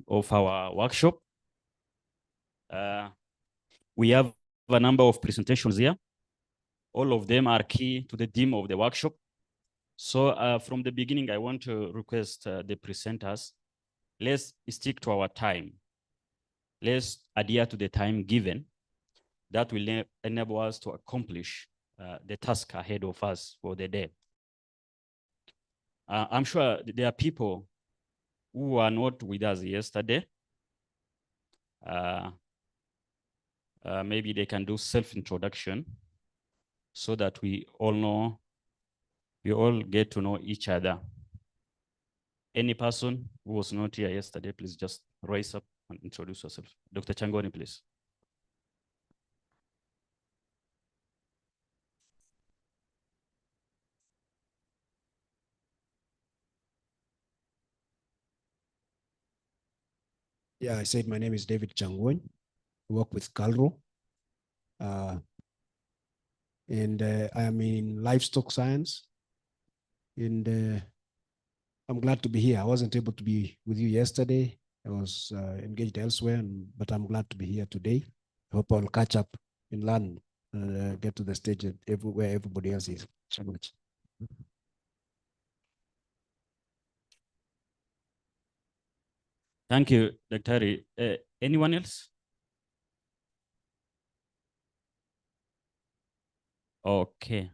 of our workshop. We have a number of presentations here. All of them are key to the theme of the workshop. So from the beginning, I want to request the presenters, let's stick to our time. Let's adhere to the time given. That will enable us to accomplish the task ahead of us for the day. I'm sure there are people who are not with us yesterday. Maybe they can do self-introduction so that we all get to know each other. Any person who was not here yesterday, please just rise up and introduce yourself. Dr. Changoni, please. Yeah, I said my name is David Changwon. I work with Calro. And I am in livestock science. And I'm glad to be here. I wasn't able to be with you yesterday. I was engaged elsewhere, but I'm glad to be here today. I hope I'll catch up and learn and get to the stage where everybody else is. So much. Thank you, Dr. Anyone else? Okay.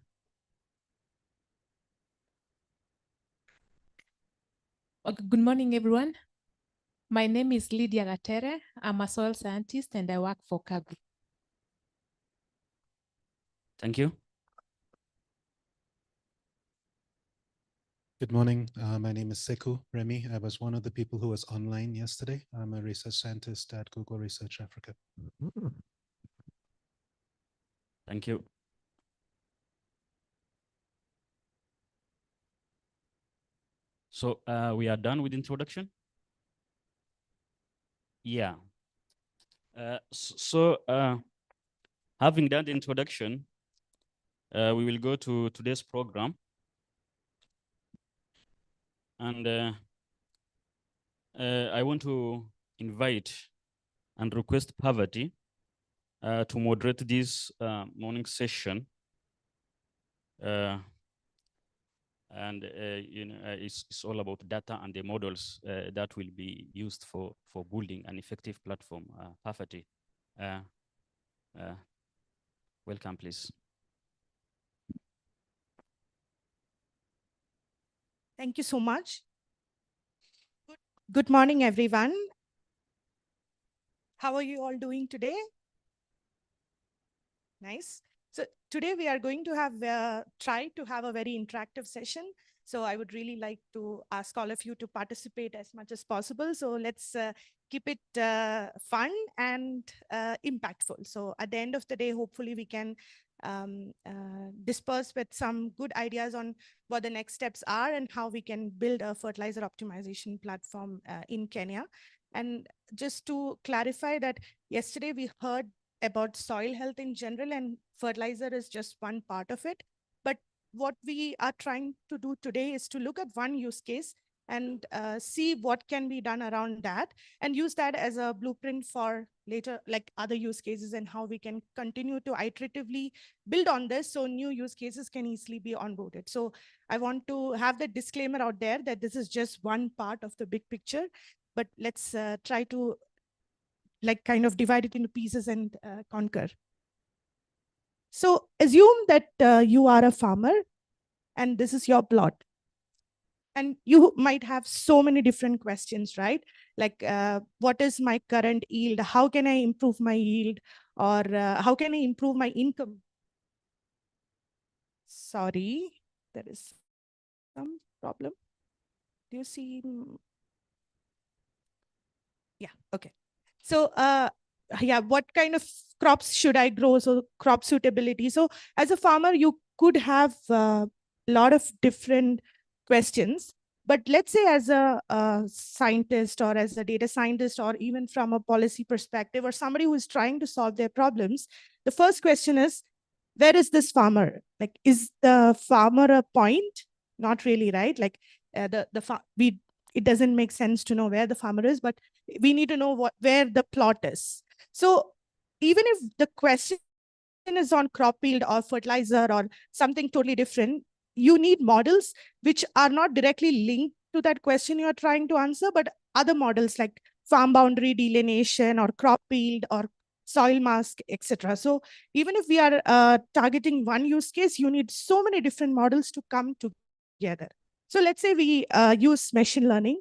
Good morning, everyone. My name is Lydia Gatere. I'm a soil scientist and I work for CAGU. Thank you. Good morning. My name is Sekou Remy. I was one of the people who was online yesterday. I'm a research scientist at Google Research Africa. Thank you. So we are done with introduction? Yeah. Having done the introduction, we will go to today's program. And I want to invite and request Poverty to moderate this morning session. It's all about data and the models that will be used for building an effective platform. Poverty, welcome, please. Thank you so much. Good morning, everyone. How are you all doing today? Nice. So today we are going to have try to have a very interactive session. So I would really like to ask all of you to participate as much as possible. So let's keep it fun and impactful. So at the end of the day, hopefully we can disperse with some good ideas on what the next steps are and how we can build a fertilizer optimization platform in Kenya. And just to clarify that yesterday we heard about soil health in general, and fertilizer is just one part of it. But what we are trying to do today is to look at one use case and see what can be done around that and use that as a blueprint for later, like other use cases, and how we can continue to iteratively build on this so new use cases can easily be onboarded. So I want to have the disclaimer out there that this is just one part of the big picture, but let's try to like kind of divide it into pieces and conquer. So assume that you are a farmer and this is your plot. And you might have so many different questions, right? Like, what is my current yield? How can I improve my yield? Or how can I improve my income? Sorry, there is some problem. Do you see? Yeah, okay. So yeah, what kind of crops should I grow? So crop suitability. So as a farmer, you could have a lot of different questions. But let's say as a scientist or as a data scientist, or even from a policy perspective, or somebody who is trying to solve their problems, the first question is, where is this farmer? Like, is the farmer a point? Not really, right? Like we it doesn't make sense to know where the farmer is, but we need to know where the plot is. So even if the question is on crop yield or fertilizer or something totally different, you need models which are not directly linked to that question you're trying to answer, but other models like farm boundary delineation or crop yield or soil mask, etc. So even if we are targeting one use case, you need so many different models to come together. So let's say we use machine learning.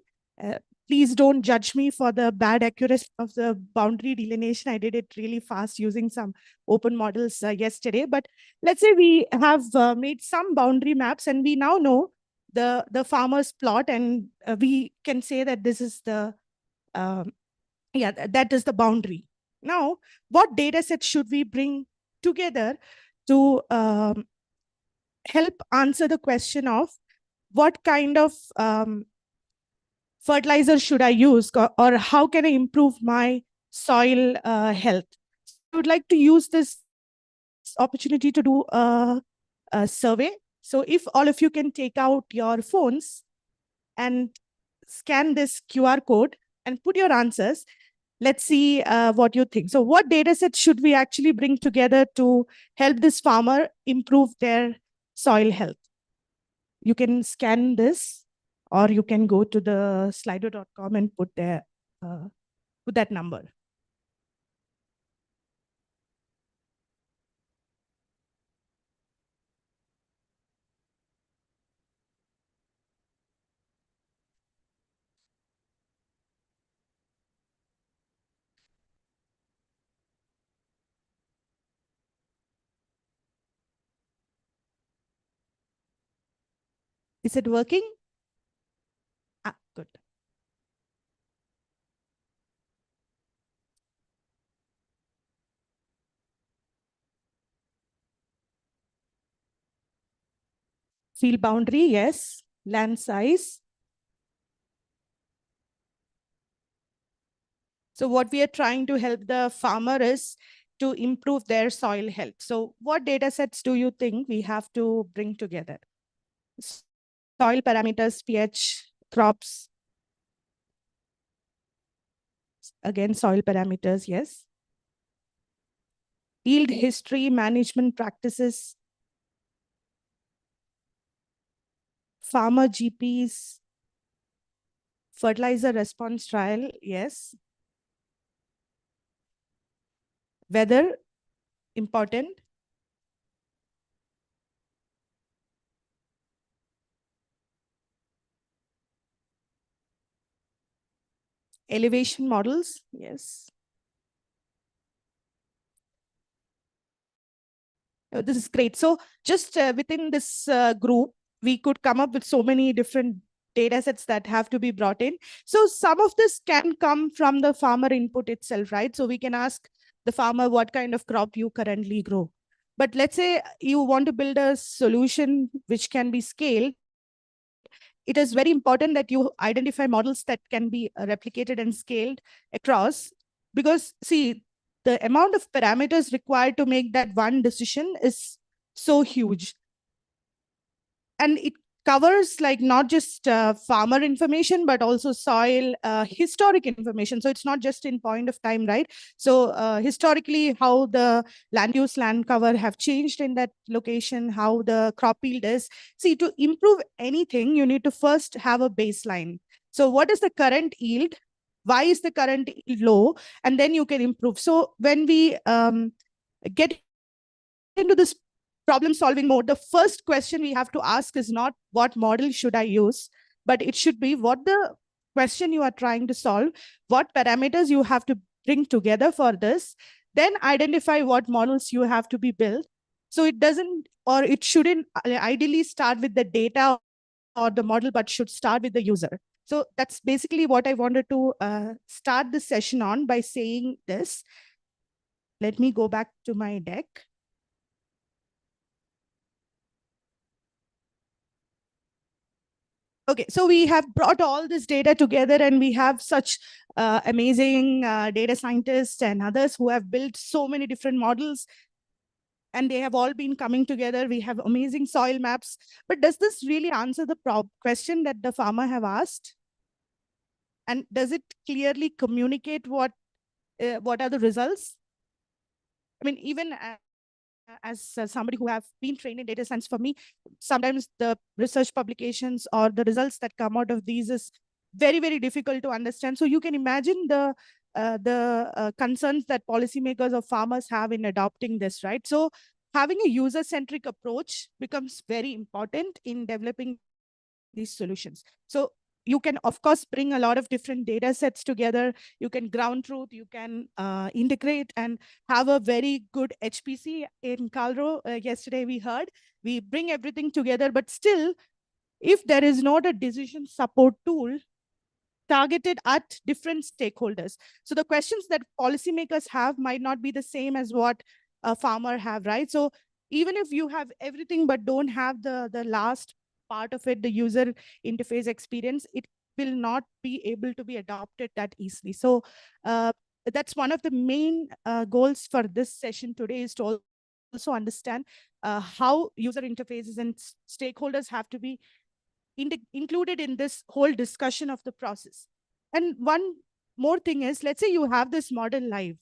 Please don't judge me for the bad accuracy of the boundary delineation. I did it really fast using some open models yesterday. But let's say we have made some boundary maps and we now know the farmer's plot, and we can say that this is the, that is the boundary. Now, what data set should we bring together to help answer the question of what kind of fertilizer should I use, or how can I improve my soil health? I would like to use this opportunity to do a survey. So if all of you can take out your phones and scan this QR code and put your answers, let's see what you think. So what data set should we actually bring together to help this farmer improve their soil health? You can scan this, or you can go to the slido.com and put that number. Is it working? Good. Field boundary, yes. Land size. So what we are trying to help the farmer is to improve their soil health. So what data sets do you think we have to bring together? Soil parameters, pH, crops. Again, soil parameters, yes. Yield history, management practices. Farmer GPs. Fertilizer response trial, yes. Weather, important. Elevation models, yes. Oh, this is great. So just within this group, we could come up with so many different data sets that have to be brought in. So some of this can come from the farmer input itself, right? So we can ask the farmer what kind of crop you currently grow. But let's say you want to build a solution which can be scaled. It is very important that you identify models that can be replicated and scaled across, because see, the amount of parameters required to make that one decision is so huge. And it covers like not just farmer information, but also soil historic information. So it's not just in point of time, right? So historically, how the land use, land cover have changed in that location, how the crop yield is. See, to improve anything, you need to first have a baseline. So what is the current yield? Why is the current yield low? And then you can improve. So when we get into this problem solving mode, the first question we have to ask is not what model should I use, but it should be what the question you are trying to solve, what parameters you have to bring together for this, then identify what models you have to be built. So it doesn't, or it shouldn't ideally start with the data or the model, but should start with the user. So that's basically what I wanted to start this session on by saying this. Let me go back to my deck. Okay, so we have brought all this data together, and we have such amazing data scientists and others who have built so many different models, and they have all been coming together. We have amazing soil maps. But does this really answer the question that the farmer have asked? And does it clearly communicate what are the results? I mean, even as somebody who have been trained in data science, for me, sometimes the research publications or the results that come out of these is very, very difficult to understand. So you can imagine the concerns that policymakers or farmers have in adopting this, right? So having a user-centric approach becomes very important in developing these solutions. So you can, of course, bring a lot of different data sets together. You can ground truth, you can integrate and have a very good HPC in Calro. Yesterday we heard, we bring everything together, but still, if there is not a decision support tool targeted at different stakeholders. So the questions that policymakers have might not be the same as what a farmer have, right? So even if you have everything but don't have the last part of it, the user interface experience, it will not be able to be adopted that easily. So that's one of the main goals for this session today, is to also understand how user interfaces and stakeholders have to be included in this whole discussion of the process. And one more thing is, let's say you have this model live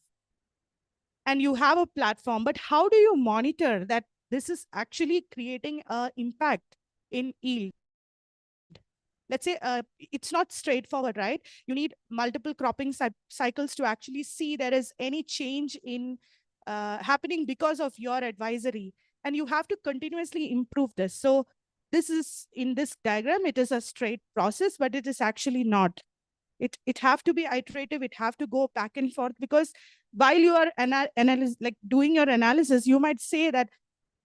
and you have a platform, but how do you monitor that this is actually creating an impact in yield? Let's say it's not straightforward, right? You need multiple cropping cycles to actually see there is any change in happening because of your advisory. And you have to continuously improve this. So this is, in this diagram, it is a straight process, but it is actually not. It have to be iterative. It have to go back and forth, because while you are doing your analysis, you might say that,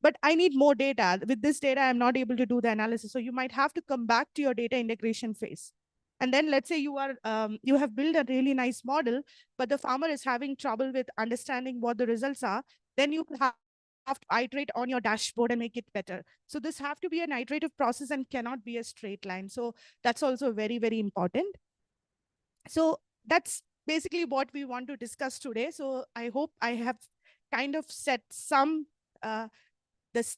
but I need more data. With this data, I'm not able to do the analysis. So you might have to come back to your data integration phase. And then let's say you are you have built a really nice model, but the farmer is having trouble with understanding what the results are. Then you have to iterate on your dashboard and make it better. So this have to be an iterative process and cannot be a straight line. So that's also very, very important. So that's basically what we want to discuss today. So I hope I have kind of set some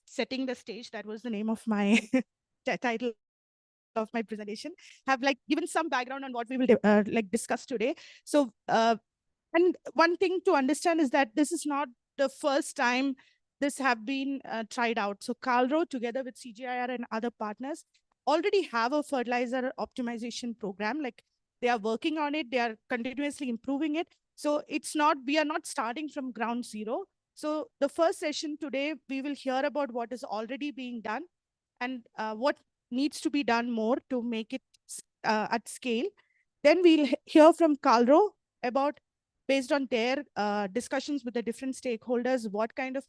setting the stage. That was the name of my title of my presentation. Have like given some background on what we will discuss today. So and one thing to understand is that this is not the first time this have been tried out. So Calro, together with CGIAR and other partners, already have a fertilizer optimization program. Like, they are working on it. They are continuously improving it. So it's not, we are not starting from ground zero. So the first session today, we will hear about what is already being done and what needs to be done more to make it at scale. Then we'll hear from Calro about, based on their discussions with the different stakeholders, what kind of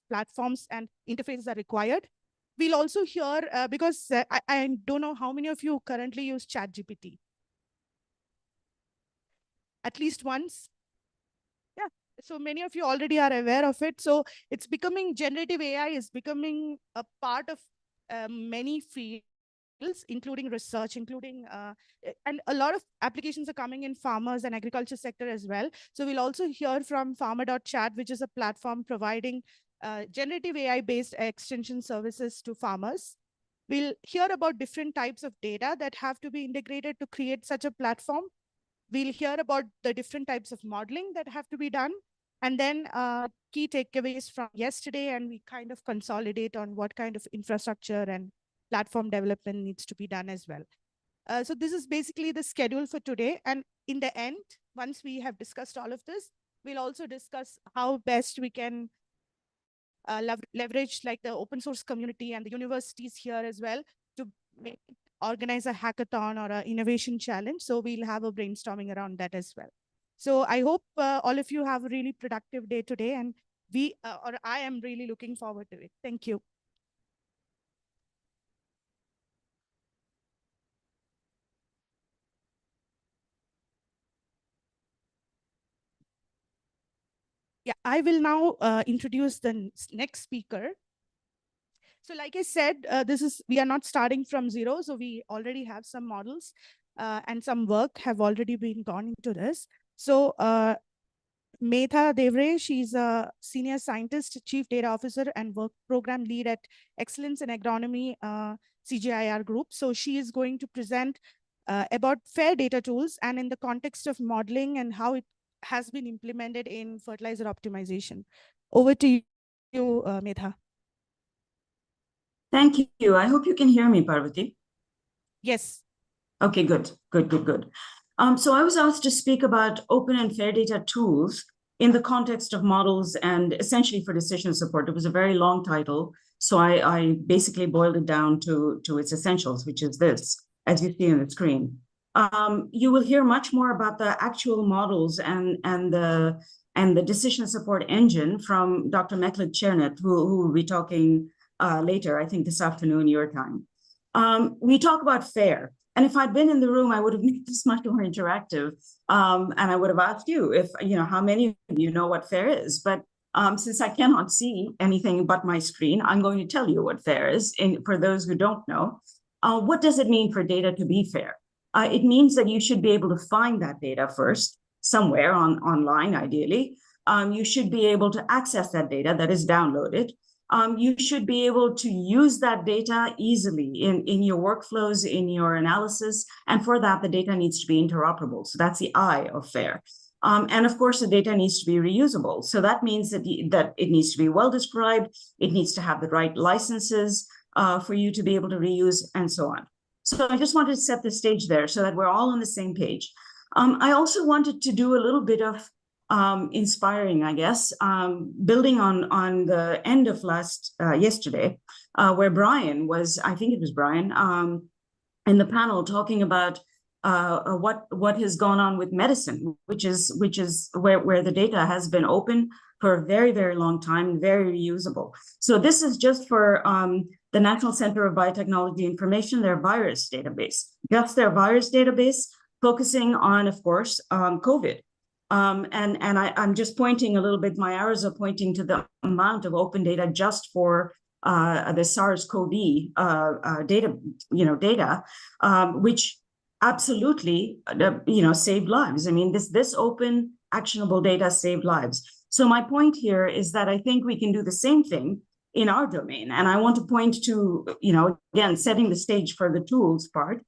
platforms and interfaces are required. We'll also hear, because I don't know how many of you currently use ChatGPT. At least once? Yeah. So many of you already are aware of it. So it's becoming, generative AI is becoming a part of many fields, including research, including, and a lot of applications are coming in farmers and agriculture sector as well. So we'll also hear from farmer.chat, which is a platform providing generative AI-based extension services to farmers. We'll hear about different types of data that have to be integrated to create such a platform. We'll hear about the different types of modeling that have to be done. And then key takeaways from yesterday, and we kind of consolidate on what kind of infrastructure and platform development needs to be done as well. So this is basically the schedule for today. And in the end, once we have discussed all of this, we'll also discuss how best we can leverage like the open source community and the universities here as well to organize a hackathon or an innovation challenge. So we'll have a brainstorming around that as well. So I hope all of you have a really productive day today, and I am really looking forward to it. Thank you. Yeah, I will now introduce the next speaker. So like I said, we are not starting from zero. So we already have some models and some work have already been gone into this. So Metha Devre, she's a senior scientist, chief data officer, and work program lead at Excellence in Agronomy CGIAR Group. So she is going to present about fair data tools and in the context of modeling and how it has been implemented in fertilizer optimization. Over to you, Medha. Thank you. I hope you can hear me, Parvati. Yes. Okay, good. So I was asked to speak about open and fair data tools in the context of models and essentially for decision support. It was a very long title, so I basically boiled it down to its essentials, which is this, as you see on the screen. You will hear much more about the actual models and the decision support engine from Dr. Meklit Chernet, who will be talking later, I think this afternoon, your time. We talk about FAIR. And if I'd been in the room, I would have made this much more interactive. And I would have asked you if, how many of you know what FAIR is. But since I cannot see anything but my screen, I'm going to tell you what FAIR is. And for those who don't know, what does it mean for data to be fair? It means that you should be able to find that data first, somewhere online, ideally. You should be able to access that data that is downloaded. You should be able to use that data easily in your workflows, in your analysis. And for that, the data needs to be interoperable. So that's the I of FAIR. And of course, the data needs to be reusable. So that means that it needs to be well described. It needs to have the right licenses for you to be able to reuse and so on. So I just wanted to set the stage there so that we're all on the same page. I also wanted to do a little bit of inspiring, I guess, building on the end of yesterday, where Brian was, I think it was Brian, in the panel talking about what has gone on with medicine, which is where the data has been open for a very, very long time, very reusable. So this is just for the National Center of Biotechnology Information, their virus database, just their virus database, focusing on, of course, COVID. And I'm just pointing a little bit, my arrows are pointing to the amount of open data just for the SARS-CoV data, which absolutely, saved lives. I mean, this open, actionable data saved lives. So my point here is that I think we can do the same thing in our domain. And I want to point to, again, setting the stage for the tools part,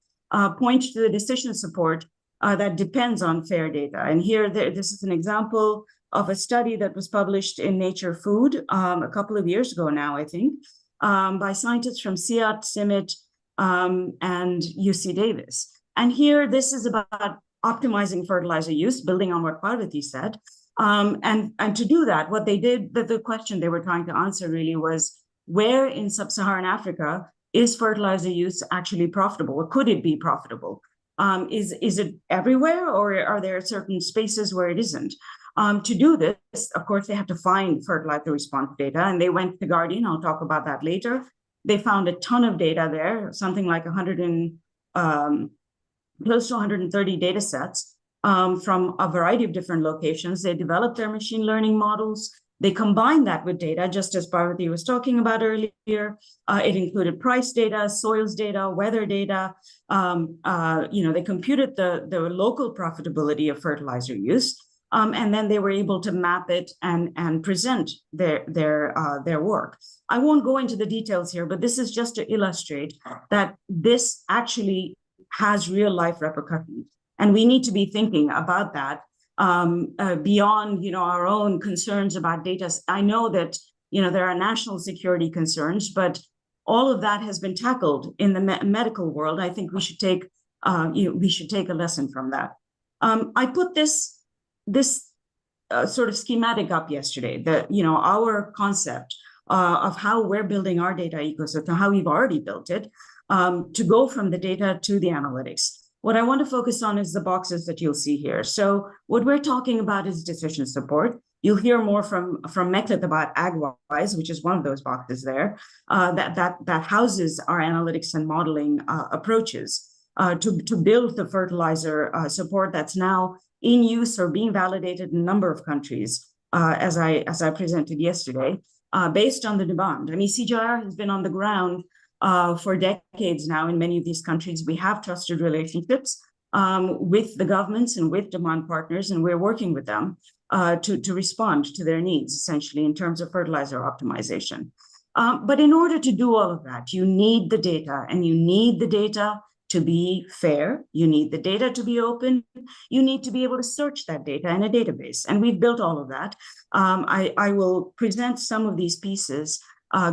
point to the decision support that depends on fair data. And here, this is an example of a study that was published in Nature Food a couple of years ago now, I think, by scientists from CIAT, CIMMYT, and UC Davis. And here, this is about optimizing fertilizer use, building on what Parvati said. And to do that, what they did, the question they were trying to answer really was, where in sub-Saharan Africa is fertilizer use actually profitable, or could it be profitable? Is it everywhere, or are there certain spaces where it isn't? To do this, of course, they have to find fertilizer response data, and they went to Guardian. I'll talk about that later. They found a ton of data there, something like close to 130 data sets from a variety of different locations. They developed their machine learning models. They combined that with data, just as Parvati was talking about earlier. It included price data, soils data, weather data. They computed the local profitability of fertilizer use, and then they were able to map it and present their work. I won't go into the details here, but this is just to illustrate that this actually has real life repercussions, and we need to be thinking about that. Beyond, our own concerns about data. I know that, there are national security concerns, but all of that has been tackled in the medical world. I think we should take, a lesson from that. I put this sort of schematic up yesterday, that, our concept of how we're building our data ecosystem, how we've already built it, to go from the data to the analytics. What I want to focus on is the boxes that you'll see here. So what we're talking about is decision support. You'll hear more from Meklit about AgWise, which is one of those boxes there, that houses our analytics and modeling approaches to build the fertilizer support that's now in use or being validated in a number of countries, as I presented yesterday, based on the demand. I mean, CGIAR has been on the ground for decades now in many of these countries. We have trusted relationships with the governments and with demand partners, and we're working with them to respond to their needs, essentially, in terms of fertilizer optimization. But in order to do all of that, you need the data, and you need the data to be fair. You need the data to be open. You need to be able to search that data in a database. And we've built all of that. I will present some of these pieces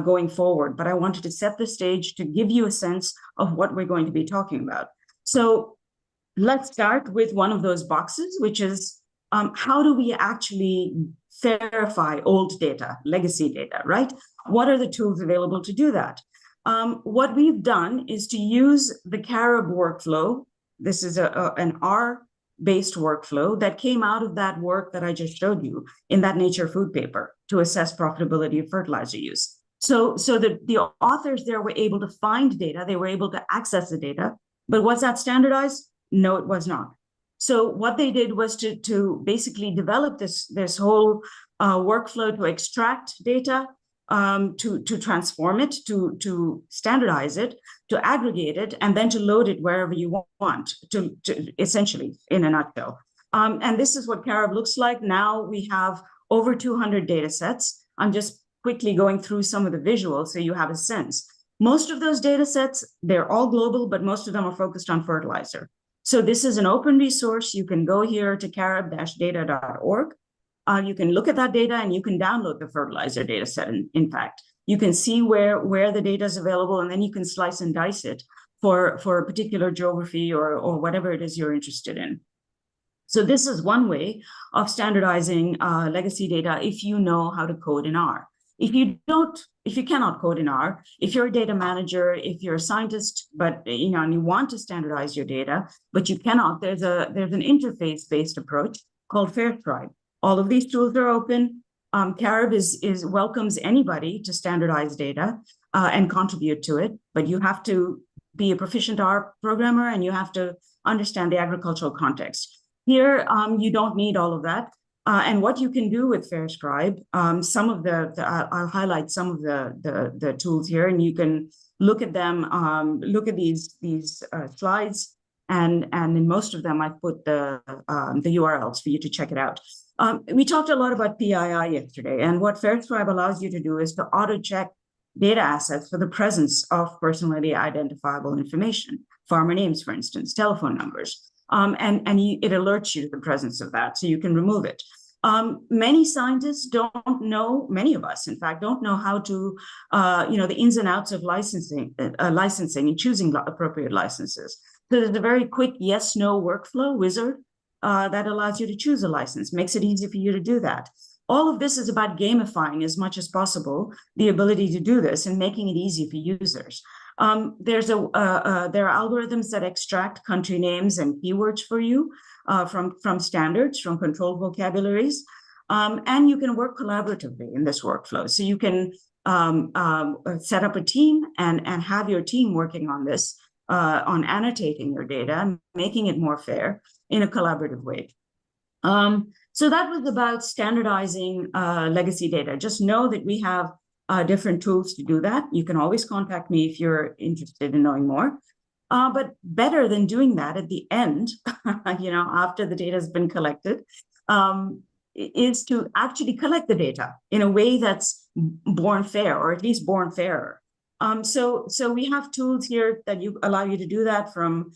going forward, but I wanted to set the stage to give you a sense of what we're going to be talking about. So let's start with one of those boxes, which is how do we actually verify old data, legacy data, right? What are the tools available to do that? What we've done is to use the Carib workflow. This is an R-based workflow that came out of that work that I just showed you in that Nature food paper to assess profitability of fertilizer use. So the authors there were able to find data, they were able to access the data, but was that standardized? No, it was not. So what they did was to basically develop this whole workflow to extract data, to transform it, to standardize it, to aggregate it, and then to load it wherever you want, to essentially, in a nutshell. And this is what Carib looks like. Now we have over 200 data sets. I'm just quickly going through some of the visuals so you have a sense. Most of those data sets, they're all global, but most of them are focused on fertilizer. So this is an open resource. You can go here to carib-data.org. You can look at that data and you can download the fertilizer data set. In fact, you can see where the data is available, and then you can slice and dice it for a particular geography or whatever it is you're interested in. So this is one way of standardizing legacy data if you know how to code in R. If you cannot code in R, if you're a data manager, if you're a scientist, but and you want to standardize your data, but you cannot, there's an interface-based approach called FairScribe. All of these tools are open. Carib welcomes anybody to standardize data and contribute to it, but you have to be a proficient R programmer and you have to understand the agricultural context. Here, you don't need all of that. And what you can do with FairScribe, I'll highlight some of the tools here, and you can look at them, look at these slides, and in most of them I've put the URLs for you to check it out. We talked a lot about PII yesterday, and what FairScribe allows you to do is to auto-check data assets for the presence of personally identifiable information, farmer names, for instance, telephone numbers. It alerts you to the presence of that, so you can remove it. Many scientists don't know, many of us, in fact, don't know how to, the ins and outs of licensing and choosing appropriate licenses. So there's a very quick yes/no workflow wizard that allows you to choose a license, makes it easy for you to do that. All of this is about gamifying as much as possible the ability to do this and making it easy for users. There are algorithms that extract country names and keywords for you from standards, from controlled vocabularies, and you can work collaboratively in this workflow. So you can set up a team and have your team working on this, on annotating your data and making it more fair in a collaborative way. So that was about standardizing legacy data. Just know that we have different tools to do that. You can always contact me if you're interested in knowing more. But better than doing that at the end, after the data has been collected, is to actually collect the data in a way that's born fair, or at least born fairer. So we have tools here that allow you to do that from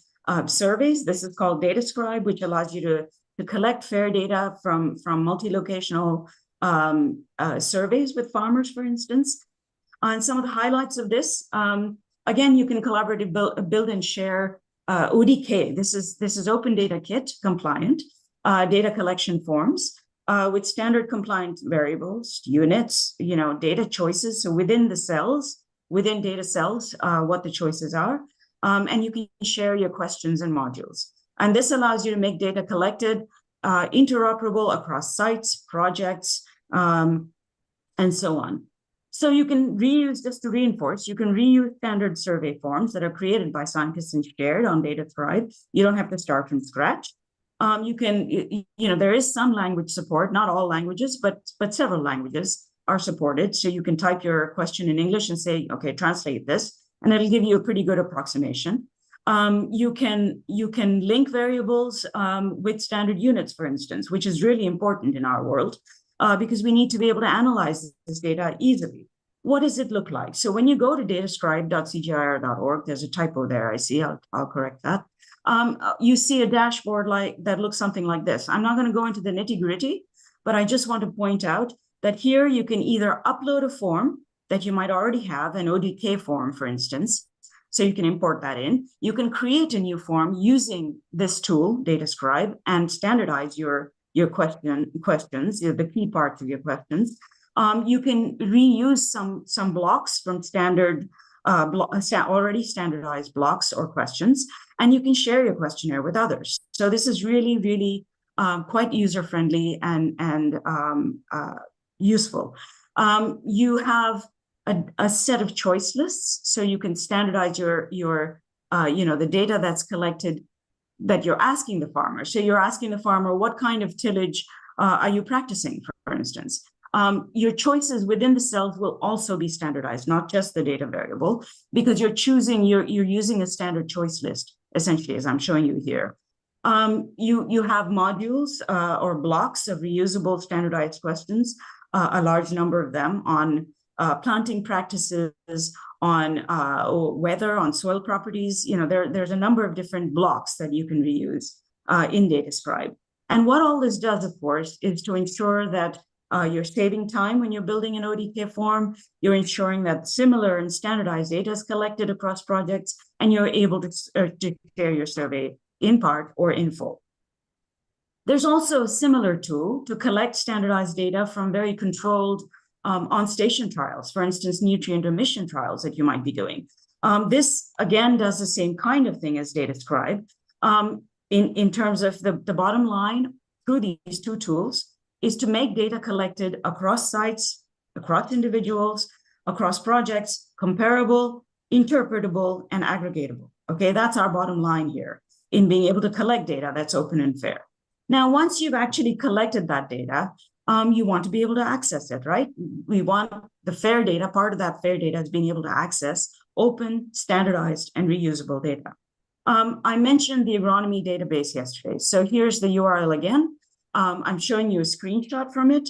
surveys. This is called DataScribe, which allows you to collect fair data from multi-locational surveys with farmers, for instance. And some of the highlights of this, again, you can collaboratively build and share ODK. This is Open Data Kit compliant data collection forms with standard compliant variables, units, data choices. So within data cells, what the choices are, and you can share your questions and modules. And this allows you to make data collected interoperable across sites, projects, and so on. So you can reuse, just to reinforce, you can reuse standard survey forms that are created by scientists and shared on DataScribe. You don't have to start from scratch. There is some language support, not all languages, but several languages are supported. So you can type your question in English and say, okay, translate this, and it'll give you a pretty good approximation. You can link variables with standard units, for instance, which is really important in our world because we need to be able to analyze this data easily. what does it look like? So when you go to datascribe.cgir.org, there's a typo there. I see. I'll correct that. You see a dashboard that looks something like this. I'm not going to go into the nitty-gritty, but I just want to point out that here you can either upload a form that you might already have, an ODK form, for instance, so you can import that in. You can create a new form using this tool, DataScribe, and standardize your questions, the key parts of your questions. You can reuse some blocks from standard already standardized blocks or questions, and you can share your questionnaire with others. So this is really, really quite user-friendly and useful. You have a set of choice lists, so you can standardize your the data that's collected that you're asking the farmer. So you're asking the farmer, what kind of tillage are you practicing, for instance? Your choices within the cells will also be standardized, not just the data variable, because you're using a standard choice list, essentially, as I'm showing you here. You have modules or blocks of reusable standardized questions, a large number of them on planting practices, on weather, on soil properties. There's a number of different blocks that you can reuse in DataScribe. And what all this does, of course, is to ensure that you're saving time when you're building an ODK form, you're ensuring that similar and standardized data is collected across projects, and you're able to share your survey in part or in full. There's also a similar tool to collect standardized data from very controlled on-station trials, for instance, nutrient emission trials that you might be doing. This, again, does the same kind of thing as DataScribe. In terms of the bottom line through these two tools is to make data collected across sites, across individuals, across projects, comparable, interpretable, and aggregatable. Okay, that's our bottom line here in being able to collect data that's open and fair. Now, once you've actually collected that data, you want to be able to access it, right? We want the fair data, part of that fair data is being able to access open, standardized, and reusable data. I mentioned the agronomy database yesterday. So here's the URL again. I'm showing you a screenshot from it.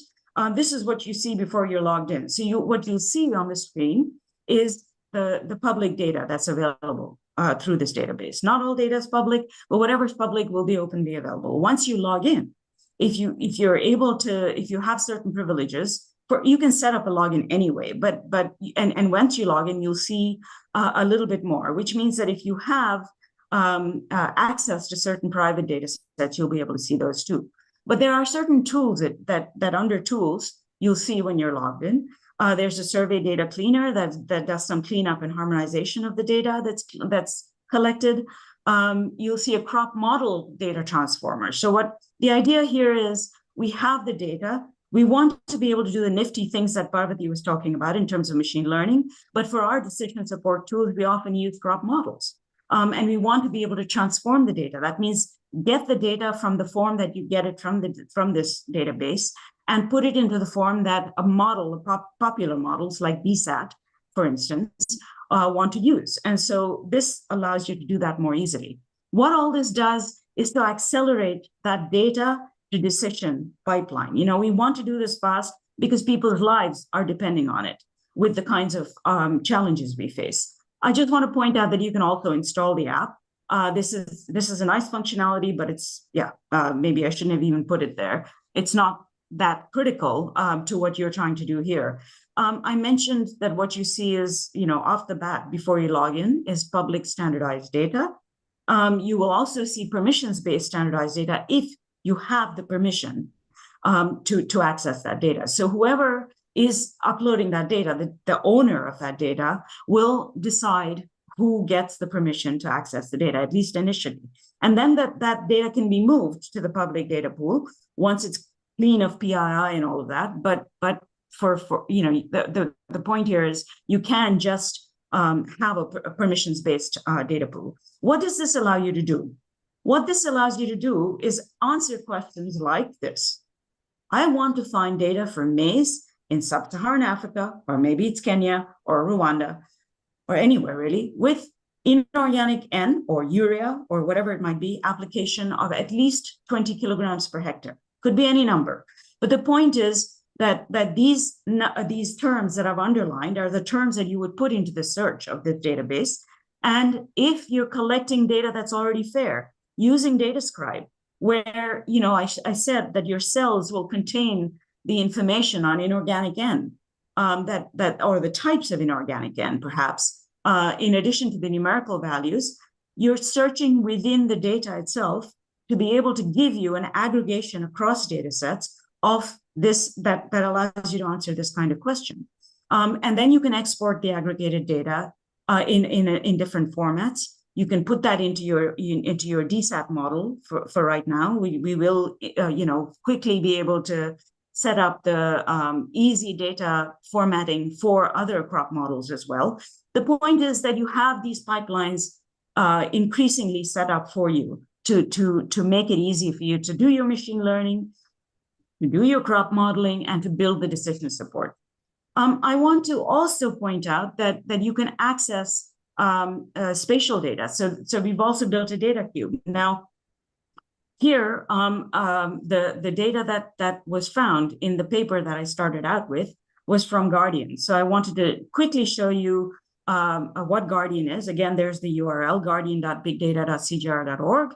This is what you see before you're logged in. So what you'll see on the screen is the public data that's available through this database. Not all data is public, but whatever's public will be openly available. Once you log in, if you have certain privileges, you can set up a login anyway, but once you log in, you'll see a little bit more, which means that if you have access to certain private data sets, you'll be able to see those too. But there are certain tools that under tools, you'll see when you're logged in. There's a survey data cleaner that does some cleanup and harmonization of the data that's collected. You'll see a crop model data transformer. So what the idea here is, we have the data. We want to be able to do the nifty things that Parvati was talking about in terms of machine learning. But for our decision support tools, we often use crop models. And we want to be able to transform the data. That means get the data from the form that you get it from this database and put it into the form that a model, popular models like BSAT, for instance, want to use. And so this allows you to do that more easily. What all this does is to accelerate that data to decision pipeline. We want to do this fast because people's lives are depending on it with the kinds of challenges we face. I just want to point out that you can also install the app. This is a nice functionality, but it's, maybe I shouldn't have even put it there. It's not that critical to what you're trying to do here. I mentioned that what you see is, off the bat before you log in is public standardized data. You will also see permissions-based standardized data if you have the permission to access that data. So whoever is uploading that data, the owner of that data, will decide who gets the permission to access the data, at least initially. And then that data can be moved to the public data pool once it's clean of PII and all of that. But for the point here is you can just have a permissions-based data pool. What does this allow you to do? What this allows you to do is answer questions like this. I want to find data for maize in sub-Saharan Africa, or maybe it's Kenya or Rwanda, or anywhere really, with inorganic N or urea or whatever it might be, application of at least 20 kilograms per hectare. Could be any number. But the point is that these terms that I've underlined are the terms that you would put into the search of the database. And if you're collecting data that's already fair, using DataScribe, where, you know, I said that your cells will contain the information on inorganic N, or the types of inorganic N, perhaps, in addition to the numerical values, you're searching within the data itself to be able to give you an aggregation across data sets of this that allows you to answer this kind of question. And then you can export the aggregated data in different formats. You can put that into your DSAT model for right now. We will quickly be able to set up the easy data formatting for other crop models as well. The point is that you have these pipelines increasingly set up for you to make it easy for you to do your machine learning, to do your crop modeling, and to build the decision support. I want to also point out that you can access spatial data. So we've also built a data cube. Now, here, the data that was found in the paper that I started out with was from Guardian. So I wanted to quickly show you what Guardian is. Again, there's the URL, guardian.bigdata.cgr.org.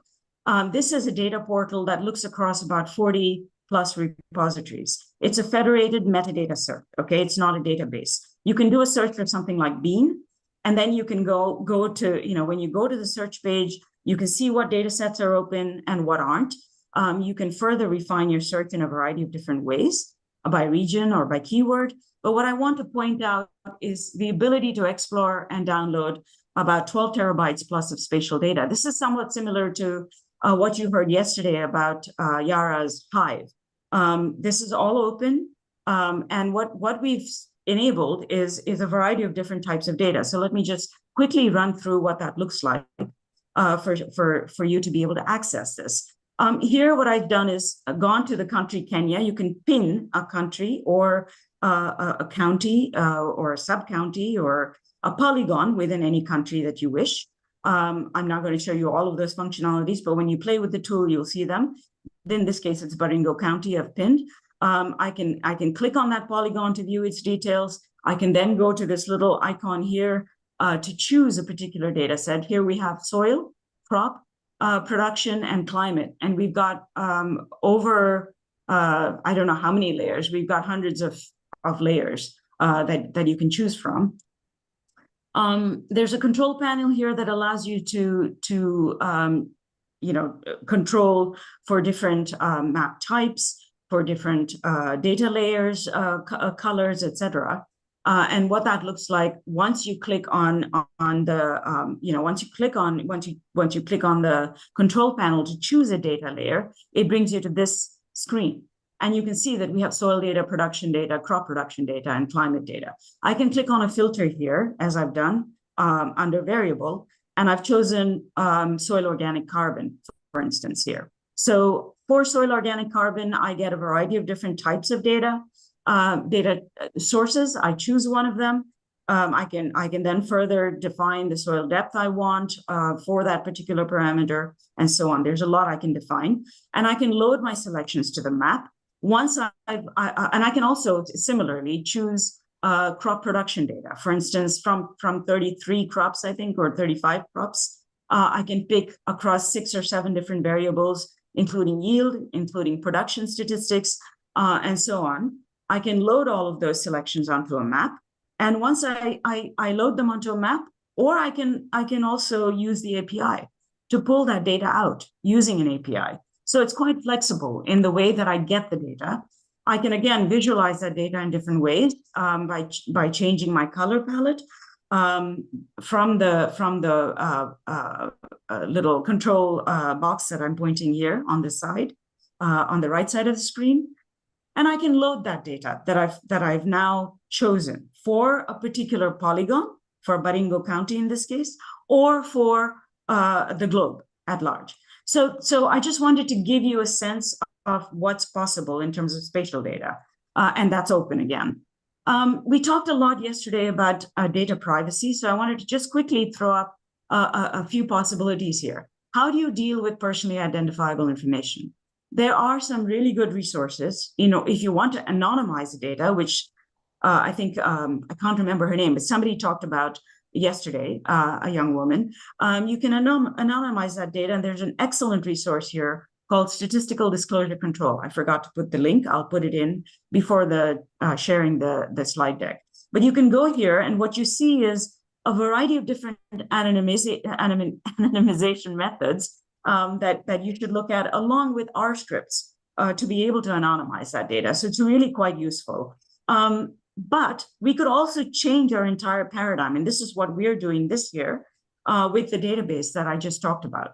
This is a data portal that looks across about 40 plus repositories. It's a federated metadata search, okay? It's not a database. You can do a search for something like bean, and then you can go to, when you go to the search page, you can see what data sets are open and what aren't. You can further refine your search in a variety of different ways, by region or by keyword. But what I want to point out is the ability to explore and download about 12 terabytes plus of spatial data. This is somewhat similar to what you heard yesterday about Yara's Hive. This is all open, and what we've enabled is a variety of different types of data. So let me just quickly run through what that looks like for you to be able to access this. Here, what I've done is gone to the country Kenya. You can pin a country or a county or a sub-county or a polygon within any country that you wish. I'm not going to show you all of those functionalities, but when you play with the tool, you'll see them. In this case, it's Baringo County I've pinned. I can click on that polygon to view its details. I can then go to this little icon here to choose a particular data set. Here we have soil, crop, production, and climate. And we've got over, I don't know how many layers. We've got hundreds of layers that you can choose from. There's a control panel here that allows you to control for different map types, for different data layers, colors, etc. And what that looks like once you click on the once you click on the control panel to choose a data layer, it brings you to this screen. And you can see that we have soil data, production data, crop production data, and climate data. I can click on a filter here, as I've done, under variable, and I've chosen soil organic carbon, for instance, here. So for soil organic carbon, I get a variety of different types of data sources. I choose one of them. I can then further define the soil depth I want for that particular parameter, and so on. There's a lot I can define, and I can load my selections to the map. Once and I can also similarly choose crop production data. For instance, from 33 crops, I think, or 35 crops, I can pick across 6 or 7 different variables, including yield, including production statistics, and so on. I can load all of those selections onto a map. And once I load them onto a map, or I can also use the API to pull that data out using an API. So it's quite flexible in the way that I get the data. I can, again, visualize that data in different ways by changing my color palette from the little control box that I'm pointing here on the side, on the right side of the screen. And I can load that data that I've now chosen for a particular polygon, for Baringo County in this case, or for the globe at large. So I just wanted to give you a sense of what's possible in terms of spatial data, and that's open again. We talked a lot yesterday about data privacy, so I wanted to just quickly throw up a few possibilities here. How do you deal with personally identifiable information? there are some really good resources. If you want to anonymize the data, which I think, I can't remember her name, but somebody talked about yesterday, a young woman, you can anonymize that data. And there's an excellent resource here called Statistical Disclosure Control. I forgot to put the link. I'll put it in before the sharing the slide deck. But you can go here, and what you see is a variety of different anonymization methods that you should look at, along with R scripts to be able to anonymize that data. So it's really quite useful. But we could also change our entire paradigm. And this is what we're doing this year with the database that I just talked about.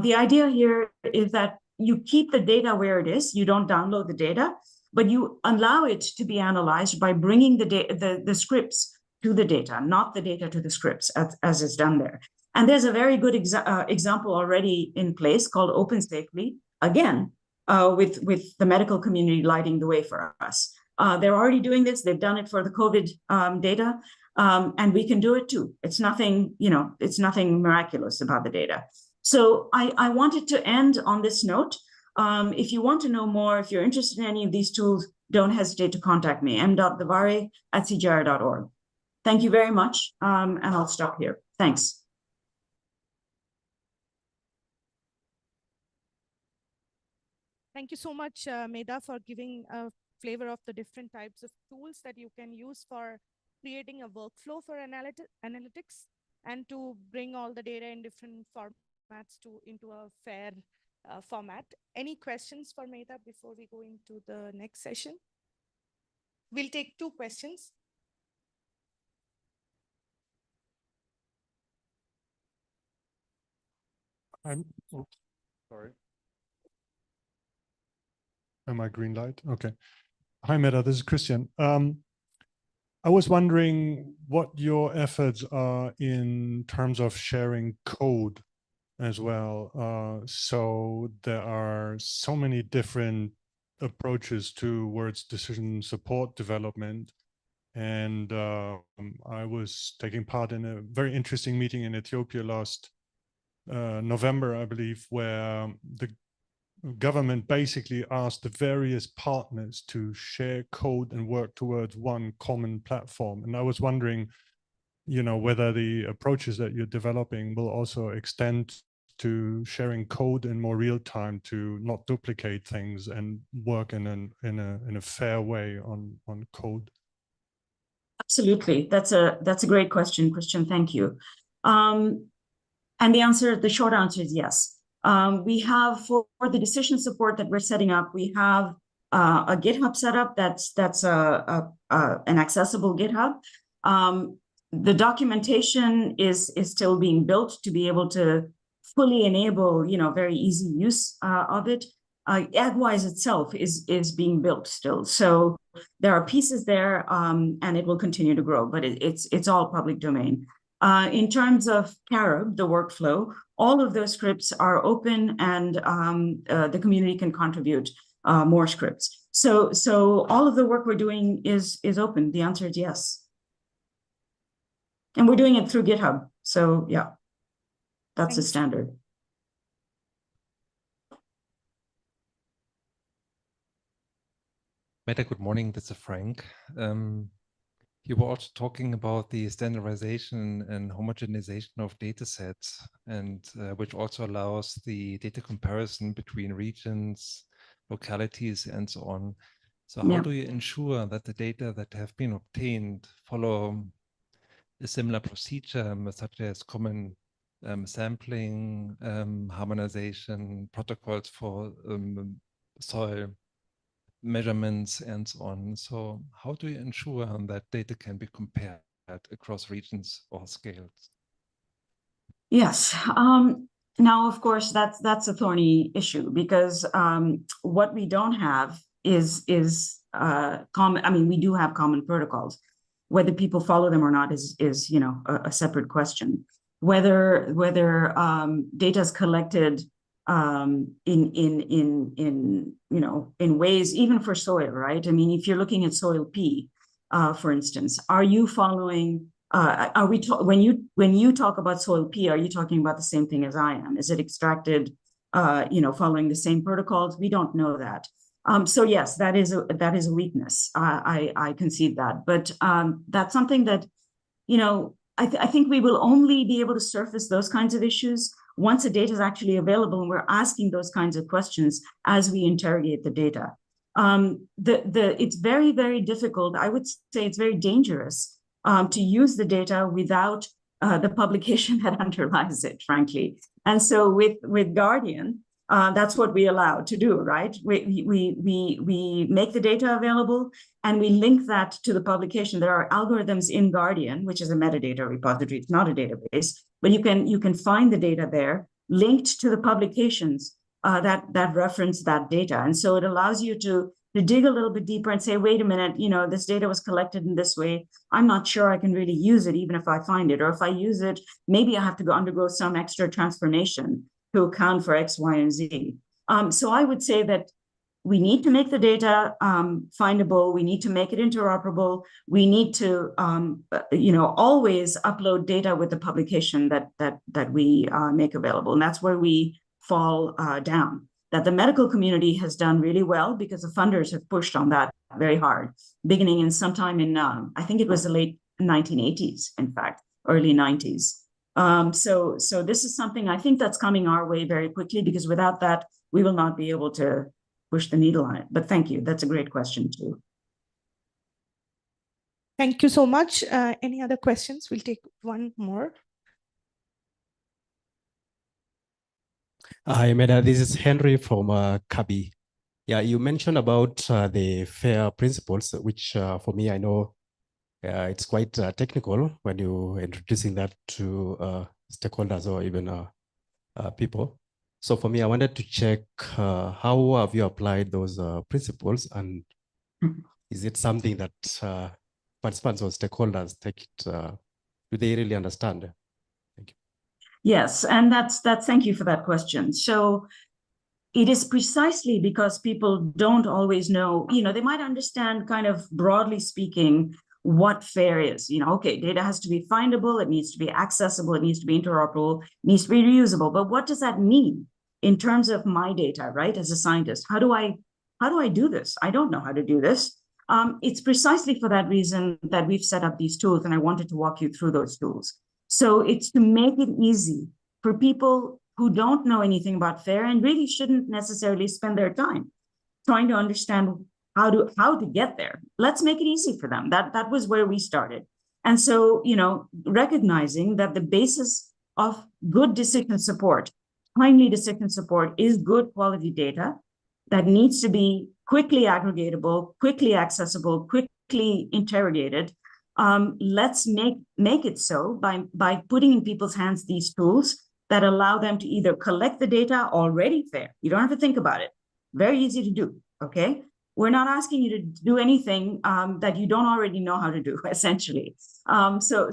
The idea here is that you keep the data where it is. You don't download the data, but you allow it to be analyzed by bringing the scripts to the data, not the data to the scripts, as is done there. And there's a very good example already in place called Open Safely, again, with the medical community lighting the way for us. They're already doing this. They've done it for the COVID data, and we can do it too. It's nothing, it's nothing miraculous about the data. So I wanted to end on this note. If you want to know more, if you're interested in any of these tools, don't hesitate to contact me, m.devare@cgr.org. Thank you very much, and I'll stop here. Thanks. Thank you so much, Medha, for giving a flavor of the different types of tools that you can use for creating a workflow for analytics and to bring all the data in different formats into a fair format. Any questions for Medha before we go into the next session? We'll take 2 questions. Sorry. Am I green light? Okay. Hi, Medha, this is Christian. I was wondering what your efforts are in terms of sharing code as well. So there are so many different approaches towards decision support development. And I was taking part in a very interesting meeting in Ethiopia last November, I believe, where the government basically asked the various partners to share code and work towards one common platform. And I was wondering, whether the approaches that you're developing will also extend to sharing code in more real time to not duplicate things and work in a fair way on code. Absolutely, that's a great question, Christian. Thank you. And the short answer is yes. We have, for the decision support that we're setting up, we have a GitHub setup that's an accessible GitHub. The documentation is still being built to be able to fully enable, very easy use of it. Agwise itself is being built still. So there are pieces there, and it will continue to grow, but it's all public domain. In terms of Carob, the workflow, all of those scripts are open, and the community can contribute more scripts. So all of the work we're doing is open. The answer is yes. And we're doing it through GitHub. So yeah, that's the standard. Meta, good morning. This is Frank. You were also talking about the standardization and homogenization of data sets, and which also allows the data comparison between regions, localities, and so on. So how do you ensure that the data that have been obtained follow a similar procedure, such as common sampling, harmonization, protocols for soil measurements, and so on? So how do you ensure that data can be compared across regions or scales? Yes. Now, of course, that's a thorny issue, because what we don't have is common. I mean, we do have common protocols. Whether people follow them or not is a separate question. Whether data is collected in ways, even for soil, right? I mean, if you're looking at soil P, for instance, are you following? When you talk about soil P, are you talking about the same thing as I am? Is it extracted following the same protocols. We don't know that. So yes, that is a weakness. I concede that, but that's something that, I think we will only be able to surface those kinds of issues once the data is actually available and we're asking those kinds of questions as we interrogate the data. It's very, very difficult. I would say it's very dangerous to use the data without the publication that underlies it, frankly. And so with Guardian, that's what we allow to do, right? We make the data available and we link that to the publication. There are algorithms in Guardian, which is a metadata repository. It's not a database, but you can find the data there linked to the publications that reference that data. And so it allows you to dig a little bit deeper and say, wait a minute, this data was collected in this way. I'm not sure I can really use it, even if I find it. Or if I use it, maybe I have to undergo some extra transformation to account for X, Y, and Z. So I would say that we need to make the data findable. We need to make it interoperable. We need to, always upload data with the publication that we make available. And that's where we fall down. That the medical community has done really well because the funders have pushed on that very hard, beginning in sometime in, I think it was the late 1980s, in fact, early 90s. So this is something I think that's coming our way very quickly, because without that, we will not be able to push the needle on it. But thank you. That's a great question too. Thank you so much. Any other questions? We'll take one more. Hi, Meda. This is Henry from Kabi. Yeah, you mentioned about the FAIR principles, which for me, I know it's quite technical when you're introducing that to stakeholders or even people. So for me, I wanted to check how have you applied those principles, and is it something that participants or stakeholders take it? Do they really understand? Thank you. Yes, and that's thank you for that question. So it is precisely because people don't always know, they might understand kind of broadly speaking what FAIR is. Okay, data has to be findable, it needs to be accessible, it needs to be interoperable, it needs to be reusable. But what does that mean in terms of my data, right? As a scientist, how do I do this? I don't know how to do this. It's precisely for that reason that we've set up these tools, and I wanted to walk you through those tools. So it's to make it easy for people who don't know anything about FAIR and really shouldn't necessarily spend their time trying to understand how to get there. Let's make it easy for them. That was where we started. And so, recognizing that the basis of good decision support, timely decision support, is good quality data that needs to be quickly aggregatable, quickly accessible, quickly interrogated. Let's make it so by putting in people's hands these tools that allow them to either collect the data already FAIR. You don't have to think about it. Very easy to do, okay? We're not asking you to do anything that you don't already know how to do, essentially. So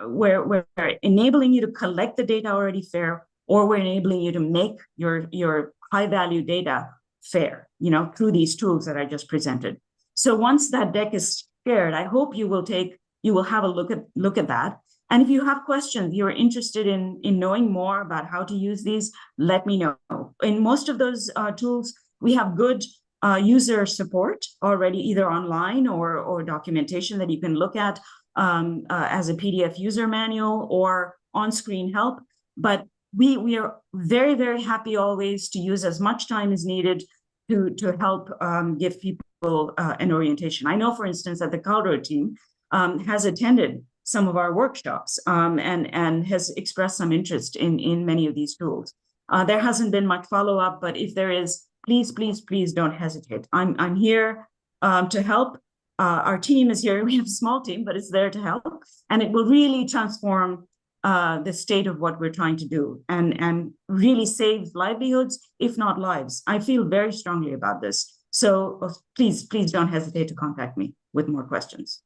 we're enabling you to collect the data already FAIR, or we're enabling you to make your high-value data FAIR, through these tools that I just presented. So once that deck is shared, I hope you will have a look at that. And if you have questions, you're interested in knowing more about how to use these, let me know. In most of those tools, we have good user support already, either online or documentation that you can look at as a PDF user manual or on-screen help. But we are very, very happy always to use as much time as needed to help give people an orientation. I know, for instance, that the Calro team has attended some of our workshops and has expressed some interest in many of these tools. There hasn't been much follow-up, but if there is, please don't hesitate. I'm here to help. Our team is here. We have a small team, but it's there to help. And it will really transform the state of what we're trying to do and really save livelihoods, if not lives. I feel very strongly about this. So please don't hesitate to contact me with more questions.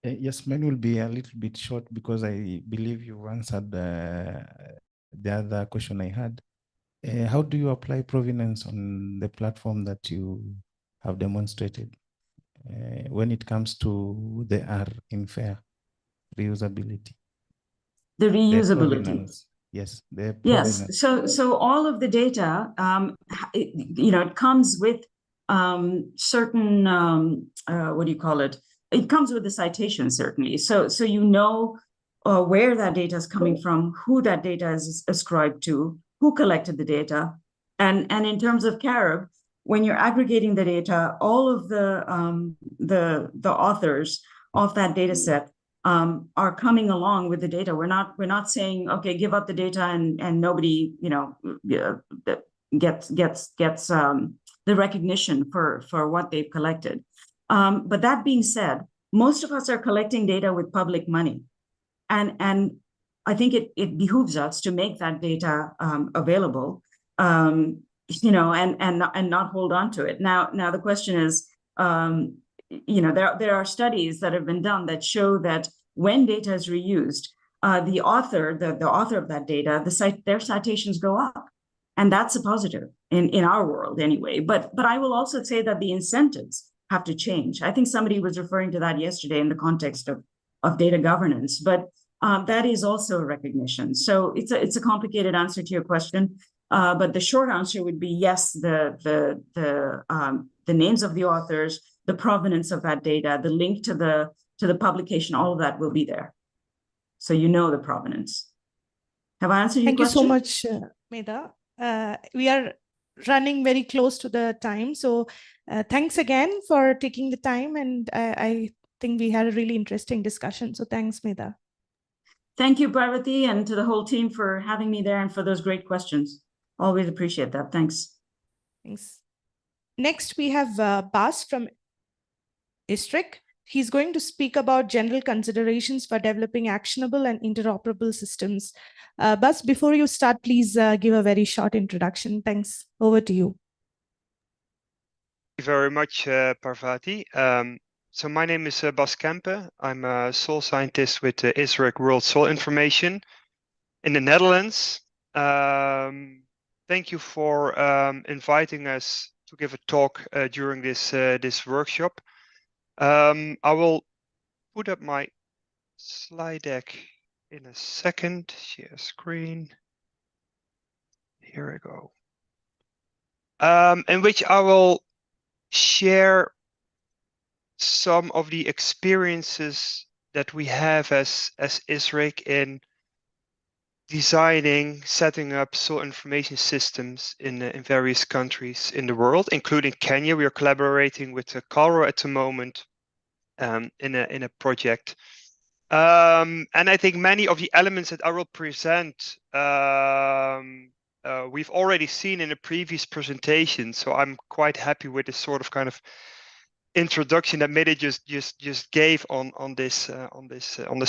Yes, mine will be a little bit short because I believe you answered the other question I had. How do you apply provenance on the platform that you have demonstrated when it comes to the R in FAIR, reusability? The reusability. Yes, the Yes. provenance. So all of the data, it comes with certain what do you call it? It comes with the citation, certainly. So you know where that data is coming from, who that data is ascribed to, who collected the data, and in terms of Carib, when you're aggregating the data, all of the authors of that data set are coming along with the data. We're not saying, okay, give up the data and nobody, gets the recognition for what they've collected. But that being said, most of us are collecting data with public money, and I think it behooves us to make that data available, and not hold on to it. Now the question is, there are studies that have been done that show that when data is reused, the author of that data, their citations go up, and that's a positive in our world anyway. But I will also say that the incentives have to change. I think somebody was referring to that yesterday in the context of data governance, but that is also a recognition. So it's a complicated answer to your question, but the short answer would be yes. The names of the authors, the provenance of that data, the link to the publication, all of that will be there. So you know the provenance. Have I answered your question? Thank you so much, Medha. We are running very close to the time. So thanks again for taking the time. And I think we had a really interesting discussion. So thanks, Medha. Thank you, Parvati, and to the whole team for having me there and for those great questions. Always appreciate that. Thanks. Thanks. Next, we have Bas from ISRIC. He's going to speak about general considerations for developing actionable and interoperable systems. Bas, before you start, please give a very short introduction. Thanks. Over to you. Thank you very much, Parvati. So my name is Bas Kempe. I'm a soil scientist with ISRIC World Soil Information in the Netherlands. Thank you for inviting us to give a talk during this workshop. I will put up my slide deck in a second. Share screen. Here we go. In which I will share some of the experiences that we have as ISRIC in designing, setting up soil information systems in various countries in the world, including Kenya. We are collaborating with Calro at the moment in a project. And I think many of the elements that I will present we've already seen in a previous presentation. So I'm quite happy with this sort of kind of introduction that Medha just gave on this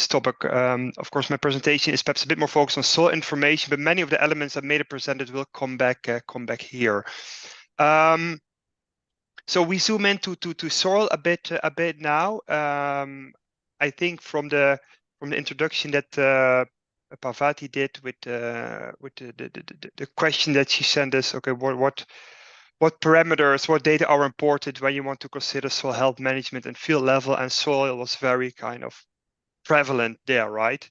topic. Of course, my presentation is perhaps a bit more focused on soil information, but many of the elements that Medha presented will come back here. So we zoom into soil a bit now. I think from the introduction that Parvati did with the question that she sent us. Okay, what parameters, what data are important when you want to consider soil health management and field level, and soil was very kind of prevalent there, right?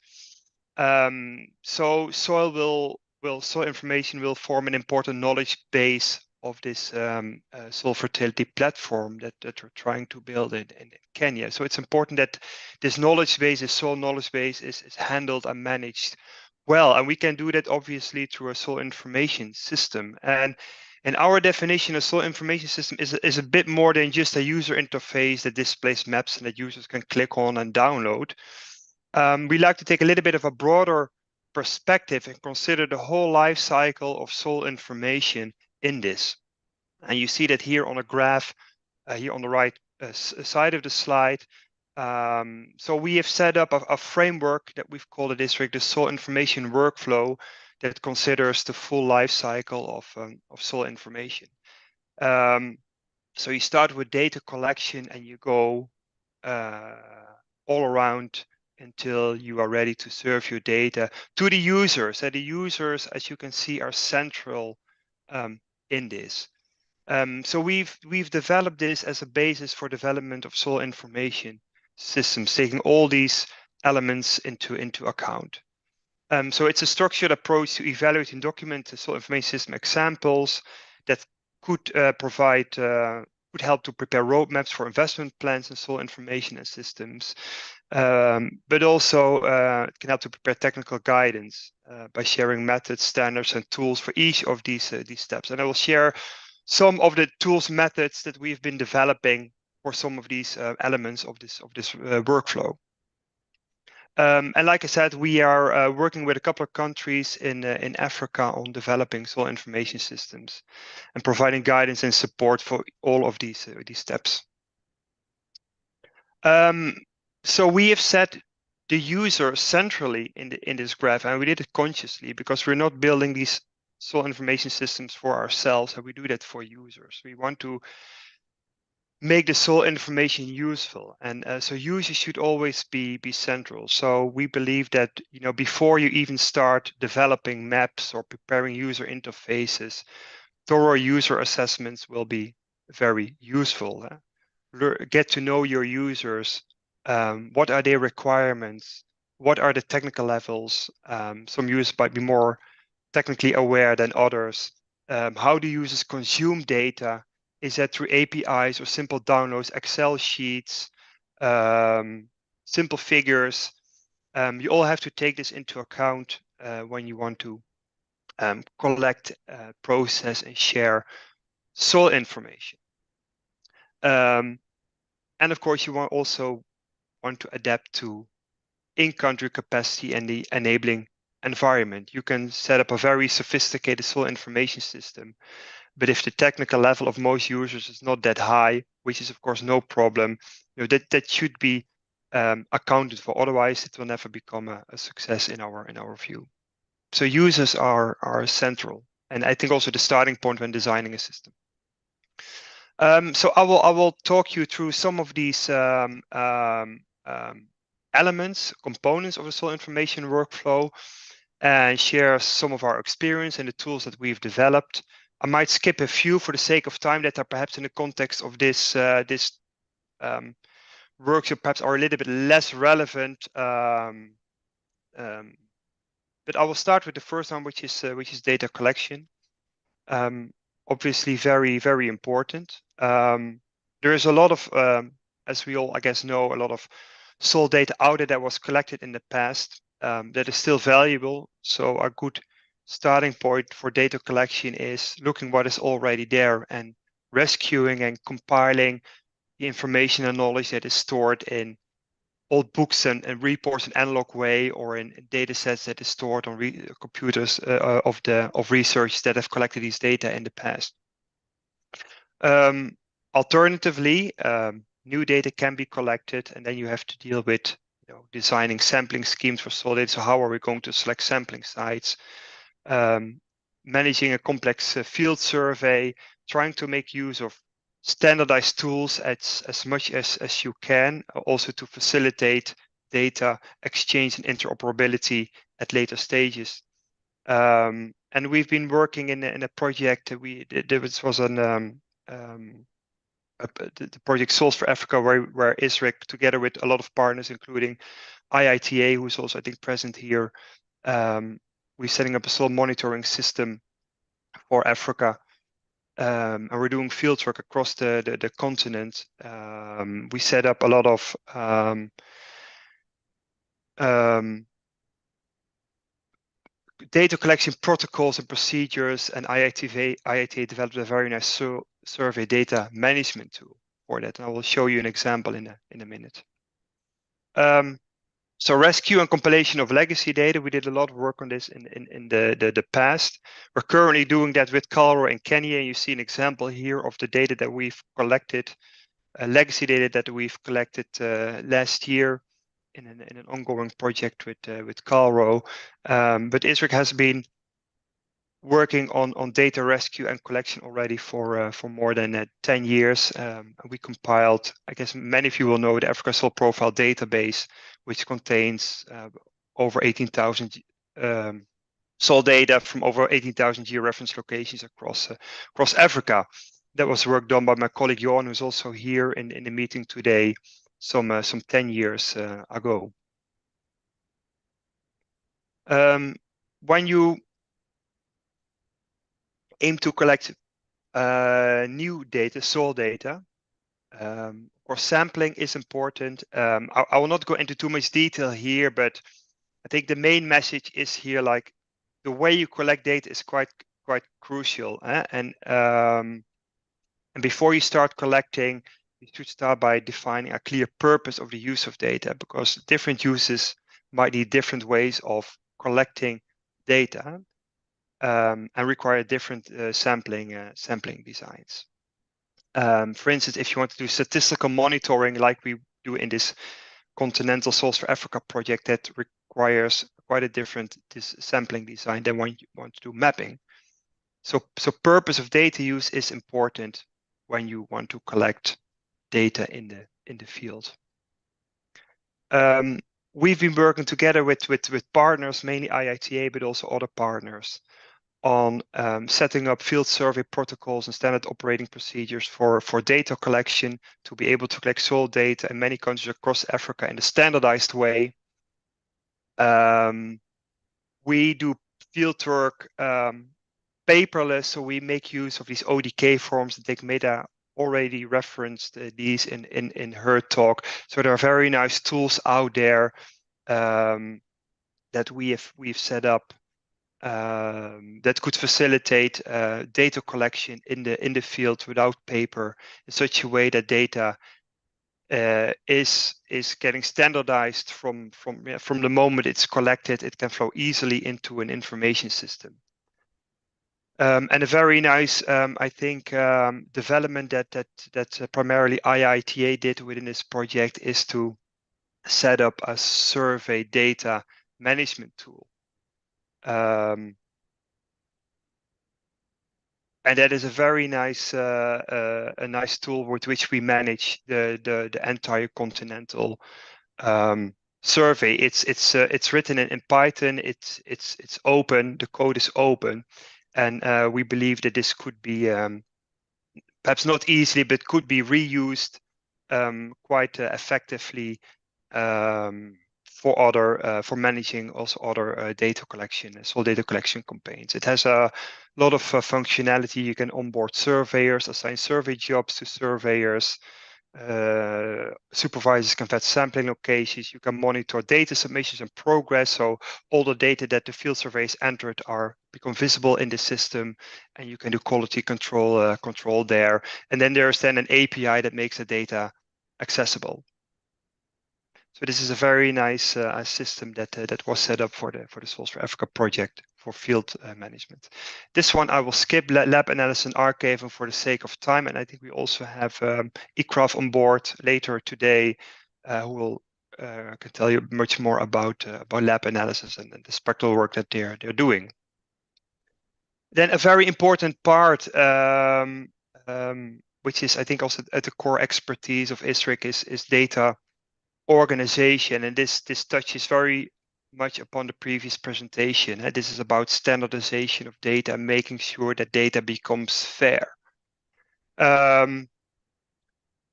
So soil information will form an important knowledge base of this soil fertility platform that we're trying to build in Kenya. So it's important that this knowledge base, this soil knowledge base, is handled and managed well, and we can do that obviously through a soil information system. And our definition of soil information system is a bit more than just a user interface that displays maps and that users can click on and download. We like to take a little bit of a broader perspective and consider the whole life cycle of soil information in this. And you see that here on a graph, here on the right side of the slide. So we have set up a framework that we've called at ISRIC the soil information workflow that considers the full life cycle of soil information. So you start with data collection and you go all around until you are ready to serve your data to the users. And the users, as you can see, are central in this. So we've developed this as a basis for development of soil information systems, taking all these elements into account. So it's a structured approach to evaluate and document the soil information system examples that could could help to prepare roadmaps for investment plans and soil information and systems, but also it can help to prepare technical guidance by sharing methods, standards, and tools for each of these steps. And I will share some of the tools, methods that we've been developing for some of these elements of this workflow. And like I said, we are working with a couple of countries in Africa on developing soil information systems and providing guidance and support for all of these steps. So we have set the user centrally in this graph, and we did it consciously because we're not building these soil information systems for ourselves, and we do that for users. We want to make the soil information useful, and so users should always be central. So we believe that before you even start developing maps or preparing user interfaces, thorough user assessments will be very useful. Get to know your users. What are their requirements? What are the technical levels? Some users might be more technically aware than others. How do users consume data? Is that through APIs or simple downloads, Excel sheets, simple figures? You all have to take this into account when you want to collect, process, and share soil information. And of course, you also want to adapt to in-country capacity and the enabling environment. You can set up a very sophisticated soil information system, but if the technical level of most users is not that high, which is of course no problem, that should be accounted for. Otherwise, it will never become a success in our view. So users are central, and I think also the starting point when designing a system. So I will talk you through some of these elements, components of the soil information workflow, and share some of our experience and the tools that we've developed. I might skip a few for the sake of time that are perhaps in the context of this workshop perhaps are a little bit less relevant. But I will start with the first one, which is data collection. Obviously, very, very important. There is a lot of, as we all, I guess, know, a lot of soil data out there that was collected in the past that is still valuable. So a good starting point for data collection is looking what is already there and rescuing and compiling the information and knowledge that is stored in old books and reports in analog way, or in data sets that is stored on computers of research that have collected these data in the past. Alternatively, new data can be collected, and then you have to deal with designing sampling schemes for soil data. So how are we going to select sampling sites? Managing a complex field survey, trying to make use of standardized tools as much as you can, also to facilitate data exchange and interoperability at later stages. And we've been working in a project. This was the project Soils for Africa, where ISRIC, together with a lot of partners, including IITA, who's also I think present here, we're setting up a soil monitoring system for Africa. And we're doing field work across the continent. We set up a lot of data collection protocols and procedures, and IITA developed a very nice survey data management tool for that. And I will show you an example in a minute. So rescue and compilation of legacy data, we did a lot of work on this in the past. We're currently doing that with Calro in Kenya. You see an example here of the data that we've collected, legacy data that we've collected last year in an ongoing project with Calro. But ISRIC has been working on data rescue and collection already for more than 10 years. We compiled, I guess many of you will know, the Africa Soil Profile database, which contains over 18,000 soil data from over 18,000 georeference locations across Africa. That was work done by my colleague Johan, who's also here in the meeting today, some 10 years ago. When you aim to collect new data, soil data, or sampling is important. I will not go into too much detail here, but I think the main message is here, like the way you collect data is quite crucial. And before you start collecting, you should start by defining a clear purpose of the use of data, because different uses might need different ways of collecting data and require different sampling designs. For instance, if you want to do statistical monitoring like we do in this continental Soils for Africa project, that requires quite a different sampling design than when you want to do mapping. So purpose of data use is important when you want to collect data in the field. We've been working together with partners, mainly IITA, but also other partners, on setting up field survey protocols and standard operating procedures for data collection, to be able to collect soil data in many countries across Africa in a standardized way. We do field work paperless, so we make use of these ODK forms that Degmeda already referenced these in her talk. So there are very nice tools out there that we've set up that could facilitate data collection in the field without paper, in such a way that data is getting standardized from the moment it's collected. It can flow easily into an information system. And a very nice, I think, development that primarily IITA did within this project is to set up a survey data management tool. And that is a very nice nice tool with which we manage the entire continental survey. It's written in Python. It's open. The code is open, and we believe that this could be perhaps not easily, but could be reused quite effectively for managing also other data collection, soil data collection campaigns. It has a lot of functionality. You can onboard surveyors, assign survey jobs to surveyors. Supervisors can fetch sampling locations. You can monitor data submissions and progress. So all the data that the field surveys entered become visible in the system, and you can do quality control there. And then there's then an API that makes the data accessible. So this is a very nice system that was set up for the Soils for Africa project for field management. This one I will skip, lab analysis and archiving, for the sake of time. And I think we also have Ikraf on board later today, who will can tell you much more about lab analysis and the spectral work that they're doing. Then a very important part, which is I think also at the core expertise of ISRIC, is data organization, and this touches very much upon the previous presentation. This is about standardization of data and making sure that data becomes fair.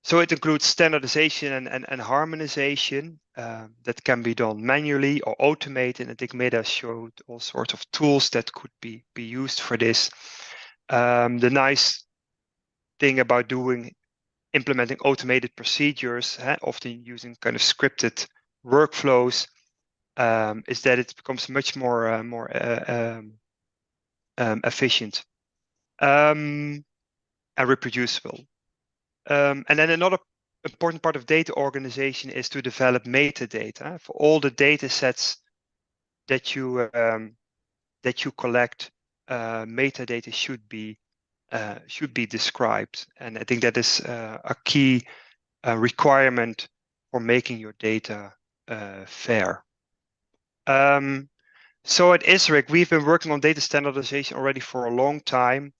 So it includes standardization and harmonization that can be done manually or automated. And I think Meda showed all sorts of tools that could be used for this. The nice thing about implementing automated procedures, often using kind of scripted workflows, is that it becomes much more efficient and reproducible. And then another important part of data organization is to develop metadata for all the data sets that you collect. Metadata should be described, and I think that is a key requirement for making your data fair. So at ISRIC, we've been working on data standardization already for a long time.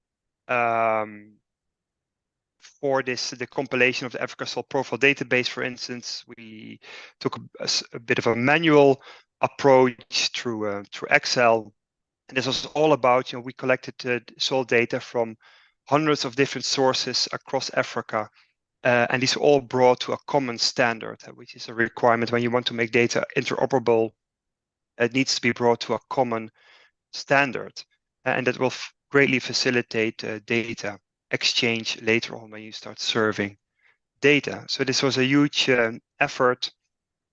For the compilation of the Africa Soil Profile database, for instance, we took a bit of a manual approach through Excel. And this was all about, we collected soil data from hundreds of different sources across Africa. And these are all brought to a common standard, which is a requirement when you want to make data interoperable It needs to be brought to a common standard, and that will greatly facilitate data exchange later on when you start serving data. So this was a huge effort,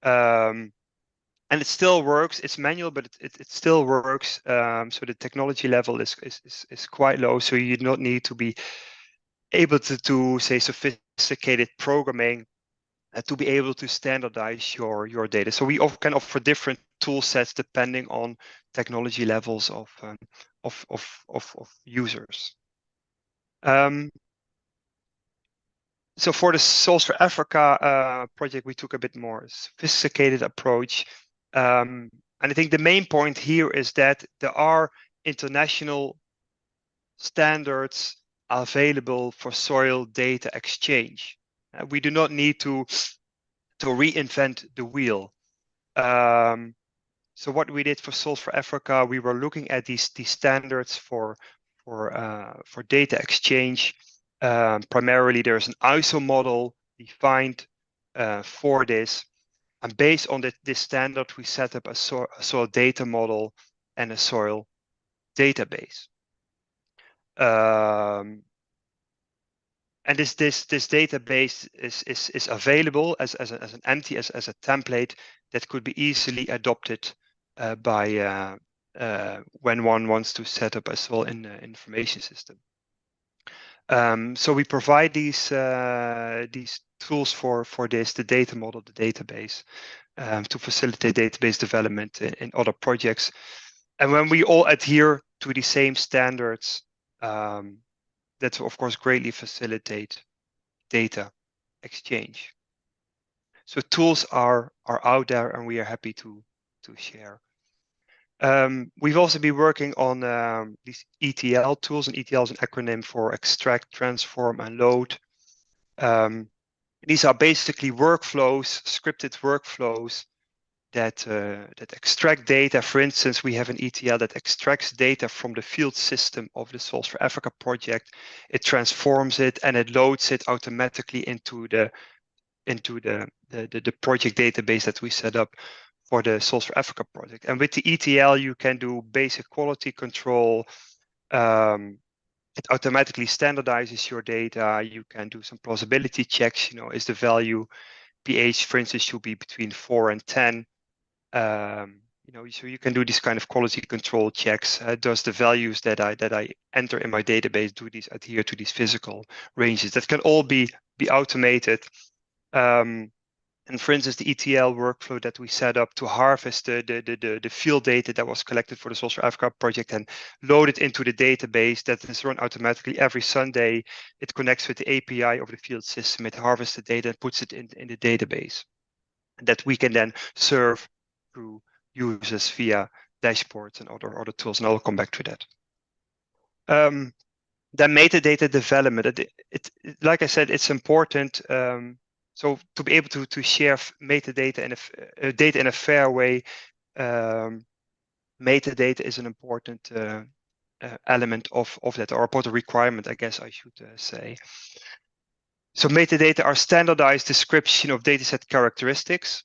and it still works. It's manual, but it still works. So the technology level is quite low. So you do not need to be able to say sophisticated programming to be able to standardize your data. So we can offer different tool sets depending on technology levels of users. So for the Souls for Africa project, we took a bit more sophisticated approach. And I think the main point here is that there are international standards available for soil data exchange. We do not need to reinvent the wheel. So what we did for Souls for Africa, we were looking at these standards for data exchange. Primarily, there's an ISO model defined for this, and based on this standard, we set up a soil data model and a soil database. And this database is available as an empty as a template that could be easily adopted by when one wants to set up a soil information system. So we provide these tools for this, the data model, the database, to facilitate database development in other projects. And when we all adhere to the same standards, that will of course greatly facilitate data exchange. So tools are out there, and we are happy to share. We've also been working on these ETL tools, and ETL is an acronym for extract, transform, and load. These are basically workflows, scripted workflows that extract data. For instance, we have an ETL that extracts data from the field system of the Souls for Africa project. It transforms it and it loads it automatically into the project database that we set up for the Souls for Africa project. And with the ETL, you can do basic quality control. It automatically standardizes your data. You can do some plausibility checks. You know, is the value pH, for instance, should be between 4 and 10. You know, so you can do this kind of quality control checks. Does the values that I enter in my database adhere to these physical ranges? That can all be automated. And for instance, the ETL workflow that we set up to harvest the field data that was collected for the Souls for Africa project and load it into the database that is run automatically every Sunday. It connects with the API of the field system. It harvests the data and puts it in the database that we can then serve through users via dashboards and other tools. And I'll come back to that. Then metadata development. Like I said, it's important. So to be able to share metadata and data in a fair way, metadata is an important element of that, or important requirement, I guess I should say. So metadata are standardized description of dataset characteristics.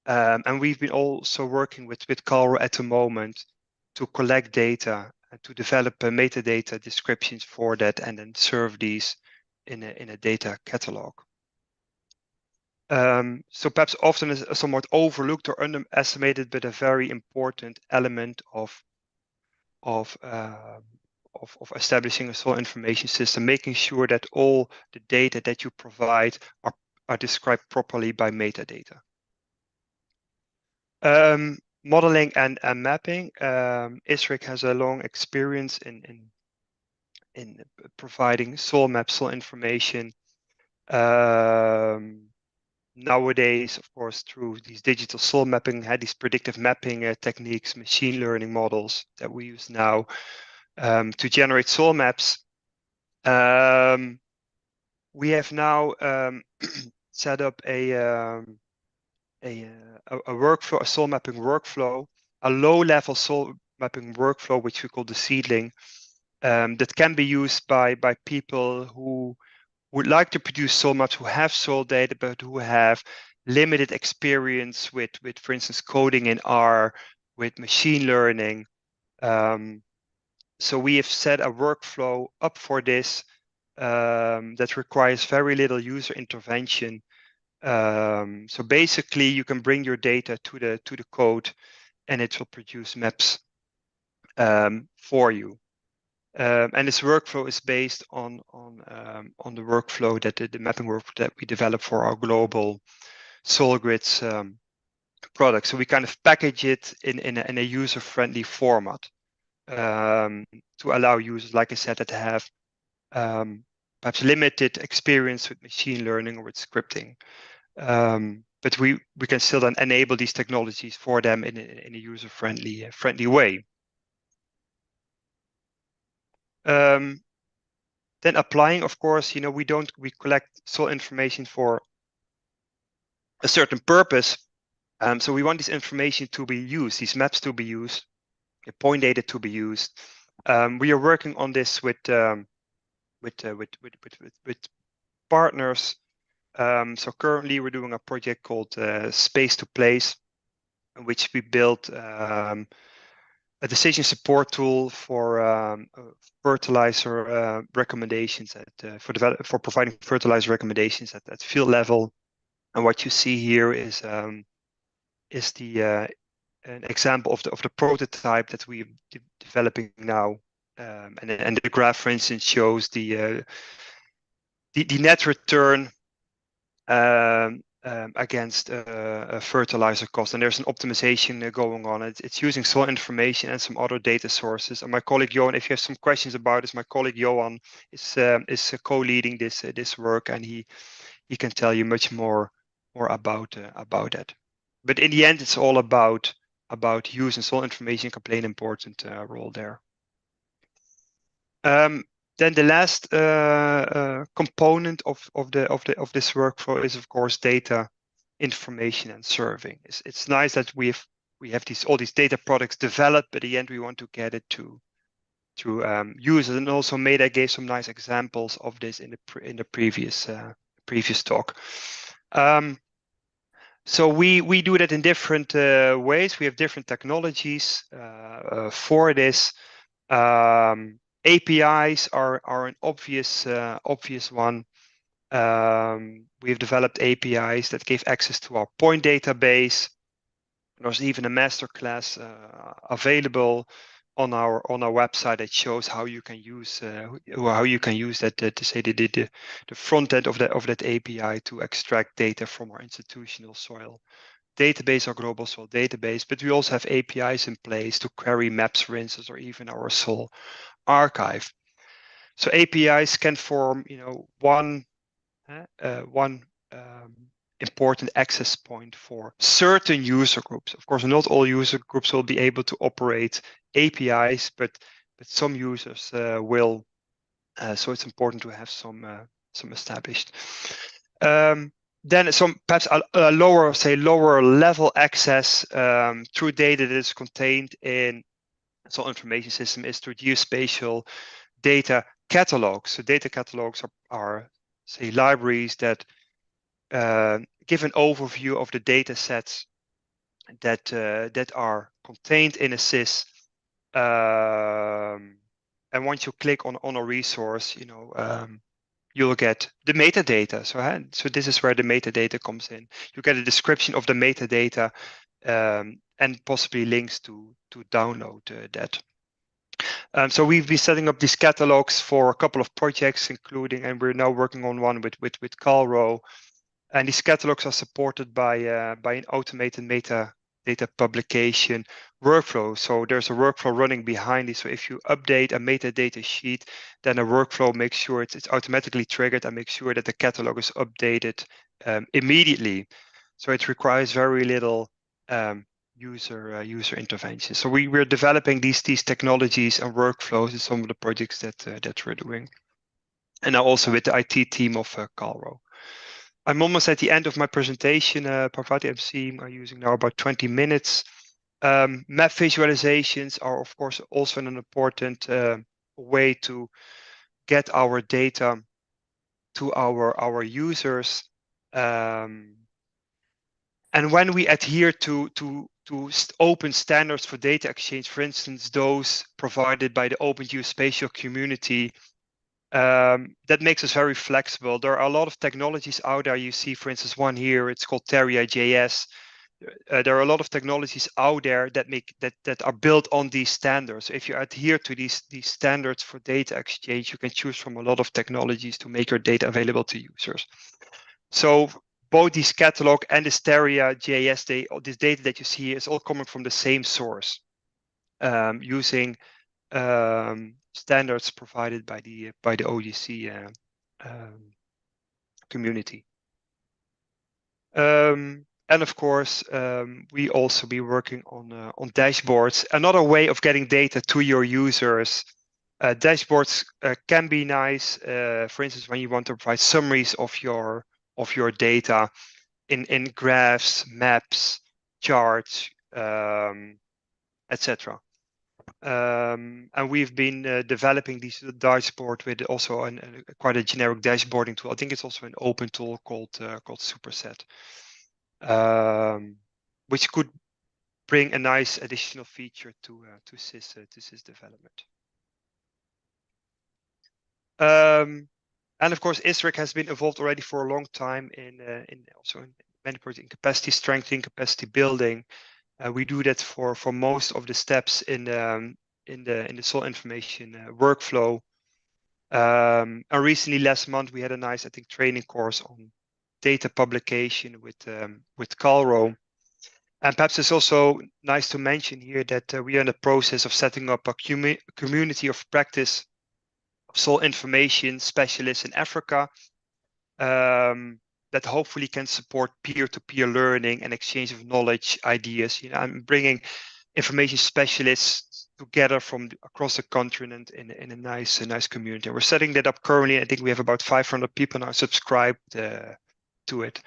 And we've been also working with Calro at the moment to collect data and to develop metadata descriptions for that and then serve these in a data catalog. So perhaps often is somewhat overlooked or underestimated, but a very important element of establishing a soil information system, making sure that all the data that you provide are described properly by metadata. Modeling and mapping. ISRIC has a long experience in providing soil maps, soil information. Nowadays, of course, through these digital soil mapping, these predictive mapping techniques, machine learning models that we use now to generate soil maps. We have now set up a workflow, a soil mapping workflow, a low-level soil mapping workflow, which we call the seedling, that can be used by people who would like to produce soil maps, who have soil data, but who have limited experience with for instance, coding in R, with machine learning. So we have set a workflow up for this that requires very little user intervention. So basically, you can bring your data to the code, and it will produce maps for you. And this workflow is based on the workflow that the mapping workflow that we develop for our global SolGrids product. So we kind of package it in a user-friendly format to allow users, like I said, that have perhaps limited experience with machine learning or with scripting. But we can still then enable these technologies for them in a user-friendly friendly way. Then applying, of course, we collect soil information for a certain purpose. So we want this information to be used, these maps to be used, point data to be used. We are working on this with partners. So currently we're doing a project called Space to Place, in which we built a decision support tool for fertilizer recommendations for providing fertilizer recommendations at field level. And what you see here is the an example of the prototype that we're developing now, and the graph, for instance, shows the net return against a fertilizer cost, and there's an optimization going on. It's using soil information and some other data sources. And my colleague Johan, if you have some questions about this, my colleague Johan is co-leading this work, and he can tell you much more about that. But in the end, it's all about use, and soil information can play an important role there. Then the last component of this workflow is, of course, data information and serving. It's nice that we have all these data products developed, but at the end we want to get it to users. And also Meda gave some nice examples of this in the previous talk. So we do that in different ways. We have different technologies for this. APIs are an obvious one. We've developed APIs that give access to our point database. There's even a masterclass available on our website that shows how you can use that to say the front end of that API to extract data from our institutional soil database, our global soil database. But we also have APIs in place to query maps, for instance, or even our soil archive. So APIs can form, one important access point for certain user groups. Of course, not all user groups will be able to operate APIs, but some users will. So it's important to have some established. Then some perhaps a lower level access through data that is contained in soil information system is through geospatial data catalogs. So data catalogs are say libraries that give an overview of the data sets that are contained in a SIS. And once you click on a resource, you'll get the metadata. So this is where the metadata comes in. You get a description of the metadata and possibly links to download that. So we've been setting up these catalogs for a couple of projects, including, and we're now working on one with Calro. And these catalogs are supported by an automated metadata publication workflow. So there's a workflow running behind it. So if you update a metadata sheet, then a workflow makes sure it's automatically triggered and makes sure that the catalog is updated immediately. So it requires very little user intervention. So we're developing these technologies and workflows in some of the projects that we're doing, and now also with the IT team of Calro. I'm almost at the end of my presentation. Parvati, I'm seeing are using now about 20 minutes. Map visualizations are, of course, also an important way to get our data to our users. And when we adhere to open standards for data exchange, for instance, those provided by the Open Geospatial community. That makes us very flexible. There are a lot of technologies out there. You see, for instance, one here, it's called Terria.js. There are a lot of technologies out there that are built on these standards. If you adhere to these standards for data exchange, you can choose from a lot of technologies to make your data available to users. So both this catalog and this Terria.js, this data that you see is all coming from the same source, using standards provided by the OGC community. And of course, we also be working on dashboards. Another way of getting data to your users. Dashboards can be nice. For instance, when you want to provide summaries of your data in graphs, maps, charts, etc. And we've been developing these dashboard with also quite a generic dashboarding tool. I think it's also an open tool called Superset, which could bring a nice additional feature to SIS development. And of course, ISRIC has been involved already for a long time in many projects in capacity strengthening, capacity building. We do that for most of the steps in the soil information workflow. And recently, last month, we had a nice, I think, training course on data publication with Calro. And perhaps it's also nice to mention here that we are in the process of setting up a community of practice of soil information specialists in Africa, that hopefully can support peer-to-peer learning and exchange of knowledge, ideas. I'm bringing information specialists together from across the continent in a nice community. We're setting that up currently. I think we have about 500 people now subscribed to it.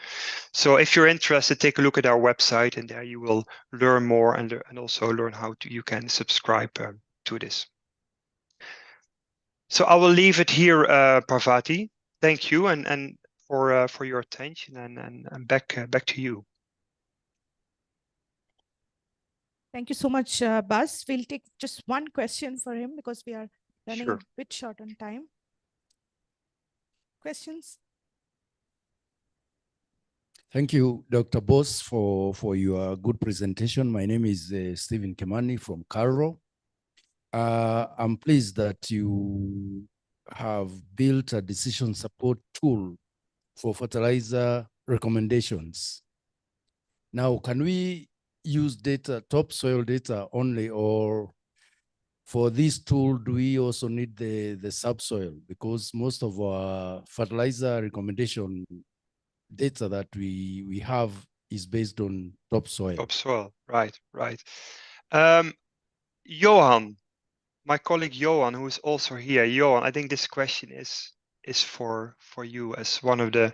So if you're interested, take a look at our website, and there you will learn more and also learn how you can subscribe to this. So I will leave it here, Parvati. Thank you, and for your attention, and back to you. Thank you so much, Buzz. We'll take just one question for him because we are running a bit short on time. Questions? Thank you, Dr. Boss, for your good presentation. My name is Stephen Kemani from Cairo. I'm pleased that you have built a decision support tool for fertilizer recommendations. Now, can we use topsoil data only, or for this tool, do we also need the subsoil? Because most of our fertilizer recommendation data that we have is based on topsoil. Topsoil, right. Johan, my colleague Johan, who is also here. Johan, I think this question is for you as one of the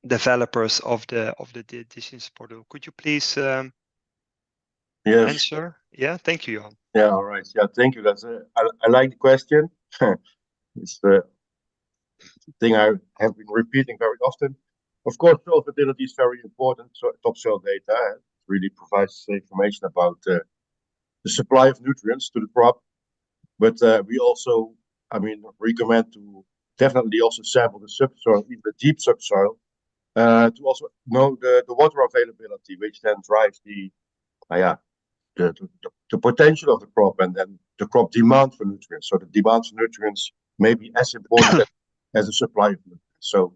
developers of the decision support tool. Could you please answer? Yeah, thank you, Johan. Yeah, all right. Yeah, thank you. That's I like the question. It's the thing I have been repeating very often. Of course, soil fertility is very important. So topsoil data really provides information about the supply of nutrients to the crop. But we also, recommend to definitely also sample the subsoil, even the deep subsoil, to also know the water availability, which then drives the potential of the crop and then the crop demand for nutrients. So the demand for nutrients may be as important as the supply of nutrients. So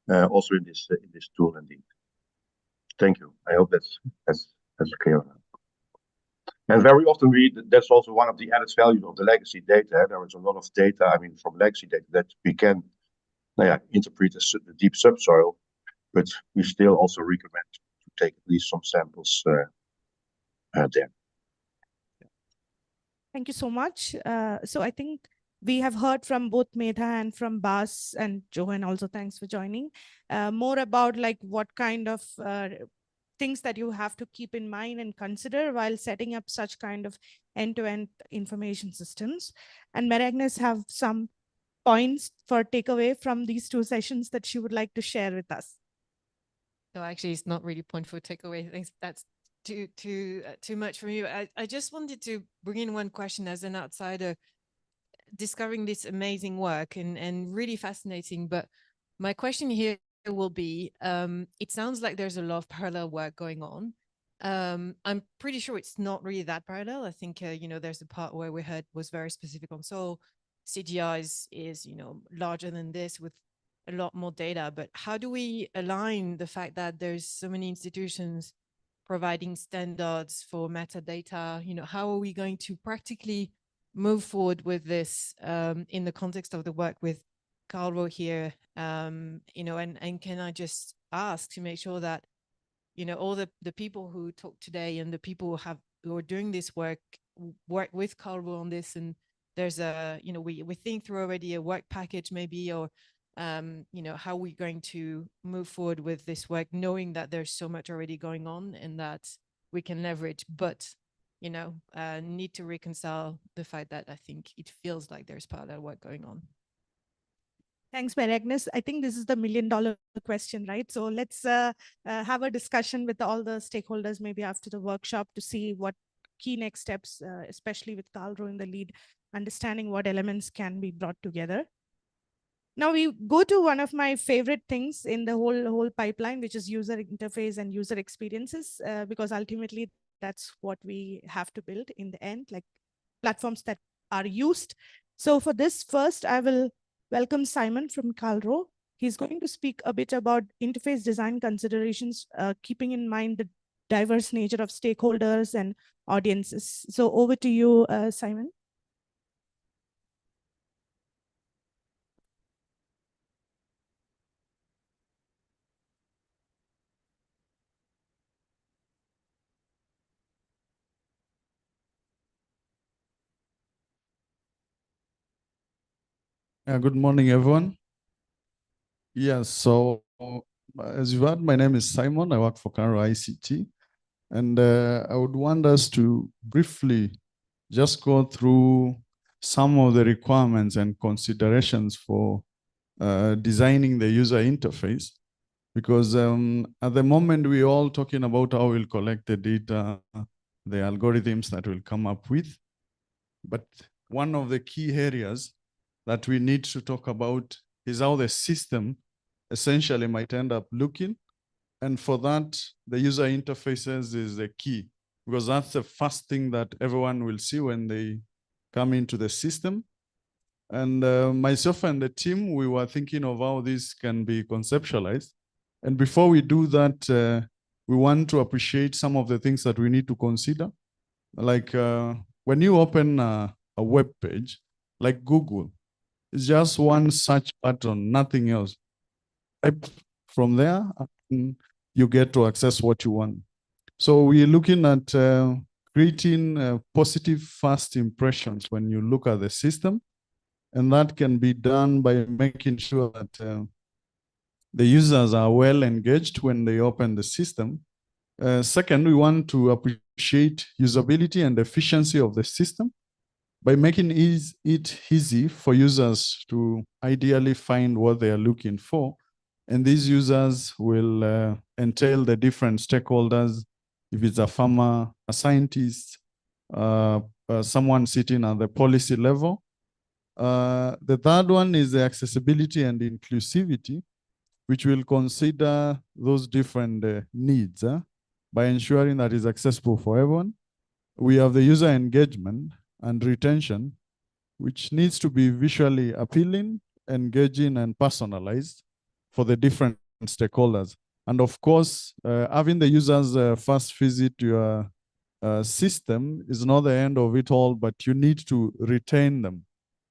also in this tool, indeed. Thank you. I hope that's clear. And very often that's also one of the added values of the legacy data. There is a lot of data, from legacy data that we can interpret as the deep subsoil, but we still also recommend to take at least some samples there. Thank you so much. So I think we have heard from both Medha and from Bas and Johan also, thanks for joining, more about what kind of things that you have to keep in mind and consider while setting up such kind of end-to-end information systems. And Mary-Agnes have some points for takeaway from these two sessions that she would like to share with us. So actually, it's not really point for takeaway. I think that's too much from you. I just wanted to bring in one question as an outsider discovering this amazing work and really fascinating. But my question here will be, it sounds like there's a lot of parallel work going on. I'm pretty sure it's not really that parallel. I think, there's a part where we heard was very specific on soil. CGI is larger than this with a lot more data. But how do we align the fact that there's so many institutions providing standards for metadata? How are we going to practically move forward with this in the context of the work with Carlo here? And can I just ask to make sure that all the people who talk today and the people who are doing this work with Carlo on this, and there's we think through already a work package maybe, or how we're going to move forward with this work, knowing that there's so much already going on and that we can leverage, but need to reconcile the fact that I think it feels like there's parallel work going on. Thanks, Mary Agnes. I think this is the million-dollar question, right? So let's have a discussion with all the stakeholders maybe after the workshop to see what key next steps, especially with Carlo in the lead, understanding what elements can be brought together. Now we go to one of my favorite things in the whole pipeline, which is user interface and user experiences, because ultimately that's what we have to build in the end, like platforms that are used. So for this, first, I will welcome Simon from Carlo. He's going to speak a bit about interface design considerations, keeping in mind the diverse nature of stakeholders and audiences. So over to you, Simon. Good morning, everyone. Yes, so as you heard, my name is Simon. I work for Carlo ICT. And I would want us to briefly just go through some of the requirements and considerations for designing the user interface. Because at the moment, we're all talking about how we'll collect the data, the algorithms that we'll come up with. But one of the key areas that we need to talk about is how the system essentially might end up looking. And for that, the user interfaces is the key, because that's the first thing that everyone will see when they come into the system. And myself and the team, we were thinking of how this can be conceptualized. And before we do that, we want to appreciate some of the things that we need to consider. Like when you open a web page, like Google, it's just one search button, nothing else. From there, you get to access what you want. So we're looking at creating positive first impressions when you look at the system. And that can be done by making sure that the users are well engaged when they open the system. Second, we want to appreciate usability and efficiency of the system by making it easy for users to ideally find what they are looking for. And these users will entail the different stakeholders. If it's a farmer, a scientist, someone sitting at the policy level. The third one is the accessibility and inclusivity, which will consider those different needs by ensuring that it's accessible for everyone. We have the user engagement and retention, which needs to be visually appealing, engaging, and personalized for the different stakeholders. And of course, having the users first visit your system is not the end of it all, but you need to retain them.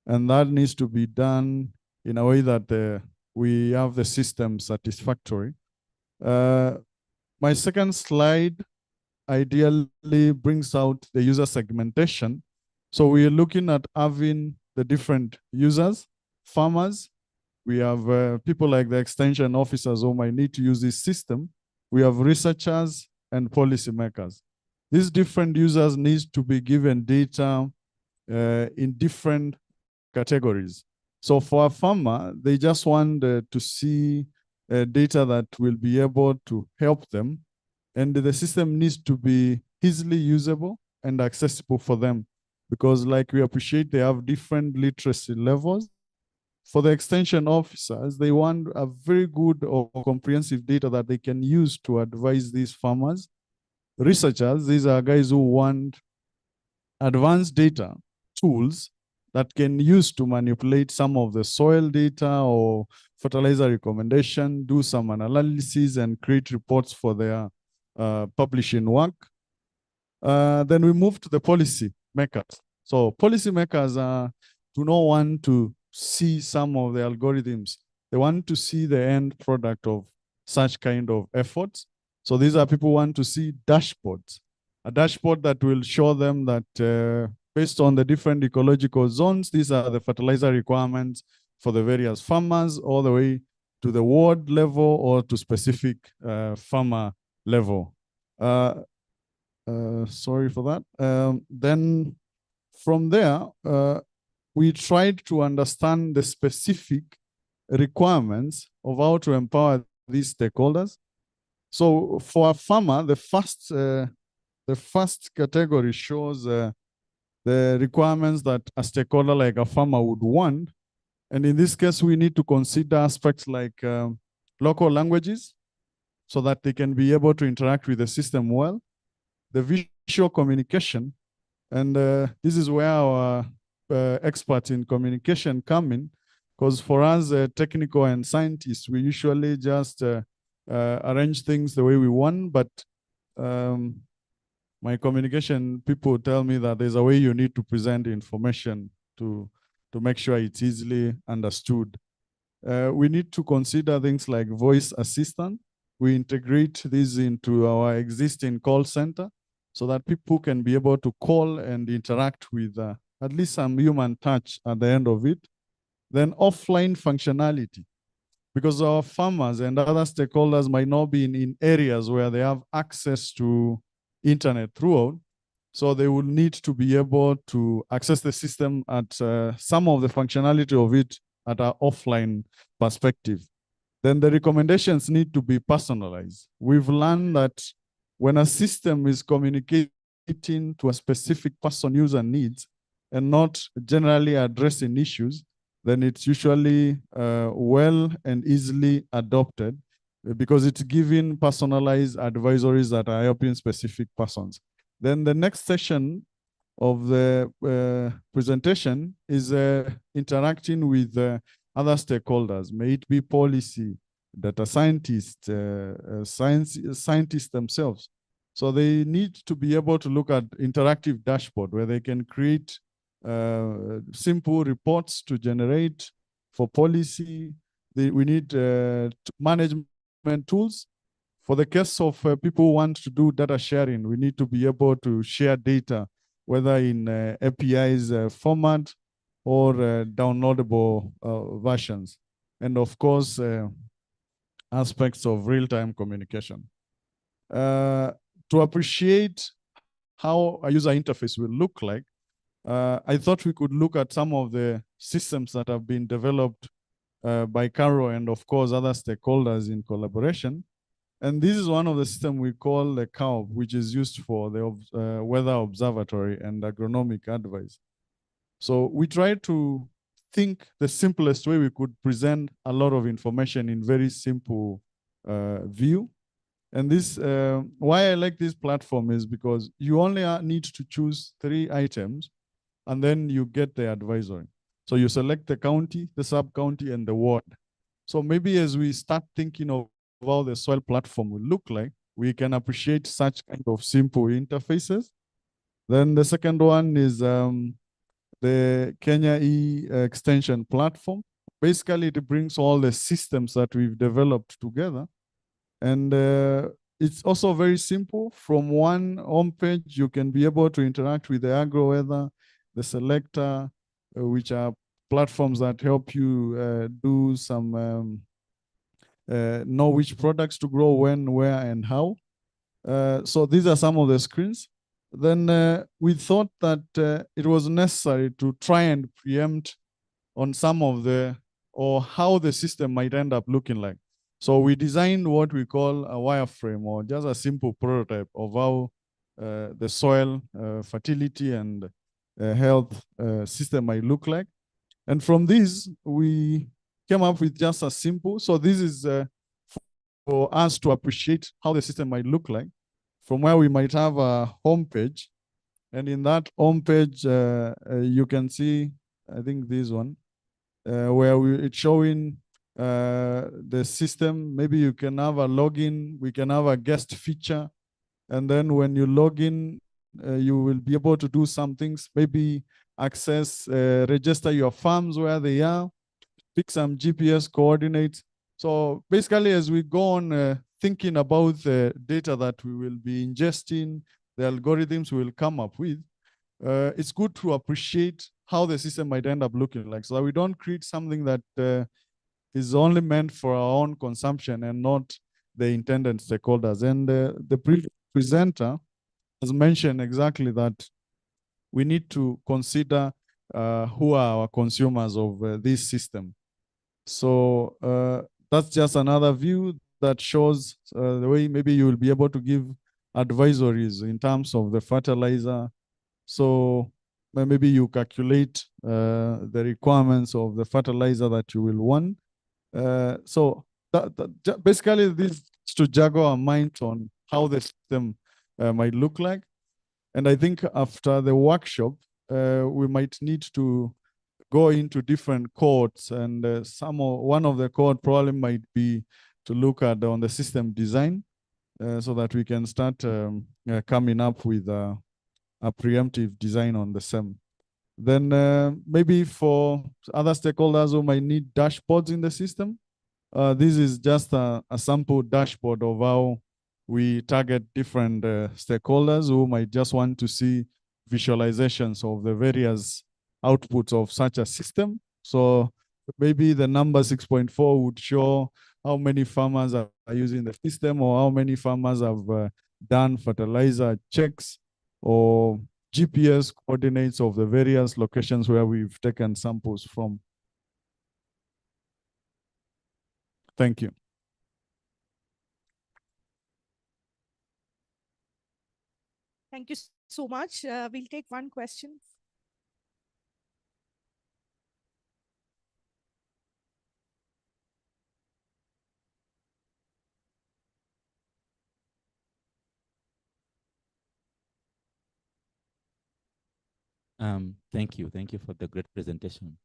And that needs to be done in a way that we have the system satisfactory. My second slide ideally brings out the user segmentation. So we are looking at having the different users, farmers. We have people like the extension officers who might need to use this system. We have researchers and policymakers. These different users need to be given data in different categories. So for a farmer, they just want to see data that will be able to help them And the system needs to be easily usable and accessible for them, because like we appreciate they have different literacy levels. For the extension officers, they want a very good or comprehensive data that they can use to advise these farmers. Researchers, these are guys who want advanced data tools that can use to manipulate some of the soil data or fertilizer recommendation, do some analysis and create reports for their publishing work. Then we move to the policy makers. So policy makers do not want to see some of the algorithms. They want to see the end product of such kind of efforts. So these are people who want to see dashboards, a dashboard that will show them that based on the different ecological zones, these are the fertilizer requirements for the various farmers, all the way to the ward level or to specific farmer level. Sorry for that. Then from there, we tried to understand the specific requirements of how to empower these stakeholders. So for a farmer, the first category shows the requirements that a stakeholder like a farmer would want. And in this case, we need to consider aspects like local languages so that they can be able to interact with the system well, the visual communication. And this is where our experts in communication come in, because for us, technical and scientists, we usually just arrange things the way we want, but my communication people tell me that there's a way you need to present information to make sure it's easily understood. We need to consider things like voice assistant. We integrate this into our existing call center so that people can be able to call and interact with at least some human touch at the end of it. Then offline functionality, because our farmers and other stakeholders might not be in areas where they have access to internet throughout. So they will need to be able to access the system at some of the functionality of it at an offline perspective. Then the recommendations need to be personalized. We've learned that when a system is communicating to a specific person user needs and not generally addressing issues, then it's usually well and easily adopted because it's giving personalized advisories that are helping specific persons. Then the next session of the presentation is interacting with other stakeholders, may it be policy, data scientists, scientists themselves. So they need to be able to look at interactive dashboard where they can create simple reports to generate for policy. We need management tools. For the case of people who want to do data sharing, we need to be able to share data, whether in APIs format or downloadable versions. And of course, aspects of real-time communication. To appreciate how a user interface will look like, I thought we could look at some of the systems that have been developed by Caro and of course other stakeholders in collaboration. And this is one of the systems we call the COW, which is used for the weather observatory and agronomic advice. So we try to think the simplest way we could present a lot of information in very simple view. And this, why I like this platform is because you only need to choose 3 items and then you get the advisory. So you select the county, the sub-county, and the ward. So maybe as we start thinking of how the soil platform will look like, we can appreciate such kind of simple interfaces. Then the second one is the Kenya extension platform. Basically, it brings all the systems that we've developed together. And it's also very simple. From one homepage, you can be able to interact with the agro weather, the selector, which are platforms that help you do some know which products to grow when, where, and how. So these are some of the screens. Then we thought that it was necessary to try and preempt on some of the, or how the system might end up looking like. So we designed what we call a wireframe, or just a simple prototype of how the soil fertility and health system might look like. And from this, we came up with just a simple, so this is for us to appreciate how the system might look like, from where we might have a home page. And in that home page, you can see, I think this one, where it's showing the system. Maybe you can have a login, we can have a guest feature. And then when you log in, you will be able to do some things, maybe access, register your farms where they are, pick some GPS coordinates. So basically, as we go on thinking about the data that we will be ingesting, the algorithms we will come up with, it's good to appreciate how the system might end up looking like, so that we don't create something that is only meant for our own consumption and not the intended stakeholders. And the presenter has mentioned exactly that we need to consider who are our consumers of this system. So that's just another view that shows the way maybe you will be able to give advisories in terms of the fertilizer. So maybe you calculate the requirements of the fertilizer that you will want. So basically this is to juggle our minds on how the system might look like. And I think after the workshop, we might need to go into different codes, and one of the code probably might be to look at on the system design, so that we can start coming up with a preemptive design on the SEM. Then maybe for other stakeholders who might need dashboards in the system, this is just a sample dashboard of how we target different stakeholders who might just want to see visualizations of the various outputs of such a system. So maybe the number 6.4 would show how many farmers are using the system, or how many farmers have done fertilizer checks, or GPS coordinates of the various locations where we've taken samples from. Thank you. Thank you so much. We'll take one question. Thank you. Thank you for the great presentation.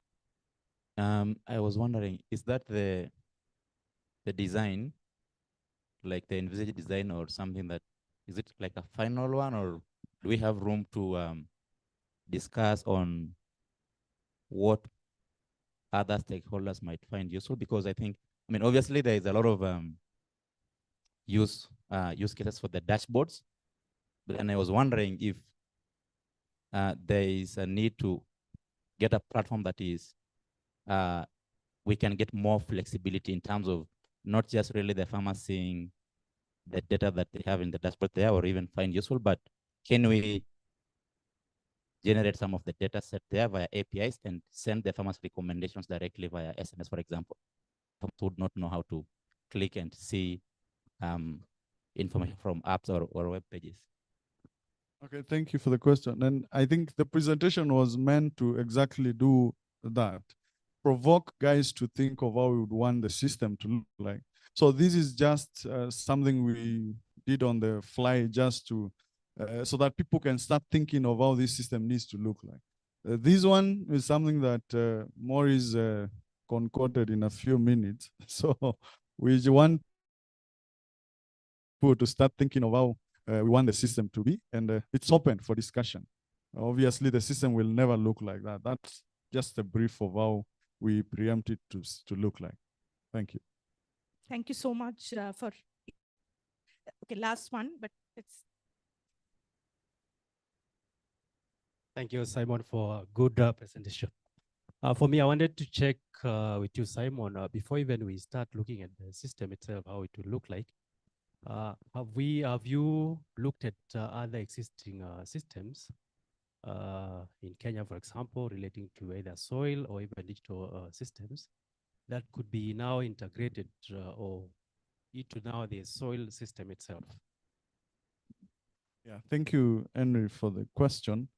I was wondering, is that the design, like the envisaged design, or something that, is it like a final one, or do we have room to discuss on what other stakeholders might find useful? Because I think, I mean, obviously there is a lot of use cases for the dashboards, but then I was wondering if there is a need to get a platform that is we can get more flexibility in terms of not just really the farmers seeing the data that they have in the dashboard there, or even find useful, but can we generate some of the data set there via APIs and send the farmers recommendations directly via SMS, for example? Folks would not know how to click and see information from apps or web pages. Okay, thank you for the question. And I think the presentation was meant to exactly do that, provoke guys to think of how we would want the system to look like. So this is just something we did on the fly, just to so that people can start thinking of how this system needs to look like. This one is something that Maurice concocted in a few minutes. So we want people to start thinking of how we want the system to be, and it's open for discussion. Obviously, the system will never look like that. That's just a brief of how we preempt it to look like. Thank you. Thank you so much for, okay, last one, but it's. Thank you, Simon, for a good presentation. For me, I wanted to check with you, Simon, before even we start looking at the system itself, how it will look like. Have you looked at other existing systems in Kenya, for example, relating to either soil or even digital systems that could be now integrated or into now the soil system itself? Yeah, thank you, Henry, for the question.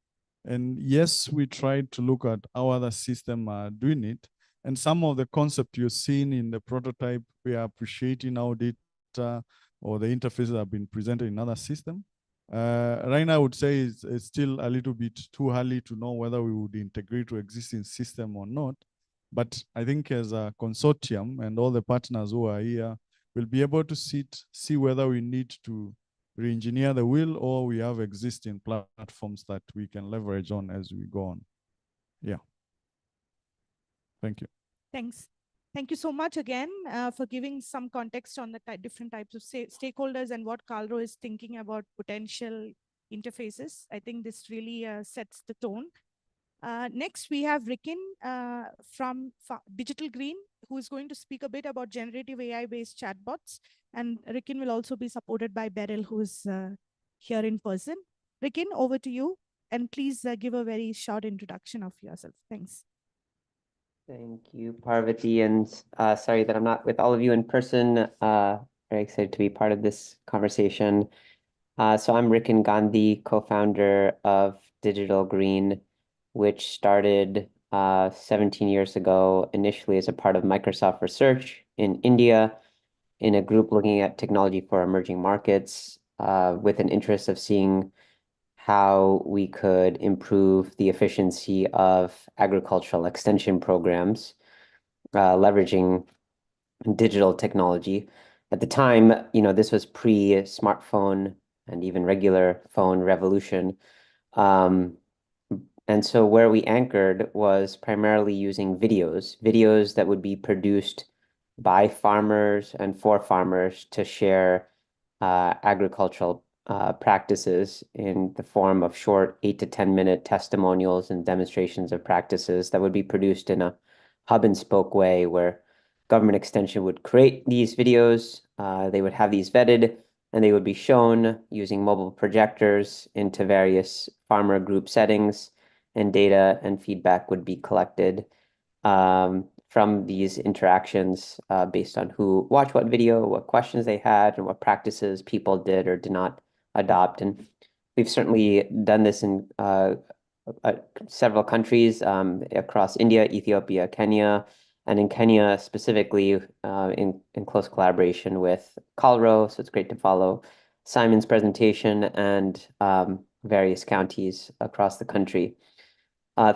And yes, we tried to look at how other systems are doing it. And some of the concept you're seeing in the prototype, we are appreciating how data or the interfaces have been presented in other systems. Right now, I would say it's still a little bit too early to know whether we would integrate to existing system or not. But I think as a consortium and all the partners who are here will be able to see whether we need to re-engineer the wheel or we have existing platforms that we can leverage on as we go on. Yeah. Thank you. Thanks. Thank you so much again for giving some context on the different types of stakeholders and what Calro is thinking about potential interfaces. I think this really sets the tone. Next, we have Rikin from Digital Green, who is going to speak a bit about generative AI-based chatbots. And Rikin will also be supported by Beryl, who is here in person. Rikin, over to you. And please give a very short introduction of yourself. Thanks. Thank you, Parvati. And sorry that I'm not with all of you in person. Very excited to be part of this conversation. So I'm Rikin Gandhi, co-founder of Digital Green, which started 17 years ago, initially as a part of Microsoft Research in India, in a group looking at technology for emerging markets, with an interest of seeing how we could improve the efficiency of agricultural extension programs, leveraging digital technology. At the time, this was pre-smartphone and even regular phone revolution. And so where we anchored was primarily using videos that would be produced by farmers and for farmers to share agricultural practices in the form of short 8 to 10 minute testimonials and demonstrations of practices that would be produced in a hub and spoke way where government extension would create these videos. They would have these vetted and they would be shown using mobile projectors into various farmer group settings, and data and feedback would be collected from these interactions based on who watched what video, what questions they had, and what practices people did or did not adopt. And we've certainly done this in several countries across India, Ethiopia, Kenya, and in Kenya specifically in close collaboration with Calro. So it's great to follow Simon's presentation and various counties across the country.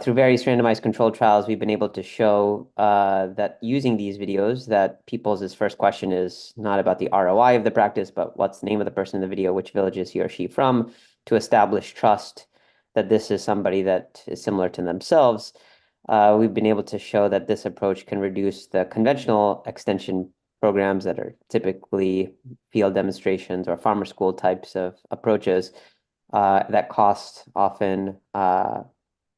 Through various randomized controlled trials, we've been able to show that using these videos, that people's first question is not about the ROI of the practice, but what's the name of the person in the video, which village is he or she from, to establish trust that this is somebody that is similar to themselves. We've been able to show that this approach can reduce the conventional extension programs that are typically field demonstrations or farmer school types of approaches that cost often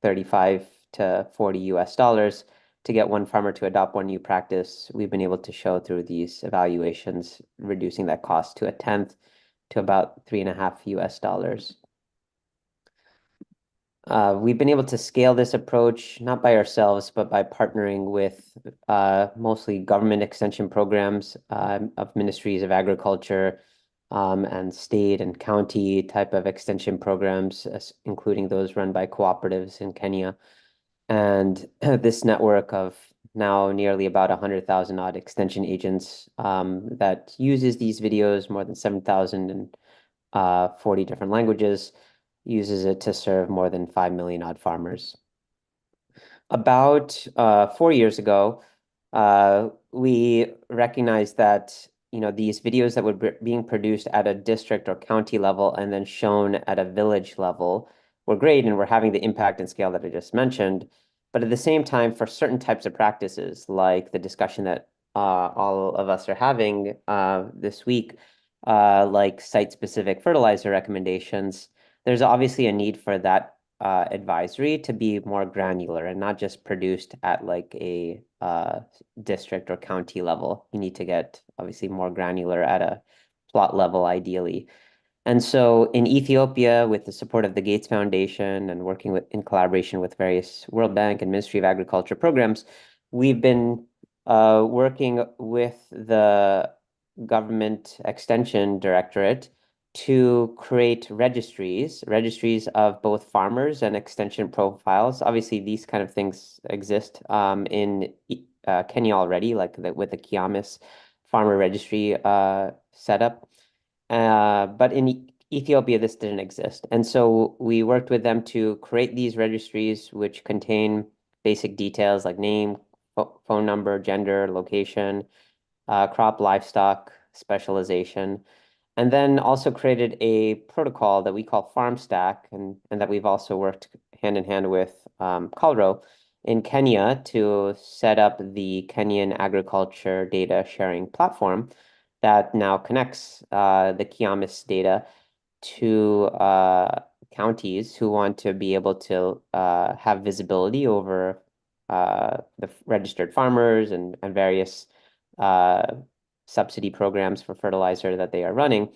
35 to 40 US dollars to get one farmer to adopt one new practice. We've been able to show through these evaluations, reducing that cost to a tenth to about 3.5 US dollars. We've been able to scale this approach, not by ourselves, but by partnering with mostly government extension programs of ministries of agriculture and state and county type of extension programs, including those run by cooperatives in Kenya. And this network of now nearly about 100,000 odd extension agents that uses these videos, more than 7,000 in 40 different languages, uses it to serve more than 5 million odd farmers. About 4 years ago, we recognized that these videos that were being produced at a district or county level and then shown at a village level were great and were having the impact and scale that I just mentioned. But at the same time, for certain types of practices, like the discussion that all of us are having this week, like site-specific fertilizer recommendations, there's obviously a need for that advisory to be more granular and not just produced at like a district or county level. You need to get obviously more granular at a plot level, ideally. And so in Ethiopia, with the support of the Gates Foundation and working in collaboration with various World Bank and Ministry of Agriculture programs, we've been working with the government extension directorate to create registries of both farmers and extension profiles. Obviously, these kind of things exist in Kenya already, like with the Kiamis farmer registry setup. But in Ethiopia, this didn't exist. And so we worked with them to create these registries, which contain basic details like name, phone number, gender, location, crop, livestock, specialization, and then also created a protocol that we call FarmStack, and that we've also worked hand in hand with Calro in Kenya to set up the Kenyan agriculture data sharing platform that now connects the Kiamis data to counties who want to be able to have visibility over the registered farmers and various subsidy programs for fertilizer that they are running.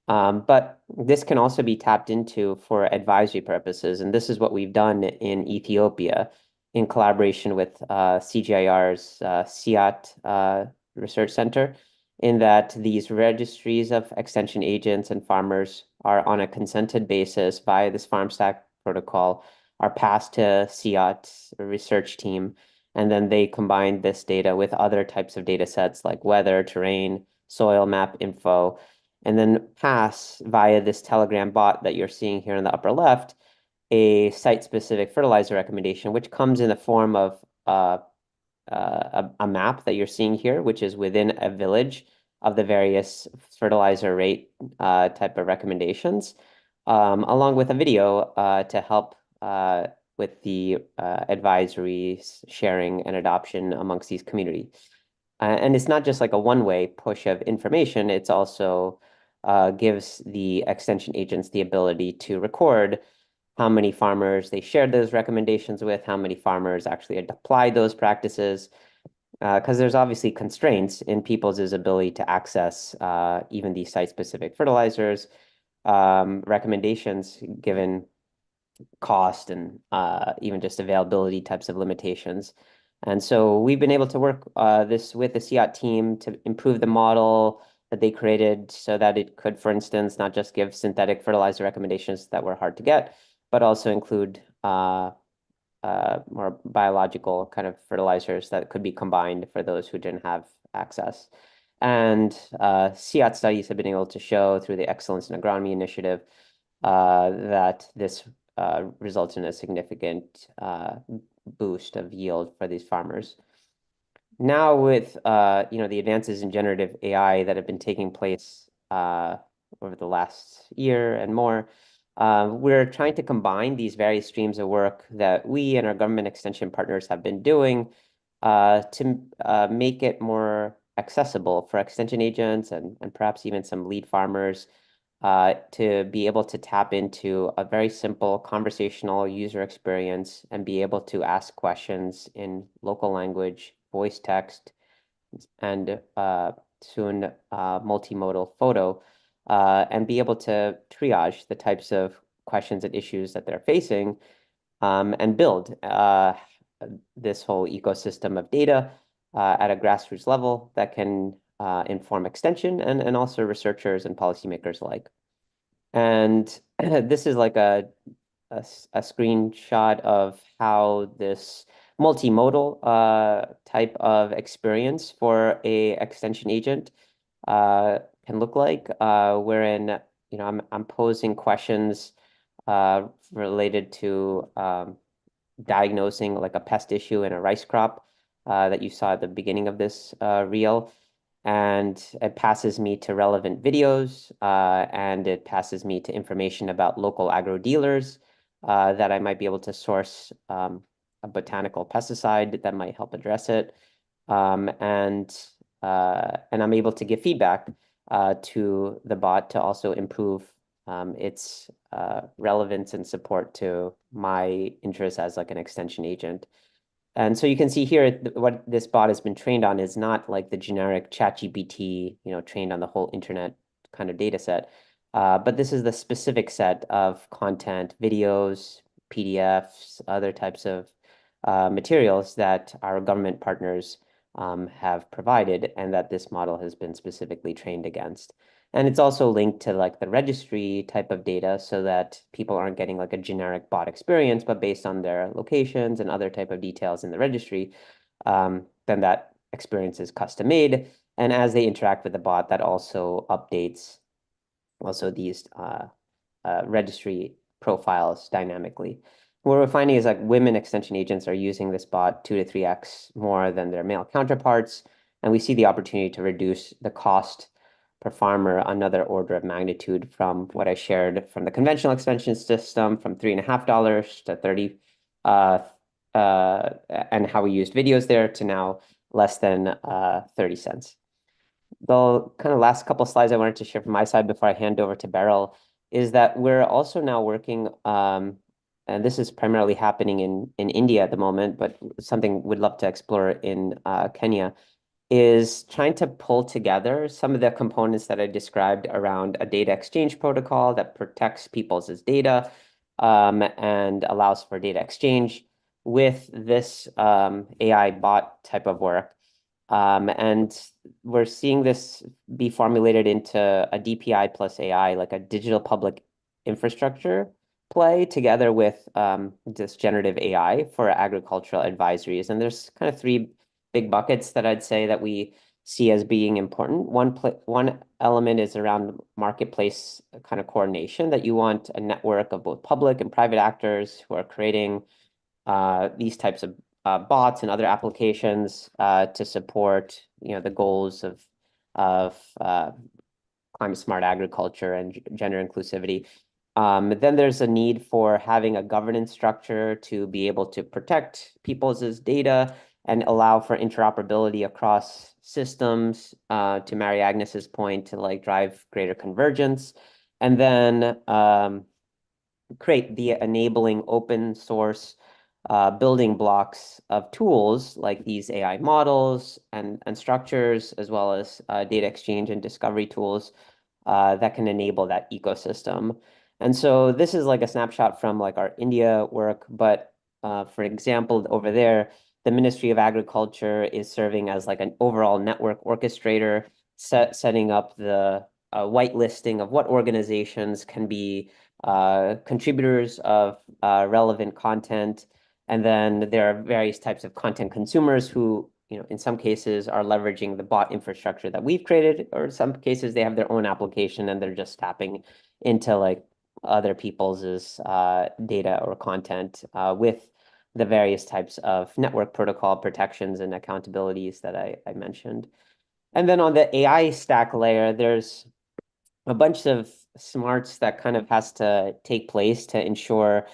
But this can also be tapped into for advisory purposes. And this is what we've done in Ethiopia in collaboration with CGIR's SIAT Research Center, in that these registries of extension agents and farmers are on a consented basis via this FarmStack protocol, are passed to SIAT's research team, and then they combine this data with other types of data sets like weather, terrain, soil map info, and then pass via this Telegram bot that you're seeing here in the upper left, a site-specific fertilizer recommendation, which comes in the form of a map that you're seeing here, which is within a village of the various fertilizer rate type of recommendations, along with a video to help with the advisories, sharing, and adoption amongst these communities. And it's not just like a one-way push of information, it's also gives the extension agents the ability to record how many farmers they shared those recommendations with, how many farmers actually applied those practices, because there's obviously constraints in people's ability to access even these site-specific fertilizers, recommendations given cost and even just availability types of limitations. And so we've been able to work this with the SIAT team to improve the model that they created so that it could, for instance, not just give synthetic fertilizer recommendations that were hard to get, but also include more biological kind of fertilizers that could be combined for those who didn't have access. And SIAT studies have been able to show through the Excellence in Agronomy Initiative that this results in a significant boost of yield for these farmers. Now with the advances in generative AI that have been taking place over the last year and more, we're trying to combine these various streams of work that we and our government extension partners have been doing to make it more accessible for extension agents and perhaps even some lead farmers to be able to tap into a very simple conversational user experience and be able to ask questions in local language, voice text, and soon multimodal photo, and be able to triage the types of questions and issues that they're facing, and build this whole ecosystem of data at a grassroots level that can inform extension and also researchers and policymakers alike. And this is like a screenshot of how this multimodal type of experience for a extension agent can look like, wherein I'm posing questions related to diagnosing like a pest issue in a rice crop that you saw at the beginning of this reel. And it passes me to relevant videos, and it passes me to information about local agro dealers that I might be able to source a botanical pesticide that might help address it. And I'm able to give feedback to the bot to also improve its relevance and support to my interest as like an extension agent. And so you can see here what this bot has been trained on is not like the generic ChatGPT, trained on the whole internet kind of data set. But this is the specific set of content, videos, PDFs, other types of materials that our government partners have provided, and that this model has been specifically trained against. And it's also linked to like the registry type of data so that people aren't getting like a generic bot experience, but based on their locations and other type of details in the registry, then that experience is custom made. And as they interact with the bot, that also updates also these registry profiles dynamically. What we're finding is like women extension agents are using this bot 2 to 3x more than their male counterparts. And we see the opportunity to reduce the cost per farmer another order of magnitude from what I shared from the conventional extension system from $3.50 to 30, and how we used videos there to now less than 30 cents. The kind of last couple of slides I wanted to share from my side before I hand over to Beryl is that we're also now working, and this is primarily happening in India at the moment, but something we'd love to explore in Kenya, is trying to pull together some of the components that I described around a data exchange protocol that protects people's data and allows for data exchange with this AI bot type of work. And we're seeing this be formulated into a DPI plus AI, like a digital public infrastructure play together with this generative AI for agricultural advisories. And there's kind of three big buckets that I'd say that we see as being important. One element is around marketplace kind of coordination, that you want a network of both public and private actors who are creating these types of bots and other applications to support, the goals of climate smart agriculture and gender inclusivity. Then there's a need for having a governance structure to be able to protect people's data and allow for interoperability across systems, to Mary Agnes's point, to like drive greater convergence. And then create the enabling open source building blocks of tools like these AI models and structures, as well as data exchange and discovery tools that can enable that ecosystem. And so this is like a snapshot from like our India work, but for example, over there, the Ministry of Agriculture is serving as like an overall network orchestrator, setting up the whitelisting of what organizations can be contributors of relevant content. And then there are various types of content consumers who, in some cases are leveraging the bot infrastructure that we've created, or in some cases they have their own application and they're just tapping into like other people's data or content with the various types of network protocol protections and accountabilities that I mentioned. And then on the AI stack layer, there's a bunch of smarts that kind of has to take place to ensure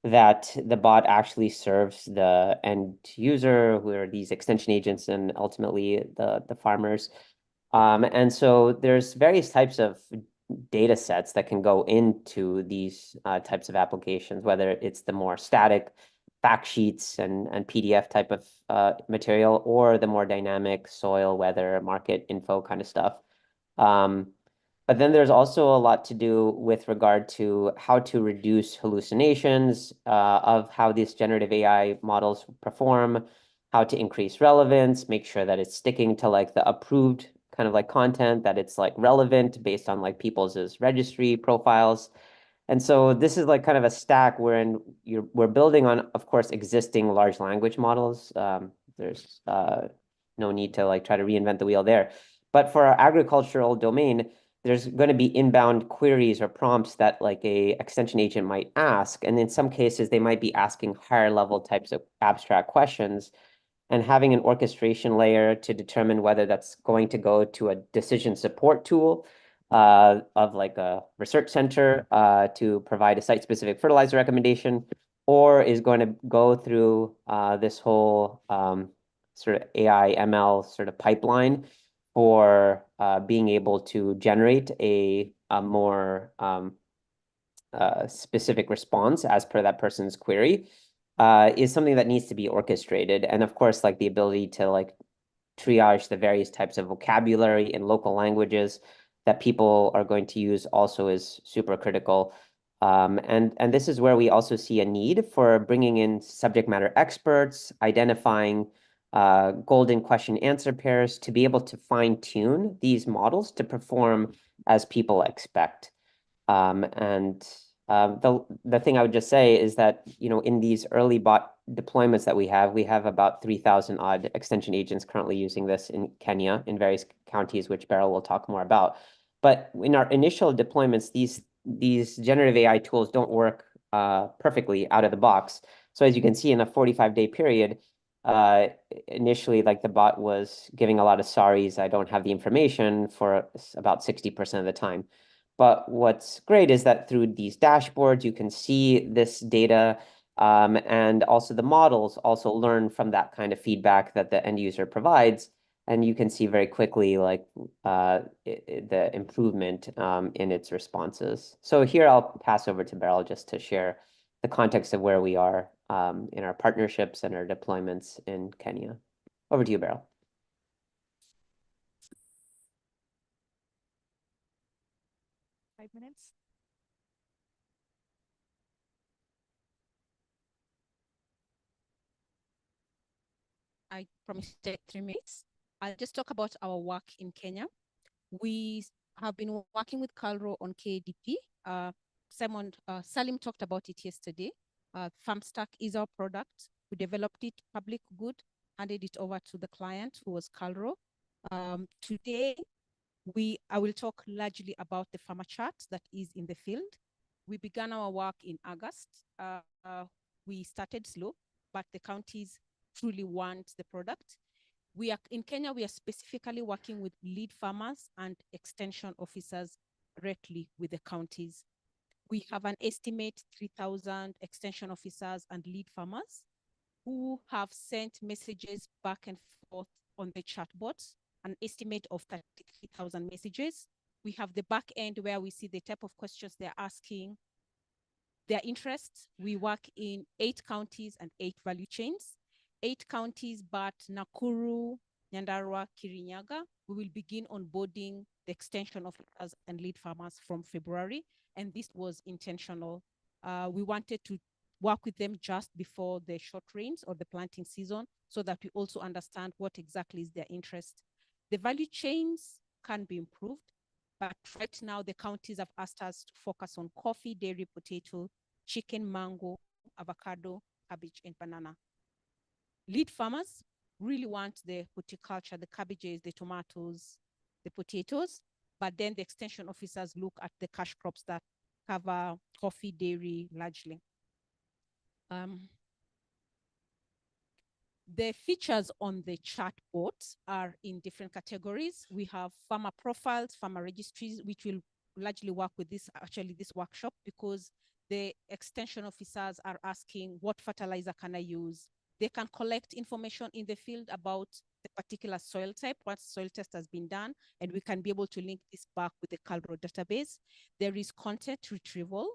that the bot actually serves the end user, who are these extension agents and ultimately the farmers. And so there's various types of data sets that can go into these types of applications, whether it's the more static fact sheets and PDF type of material, or the more dynamic soil, weather, market info kind of stuff. But then there's also a lot to do with regard to how to reduce hallucinations of how these generative AI models perform, how to increase relevance, make sure that it's sticking to like the approved kind of like content, that it's like relevant based on like people's registry profiles. And so this is like kind of a stack wherein we're building on, of course, existing large language models. There's no need to like try to reinvent the wheel there. But for our agricultural domain, there's going to be inbound queries or prompts that like a extension agent might ask. And in some cases, they might be asking higher level types of abstract questions, and having an orchestration layer to determine whether that's going to go to a decision support tool of like a research center to provide a site-specific fertilizer recommendation, or is going to go through this whole sort of AI ML sort of pipeline for being able to generate a more specific response as per that person's query, is something that needs to be orchestrated. And of course, like the ability to like triage the various types of vocabulary in local languages that people are going to use also is super critical. And this is where we also see a need for bringing in subject matter experts, identifying golden question answer pairs to be able to fine tune these models to perform as people expect. The thing I would just say is that, in these early bot deployments that we have about 3,000 odd extension agents currently using this in Kenya in various counties, which Beryl will talk more about. But in our initial deployments, these generative AI tools don't work perfectly out of the box. So as you can see, in a 45-day period, initially, like, the bot was giving a lot of sorries, I don't have the information, for about 60% of the time. But what's great is that through these dashboards, you can see this data, and also the models also learn from that kind of feedback that the end user provides. And you can see very quickly, like, the improvement in its responses. So here I'll pass over to Beryl just to share the context of where we are in our partnerships and our deployments in Kenya. Over to you, Beryl. Five minutes. I promised to take 3 minutes. I'll just talk about our work in Kenya. We have been working with Calro on KDP. Salim talked about it yesterday. FarmStack is our product. We developed it, public good, handed it over to the client, who was Calro. Today, I will talk largely about the farmer chart that is in the field. We began our work in August. We started slow, but the counties truly want the product. In Kenya, we are specifically working with lead farmers and extension officers directly with the counties. We have an estimate 3,000 extension officers and lead farmers who have sent messages back and forth on the chatbot, an estimate of 33,000 messages. We have the back end where we see the type of questions they're asking, their interests. We work in 8 counties and 8 value chains. 8 counties, but Nakuru, Nyandarua, Kirinyaga, we will begin onboarding the extension officers and lead farmers from February, and this was intentional. We wanted to work with them just before the short rains or the planting season so that we also understand what exactly is their interest. The value chains can be improved, but right now the counties have asked us to focus on coffee, dairy, potato, chicken, mango, avocado, cabbage, and banana. Lead farmers really want the horticulture, the cabbages, the tomatoes, the potatoes, but then the extension officers look at the cash crops that cover coffee, dairy largely. The features on the chatbot are in different categories. We have farmer profiles, farmer registries, which will largely work with this workshop, because the extension officers are asking, what fertilizer can I use? They can collect information in the field about the particular soil type, what soil test has been done, and we can be able to link this back with the Calro database. There is content retrieval.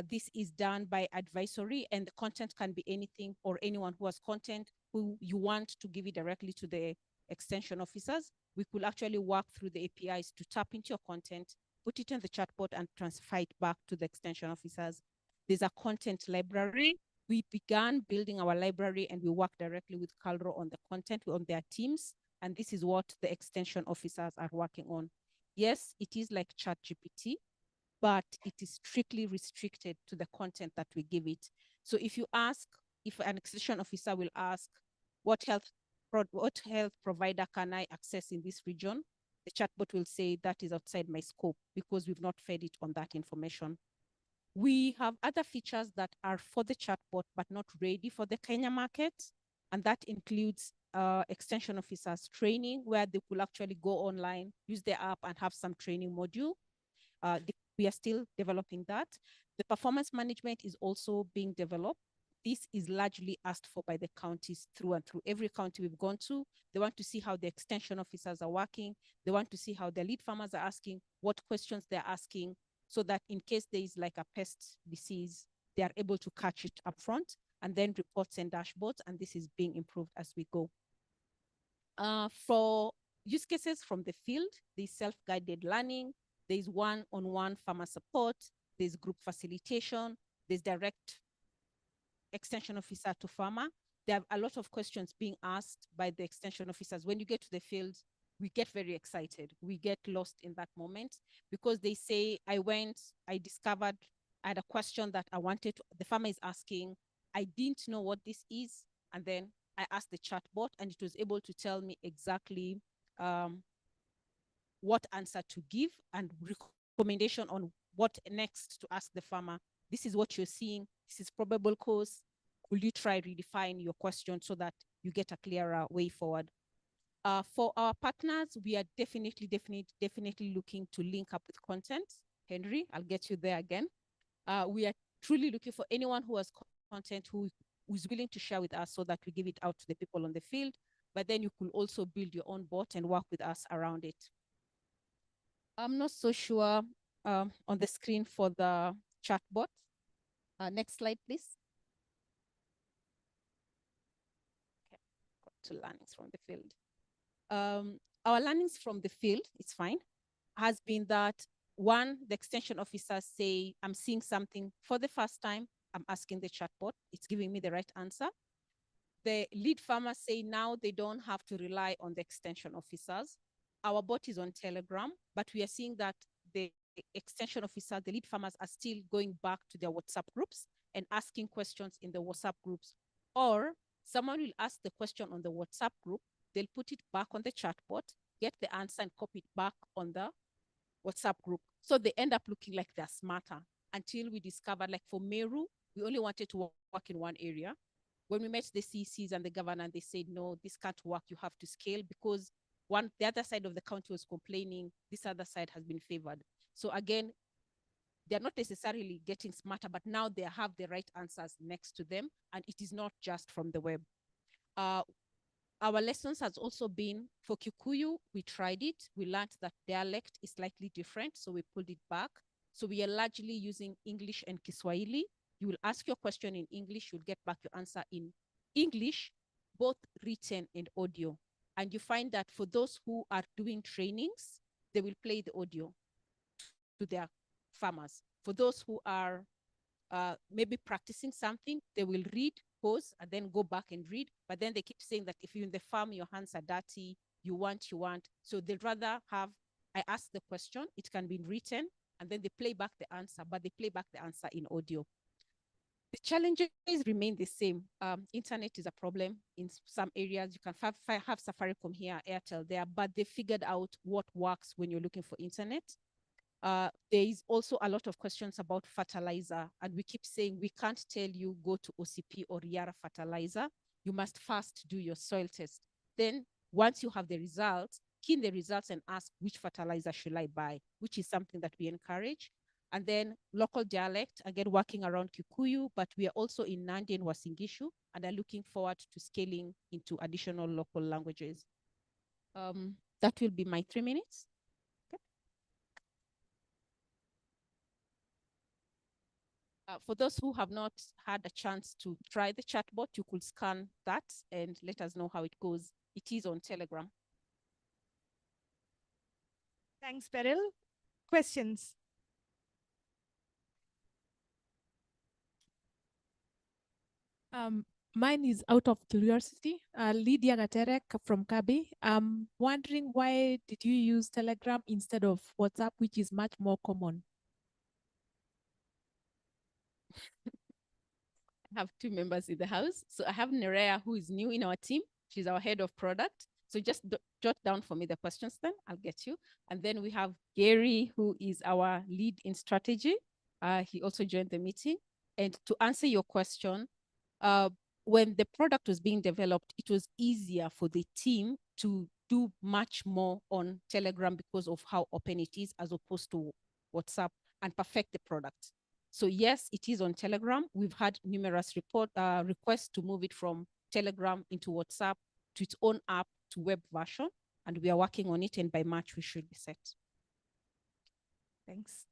This is done by advisory, and the content can be anything or anyone who has content who you want to give it directly to the extension officers. We could actually work through the APIs to tap into your content, put it in the chatbot, and transfer it back to the extension officers. There's a content library. We began building our library, and we work directly with Calro on the content, on their teams, and this is what the extension officers are working on. Yes, it is like ChatGPT, but it is strictly restricted to the content that we give it. So if an extension officer will ask, what health provider can I access in this region? The chatbot will say that is outside my scope, because we've not fed it on that information. We have other features that are for the chatbot, but not ready for the Kenya market. And that includes extension officers training, where they will actually go online, use the app, and have some training module. We are still developing that. The performance management is also being developed. This is largely asked for by the counties through and through. Every county we've gone to, they want to see how the extension officers are working. They want to see how the lead farmers are asking, what questions they're asking, so that in case there is like a pest disease, they are able to catch it up front, and then reports and dashboards, and this is being improved as we go. For use cases from the field, there's self-guided learning, there's one-on-one farmer support, there's group facilitation, there's direct extension officer to farmer. there are a lot of questions being asked by the extension officers. When you get to the field, we get very excited. We get lost in that moment because they say, I discovered, I had a question that I wanted to, the farmer is asking, I didn't know what this is. And then I asked the chatbot and it was able to tell me exactly what answer to give and recommendation on what next to ask the farmer. This is what you're seeing. This is probable cause. Will you try redefine your question so that you get a clearer way forward? For our partners, we are definitely looking to link up with content. Henry, I'll get you there again. We are truly looking for anyone who has content who's willing to share with us so that we give it out to the people on the field. But then you could also build your own bot and work with us around it. I'm not so sure on the screen for the chatbot. Next slide, please. Okay, got to learnings from the field. Our learnings from the field, it's fine, has been that one, the extension officers say, I'm seeing something for the first time, I'm asking the chatbot, it's giving me the right answer. The lead farmers say now they don't have to rely on the extension officers. Our bot is on Telegram, but we are seeing that the extension officer, the lead farmers are still going back to their WhatsApp groups and asking questions in the WhatsApp groups. Or someone will ask the question on the WhatsApp group, they'll put it back on the chatbot, get the answer and copy it back on the WhatsApp group. So they end up looking like they're smarter until we discovered, like for Meru, we only wanted to work in one area. When we met the CCs and the governor, they said, no, this can't work. You have to scale because the other side of the county was complaining, this other side has been favored. So again, they're not necessarily getting smarter, but now they have the right answers next to them. And it is not just from the web. Our lessons has also been for Kikuyu, we tried it. We learned that dialect is slightly different. So we pulled it back. So we are largely using English and Kiswahili. You will ask your question in English, you'll get back your answer in English, both written and audio. And you find that for those who are doing trainings, they will play the audio to their farmers. For those who are maybe practicing something, they will read, pause, and then go back and read. But then they keep saying that if you're in the farm, your hands are dirty, you want. So they'd rather have, I ask the question, it can be written, and then they play back the answer, but they play back the answer in audio. The challenges remain the same. Internet is a problem in some areas. You can have Safaricom here, Airtel there, but they figured out what works when you're looking for internet. There is also a lot of questions about fertilizer, and we keep saying we can't tell you go to OCP or Yara fertilizer. You must first do your soil test. Then once you have the results, key in the results and ask which fertilizer should I buy, which is something that we encourage. And then local dialect, again, working around Kikuyu, but we are also in Nandi and Wasingishu and are looking forward to scaling into additional local languages. That will be my 3 minutes. Okay. For those who have not had a chance to try the chatbot, you could scan that and let us know how it goes. It is on Telegram. Thanks, Beryl. Questions? Mine is out of curiosity. Lydia Gaterek from Kabi. I'm wondering, why did you use Telegram instead of WhatsApp, which is much more common? I have 2 members in the house. So I have Nerea, who is new in our team. She's our head of product. So just jot down for me the questions then, I'll get you. And then we have Gary, who is our lead in strategy. He also joined the meeting. And to answer your question, when the product was being developed, it was easier for the team to do much more on Telegram because of how open it is as opposed to WhatsApp, and perfect the product. So yes, it is on Telegram. We've had numerous requests to move it from Telegram into WhatsApp to its own app to web version, and we are working on it, and by March we should be set. Thanks.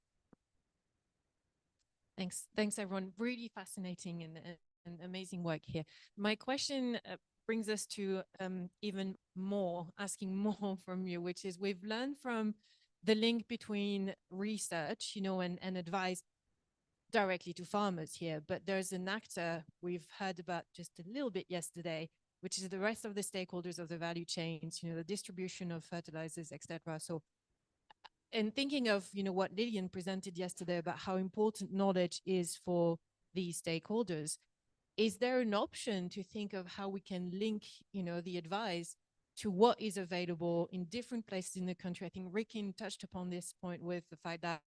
Thanks everyone. Really fascinating and amazing work here. My question brings us to even more, asking more from you, which is, we've learned from the link between research, and advice, directly to farmers here, but there's an actor we've heard about just a little bit yesterday, which is the rest of the stakeholders of the value chains, you know, the distribution of fertilizers, etc. So, and thinking of, you know, what Lillian presented yesterday about how important knowledge is for these stakeholders, is there an option to think of how we can link, you know, the advice to what is available in different places in the country? I think Rikin touched upon this point with the fact that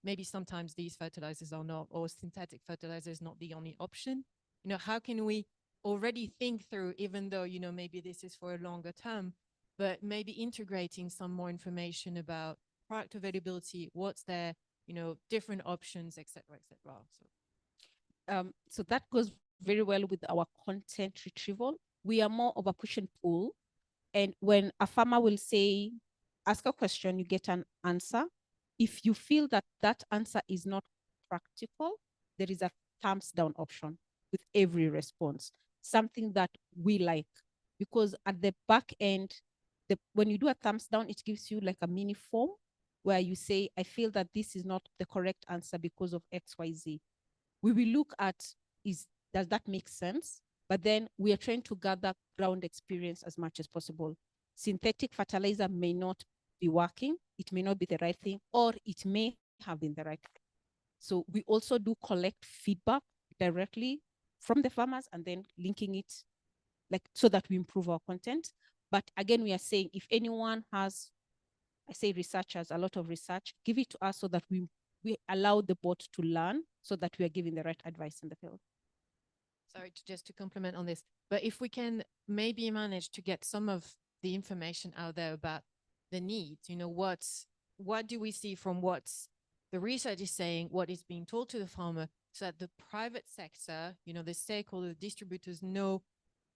maybe sometimes these fertilizers are not, or synthetic fertilizer is not the only option. You know, how can we already think through, even though, you know, maybe this is for a longer term, but maybe integrating some more information about product availability, what's there, you know, different options, et cetera, et cetera. So that goes very well with our content retrieval. We are more of a push and pull. And when a farmer will say, ask a question, you get an answer. If you feel that that answer is not practical, there is a thumbs down option with every response, something that we like. Because at the back end, when you do a thumbs down, it gives you like a mini form where you say, I feel that this is not the correct answer because of XYZ. We will look at, does that make sense? But then we are trying to gather ground experience as much as possible. Synthetic fertilizer may not be working, it may not be the right thing, or it may have been the right thing. So we also do collect feedback directly from the farmers and then linking it like so that we improve our content. But again, we are saying if anyone has, I say researchers, a lot of research, give it to us so that we allow the bot to learn so that we are giving the right advice in the field. Sorry, just to complement on this, but if we can maybe manage to get some of the information out there about the needs, you know, what do we see from what the research is saying, what is being told to the farmer, so that the private sector, you know, the stakeholder distributors know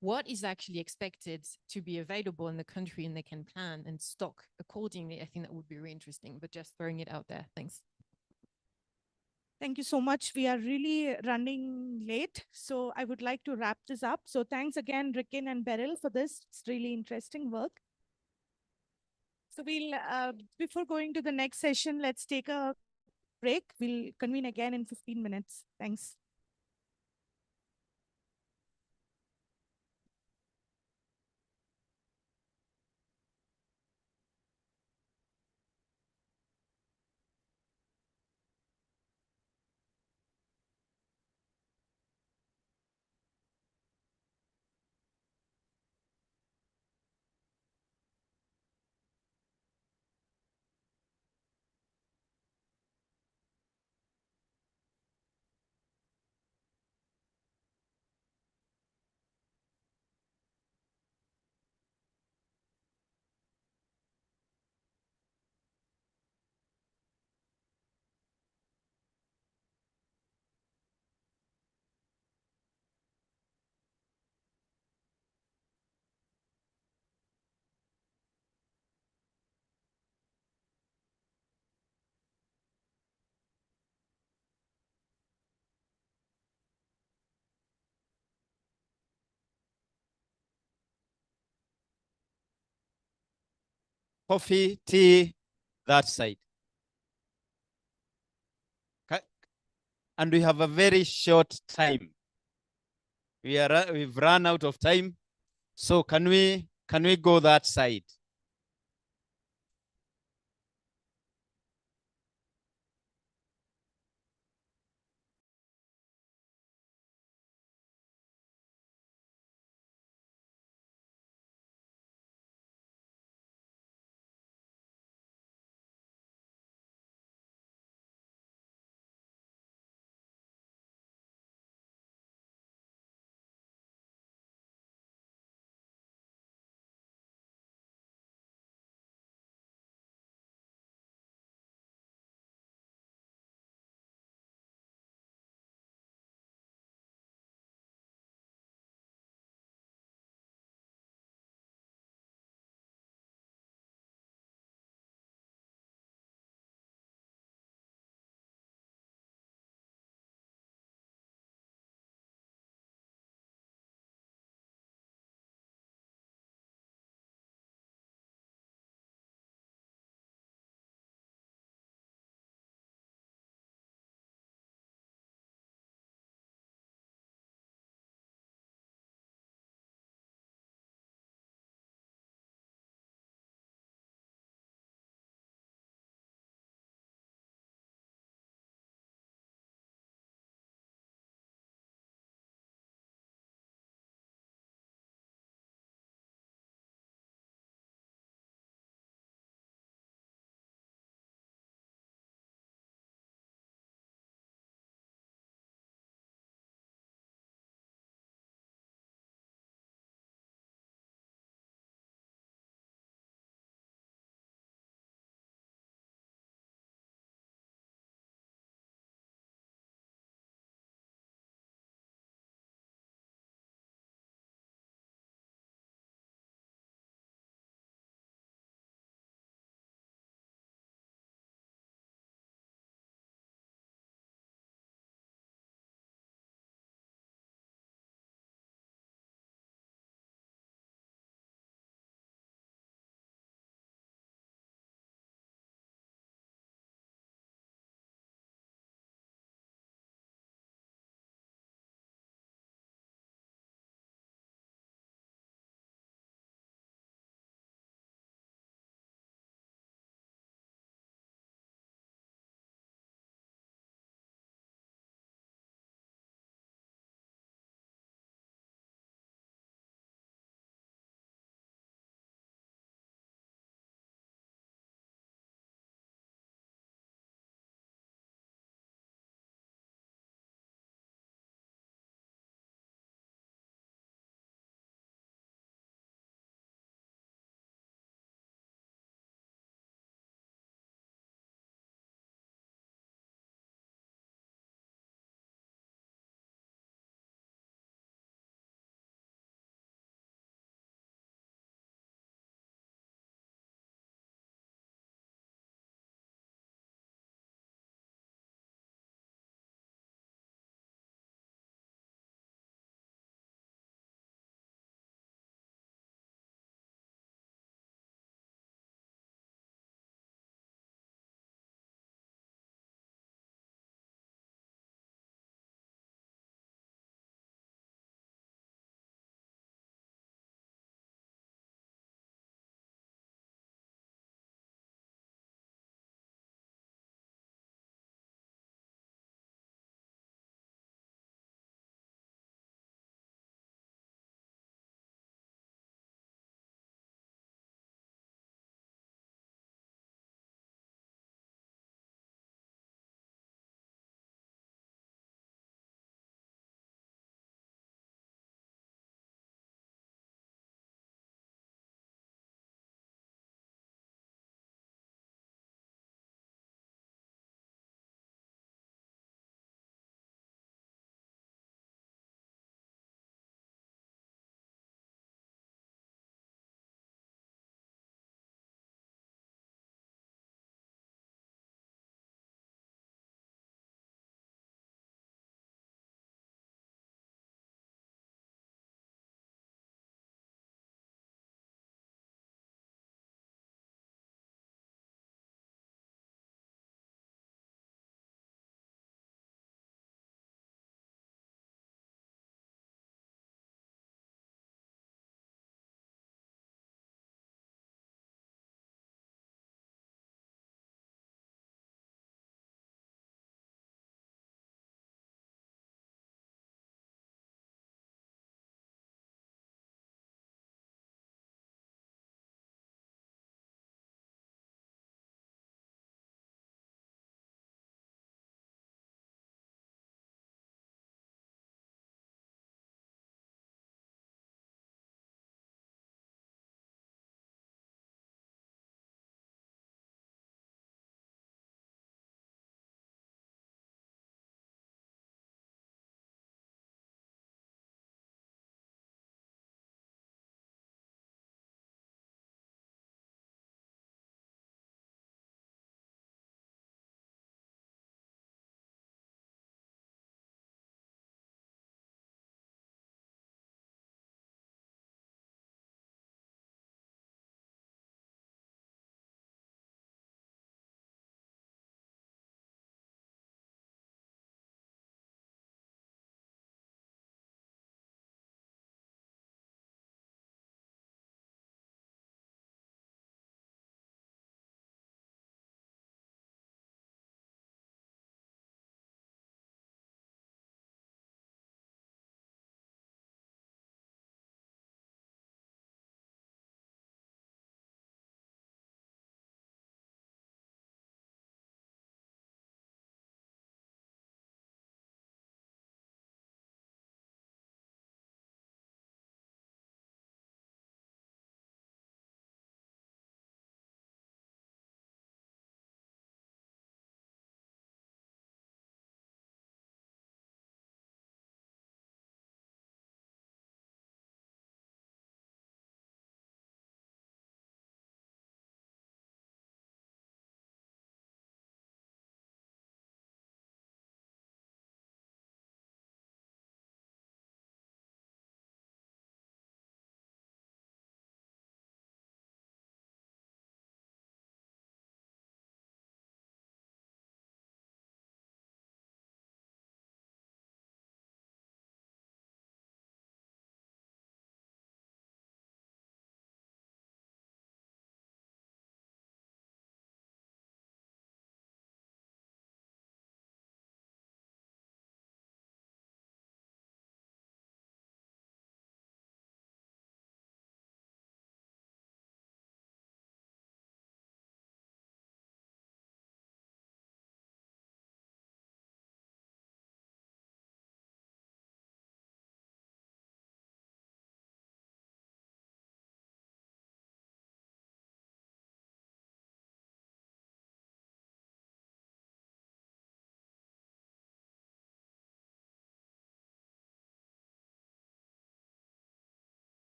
what is actually expected to be available in the country and they can plan and stock accordingly. I think that would be really interesting, but just throwing it out there. Thanks. Thank you so much. We are really running late, so I would like to wrap this up. So thanks again, Rikin and Beryl, for this. It's really interesting work. So we'll, before going to the next session, let's take a break. We'll convene again in 15 minutes. Thanks. Coffee, tea, that side. And we have a very short time. We've run out of time. So can we go that side?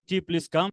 ICT, please come.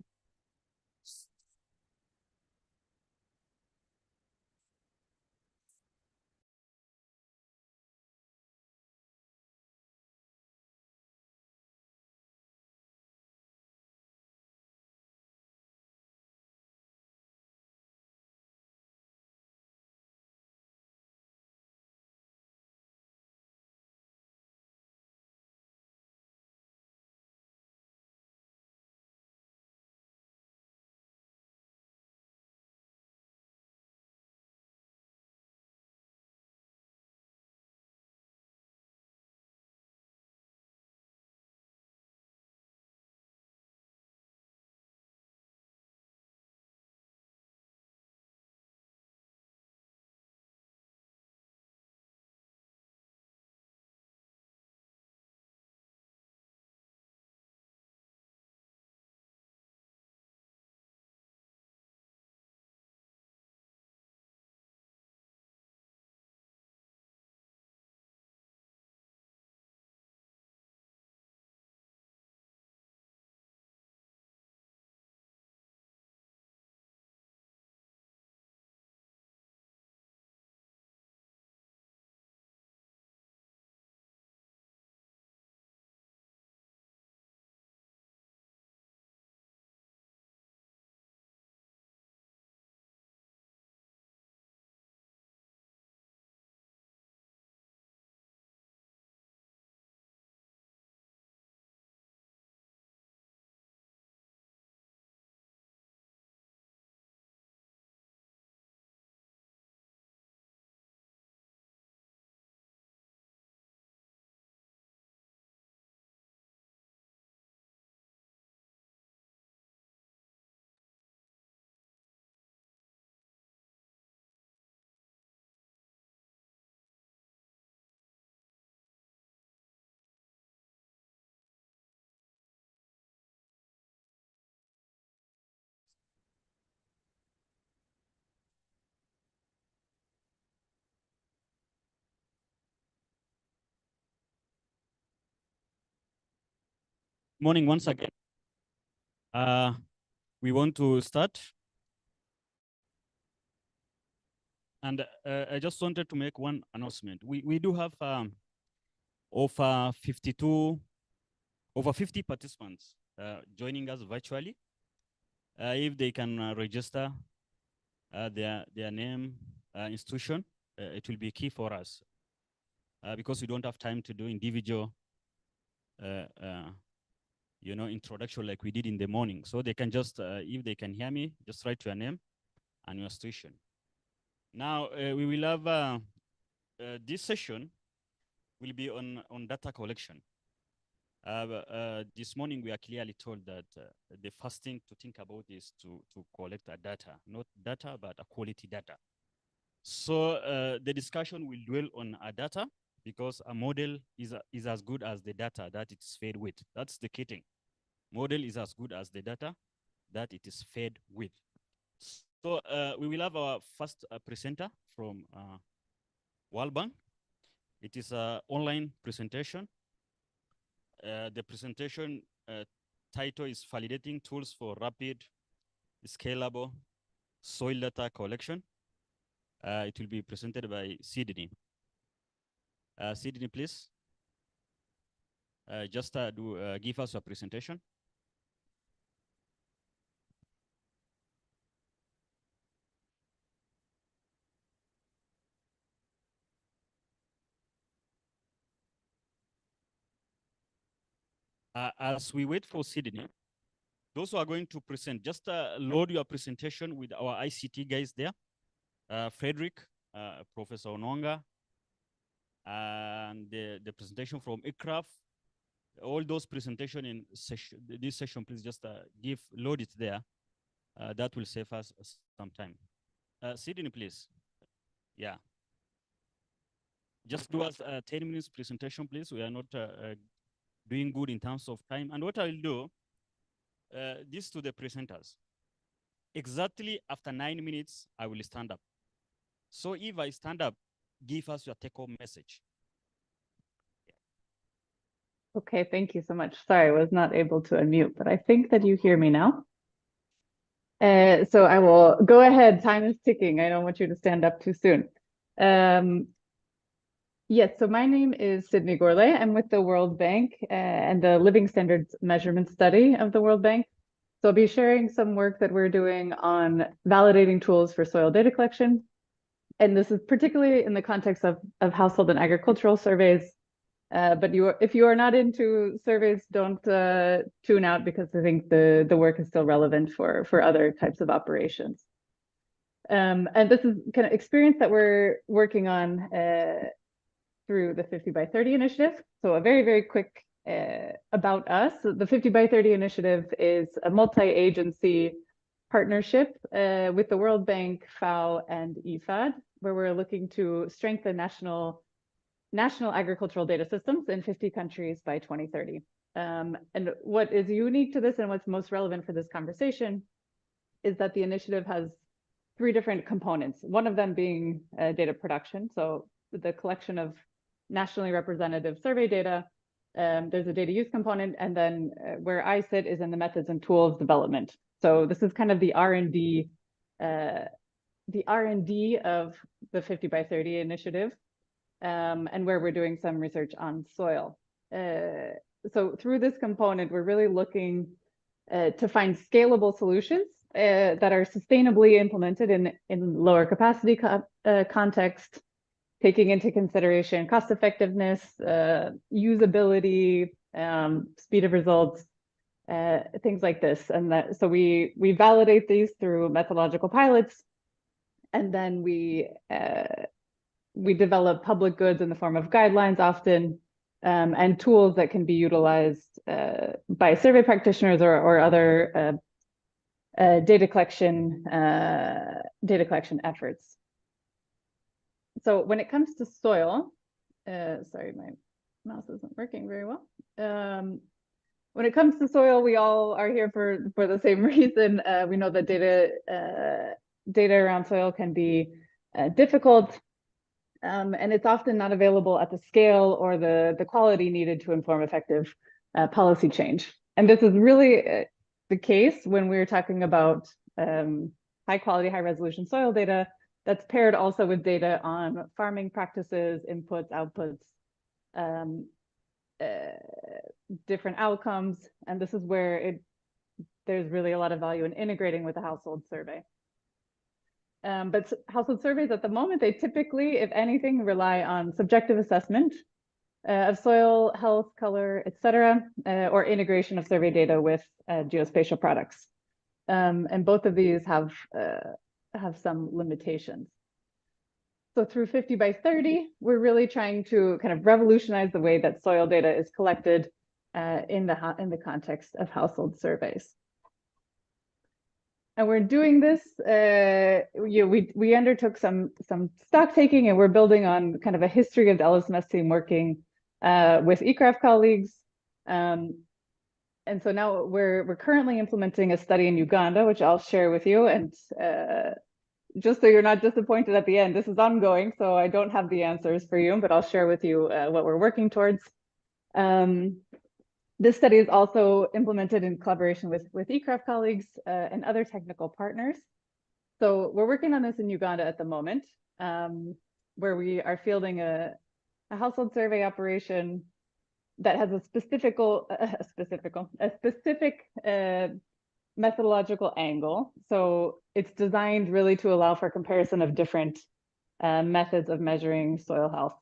Morning once again. We want to start. And I just wanted to make one announcement. We do have over 50 participants joining us virtually. If they can register their name, institution, it will be key for us because we don't have time to do individual introduction like we did in the morning. So they can just, if they can hear me, just write your name and your station. Now we will have this session will be on data collection. This morning we are clearly told that the first thing to think about is to collect a data, not data, but a quality data. So the discussion will dwell on a data because a model is as good as the data that it's fed with. That's the key thing. Model is as good as the data that it is fed with. So we will have our first presenter from World Bank. It is an online presentation. The presentation title is Validating Tools for Rapid, Scalable Soil Data Collection. It will be presented by Sydney. Sydney, please. Just give us a presentation. As we wait for Sydney, those who are going to present, just load your presentation with our ICT guys there. Frederick, Professor Ononga, and the presentation from ICRAF. All those presentation in this session, please just load it there. That will save us some time. Sydney, please. Yeah. Just do us 10 minutes presentation, please. We are not doing good in terms of time. And what I will do, this to the presenters. Exactly after 9 minutes, I will stand up. So if I stand up, give us your take-home message. Okay, thank you so much. Sorry, I was not able to unmute, but I think that you hear me now. So I will go ahead. Time is ticking. I don't want you to stand up too soon. Yes, so my name is Sydney Gourlay. I'm with the World Bank and the Living Standards Measurement Study of the World Bank. So I'll be sharing some work that we're doing on validating tools for soil data collection. And this is particularly in the context of household and agricultural surveys. But if you are not into surveys, don't tune out, because I think the work is still relevant for other types of operations. And this is kind of experience that we're working on through the 50 by 30 initiative. So a very, very quick about us. The 50 by 30 initiative is a multi-agency partnership with the World Bank, FAO, and IFAD, where we're looking to strengthen national agricultural data systems in 50 countries by 2030. And what is unique to this and what's most relevant for this conversation is that the initiative has 3 different components, one of them being data production. So the collection of nationally representative survey data, there's a data use component, and then where I sit is in the methods and tools development. So this is kind of the R&D of the 50 by 30 initiative. And where we're doing some research on soil. So through this component, we're really looking to find scalable solutions that are sustainably implemented in lower capacity context, taking into consideration cost effectiveness, usability, speed of results, things like this. And so we validate these through methodological pilots, and then we develop public goods in the form of guidelines often, and tools that can be utilized by survey practitioners or other data collection efforts. So when it comes to soil, sorry, my mouse isn't working very well. When it comes to soil, we all are here for the same reason. We know that data around soil can be difficult. And it's often not available at the scale or the quality needed to inform effective policy change. And this is really the case when we're talking about high quality, high resolution soil data that's paired also with data on farming practices, inputs, outputs, different outcomes. And this is where there's really a lot of value in integrating with the household survey. But household surveys at the moment, they typically, if anything, rely on subjective assessment of soil health, color, etc., or integration of survey data with geospatial products. And both of these have some limitations. So through 50 by 30, we're really trying to kind of revolutionize the way that soil data is collected in the context of household surveys. And we're doing this, we undertook some stock taking, and we're building on kind of a history of the LSMS team working with eCraft colleagues. And so now we're currently implementing a study in Uganda, which I'll share with you. And just so you're not disappointed at the end, this is ongoing, so I don't have the answers for you, but I'll share with you what we're working towards. This study is also implemented in collaboration with eCraft colleagues and other technical partners. So we're working on this in Uganda at the moment, where we are fielding a household survey operation that has a specific methodological angle. So it's designed really to allow for comparison of different methods of measuring soil health.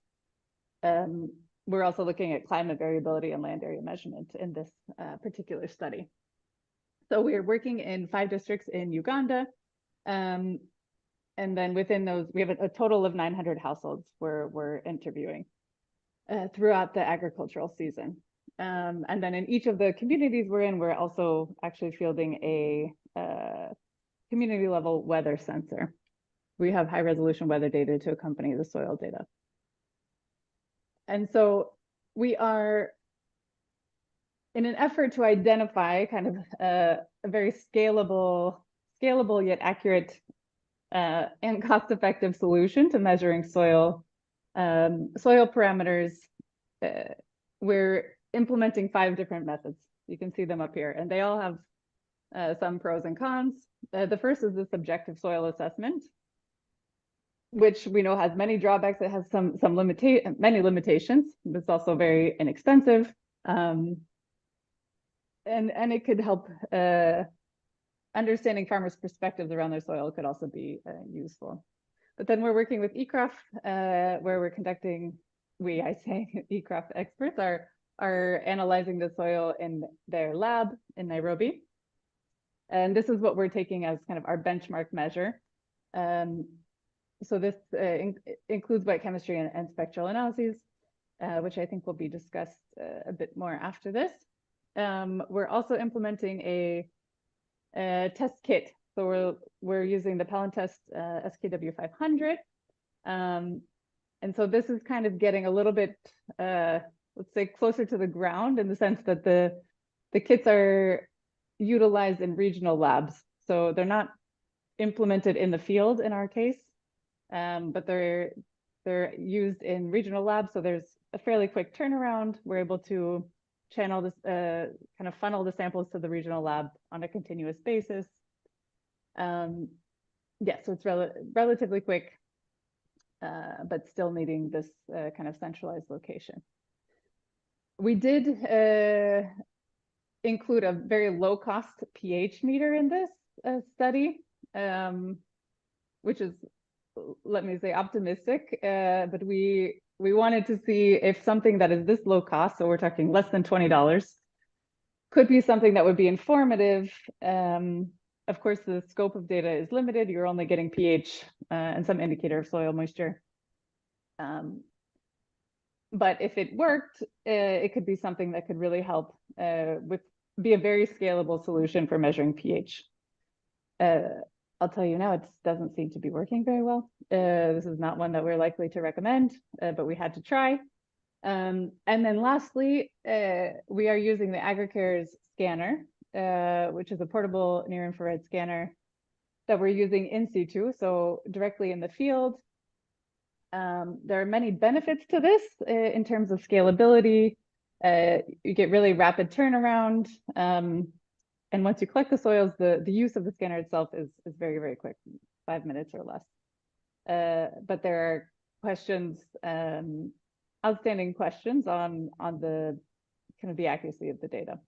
We're also looking at climate variability and land area measurement in this particular study. So we are working in 5 districts in Uganda. And then within those, we have a total of 900 households where we're interviewing throughout the agricultural season. And then in each of the communities we're in, we're also actually fielding a community level weather sensor. We have high resolution weather data to accompany the soil data. And so we are, in an effort to identify kind of a very scalable yet accurate and cost-effective solution to measuring soil parameters, we're implementing 5 different methods. You can see them up here, and they all have some pros and cons. The first is the subjective soil assessment, which we know has many drawbacks. It has many limitations, but it's also very inexpensive. And it could help understanding farmers' perspectives around their soil could also be useful. But then we're working with ECRAF, where we're conducting, I say ECRAF experts are analyzing the soil in their lab in Nairobi. And this is what we're taking as kind of our benchmark measure. So this includes biochemistry and spectral analyses, which I think will be discussed a bit more after this. We're also implementing a test kit. So we're using the Palintest SKW 500. And so this is kind of getting a little bit, let's say, closer to the ground in the sense that the kits are utilized in regional labs. So they're not implemented in the field in our case, but they're used in regional labs. So there's a fairly quick turnaround. We're able to channel this, kind of funnel the samples to the regional lab on a continuous basis. Yeah, so it's relatively quick, but still needing this kind of centralized location. We did include a very low cost pH meter in this study, which is, let me say, optimistic, but we wanted to see if something that is this low cost, so we're talking less than $20, could be something that would be informative. Of course, the scope of data is limited. You're only getting pH and some indicator of soil moisture. But if it worked, it could be something that could really help be a very scalable solution for measuring pH. I'll tell you now, it doesn't seem to be working very well. This is not one that we're likely to recommend, but we had to try. And then lastly, we are using the AgriCares scanner, which is a portable near-infrared scanner that we're using in situ, so directly in the field. There are many benefits to this in terms of scalability. You get really rapid turnaround. And once you collect the soils, the use of the scanner itself is very, very quick, 5 minutes or less. But there are questions, outstanding questions on the kind of the accuracy of the data.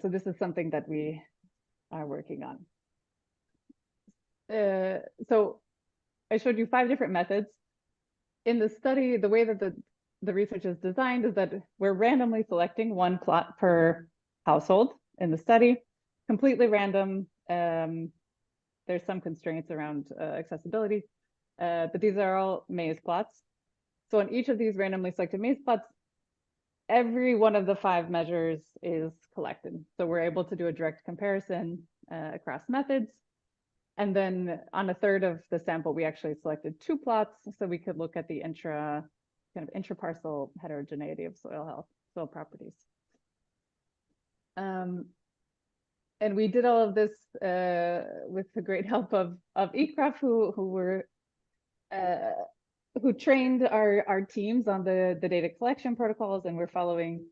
So this is something that we are working on. So I showed you 5 different methods. In the study, the way that the research is designed is that we're randomly selecting 1 plot per household in the study, completely random. There's some constraints around accessibility, but these are all maize plots. So on each of these randomly selected maize plots, every one of the 5 measures is collected. So we're able to do a direct comparison across methods. And then on a third of the sample, we actually selected 2 plots, so we could look at the intraparcel heterogeneity of soil health, soil properties. And we did all of this with the great help of ECRAF, who trained our teams on the data collection protocols, and we're following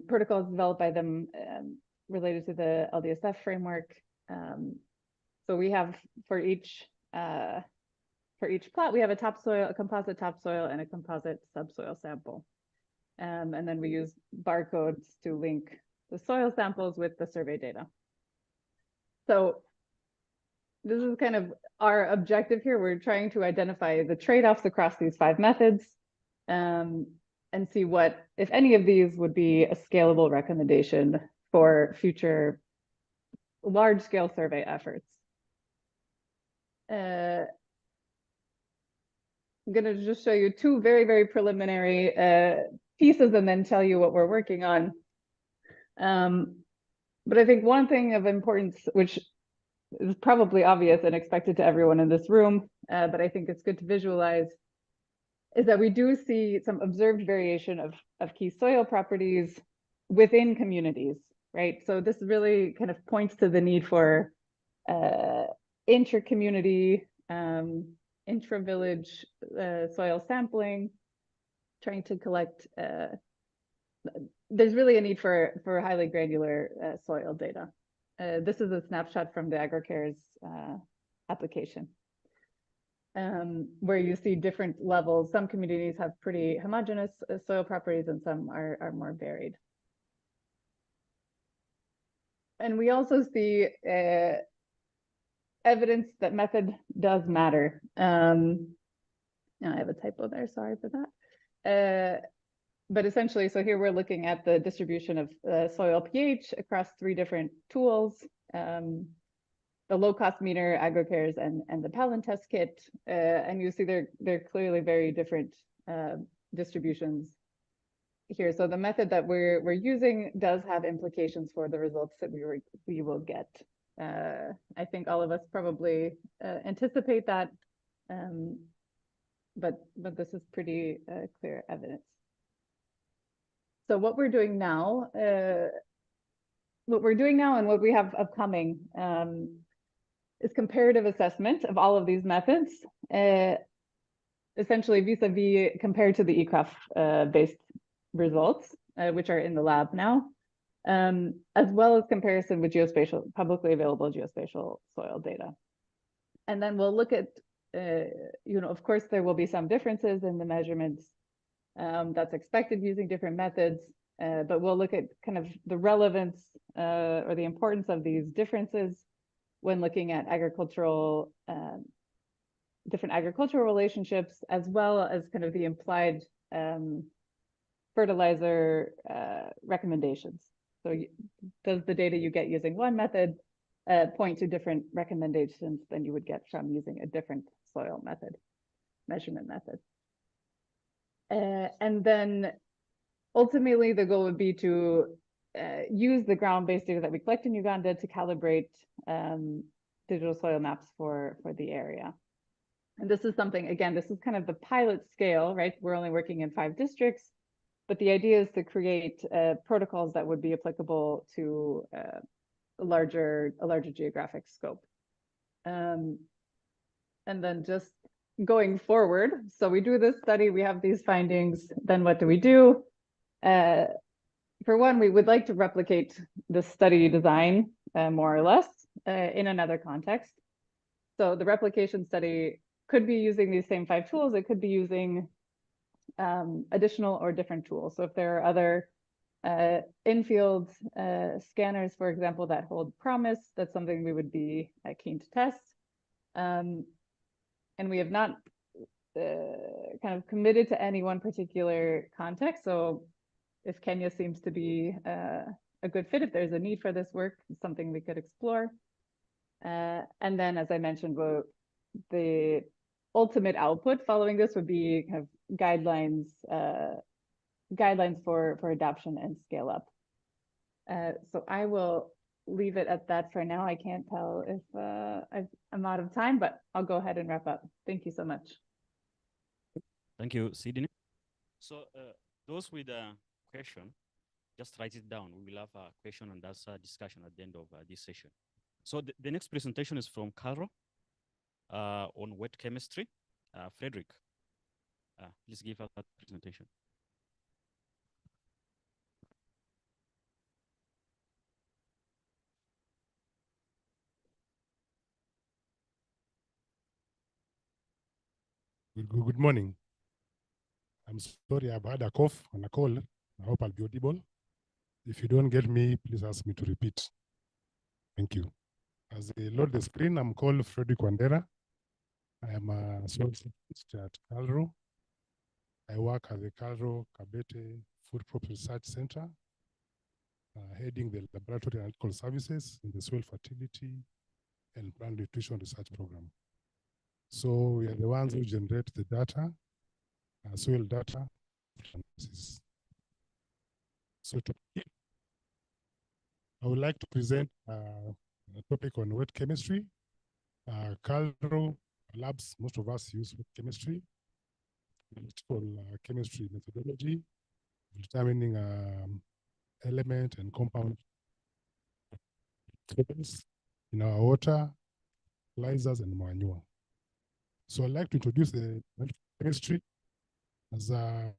protocols developed by them related to the LDSF framework. So we have for each plot, we have a topsoil, a composite topsoil, and a composite subsoil sample. And then we use barcodes to link the soil samples with the survey data. So this is kind of our objective here. We're trying to identify the trade-offs across these 5 methods and see what, if any of these would be a scalable recommendation for future large-scale survey efforts. I'm going to just show you 2 very, very preliminary pieces and then tell you what we're working on. But I think one thing of importance, which is probably obvious and expected to everyone in this room, but I think it's good to visualize, is that we do see some observed variation of key soil properties within communities, right? So this really kind of points to the need for intra-community, intra-village soil sampling, trying to collect there's really a need for highly granular soil data. This is a snapshot from the AgroCares application, where you see different levels. Some communities have pretty homogeneous soil properties and some are more varied. And we also see evidence that method does matter. I have a typo there, sorry for that. But essentially, so here we're looking at the distribution of soil pH across 3 different tools, the low-cost meter, AgroCares, and the Palin test kit. And you see they're clearly very different distributions here. So the method that we're using does have implications for the results that we will get. I think all of us probably anticipate that, but this is pretty clear evidence. So what we're doing now, and what we have upcoming is comparative assessment of all of these methods, essentially vis-a-vis compared to the ECRAF based results, which are in the lab now, as well as comparison with geospatial, publicly available geospatial soil data. And then we'll look at, of course, there will be some differences in the measurements that's expected using different methods, but we'll look at kind of the relevance or the importance of these differences when looking at different agricultural relationships, as well as kind of the implied fertilizer recommendations. So does the data you get using one method point to different recommendations than you would get from using a different soil method, measurement method? And then ultimately the goal would be to use the ground-based data that we collect in Uganda to calibrate digital soil maps for the area. And this is something, again, this is kind of the pilot scale, right? We're only working in 5 districts, but the idea is to create protocols that would be applicable to a larger geographic scope. And then just going forward, so we do this study, we have these findings, then what do we do? For one, we would like to replicate the study design more or less in another context. So the replication study could be using these same 5 tools. It could be using additional or different tools. So if there are other in-field scanners, for example, that hold promise, that's something we would be keen to test. And we have not kind of committed to any one particular context. So if Kenya seems to be a good fit, if there's a need for this work, it's something we could explore. And then, as I mentioned, the ultimate output following this would be kind of guidelines for adoption and scale up. So I will leave it at that for now. I can't tell if I'm out of time, but I'll go ahead and wrap up. Thank you so much. Thank you, Sydney. So those with a question, just write it down. We will have a question and answer discussion at the end of this session. So the next presentation is from Carol on wet chemistry. Frederick, please give us that presentation. Good morning. I'm sorry, I've had a cough and a cold. I hope I'll be audible. If you don't get me, please ask me to repeat. Thank you. As I load the screen, I'm called Frederick Wandera. I am a soil scientist at CALRO. I work at the CALRO Kabete Food Crop Research Center, heading the laboratory analytical services in the soil fertility and plant nutrition research program. So we are the ones who generate the data, soil data. So I would like to present a topic on wet chemistry. CALRO labs, most of us use wet chemistry, analytical chemistry methodology, determining element and compound in our water, fertilizers, and manure. So I'd like to introduce the chemistry as a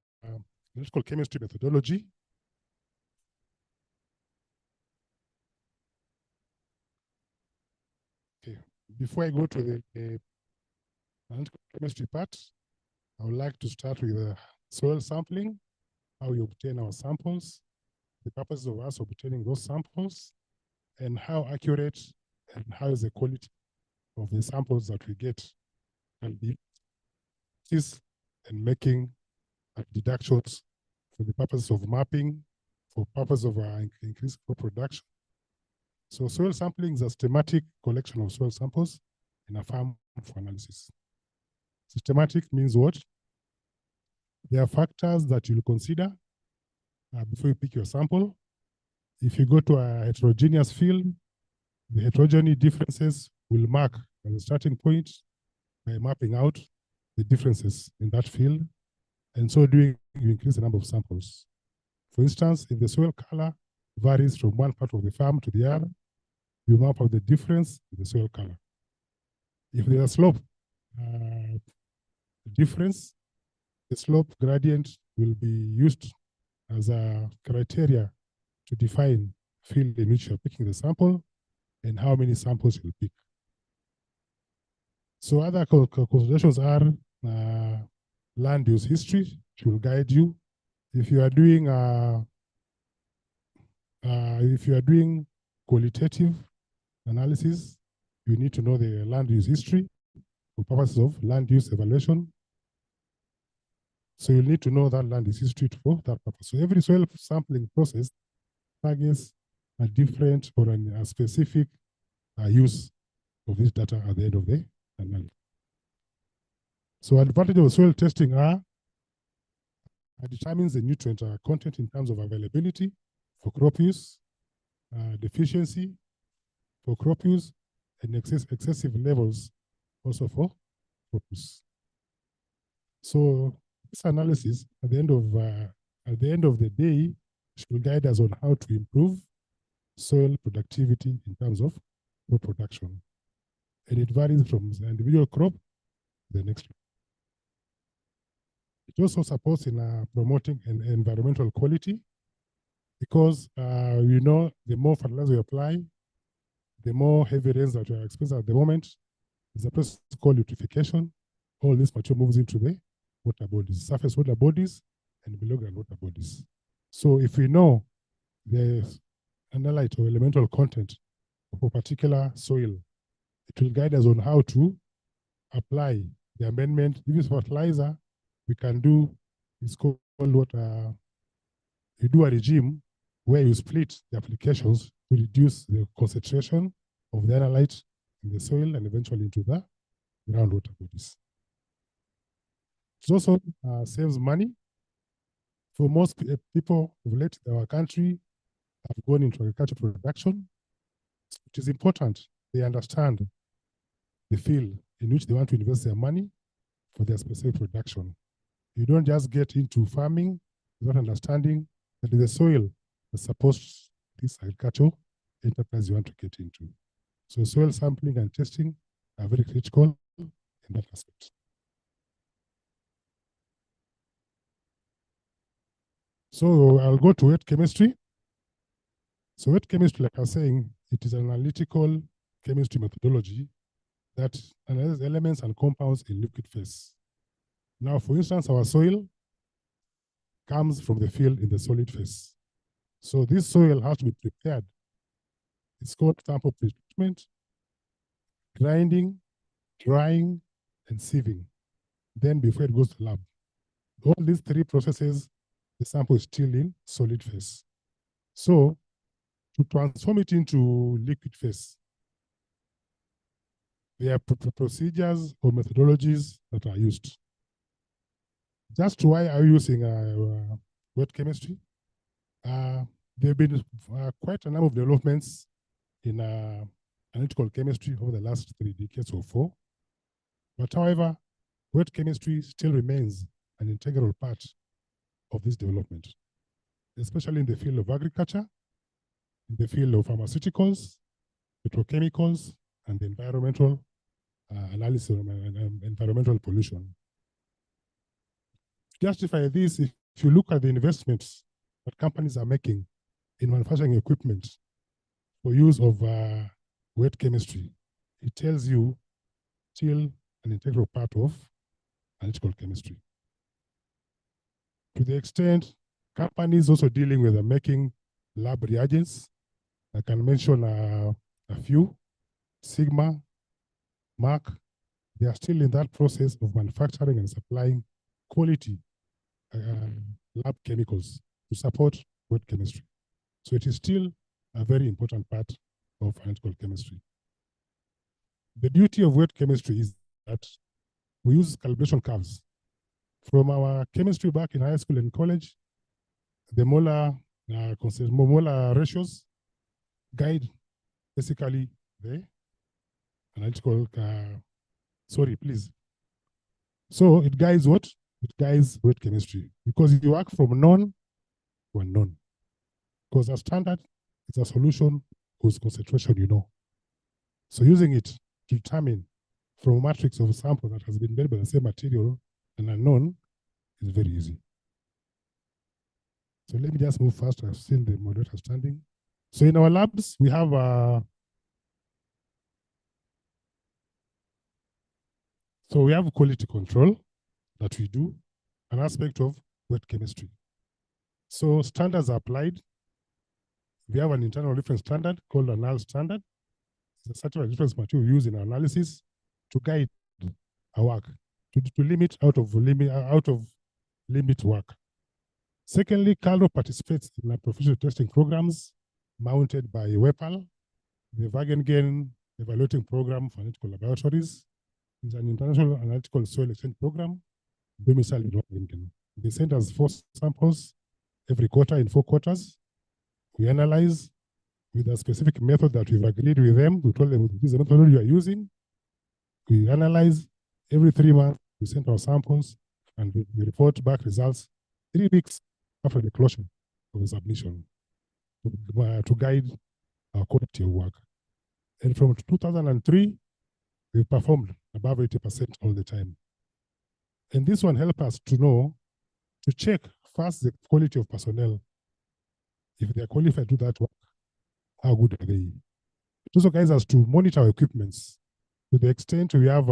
analytical chemistry methodology Before I go to the analytical chemistry part, I would like to start with soil sampling, how we obtain our samples, the purpose of us obtaining those samples, and how accurate and how is the quality of the samples that we get, and be and making deductions for the purpose of mapping, for purpose of increased crop production. So soil sampling is a systematic collection of soil samples in a farm for analysis. Systematic means what? There are factors that you'll consider before you pick your sample. If you go to a heterogeneous field, the heterogeneity differences will mark as a starting point by mapping out the differences in that field. And so doing, you increase the number of samples. For instance, if the soil color varies from one part of the farm to the other, you map out the difference in the soil color. If there's a slope difference, the slope gradient will be used as a criteria to define field in which you're picking the sample and how many samples you'll pick. So other considerations are land use history, which will guide you. If you are doing qualitative analysis, you need to know the land use history for purposes of land use evaluation. So you'll need to know that land use history for that purpose. So every soil sampling process targets a different or a specific use of this data at the end of the analysis. So advantage of soil testing are determines the nutrient content in terms of availability for crop use, deficiency for crop use, and excessive levels also for crop use. So this analysis at the end of the day should guide us on how to improve soil productivity in terms of crop production. And it varies from the individual crop to the next. It also supports in promoting environmental quality, because we know the more fertilizer we apply, the more heavy rains that we are experiencing at the moment. There's a process called eutrophication. All this material moves into the water bodies, surface water bodies, and below ground water bodies. So if we know the analyte or elemental content of a particular soil, it will guide us on how to apply the amendment. If it's fertilizer, we can do, it's called what, you do a regime where you split the applications to reduce the concentration of the analyte in the soil and eventually into the groundwater bodies. It also saves money. For most people who relate to our country have gone into agricultural production, it is important they understand the field in which they want to invest their money for their specific production. You don't just get into farming without understanding that the soil that supports this agricultural enterprise you want to get into. So soil sampling and testing are very critical in that aspect. So I'll go to wet chemistry. So wet chemistry, like I was saying, it is an analytical chemistry methodology that analyzes elements and compounds in liquid phase. Now, for instance, our soil comes from the field in the solid phase. So this soil has to be prepared. It's called sample pre-treatment, grinding, drying, and sieving. Then before it goes to the lab. All these three processes, the sample is still in solid phase. So to transform it into liquid phase, there are procedures or methodologies that are used. Just why are you using wet chemistry? There have been quite a number of developments in analytical chemistry over the last 3 decades or 4. But however, wet chemistry still remains an integral part of this development, especially in the field of agriculture, in the field of pharmaceuticals, petrochemicals, and the environmental analysis and environmental pollution. To justify this, if you look at the investments that companies are making in manufacturing equipment for use of wet chemistry, it tells you still an integral part of analytical chemistry. To the extent companies also dealing with making lab reagents, I can mention a few, Sigma, Mark, they are still in that process of manufacturing and supplying quality lab chemicals to support wet chemistry. So it is still a very important part of analytical chemistry. The beauty of wet chemistry is that we use calibration curves. From our chemistry back in high school and college, the molar ratios guide basically the analytical, sorry, please. So it guides what? It guides wet chemistry because you work from known to unknown. Because a standard is a solution whose concentration you know. So using it to determine from a matrix of a sample that has been made by the same material and unknown is very easy. So let me just move fast. I've seen the moderator standing. So in our labs, we have quality control that we do, an aspect of wet chemistry. So standards are applied. We have an internal reference standard called a null standard. It's a certified reference material we use in our analysis to guide our work, to limit out of limit work. Secondly, CALRO participates in professional testing programs mounted by WEPAL, the Wageningen Evaluating Program for Analytical Laboratories. It's an international analytical soil exchange program domiciled in Wageningen. They send us 4 samples every quarter in 4 quarters. We analyze with a specific method that we've agreed with them. We told them this is the methodology you are using. We analyze every 3 months. We send our samples and we report back results 3 weeks after the closure of the submission to guide our quality of work. And from 2003, we've performed above 80% all the time. And this one helps us to know, to check first the quality of personnel. If they are qualified to do that work, how good are they? It also guides us to monitor our equipments to the extent we have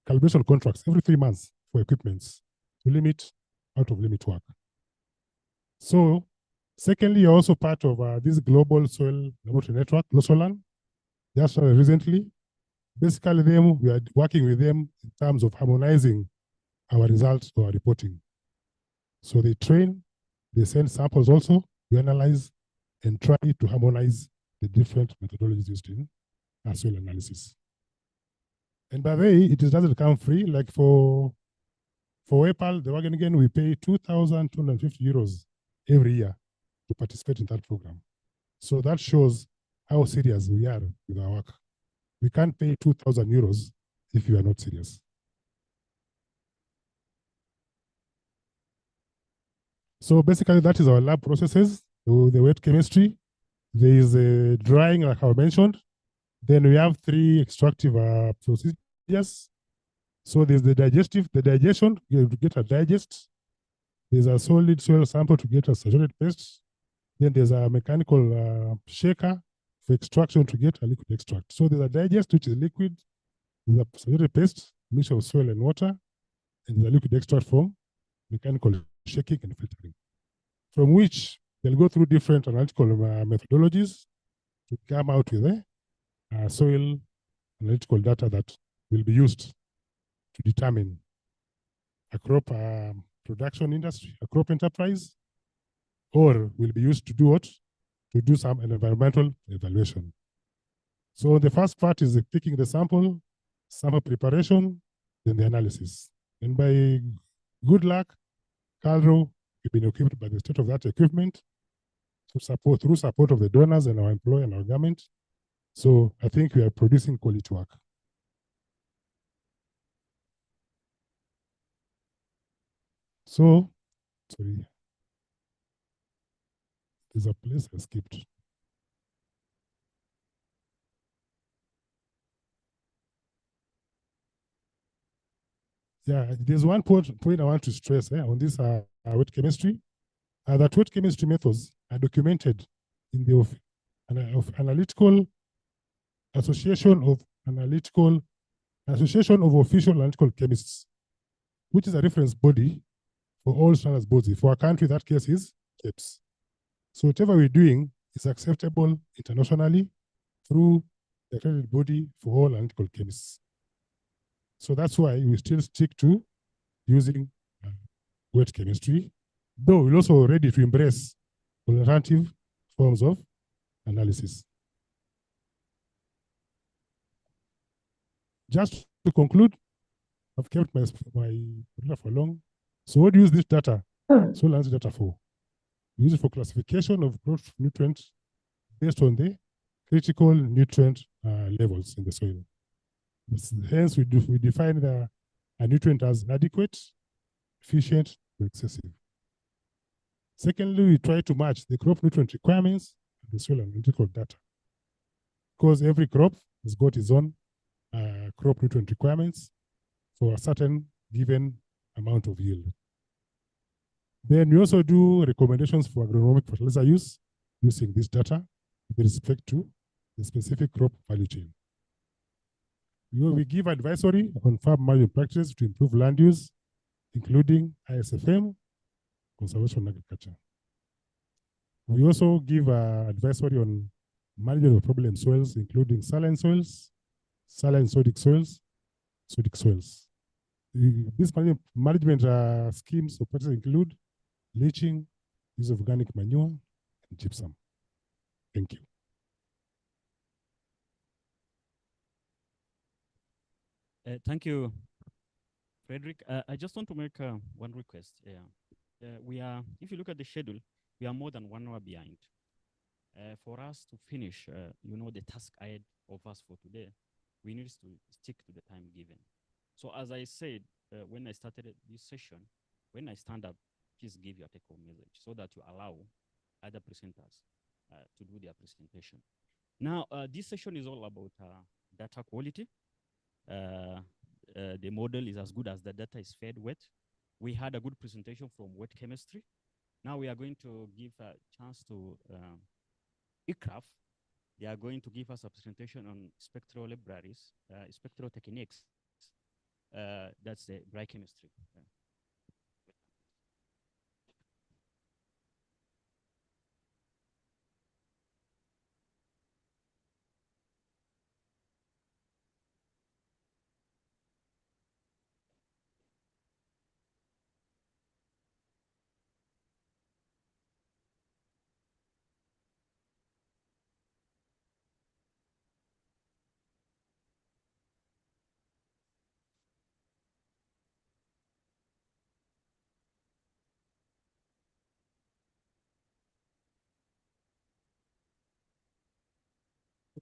calibration contracts every 3 months for equipments to limit out of limit work. So, secondly, you're also part of this global soil laboratory network, GLOSOLAN, just recently. Basically, we are working with them in terms of harmonizing our results to our reporting. So they train, they send samples also, we analyze and try to harmonize the different methodologies used in soil analysis. And by the way, it doesn't come free. Like for WEPAL, the Wageningen, we pay 2,250 euros every year to participate in that program. So that shows how serious we are with our work. We can't pay 2,000 euros if you are not serious. So basically, that is our lab processes, the wet chemistry. There is a drying, like I mentioned. Then we have 3 extractive procedures. So there's the digestion, you get a digest. There's a solid soil sample to get a saturated paste. Then there's a mechanical shaker for extraction to get a liquid extract. So there's a digest, which is liquid. There's a saturated paste, mixture of soil and water. And there's a liquid extract from mechanical shaking and filtering, from which they'll go through different analytical methodologies to come out with a soil analytical data that will be used to determine a crop production industry, a crop enterprise, or will be used to do what? To do an environmental evaluation. So the first part is picking the sample preparation, then the analysis. And by good luck, CALRO, we've been equipped by the state of that equipment through support of the donors and our employer and our government. So I think we are producing quality work. So, sorry, there's a place I skipped. Yeah, there's one point I want to stress on this wet chemistry. That wet chemistry methods are documented in the analytical Association of Official Analytical Chemists, which is a reference body for all standards bodies. For our country, that case is KEPS. So whatever we're doing is acceptable internationally through the accredited body for all analytical chemists. So that's why we still stick to using wet chemistry, though we're also ready to embrace alternative forms of analysis. Just to conclude, I've kept my data for long. So what do you use this data, soil analysis data for? We use it for classification of growth nutrients based on the critical nutrient levels in the soil. Hence, we define a nutrient as adequate, efficient, or excessive. Secondly, we try to match the crop nutrient requirements and the soil analytical data, because every crop has got its own crop nutrient requirements for a certain given amount of yield. Then we also do recommendations for agronomic fertilizer use using this data with respect to the specific crop value chain. We give advisory on farm management practices to improve land use, including ISFM, conservation agriculture. We also give advisory on management of problem soils, including saline soils, saline sodic soils, sodic soils. These management schemes or practices include leaching, use of organic manure, and gypsum. Thank you. Thank you, Frederick. I just want to make one request. We are, if you look at the schedule, we are more than 1 hour behind. For us to finish, the task ahead of us for today, we need to stick to the time given. So as I said, when I started this session, when I stand up, please give your take-home message so that you allow other presenters to do their presentation. Now, this session is all about data quality. The model is as good as the data is fed wet. We had a good presentation from wet chemistry. Now we are going to give a chance to ICRAF. They are going to give us a presentation on spectral libraries, spectral techniques. That's the dry chemistry.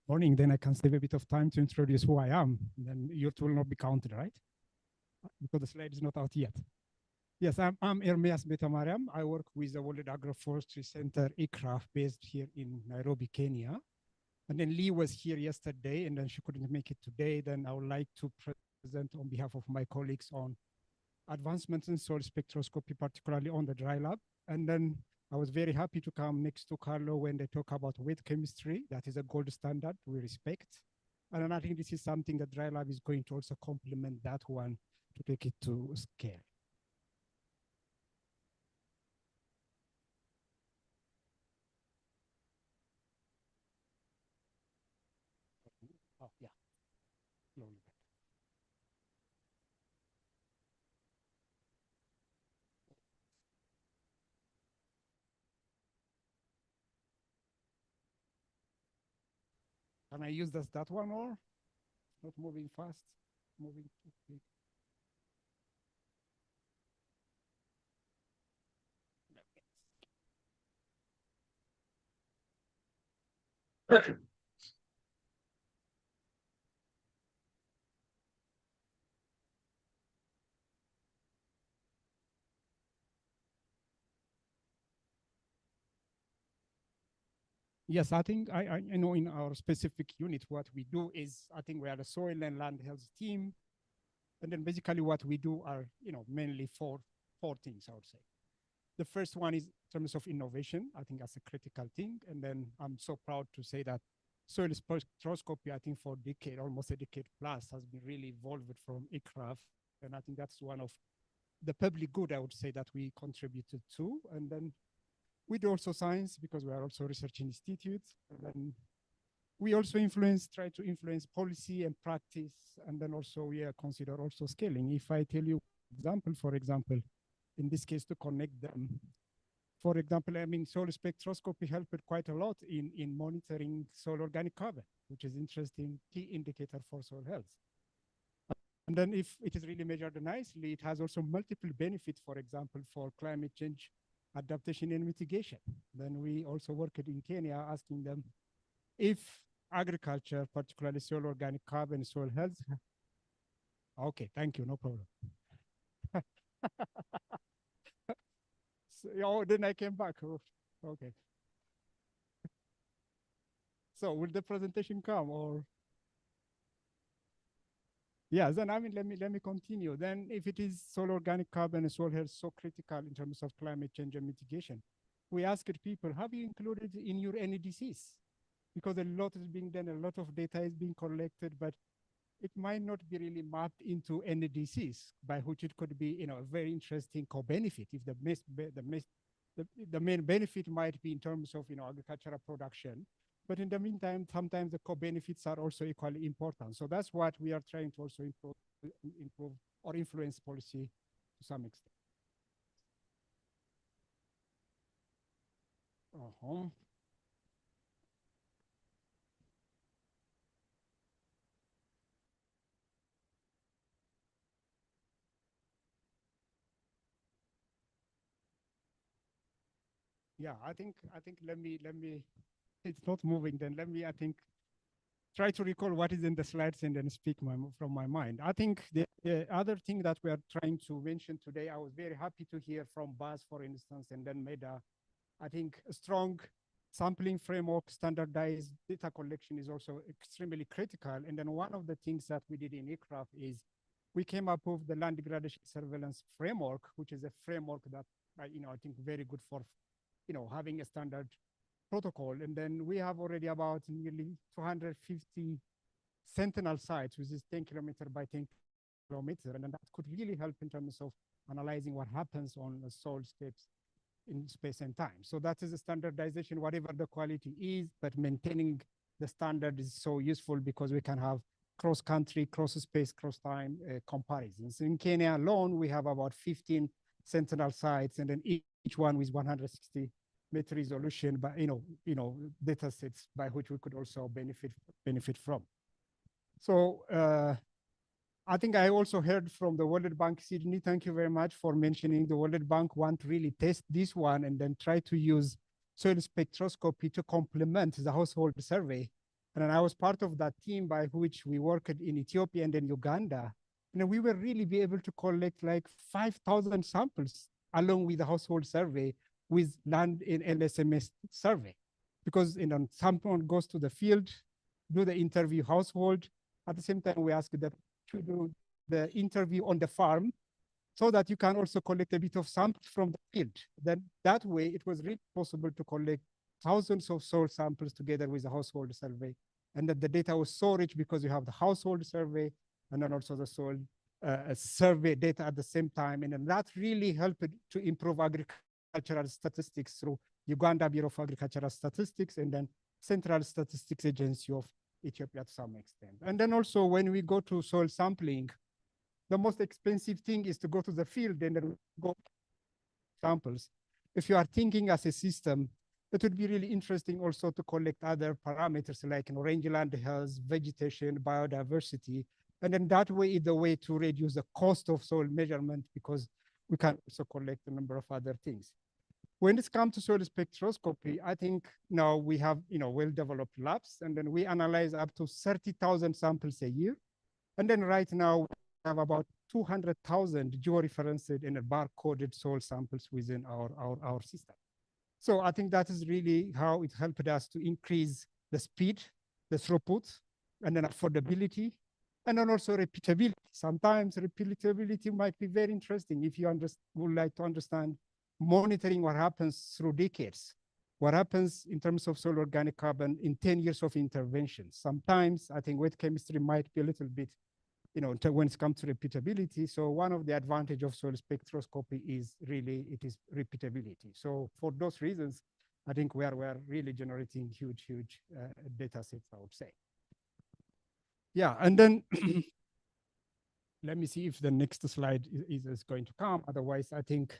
Morning, then I can save a bit of time to introduce who I am. Then yours will not be counted, right? Because the slide is not out yet. Yes, I'm Ermias Betamariam. I work with the World Agroforestry Center, ICRAF, based here in Nairobi, Kenya. And then Lee was here yesterday, and then she couldn't make it today. Then I would like to present on behalf of my colleagues on advancements in soil spectroscopy, particularly on the dry lab. And then I was very happy to come next to Carlo when they talk about wet chemistry. That is a gold standard we respect. And I think this is something that dry lab is going to also complement that one to take it to scale. Oh, yeah. Slowly. Can I use that one or not moving fast? Moving too quick. Yes, I think I know in our specific unit, what we do is, I think we are a soil and land health team. And then basically what we do are, mainly four things, I would say. The first one is in terms of innovation. I think that's a critical thing. And then I'm so proud to say that soil spectroscopy, I think for decade, almost a decade plus, has been really evolved from ICRAF. And I think that's one of the public good, I would say, that we contributed to. And then we do also science because we are also research institutes. And then we also try to influence policy and practice. And then also we consider also scaling. If I tell you example, for example, in this case, to connect them. For example, I mean, soil spectroscopy helped quite a lot in monitoring soil organic carbon, which is interesting key indicator for soil health. And then if it is really measured nicely, it has also multiple benefits, for example, for climate change adaptation and mitigation. Then we also worked in Kenya asking them if agriculture, particularly soil organic carbon, soil health. Okay, thank you, no problem. So, oh, then I came back. Oh, okay. So will the presentation come or? Yeah, then I mean, let me continue. Then if it is soil organic carbon and soil health so critical in terms of climate change and mitigation, we asked people, have you included in your NDCs? Because a lot is being done, a lot of data is being collected, but it might not be really mapped into NDCs, by which it could be, a very interesting co-benefit. If the main benefit might be in terms of, agricultural production, but in the meantime, sometimes the co-benefits are also equally important. So that's what we are trying to also improve or influence policy to some extent. Yeah, I think let me it's not moving, then let me try to recall what is in the slides and then speak from my mind. I think the other thing that we are trying to mention today, I was very happy to hear from Buzz, for instance, and then made I think a strong sampling framework. Standardized data collection is also extremely critical. And then one of the things that we did in ICRAF is we came up with the land degradation surveillance framework, which is a framework that I think very good for having a standard protocol. And then we have already about nearly 250 sentinel sites, which is 10 kilometer by 10 kilometer. And then that could really help in terms of analyzing what happens on the soil steps in space and time. So that is a standardization, whatever the quality is, but maintaining the standard is so useful because we can have cross-country, cross-space, cross-time comparisons. In Kenya alone, we have about 15 sentinel sites, and then each one with 160 meter resolution, but data sets by which we could also benefit from. So I think I also heard from the World Bank, Sydney, thank you very much for mentioning the World Bank want to really test this one and then try to use soil spectroscopy to complement the household survey. And then I was part of that team by which we worked in Ethiopia and then Uganda. And we will really be able to collect like 5,000 samples along with the household survey with land in LSMS survey. Because someone goes to the field, do the interview household. At the same time, we ask them to do the interview on the farm so that you can also collect a bit of samples from the field. Then that way, it was really possible to collect thousands of soil samples together with the household survey. And that the data was so rich because you have the household survey and then also the soil survey data at the same time. And then that really helped to improve agricultural statistics through Uganda Bureau of Agricultural Statistics and then Central Statistics Agency of Ethiopia to some extent. And then also when we go to soil sampling, the most expensive thing is to go to the field and then go samples. If you are thinking as a system, it would be really interesting also to collect other parameters like rangeland health, vegetation, biodiversity. And then that way is the way to reduce the cost of soil measurement because we can also collect a number of other things. When it comes to soil spectroscopy, I think now we have well-developed labs, and then we analyze up to 30,000 samples a year. And then right now we have about 200,000 georeferenced and barcoded soil samples within our system. So I think that is really how it helped us to increase the speed, the throughput, and then affordability, and then also repeatability. Sometimes repeatability might be very interesting if you would like to understand monitoring what happens through decades. what happens in terms of soil organic carbon in 10 years of intervention. Sometimes I think wet chemistry might be a little bit, when it comes to repeatability. So one of the advantage of soil spectroscopy is really, it is repeatability. So for those reasons, I think we are really generating huge data sets, I would say. Yeah, and then let me see if the next slide is going to come. Otherwise, I think,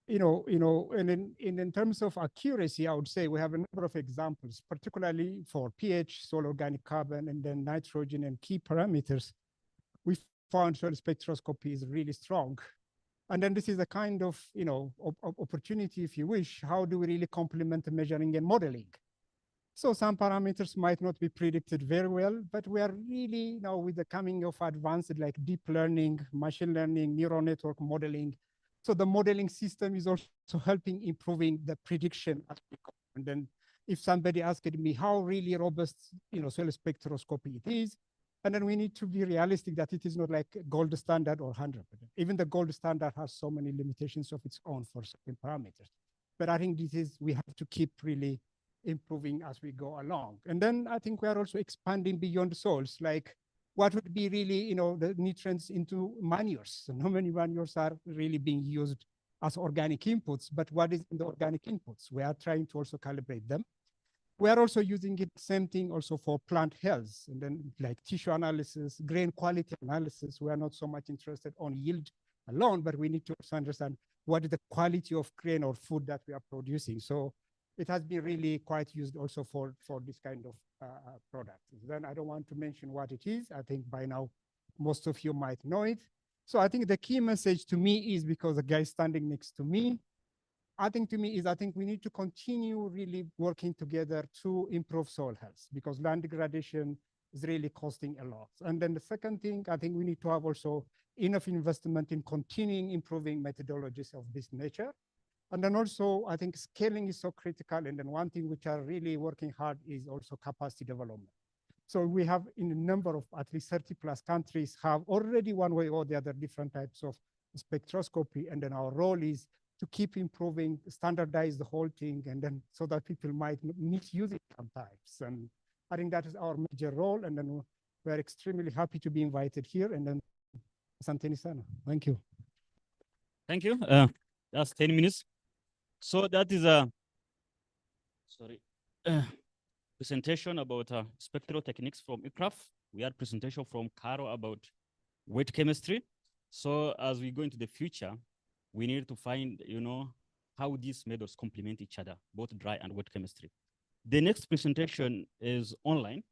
and in terms of accuracy, I would say we have a number of examples, particularly for pH, soil organic carbon, and then nitrogen and key parameters. We found soil spectroscopy is really strong. And then this is a kind of, opportunity, if you wish. How do we really complement the measuring and modeling? So some parameters might not be predicted very well, but we are really now with the coming of advanced like deep learning, machine learning, neural network modeling. So the modeling system is also helping improving the prediction. And then if somebody asked me how really robust, soil spectroscopy it is, and then we need to be realistic that it is not like gold standard or 100%. Even the gold standard has so many limitations of its own for certain parameters. But I think we have to keep really improving as we go along. And then I think we are also expanding beyond soils, like what would be really, the nutrients into manures. So how many manures are really being used as organic inputs, but what is in the organic inputs? We are trying to also calibrate them. We are also using it, same thing also for plant health, and then like tissue analysis, grain quality analysis. We are not so much interested on yield alone, but we need to also understand what is the quality of grain or food that we are producing. So it has been really quite used also for this kind of product. Then I don't want to mention what it is. I think by now, most of you might know it. So I think the key message to me is, because the guy standing next to me, I think we need to continue really working together to improve soil health, because land degradation is really costing a lot. And then the second thing, I think we need to have also enough investment in continuing improving methodologies of this nature. And then also, I think scaling is so critical. And then one thing which are really working hard is also capacity development. So we have in a number of at least 30 plus countries have already one way or the other different types of spectroscopy. And then our role is to keep improving, standardize the whole thing, and then so that people might misuse it sometimes. And I think that is our major role. And then we're extremely happy to be invited here. And then Asanteni sana. Thank you. Thank you. That's 10 minutes. So that is a presentation about spectral techniques from ICRAF. We had presentation from Caro about wet chemistry. So as we go into the future, we need to find, how these methods complement each other, both dry and wet chemistry. The next presentation is online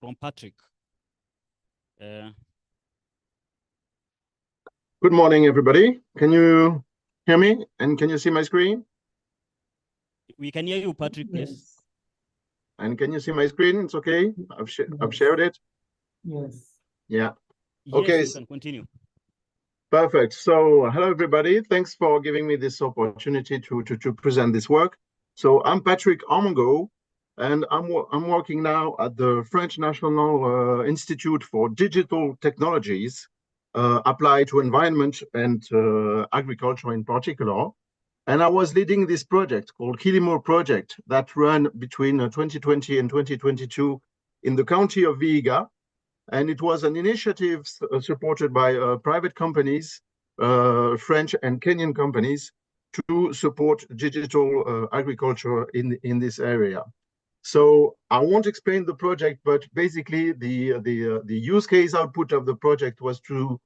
from Patrick. Good morning, everybody. Can you hear me? And can you see my screen? We can hear you, Patrick, please. Yes. And can you see my screen? It's okay. I've shared it. Yes. Yeah. Yes, Okay. you can continue. Perfect. So hello, everybody. Thanks for giving me this opportunity to present this work. So I'm Patrick Armongo, and I'm working now at the French National Institute for Digital Technologies, applied to environment and agriculture in particular. And I was leading this project called Kilimo Project that ran between 2020 and 2022 in the county of Vihiga. And it was an initiative supported by private companies, French and Kenyan companies, to support digital agriculture in this area. So I won't explain the project, but basically the use case output of the project was to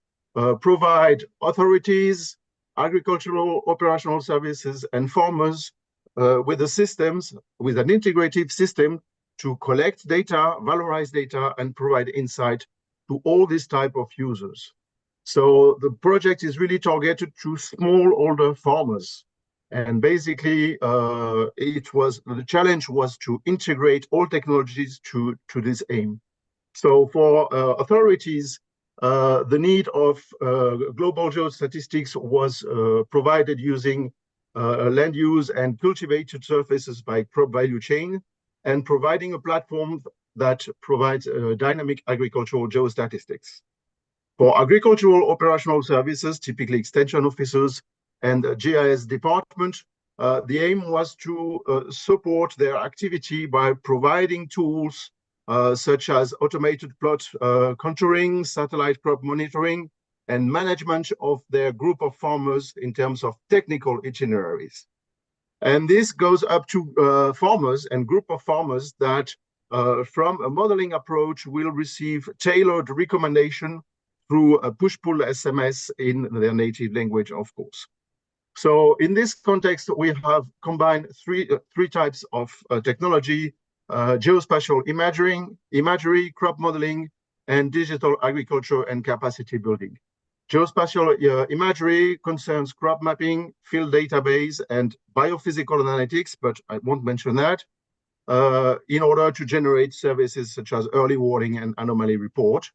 provide authorities, agricultural operational services, and farmers with the systems, with an integrative system to collect data, valorize data, and provide insight to all these type of users. So the project is really targeted to smallholder farmers. And basically, the challenge was to integrate all technologies to this aim. So for authorities, the need of global geostatistics was provided using land use and cultivated surfaces by crop value chain, and providing a platform that provides dynamic agricultural geostatistics. For agricultural operational services, typically extension officers and GIS department, The aim was to support their activity by providing tools such as automated plot contouring, satellite crop monitoring, and management of their group of farmers in terms of technical itineraries. And this goes up to farmers and group of farmers that from a modeling approach will receive tailored recommendation through a push-pull SMS in their native language, of course. So in this context, we have combined three types of technology: geospatial imagery, crop modeling, and digital agriculture and capacity building. Geospatial imagery concerns crop mapping, field database, and biophysical analytics, but I won't mention that, in order to generate services such as early warning and anomaly report.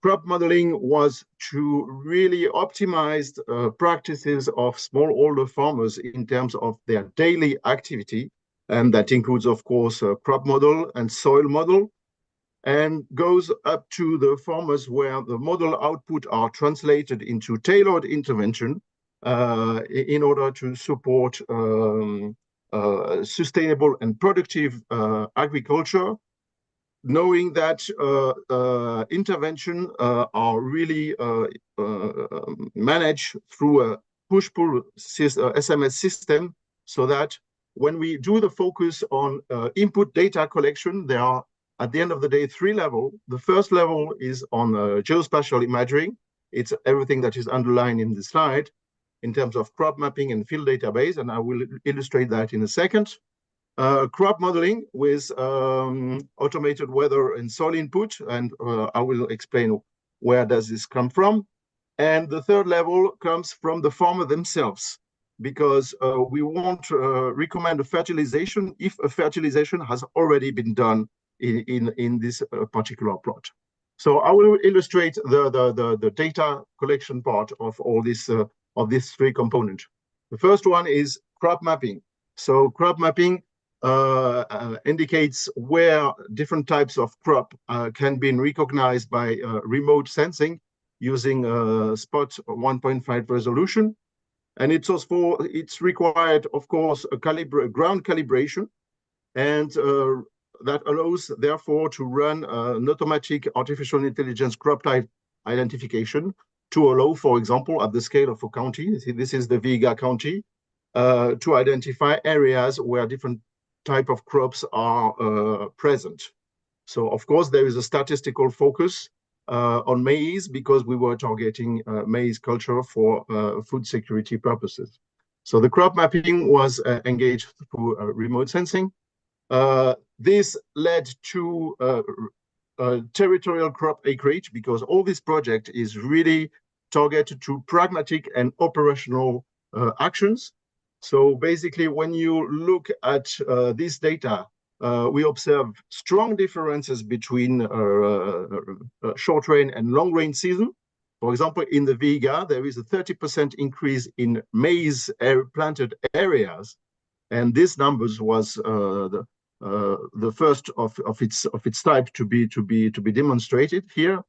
Crop modeling was to really optimize practices of smallholder farmers in terms of their daily activity. And that includes, of course, a crop model and soil model, and goes up to the farmers where the model output are translated into tailored intervention in order to support sustainable and productive agriculture, knowing that intervention are really managed through a push-pull SMS system, so that when we do the focus on input data collection, there are, at the end of the day, 3 levels. The first level is on geospatial imagery. It's everything that is underlined in the slide in terms of crop mapping and field database, and I will illustrate that in a second. Crop modeling with automated weather and soil input, and I will explain where does this come from. And the third level comes from the farmer themselves, because we won't recommend a fertilization if a fertilization has already been done in this particular plot. So I will illustrate the data collection part of all this of these 3 components. The first one is crop mapping. So crop mapping indicates where different types of crop can be recognized by remote sensing using spot 1.5 resolution. And it's required, of course, a ground calibration, and that allows, therefore, to run an automatic artificial intelligence crop type identification to allow, for example, at the scale of a county, this is the Viga County, to identify areas where different type of crops are present. So, of course, there is a statistical focus on maize because we were targeting maize culture for food security purposes. So the crop mapping was engaged through remote sensing. This led to territorial crop acreage, because all this project is really targeted to pragmatic and operational actions. So basically, when you look at this data, we observe strong differences between short rain and long rain season. For example, in the Viga, there is a 30% increase in maize planted areas, and this numbers was the first of its type to be demonstrated here.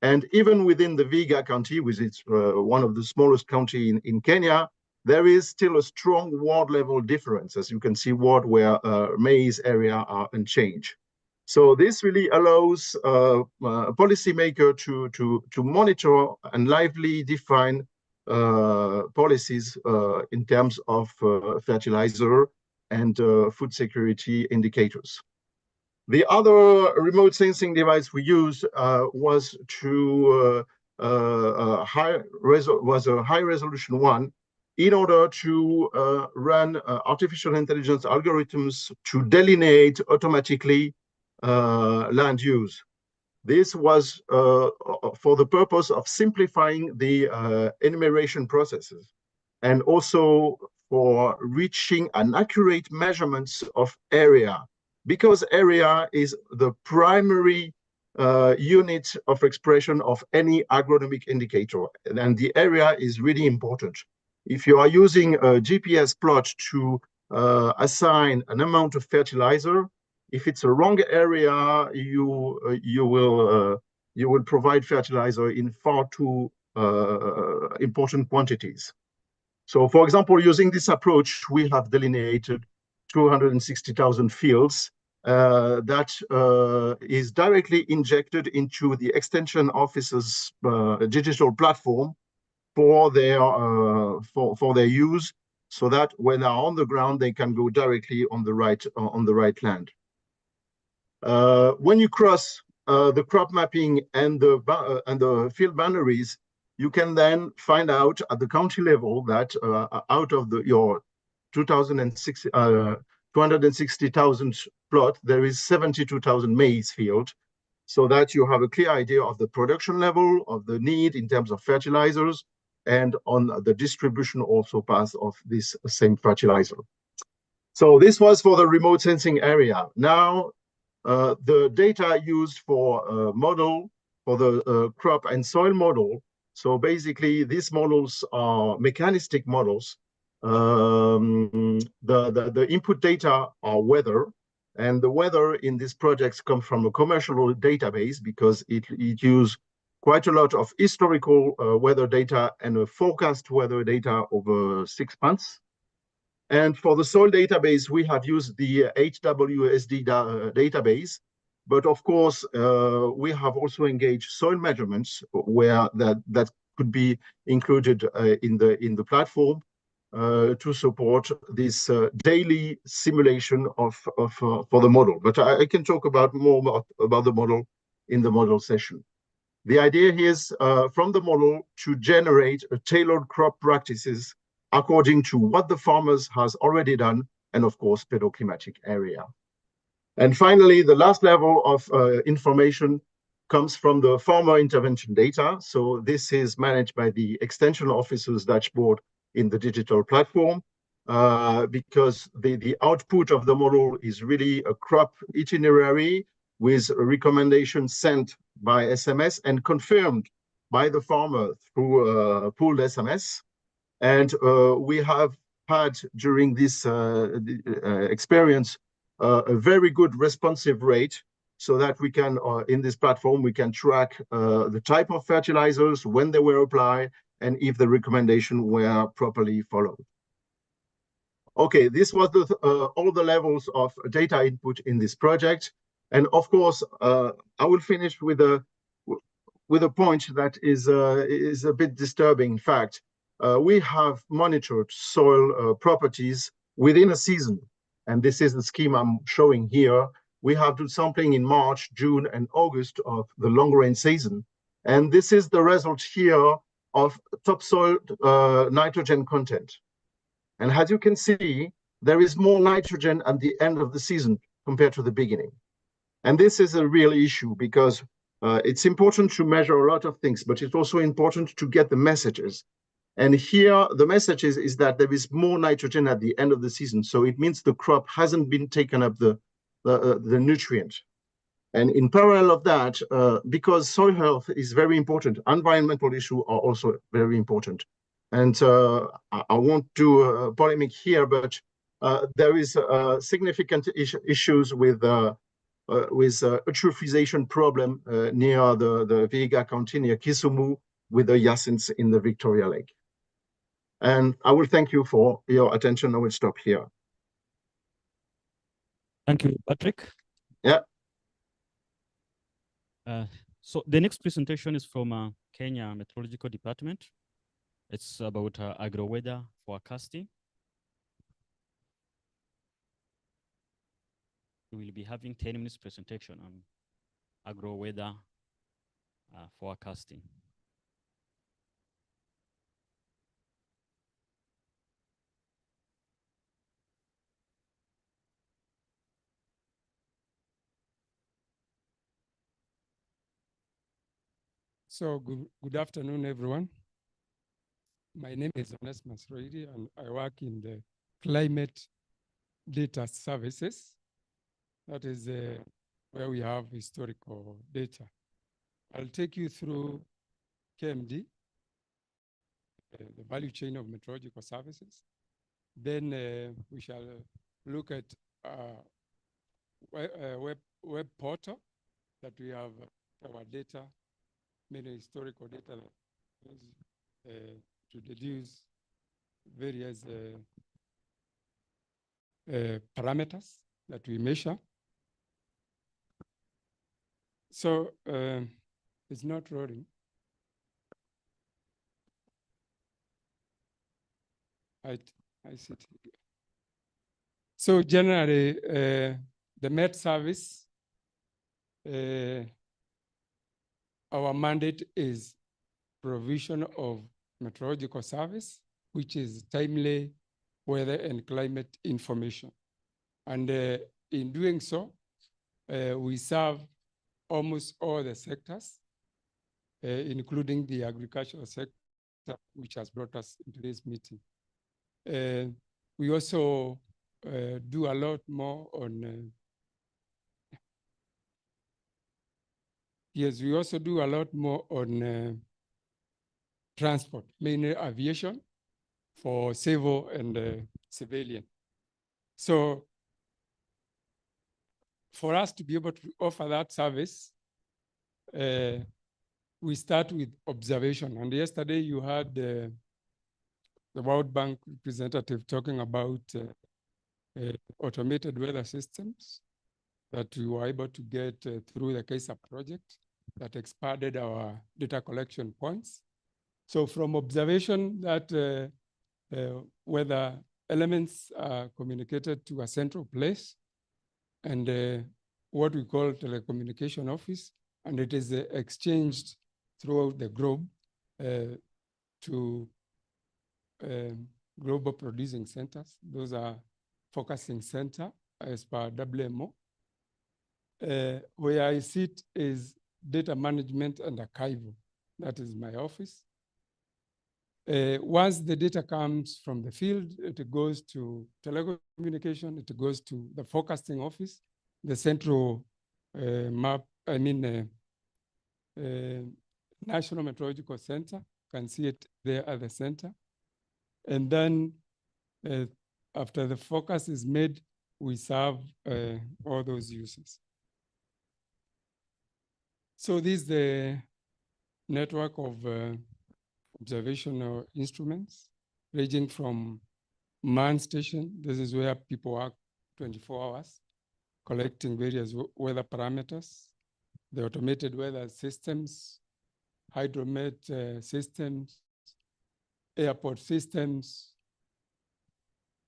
And even within the Viga County, which is one of the smallest county in Kenya, there is still a strong ward level difference, as you can see, ward where maize area are unchanged. So this really allows a policymaker to monitor and lively define policies in terms of fertilizer and food security indicators. The other remote sensing device we used was a high resolution one, in order to run artificial intelligence algorithms to delineate automatically land use. This was for the purpose of simplifying the enumeration processes, and also for reaching an accurate measurements of area, because area is the primary unit of expression of any agronomic indicator, and the area is really important. If you are using a GPS plot to assign an amount of fertilizer, if it's a wrong area, you will provide fertilizer in far too important quantities. So for example, using this approach, we have delineated 260,000 fields that is directly injected into the extension officer's digital platform for their use, so that when they're on the ground, they can go directly on the right land. When you cross the crop mapping and the field boundaries, you can then find out at the county level that out of your 260,000 plot, there is 72,000 maize field, so that you have a clear idea of the production level, of the need in terms of fertilizers, and on the distribution also path of this same fertilizer. So this was for the remote sensing area. Now, the data used for model, for the crop and soil model. So basically, these models are mechanistic models. The input data are weather, and the weather in these projects come from a commercial database because it uses quite a lot of historical weather data and a forecast weather data over 6 months. And for the soil database, we have used the HWSD database. But of course, we have also engaged soil measurements where that could be included in the platform to support this daily simulation for the model. But I can talk more about the model in the model session. The idea here is from the model to generate a tailored crop practices according to what the farmers has already done, and of course, pedoclimatic area. And finally, the last level of information comes from the farmer intervention data. So this is managed by the extension officer's dashboard in the digital platform, because the output of the model is really a crop itinerary with a recommendation sent by SMS and confirmed by the farmer through pooled SMS. And we have had during this experience a very good responsive rate, so that we can, in this platform, we can track the type of fertilizers, when they were applied, and if the recommendation were properly followed. Okay, this was all the levels of data input in this project. And of course, I will finish with a point that is a bit disturbing. In fact, we have monitored soil properties within a season. And this is the scheme I'm showing here. We have done sampling in March, June, and August of the long rain season. And this is the result here of topsoil nitrogen content. And as you can see, there is more nitrogen at the end of the season compared to the beginning. And this is a real issue because it's important to measure a lot of things, but it's also important to get the messages. And here, the message is that there is more nitrogen at the end of the season. So it means the crop hasn't been taken up the nutrient. And in parallel of that, because soil health is very important, environmental issues are also very important. And I won't do a polemic here, but there is significant issues with eutrophisation problem near the Vihiga County, near Kisumu, with the hyacinths in the Victoria Lake. And I will thank you for your attention. I will stop here. Thank you, Patrick. Yeah. So the next presentation is from Kenya Meteorological Department. It's about agro-weather forecasting. We will be having 10 minutes presentation on agro-weather forecasting. So good afternoon, everyone. My name is Onesmus Roidi, and I work in the Climate Data Services. That is where we have historical data. I'll take you through KMD, the value chain of meteorological services. Then we shall look at web portal that we have our data, many historical data to deduce various parameters that we measure. So it's not rolling. I see it. So generally, the Met service, our mandate is provision of meteorological service, which is timely weather and climate information. And in doing so, we serve almost all the sectors, including the agricultural sector, which has brought us into this meeting. We also do a lot more on, yes, we also do a lot more on transport, mainly aviation for civil and civilian. So for us to be able to offer that service, we start with observation. And yesterday you had the World Bank representative talking about automated weather systems that we were able to get through the KSAP project that expanded our data collection points. So from observation that weather elements are communicated to a central place and what we call telecommunication office, and it is exchanged throughout the globe to global producing centers. Those are focusing center as per WMO. Where I sit is data management and archival. That is my office. Once the data comes from the field, it goes to telecommunication, it goes to the forecasting office, the central National Meteorological Center. You can see it there at the center. And then after the focus is made, we serve all those users. So this is the network of observational instruments ranging from manned station. This is where people work 24 hours, collecting various weather parameters, the automated weather systems, hydromet systems, airport systems,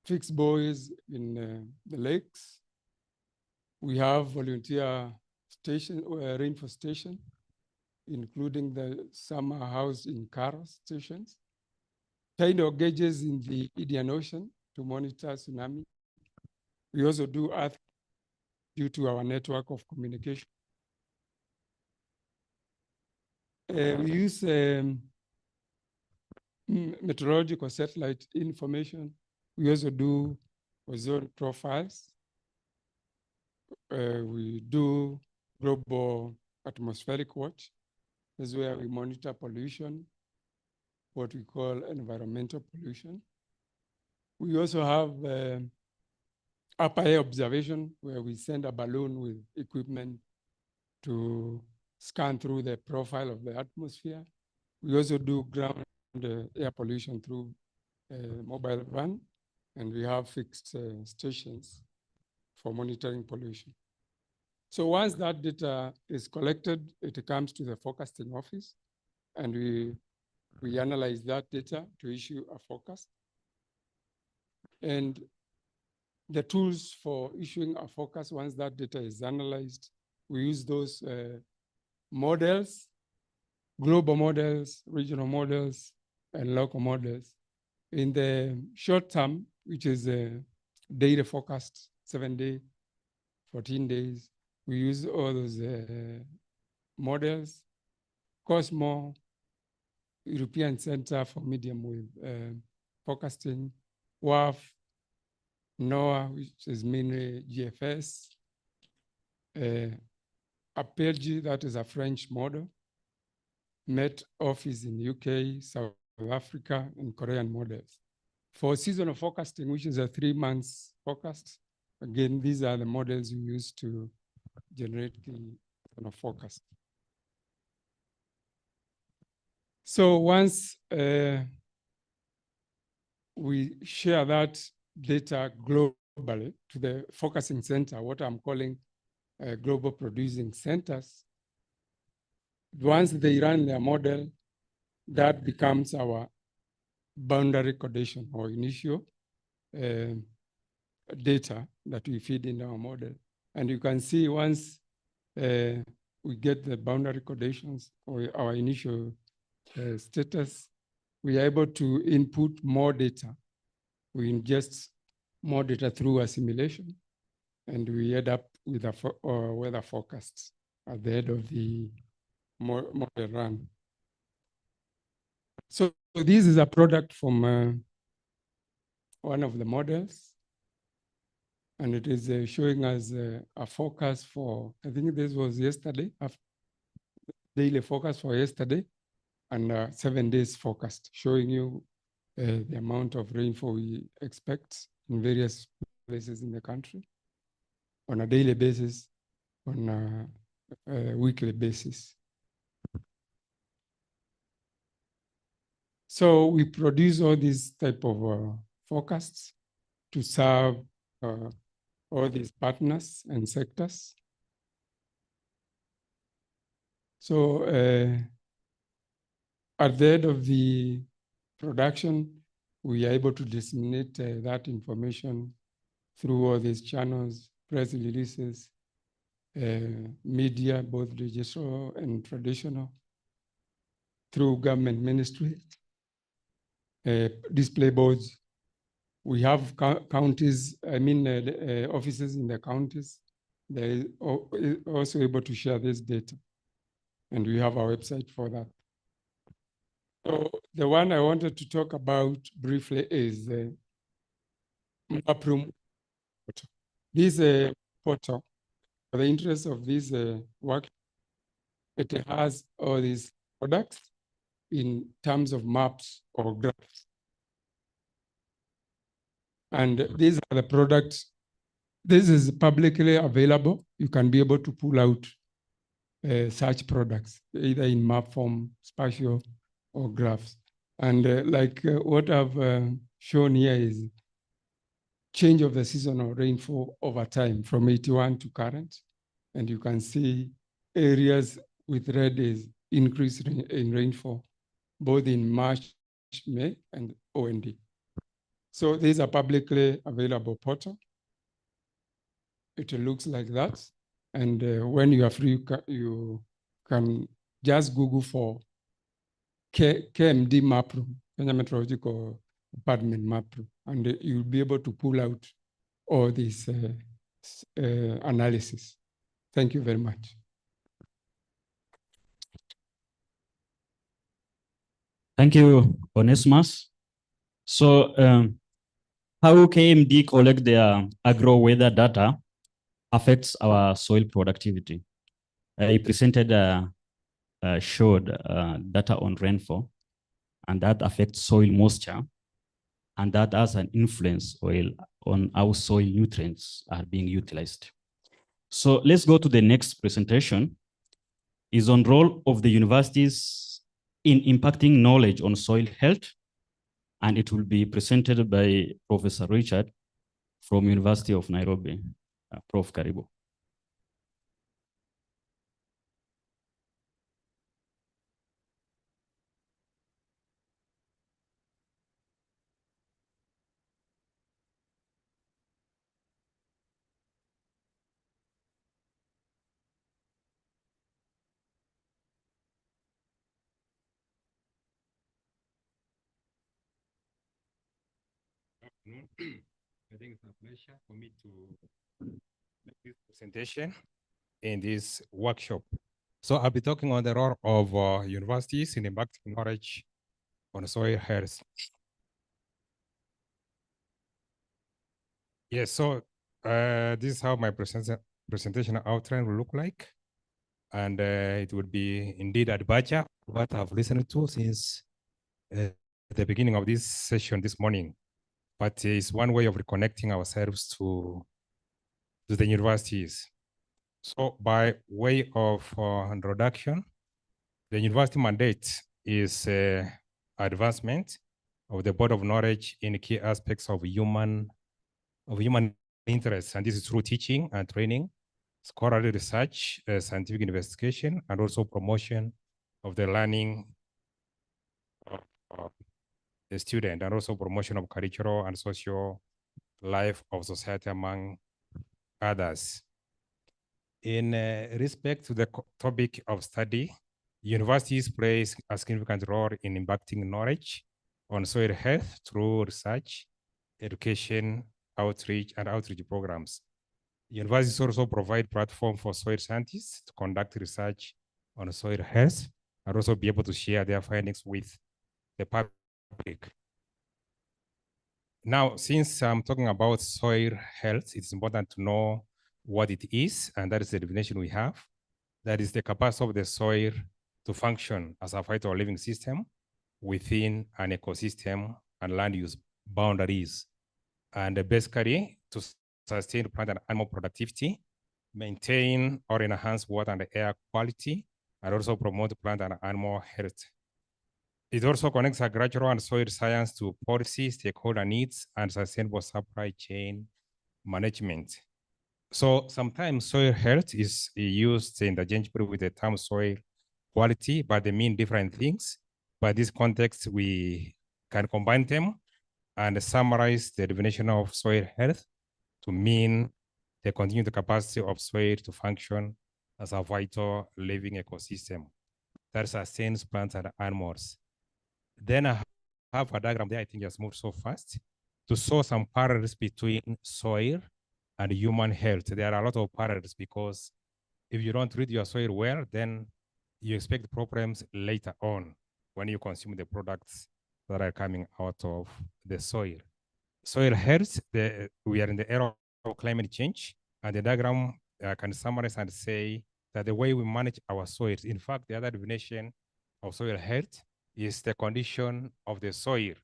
fixed buoys in the lakes. We have volunteer station, rainfall station, including the summer house in Karo stations, tidal gauges in the Indian Ocean to monitor tsunami. We also do earth due to our network of communication. We use meteorological satellite information. We also do ozone profiles. We do global atmospheric watch. This is where we monitor pollution, what we call environmental pollution. We also have upper air observation, where we send a balloon with equipment to scan through the profile of the atmosphere. We also do ground air pollution through mobile van, and we have fixed stations for monitoring pollution. So once that data is collected, it comes to the forecasting office, and we analyze that data to issue a forecast. And the tools for issuing a forecast, once that data is analyzed, we use those models, global models, regional models, and local models. In the short term, which is a data forecast, 7 days, 14 days, we use all those models. Cosmo, European Center for Medium Wave Forecasting, WAF, NOAA, which is mainly GFS, Apelgi, that is a French model, Met Office in UK, South Africa, and Korean models. For seasonal forecasting, which is a 3 months forecast, again, these are the models we use to generate the forecast. So once we share that data globally to the focusing center, what I'm calling global producing centers. Once they run their model, that becomes our boundary codation or initial data that we feed in our model. And you can see once we get the boundary codations or our initial status, we are able to input more data. We ingest more data through assimilation, and we end up with a weather forecast at the end of the model run. So this is a product from one of the models, and it is showing us a forecast for, I think this was yesterday, daily forecast for yesterday, and 7 days forecast, showing you the amount of rainfall we expect in various places in the country on a daily basis, on a weekly basis. So we produce all these type of forecasts to serve all these partners and sectors. So at the end of the production, we are able to disseminate that information through all these channels, press releases, media, both digital and traditional, through government ministries, display boards. We have counties, offices in the counties. They are also able to share this data. And we have our website for that. So the one I wanted to talk about briefly is the MapRoom portal. This portal, for the interest of this work, it has all these products in terms of maps or graphs. And these are the products. This is publicly available. You can be able to pull out such products, either in map form, spatial, or graphs. And what I've shown here is change of the seasonal rainfall over time from 81 to current. And you can see areas with red is increase in rainfall, both in March, May, and OND. So these are publicly available portal. It looks like that. And when you are free, you can just Google for KMD MapRoom, Kenya Meteorological Department MapRoom, and you'll be able to pull out all these analysis. Thank you very much. Thank you, Onesimus. So how KMD collect their agro weather data affects our soil productivity. I presented, showed data on rainfall, and that affects soil moisture, and that has an influence on how soil nutrients are being utilized. So let's go to the next presentation. Is on role of the universities in impacting knowledge on soil health, and it will be presented by Professor Richard from University of Nairobi. Prof. Karibu. I think it's a pleasure for me to make this presentation in this workshop. So I'll be talking on the role of universities in impacting knowledge on soil health. Yes, so this is how my presentation outline will look like. And it would be indeed adventure, what I've listened to since the beginning of this session this morning. But it's one way of reconnecting ourselves to the universities. So by way of introduction, the university mandate is advancement of the body of knowledge in key aspects of human interests. And this is through teaching and training, scholarly research, scientific investigation, and also promotion of the learning of the student, and also promotion of cultural and social life of society, among others. In respect to the topic of study, universities play a significant role in impacting knowledge on soil health through research, education, outreach programs. Universities also provide platform for soil scientists to conduct research on soil health and also be able to share their findings with the public. Now, since I'm talking about soil health, it's important to know what it is, and that is the definition we have. That is the capacity of the soil to function as a vital living system within an ecosystem and land use boundaries. And basically, to sustain plant and animal productivity, maintain or enhance water and air quality, and also promote plant and animal health. It also connects agricultural and soil science to policy, stakeholder needs, and sustainable supply chain management. So sometimes soil health is used interchangeably with the term soil quality, but they mean different things. By this context, we can combine them and summarize the definition of soil health to mean the continued capacity of soil to function as a vital living ecosystem that sustains plants and animals. Then I have a diagram there, I think just moved so fast, to show some parallels between soil and human health. There are a lot of parallels because if you don't treat your soil well, then you expect problems later on when you consume the products that are coming out of the soil. Soil health, we are in the era of climate change, and the diagram can summarize and say that the way we manage our soils, in fact, the other definition of soil health is the condition of the soil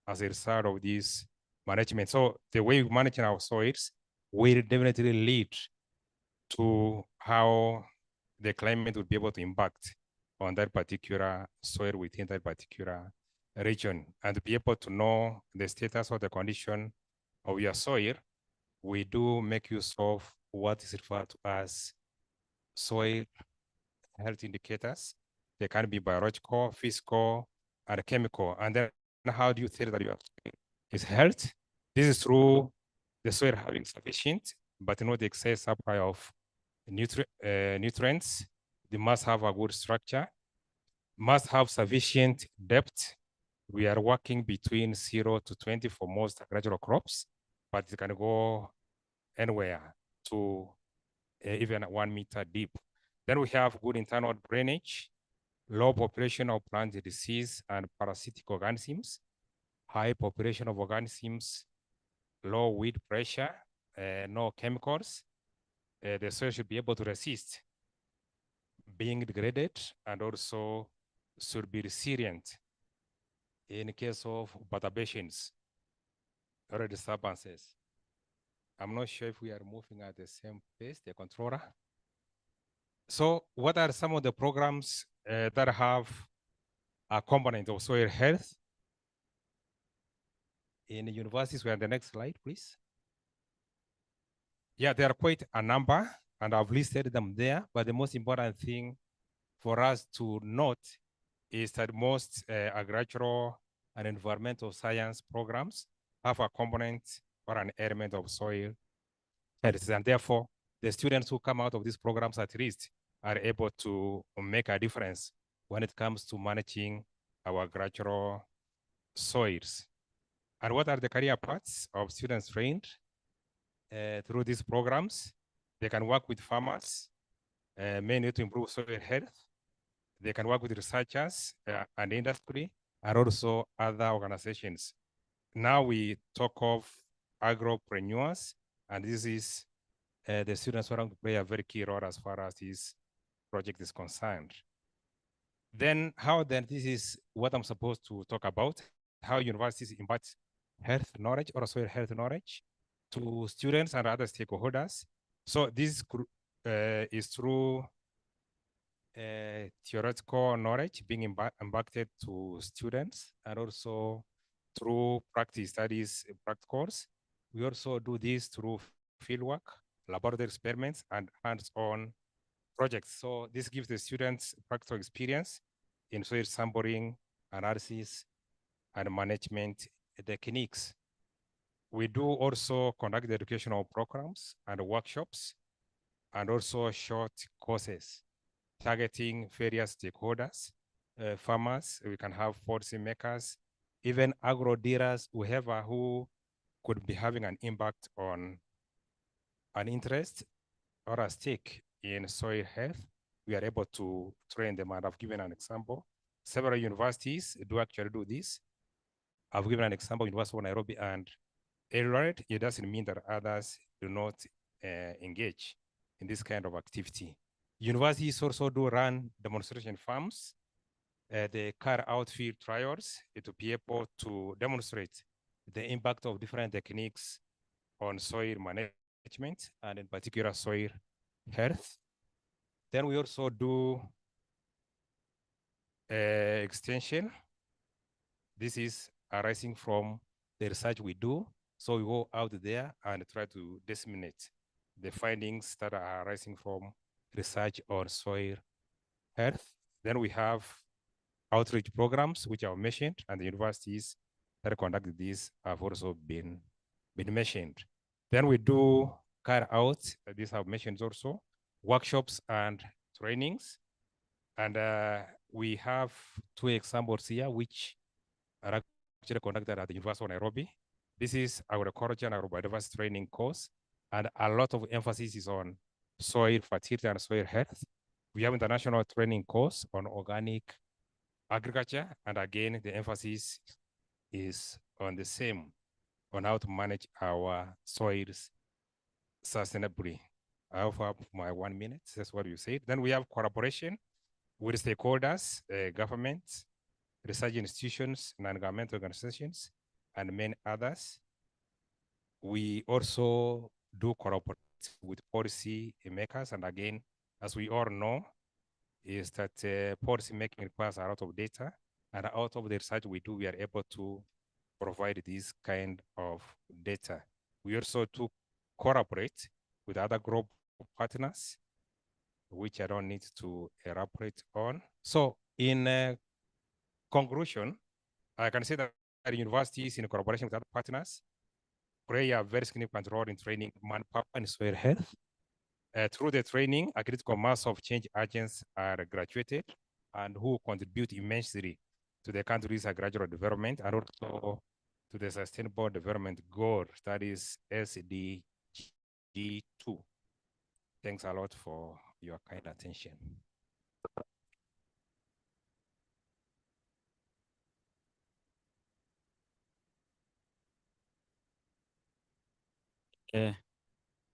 as a result of this management. So the way we manage our soils will definitely lead to how the climate will be able to impact on that particular soil within that particular region. And to be able to know the status or the condition of your soil, we do make use of what is referred to as soil health indicators. They can be biological, physical, and chemical. And then how do you tell that your soil is health? This is through the soil having sufficient, but not the excess supply of nutrients. They must have a good structure, must have sufficient depth. We are working between 0 to 20 for most agricultural crops, but it can go anywhere to even 1 meter deep. Then we have good internal drainage, low population of plant disease and parasitic organisms, high population of organisms, low weed pressure, no chemicals. The soil should be able to resist being degraded and also should be resilient in case of perturbations or disturbances. I'm not sure if we are moving at the same pace, the controller. So what are some of the programs that have a component of soil health in the universities? We are on the next slide, please. Yeah, there are quite a number, and I've listed them there, but the most important thing for us to note is that most agricultural and environmental science programs have a component or an element of soil health, and therefore the students who come out of these programs at least are able to make a difference when it comes to managing our agricultural soils. And what are the career paths of students trained through these programs? They can work with farmers, mainly to improve soil health. They can work with researchers and industry, and also other organizations. Now we talk of agropreneurs, and this is the students who are going to play a very key role as far as this project is concerned. Then this is what I'm supposed to talk about, how universities impact health knowledge or soil health knowledge to students and other stakeholders. So this is through theoretical knowledge being impacted to students and also through practice studies, practicals. We also do this through fieldwork, laboratory experiments, and hands-on projects. So this gives the students practical experience in soil sampling, analysis, and management techniques. We do also conduct educational programs and workshops, and also short courses targeting various stakeholders, farmers, we can have policy makers, even agro dealers, whoever who could be having an impact on an interest or a stake in soil health. We are able to train them, and I've given an example. Several universities do actually do this. I've given an example, University of Nairobi and Eldoret. It doesn't mean that others do not engage in this kind of activity. Universities also do run demonstration farms. They carry out field trials to be able to demonstrate the impact of different techniques on soil management and in particular soil health. Then we also do extension. This is arising from the research we do. So we go out there and try to disseminate the findings that are arising from research on soil health. Then we have outreach programs, which are mentioned, and the universities that conduct these have also been mentioned. Then we do carry out, these have mentioned also, workshops and trainings. And we have two examples here, which are actually conducted at the University of Nairobi. This is agriculture and agrobiodiversity training course, and a lot of emphasis is on soil fertility and soil health. We have international training course on organic agriculture, and again, the emphasis is on the same, on how to manage our soils sustainably. I offer up my 1 minute, that's what you said. Then we have collaboration with stakeholders, government, research institutions, non-governmental organizations, and many others. We also do cooperate with policy makers, and again, as we all know, is that policy making requires a lot of data, and out of the research we do, we are able to provide this kind of data. We also do cooperate with other group partners, which I don't need to elaborate on. So in conclusion, I can say that universities in collaboration with other partners play a very significant role in training manpower and soil health. Through the training, a critical mass of change agents are graduated and who contribute immensely to the country's agricultural development and also to the Sustainable Development Goal, that is SDG 2. Thanks a lot for your kind attention.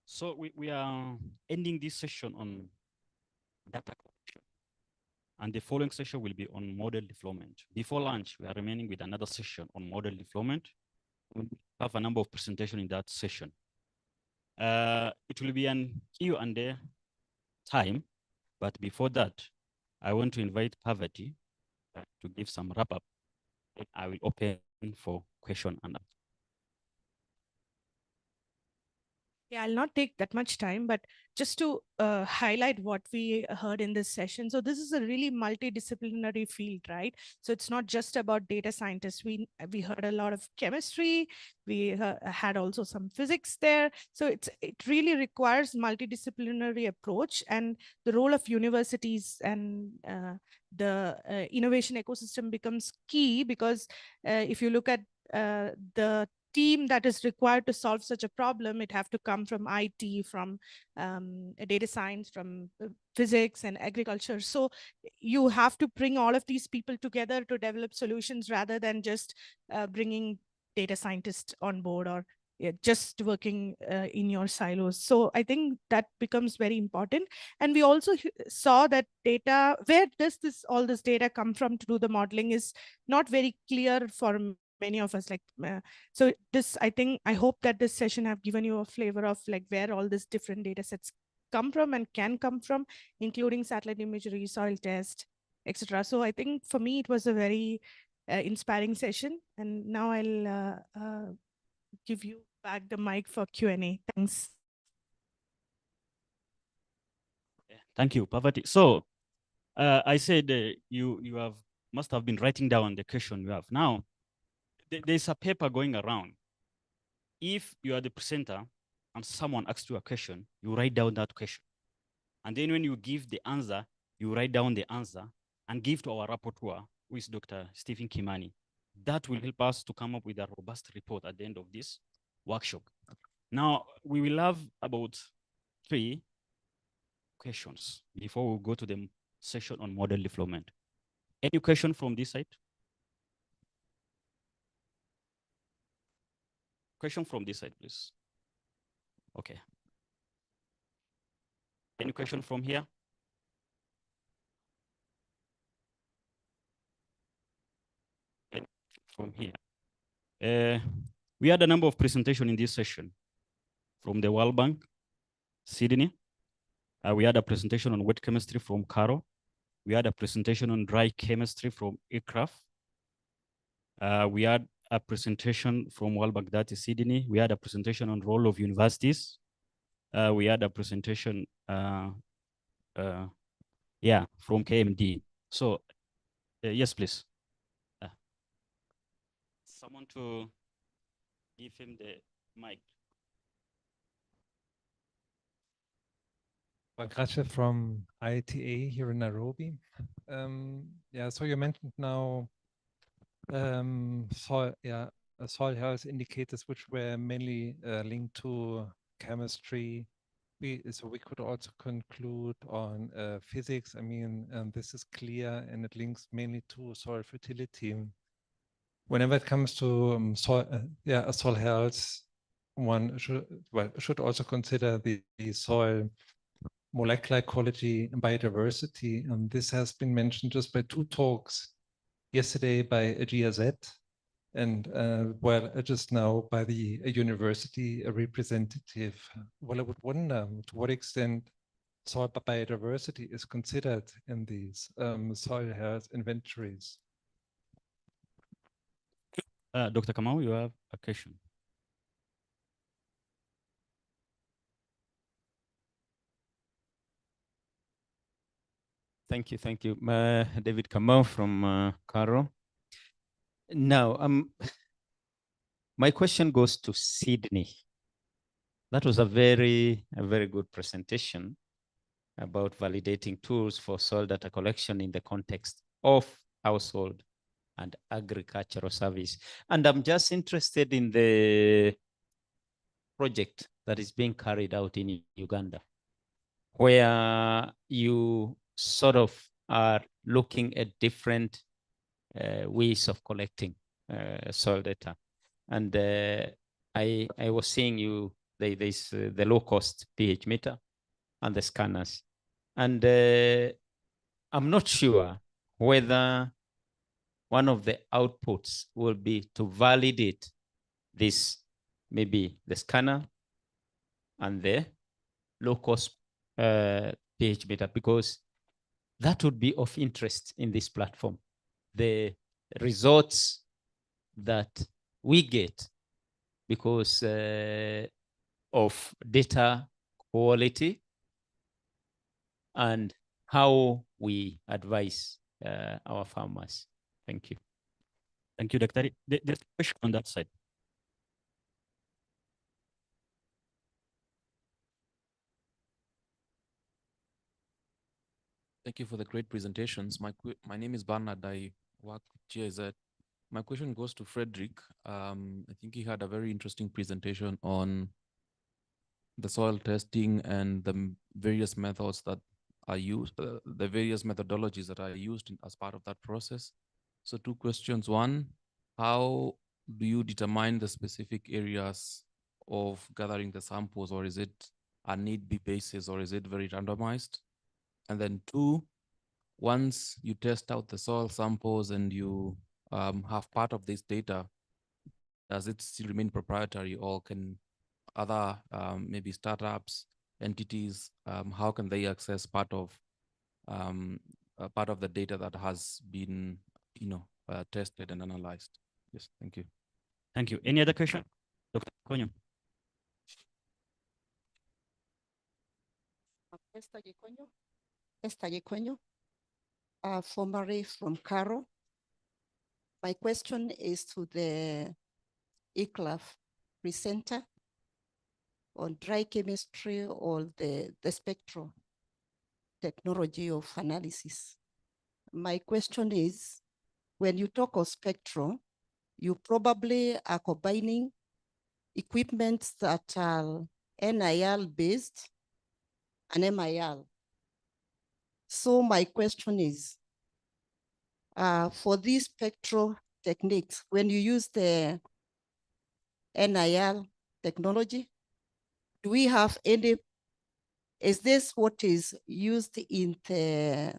So we are ending this session on data collection. And the following session will be on model deployment. Before lunch, we are remaining with another session on model deployment. We have a number of presentations in that session. It will be an Q&A time, but before that, I want to invite Parvati to give some wrap up. I will open for question and answer. Yeah, I'll not take that much time, but just to highlight what we heard in this session. So this is a really multidisciplinary field, right? So it's not just about data scientists. We heard a lot of chemistry. We had also some physics there. So it really requires multidisciplinary approach, and the role of universities and the innovation ecosystem becomes key, because if you look at the team that is required to solve such a problem, it have to come from IT, from data science, from physics and agriculture. So you have to bring all of these people together to develop solutions, rather than just bringing data scientists on board or just working in your silos. So I think that becomes very important. And we also saw that data, where does all this data come from to do the modeling, is not very clear for many of us. So this, I hope that this session have given you a flavor of where all these different data sets come from and can come from, including satellite imagery, soil test, etc. So I think for me, it was a very inspiring session. And now I'll give you back the mic for Q&A. Thanks. Thank you, Parvati. So I said you must have been writing down the question you have. Now, there's a paper going around. If you are the presenter and someone asks you a question, you write down that question. And then when you give the answer, you write down the answer and give to our rapporteur, who is Dr. Stephen Kimani. That will help us to come up with a robust report at the end of this workshop. Now, we will have about 3 questions before we go to the session on model development. Any question from this side? Question from this side, please. Okay. Any question from here? From here. We had a number of presentations in this session from the World Bank, Sydney. We had a presentation on wet chemistry from Caro. We had a presentation on dry chemistry from ICRAF. We had a presentation from World Bank, that is Sydney. We had a presentation on role of universities. We had a presentation, from KMD. So, yes, please. Someone to give him the mic. Bagrache from ITA here in Nairobi. So you mentioned now soil health indicators, which were mainly linked to chemistry. So we could also conclude on physics. I mean, this is clear, and it links mainly to soil fertility. Whenever it comes to soil health, one should also consider the soil molecular ecology and biodiversity. And this has been mentioned just by 2 talks yesterday by a GIZ and just now by the university representative. Well, I would wonder to what extent soil biodiversity is considered in these soil health inventories. Dr. Kamau, you have a question. Thank you. David Kamau from Caro. Now, my question goes to Sydney. That was a very good presentation about validating tools for soil data collection in the context of household and agricultural service. And I'm just interested in the project that is being carried out in Uganda, where you sort of are looking at different ways of collecting soil data. And I was seeing there's the low-cost pH meter and the scanners. And I'm not sure whether one of the outputs will be to validate this, maybe the scanner and the low-cost pH meter, because that would be of interest in this platform. The results that we get because of data quality and how we advise our farmers. Thank you. Thank you, Dr. There's a question on that side. Thank you for the great presentations. My name is Bernard. I work with GIZ. My question goes to Frederick. I think he had a very interesting presentation on the soil testing and the various methods that are used, the various methodologies that are used as part of that process. So 2 questions. One, how do you determine the specific areas of gathering the samples, or is it a need-be basis, or is it very randomized? And then 2, once you test out the soil samples and you have part of this data, does it still remain proprietary, or can other maybe startups, entities, how can they access part of the data that has been tested and analyzed. Yes, thank you. Thank you. Any other question? Dr. Konyo? Esther Gikonyo, formerly from Caro. My question is to the ECLAF presenter on dry chemistry or the spectral technology of analysis. My question is, when you talk of spectral, you probably are combining equipments that are NIL based and MIL. So my question is, for these spectral techniques, when you use the NIL technology, do we have any, is this what is used in the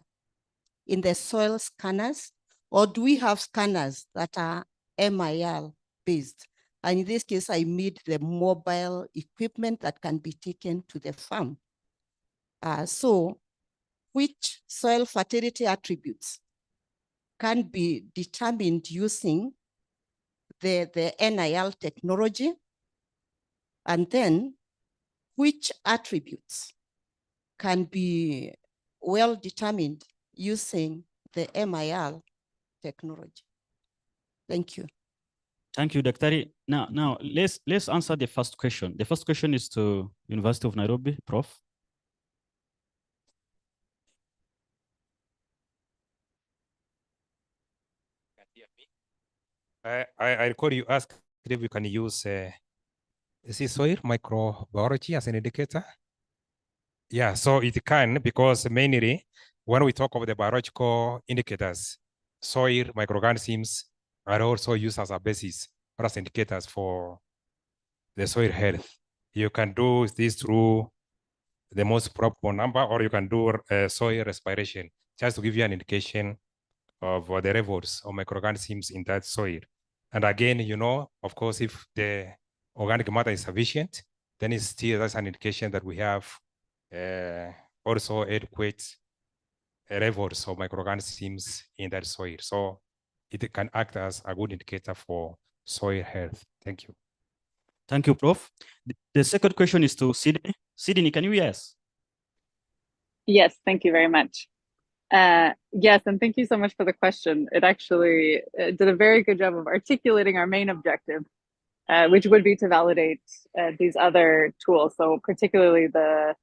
soil scanners, or do we have scanners that are MIL based? And in this case, I mean the mobile equipment that can be taken to the farm. So which soil fertility attributes can be determined using the NIL technology? And then which attributes can be well determined using the MIL technology? Thank you. Thank you, Daktari. Now let's answer the first question. The first question is to University of Nairobi, Prof. I recall you asked if we can use soil microbiology as an indicator. Yeah, so it can, because mainly when we talk of the biological indicators, soil microorganisms are also used as a basis or as indicators for the soil health. You can do this through the most probable number, or you can do soil respiration, just to give you an indication of the levels of microorganisms in that soil. And again, you know, of course, if the organic matter is sufficient, then it's still, that's an indication that we have also adequate levels of microorganisms in that soil. So it can act as a good indicator for soil health. Thank you. Thank you, Prof. The second question is to Sydney. Sydney, can you hear us? Yes, thank you very much. Yes, and thank you so much for the question. It actually did a very good job of articulating our main objective, which would be to validate these other tools. So particularly I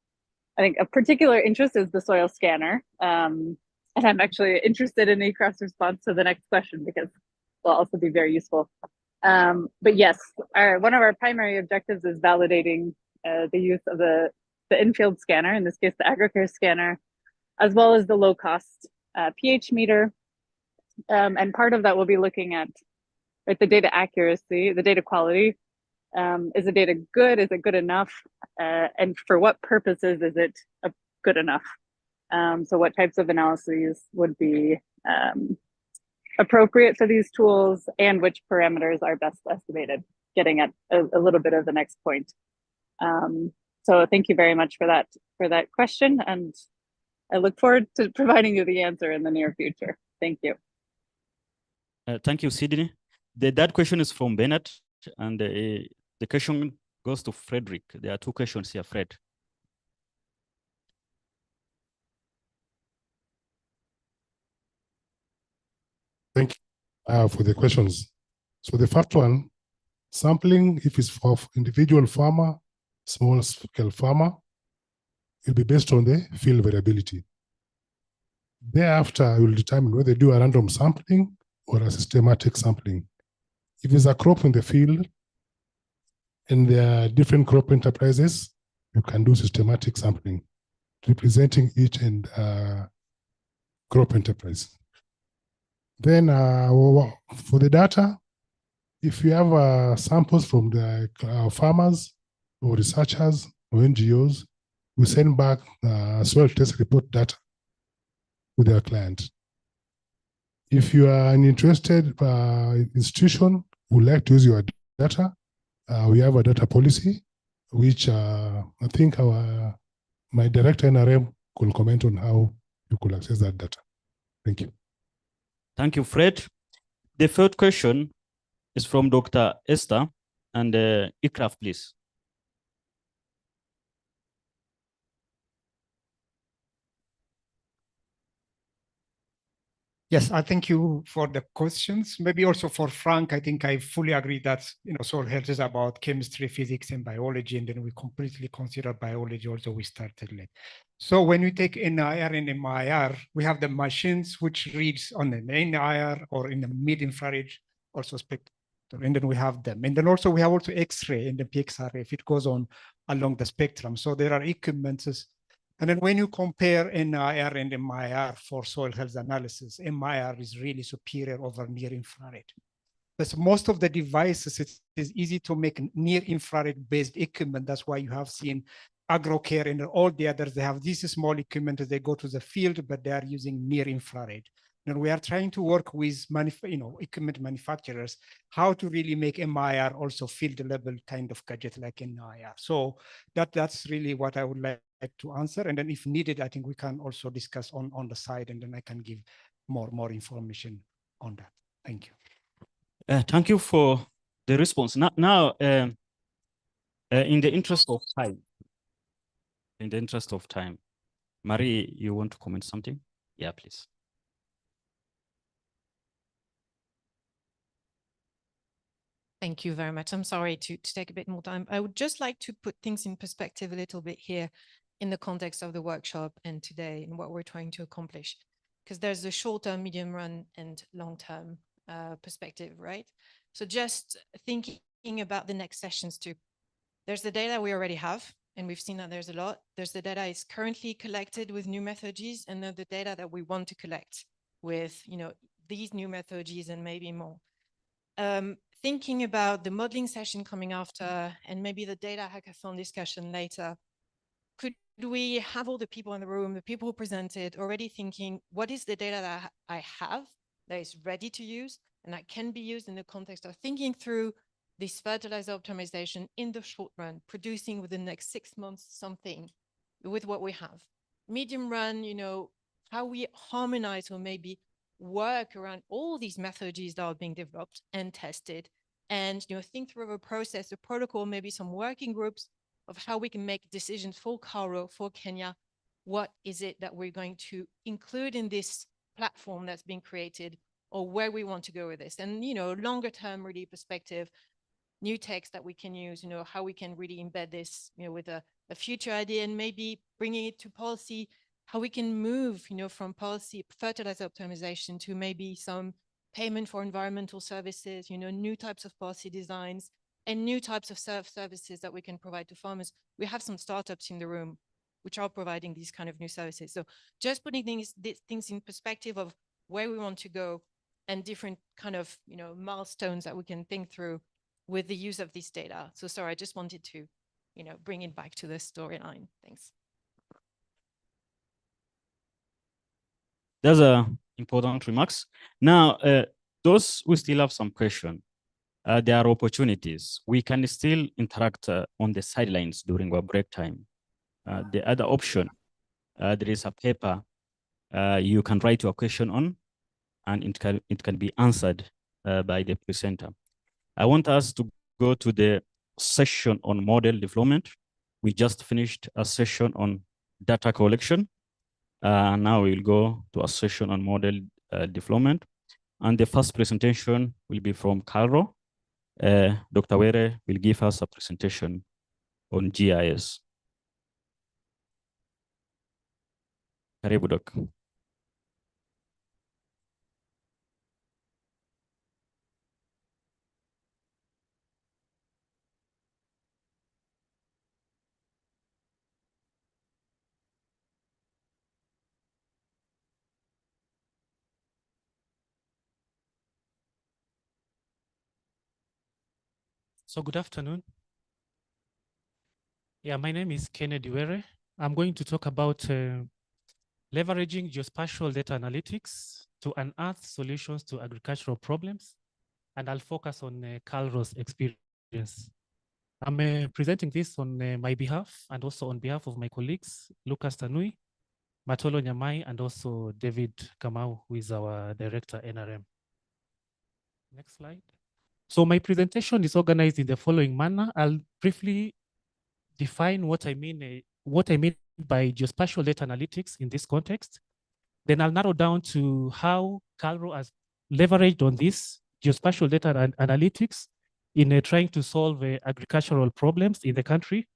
think a particular interest is the soil scanner. And I'm actually interested in ECRAF's response to the next question, because it will also be very useful. But yes, one of our primary objectives is validating the use of the in-field scanner, in this case, the AgriCare scanner, as well as the low-cost pH meter. And part of that will be looking at the data accuracy, the data quality. Is the data good? Is it good enough? And for what purposes is it good enough? So what types of analyses would be appropriate for these tools, and which parameters are best estimated, getting at a little bit of the next point. So thank you very much for that question, and I look forward to providing you the answer in the near future. Thank you. Thank you, Sydney. The third question is from Bernard, and the question goes to Frederick. There are two questions here, Fred. Thank you for the questions. So the first one, sampling, if it's for individual farmer, small scale farmer, will be based on the field variability. Thereafter, I will determine whether they do a random sampling or a systematic sampling. If it's a crop in the field and there are different crop enterprises, you can do systematic sampling, representing each and crop enterprise. Then for the data, if you have samples from the farmers or researchers or NGOs, we send back soil test report data to their client. If you are an interested institution who would like to use your data, we have a data policy, which I think my director NRM could comment on how you could access that data. Thank you. Thank you, Fred. The third question is from Dr. Esther and Ikraf, please. Yes, I thank you for the questions. Maybe also for Frank, I think I fully agree that soil health is about chemistry, physics, and biology, and then we completely consider biology also we started late. So when we take NIR and MIR, we have the machines which reads on an NIR or in the mid-infrared also spectrum, and then we have them. And then also we have also X-ray and the PXRF if it goes on along the spectrum. So there are equipments. And then when you compare NIR and MIR for soil health analysis, MIR is really superior over near infrared. But most of the devices, it is easy to make near infrared based equipment. That's why you have seen AgroCare and all the others, they have these small equipment as they go to the field, but they are using near infrared. And we are trying to work with equipment manufacturers, how to really make MIR also field level kind of gadget like NIR. So that's really what I would like to answer. And then if needed, I think we can also discuss on the side, and then I can give more information on that. Thank you. Thank you for the response. Now, in the interest of time, Marie, you want to comment something? Yeah, please. Thank you very much. I'm sorry to take a bit more time. I would just like to put things in perspective a little bit here in the context of the workshop and today and what we're trying to accomplish. Because there's the short-term, medium run, and long-term perspective, right? So just thinking about the next sessions too. There's the data we already have, and we've seen that there's a lot. There's the data is currently collected with new methodologies, and then the data that we want to collect with, these new methodologies and maybe more. Thinking about the modeling session coming after, and maybe the data hackathon discussion later, could we have all the people in the room, the people who presented, already thinking, what is the data that I have that is ready to use and that can be used in the context of thinking through this fertilizer optimization in the short run, producing within the next 6 months something with what we have. Medium run, how we harmonize or maybe work around all these methodologies that are being developed and tested, and think through a process, a protocol, maybe some working groups of how we can make decisions for Cairo, for Kenya. What is it that we're going to include in this platform that's being created, or where we want to go with this? And longer term really perspective, new text that we can use, how we can really embed this, with a future idea, and maybe bringing it to policy, how we can move, from policy fertilizer optimization to maybe some payment for environmental services, new types of policy designs and new types of services that we can provide to farmers. We have some startups in the room which are providing these kind of new services. So just putting things in perspective of where we want to go and different kind of, milestones that we can think through with the use of this data. So sorry, I just wanted to, bring it back to the storyline. Thanks. Those are important remarks. Now, those who still have some question, there are opportunities. We can still interact on the sidelines during our break time. The other option, there is a paper you can write your question on, and it can be answered by the presenter. I want us to go to the session on model development. We just finished a session on data collection. Now we'll go to a session on model development. And the first presentation will be from Cairo. Dr. Were will give us a presentation on GIS. Karibu, Doc. So good afternoon. Yeah, my name is Kennedy Were. I'm going to talk about leveraging geospatial data analytics to unearth solutions to agricultural problems. And I'll focus on Carl's experience. I'm presenting this on my behalf and also on behalf of my colleagues, Lucas Tanui, Matolo Nyamai, and also David Kamau, who is our director, NRM. Next slide. So my presentation is organized in the following manner. I'll briefly define what I mean by geospatial data analytics in this context. Then I'll narrow down to how CalRO has leveraged on this geospatial data analytics in trying to solve agricultural problems in the country.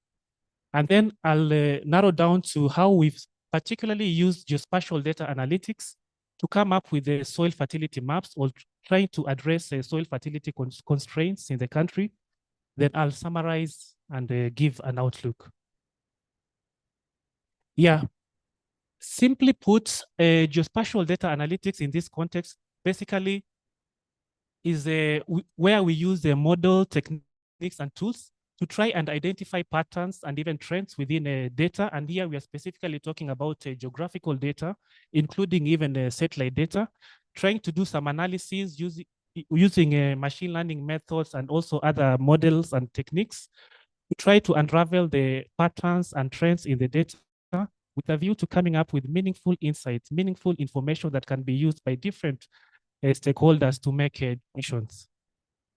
And then I'll narrow down to how we've particularly used geospatial data analytics to come up with the soil fertility maps or trying to address soil fertility constraints in the country. Then I'll summarize and give an outlook. Yeah, simply put, geospatial data analytics in this context basically is where we use the model techniques and tools to try and identify patterns and even trends within data. And here we are specifically talking about geographical data, including even satellite data, trying to do some analysis using machine learning methods and also other models and techniques to try to unravel the patterns and trends in the data with a view to coming up with meaningful insights, meaningful information that can be used by different stakeholders to make decisions.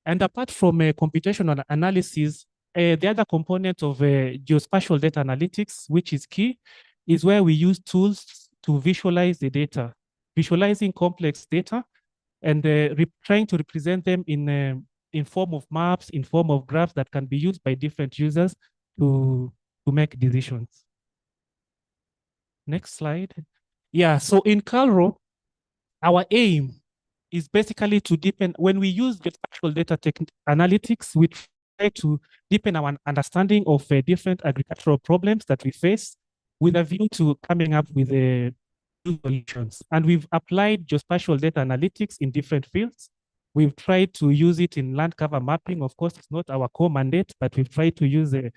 And apart from computational analysis, the other component of geospatial data analytics, which is key, is where we use tools to visualize the data, visualizing complex data and trying to represent them in form of maps, in form of graphs that can be used by different users to make decisions. Next slide. Yeah, so in CalRO, our aim is basically to deepen, when we use geospatial data analytics, we try to deepen our understanding of different agricultural problems that we face with a view to coming up with solutions. And we've applied geospatial data analytics in different fields. We've tried to use it in land cover mapping. Of course, it's not our core mandate, but we've tried to use it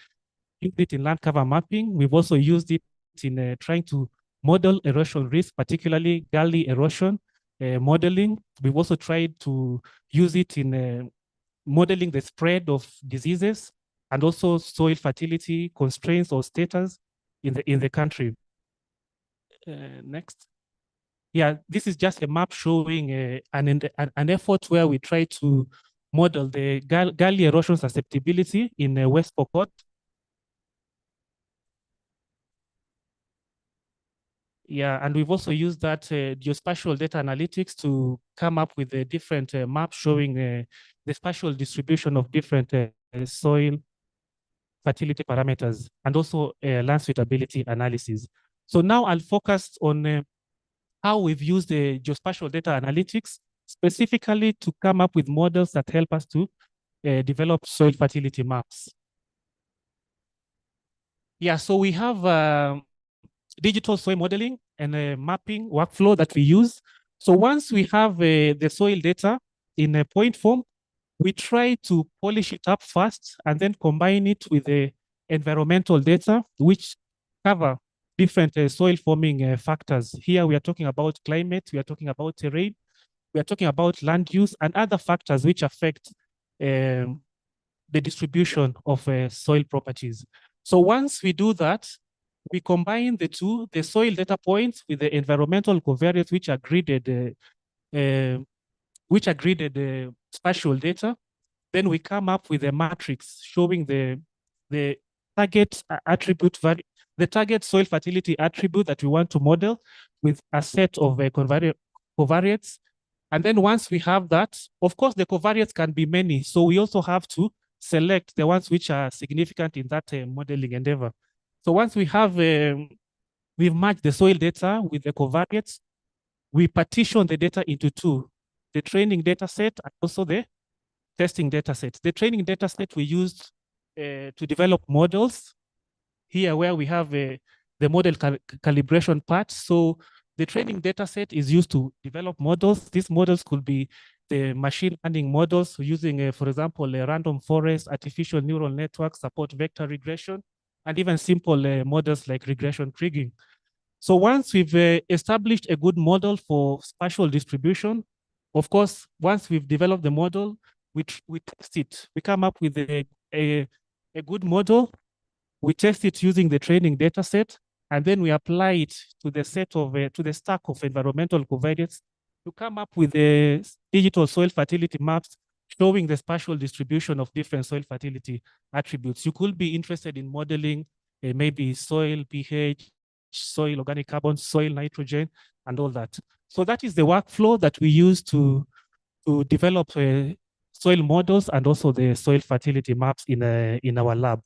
in land cover mapping. We've also used it in trying to model erosion risk, particularly gully erosion modeling. We've also tried to use it in modeling the spread of diseases and also soil fertility constraints or status in the country. Next. Yeah, this is just a map showing an effort where we try to model the gully erosion susceptibility in West Pokot. Yeah, and we've also used that geospatial data analytics to come up with a different map showing the spatial distribution of different soil fertility parameters and also land suitability analysis. So now I'll focus on how we've used the geospatial data analytics specifically to come up with models that help us to develop soil fertility maps. Yeah, so we have digital soil modeling and a mapping workflow that we use. So once we have the soil data in a point form, we try to polish it up first and then combine it with the environmental data, which cover different soil forming factors. Here we are talking about climate, we are talking about terrain, we are talking about land use and other factors which affect the distribution of soil properties. So once we do that, we combine the two, the soil data points with the environmental covariates which are graded spatial data. Then we come up with a matrix showing the target attribute value, the target soil fertility attribute that we want to model with a set of covariates. And then once we have that, of course, the covariates can be many. So we also have to select the ones which are significant in that modeling endeavor. So once we have, we've matched the soil data with the covariates, we partition the data into two, the training data set and also the testing data set. The training data set we used to develop models here where we have the model calibration part. So the training data set is used to develop models. These models could be the machine learning models using, for example, a random forest, artificial neural network, support vector regression, and even simple models like regression kriging. So once we've established a good model for spatial distribution, of course, once we've developed the model, we test it. We come up with a good model. We test it using the training data set, and then we apply it to the set of to the stack of environmental covariates to come up with the digital soil fertility maps showing the spatial distribution of different soil fertility attributes. You could be interested in modeling maybe soil pH, soil organic carbon, soil nitrogen, and all that. So that is the workflow that we use to develop soil models and also the soil fertility maps in our lab.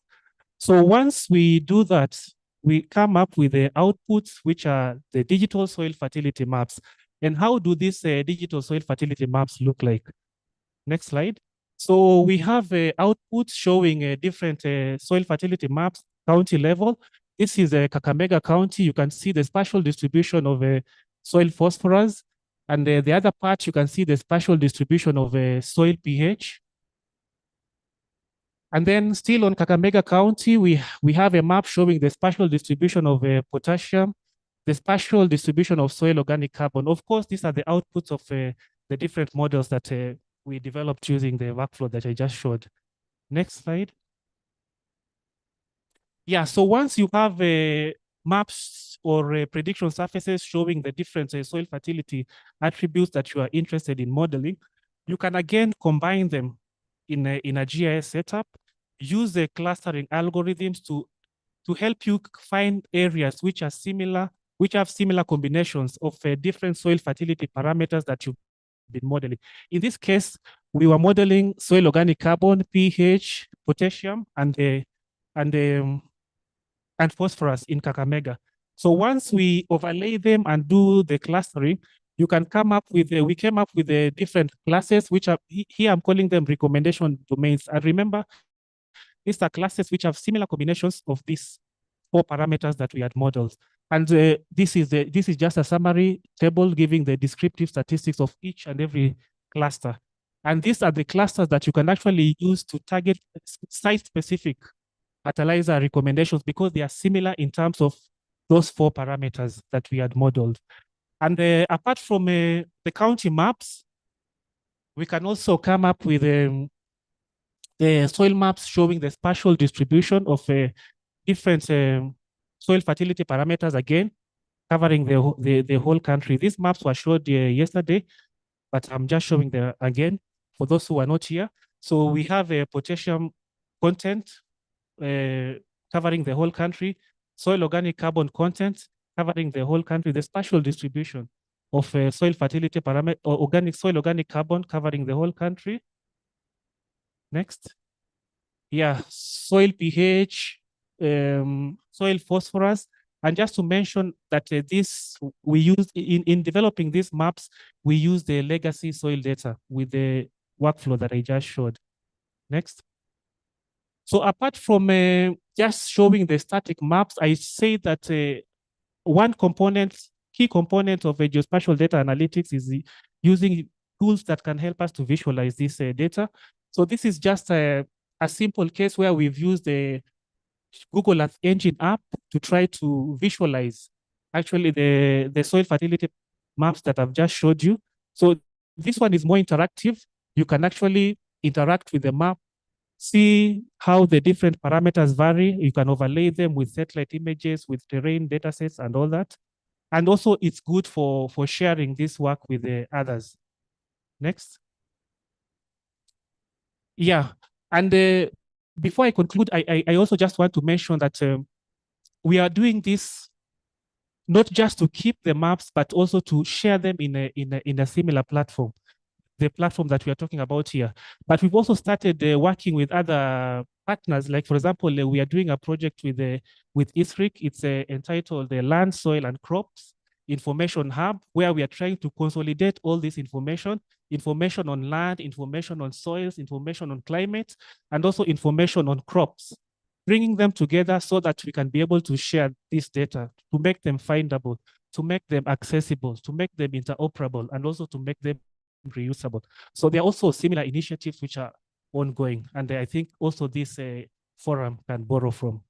So once we do that, we come up with the outputs, which are the digital soil fertility maps. And how do these digital soil fertility maps look like? Next slide. So we have outputs showing different soil fertility maps, county level. This is Kakamega County. You can see the spatial distribution of soil phosphorus. And the other part, you can see the spatial distribution of soil pH. And then still on Kakamega County, we have a map showing the spatial distribution of potassium, the spatial distribution of soil organic carbon. Of course, these are the outputs of the different models that we developed using the workflow that I just showed. Next slide. Yeah, so once you have maps or prediction surfaces showing the different soil fertility attributes that you are interested in modeling, you can again combine them in a GIS setup, use the clustering algorithms to help you find areas which are similar, which have similar combinations of different soil fertility parameters that you've been modeling. In this case, we were modeling soil organic carbon, pH, potassium, and phosphorus in Kakamega. So once we overlay them and do the clustering, you can come up with, we came up with the different classes, which are, here I'm calling them recommendation domains. And remember, these are classes which have similar combinations of these 4 parameters that we had modeled. And this is just a summary table giving the descriptive statistics of each and every cluster. And these are the clusters that you can actually use to target site-specific fertilizer recommendations because they are similar in terms of those 4 parameters that we had modeled. And apart from the county maps, we can also come up with the soil maps showing the spatial distribution of different soil fertility parameters, again, covering the whole country. These maps were showed yesterday, but I'm just showing them again for those who are not here. So we have a potassium content covering the whole country, soil organic carbon content covering the whole country, the spatial distribution of soil fertility parameter or soil organic carbon covering the whole country. Next. Yeah, soil pH, soil phosphorus. And just to mention that this, we use in developing these maps, we use the legacy soil data with the workflow that I just showed. Next. So apart from just showing the static maps, I say that one component, key component of geospatial data analytics is using tools that can help us to visualize this data. So this is just a simple case where we've used the Google Earth Engine app to try to visualize actually the soil fertility maps that I've just showed you. So this one is more interactive. You can actually interact with the map, see how the different parameters vary. You can overlay them with satellite images, with terrain datasets and all that. And also it's good for sharing this work with the others. Next. Yeah, and before I conclude, I also just want to mention that we are doing this not just to keep the maps, but also to share them in a similar platform, the platform that we are talking about here. But we've also started working with other partners. Like, for example, we are doing a project with ISRIC. It's entitled the Land, Soil and Crops Information Hub, where we are trying to consolidate all this information on land, information on soils, information on climate, and also information on crops, bringing them together so that we can be able to share this data, to make them findable, to make them accessible, to make them interoperable, and also to make them reusable. So there are also similar initiatives which are ongoing, and I think also this forum can borrow from.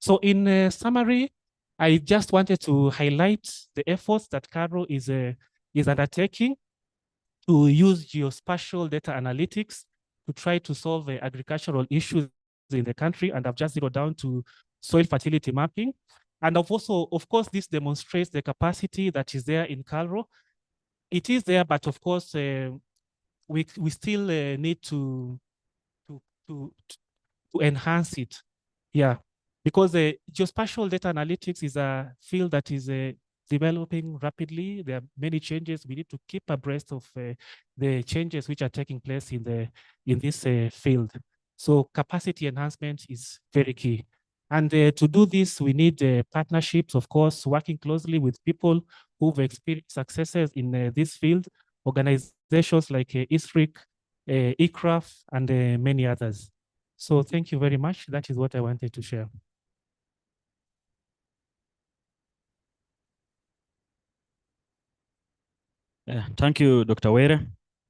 So in summary, I just wanted to highlight the efforts that Caro is undertaking to use geospatial data analytics to try to solve agricultural issues in the country, and I've just zeroed down to soil fertility mapping. And I've also, of course, this demonstrates the capacity that is there in Calro it is there, but of course, we still need to to enhance it. Yeah, because geospatial data analytics is a field that is developing rapidly. There are many changes. We need to keep abreast of the changes which are taking place in this field. So capacity enhancement is very key. And to do this, we need partnerships, of course, working closely with people who've experienced successes in this field, organizations like ISRIC, ICRAF, and many others. So thank you very much. That is what I wanted to share. Thank you, Dr. Were.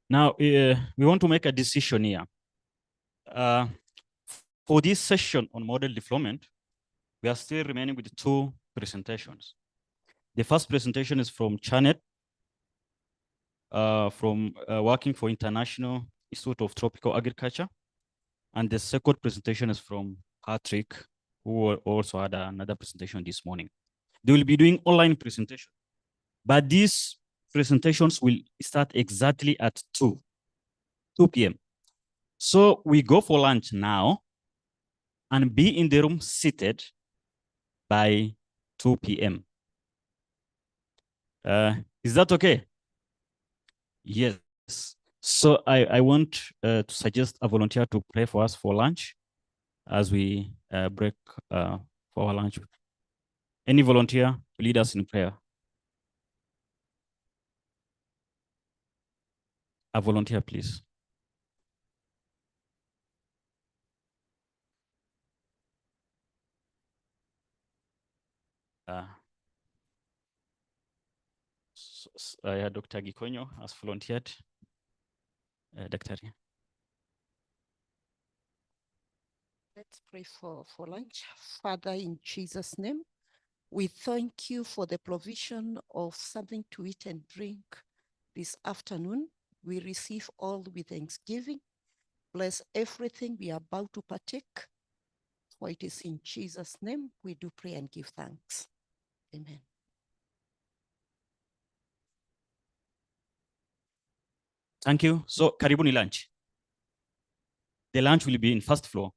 Now, we want to make a decision here. For this session on model development, we are still remaining with two presentations. The first presentation is from Chanet, from working for International Institute of Tropical Agriculture. And the second presentation is from Patrick, who also had another presentation this morning. They will be doing online presentation, but these presentations will start exactly at 2 p.m. So we go for lunch now and be in the room seated by 2 p.m. Is that okay? Yes. So I want to suggest a volunteer to pray for us for lunch as we break for our lunch. Any volunteer, lead us in prayer. A volunteer, please. Dr. Gikonyo has volunteered. Dr. Let's pray for lunch. Father, in Jesus' name, we thank you for the provision of something to eat and drink this afternoon. We receive all with thanksgiving. Bless everything we are about to partake. For it is in Jesus' name we do pray and give thanks. Amen. Thank you. So, karibuni lunch. The lunch will be in first floor.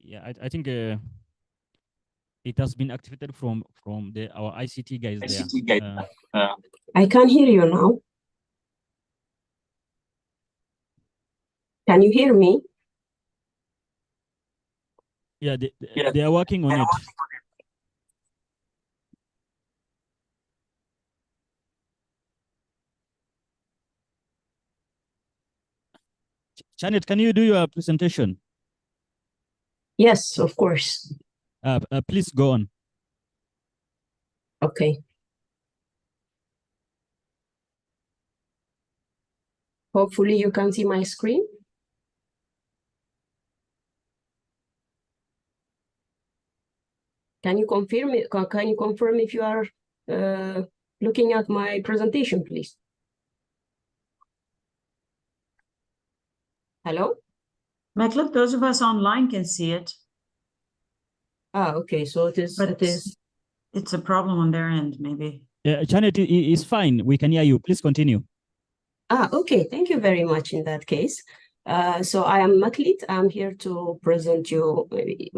Yeah, I think it has been activated from our ICT guys there. I can't hear you now. Can you hear me? Yeah, they are working on it. Janet, can you do your presentation? Yes, of course. Please go on. Okay. Hopefully you can see my screen. Can you confirm it? Can you confirm if you are looking at my presentation, please? Hello? Mackleb, those of us online can see it. Ah, okay. So it is. But it's a problem on their end, maybe. Janet is fine. We can hear you. Please continue. Ah, okay. Thank you very much in that case. So I am Maklit. I'm here to present you. Maybe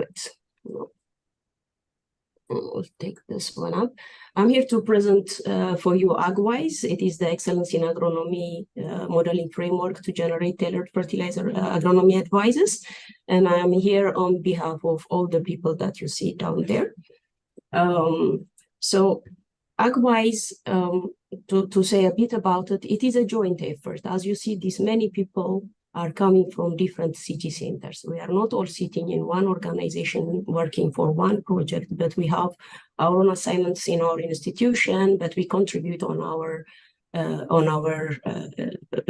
we'll take this one up. I'm here to present for you AgWise. It is the Excellence in Agronomy modeling framework to generate tailored fertilizer agronomy advices. And I'm here on behalf of all the people that you see down there. So AgWise, to say a bit about it, it is a joint effort. As you see, these many people are coming from different city centers. We are not all sitting in one organization working for one project, but we have our own assignments in our institution, but we contribute on our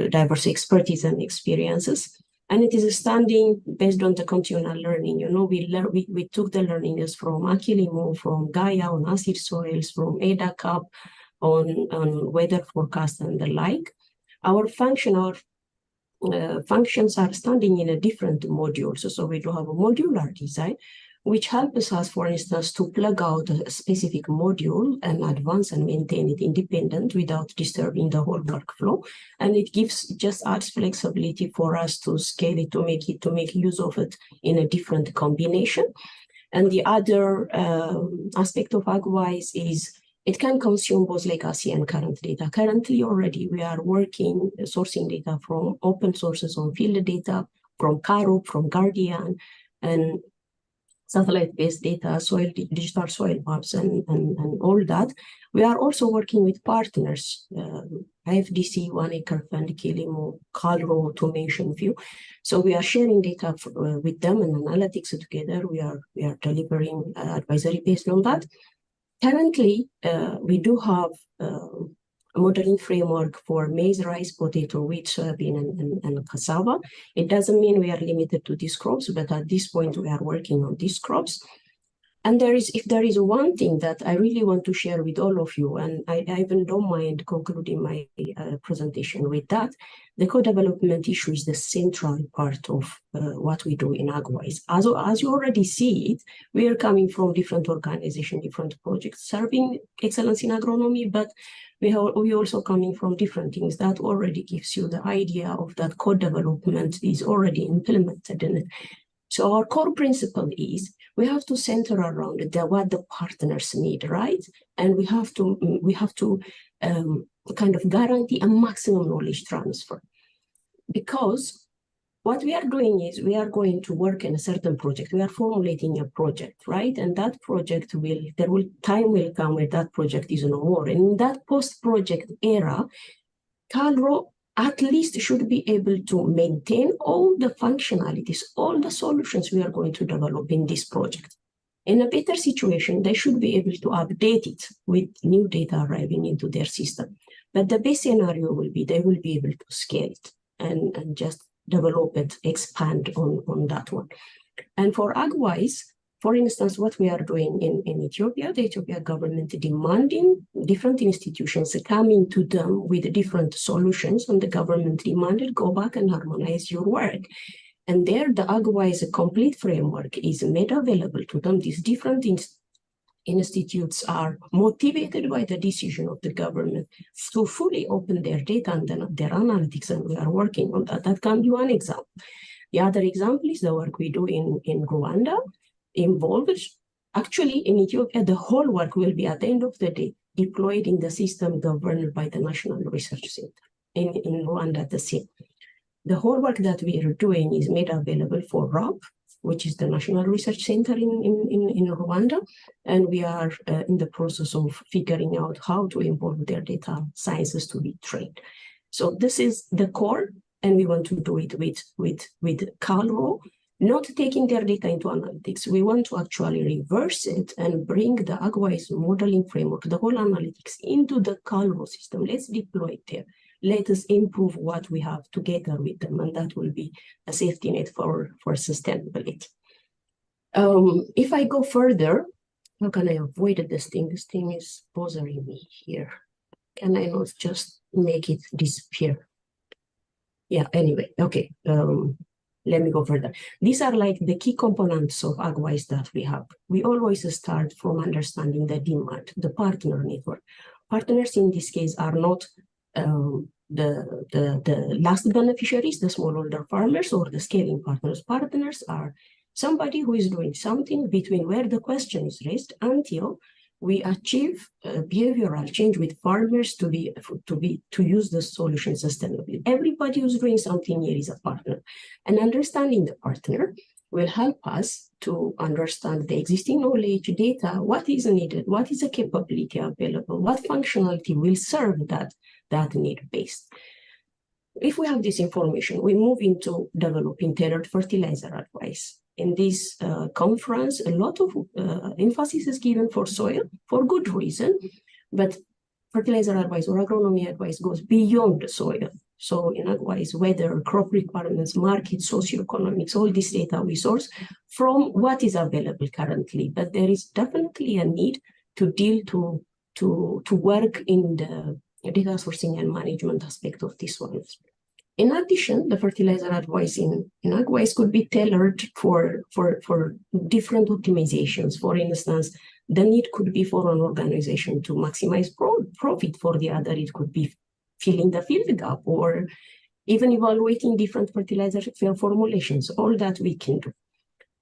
diverse expertise and experiences. And it is a standing based on the continual learning. You know, we took the learnings from Akilimo, from Gaia on acid soils, from ADACAP on weather forecast and the like. Our functions are standing in a different modules. So we do have a modular design, which helps us, for instance, to plug out a specific module and advance and maintain it independent without disturbing the whole workflow. And it just adds flexibility for us to scale it, to make use of it in a different combination. And the other aspect of AgWise is it can consume both legacy and current data. Currently, already, we are working, sourcing data from open sources on field data, from CAROP, from Guardian, and satellite-based data, digital soil maps, and all that. We are also working with partners, IFDC, One Acre Fund, Kilimo, Calro, to mention few. So we are sharing data with them and analytics together. We are delivering advisory based on that. Currently, we do have a modeling framework for maize, rice, potato, wheat, soybean, and cassava. It doesn't mean we are limited to these crops, but at this point, we are working on these crops. And if there is one thing that I really want to share with all of you, and I even don't mind concluding my presentation with that, the co-development issue is the central part of what we do in AgWise. As you already see it, we are coming from different organizations, different projects serving excellence in agronomy, but we also coming from different things. That already gives you the idea of that co-development is already implemented in it. So our core principle is we have to center around what the partners need, right? And we have to kind of guarantee a maximum knowledge transfer. Because what we are doing is we are going to work in a certain project. We are formulating a project, right? And that project time will come where that project is no more. And in that post-project era, Calro at least should be able to maintain all the functionalities, all the solutions we are going to develop in this project. In a better situation, they should be able to update it with new data arriving into their system. But the best scenario will be they will be able to scale it and just develop it, expand on that one. And for AgWise, for instance, what we are doing in Ethiopia, the Ethiopia government demanding different institutions coming to them with different solutions, and the government demanded, go back and harmonize your work. And there, the AgWise complete framework is made available to them. These different institutes are motivated by the decision of the government to fully open their data and their analytics, and we are working on that. That can be one example. The other example is the work we do in Rwanda, involves actually in Ethiopia, the whole work will be at the end of the day deployed in the system governed by the National Research Center. In Rwanda, the same. The whole work that we are doing is made available for RAP, which is the National Research Center in Rwanda, and we are in the process of figuring out how to involve their data sciences to be trained. So this is the core, and we want to do it with CalRO, not taking their data into analytics. We want to actually reverse it and bring the Agwise modeling framework, the whole analytics, into the CalRO system. Let's deploy it there. Let us improve what we have together with them, and that will be a safety net for sustainability. If I go further, how can I avoid this thing? This thing is bothering me here. Can I not just make it disappear? Yeah, anyway, okay. Let me go further. These are like the key components of Agwise that we have. We always start from understanding the demand, the partner network. Partners in this case are not the last beneficiaries, the smallholder farmers or the scaling partners. Partners are somebody who is doing something between where the question is raised until we achieve behavioral change with farmers to use the solution sustainably. Everybody who's doing something here is a partner, and understanding the partner will help us to understand the existing knowledge, data, what is needed, what is the capability available, what functionality will serve that need based. If we have this information, we move into developing tailored fertilizer advice. In this conference, a lot of emphasis is given for soil for good reason, but fertilizer advice or agronomy advice goes beyond the soil. So in advice, weather, crop requirements, market, socioeconomics, all this data we source from what is available currently. But there is definitely a need to deal to work in the data sourcing and management aspect of this one. In addition, the fertilizer advice in Agwise could be tailored for different optimizations. For instance, the need could be for an organization to maximize profit. For the other, it could be filling the field gap or even evaluating different fertilizer formulations. All that we can do.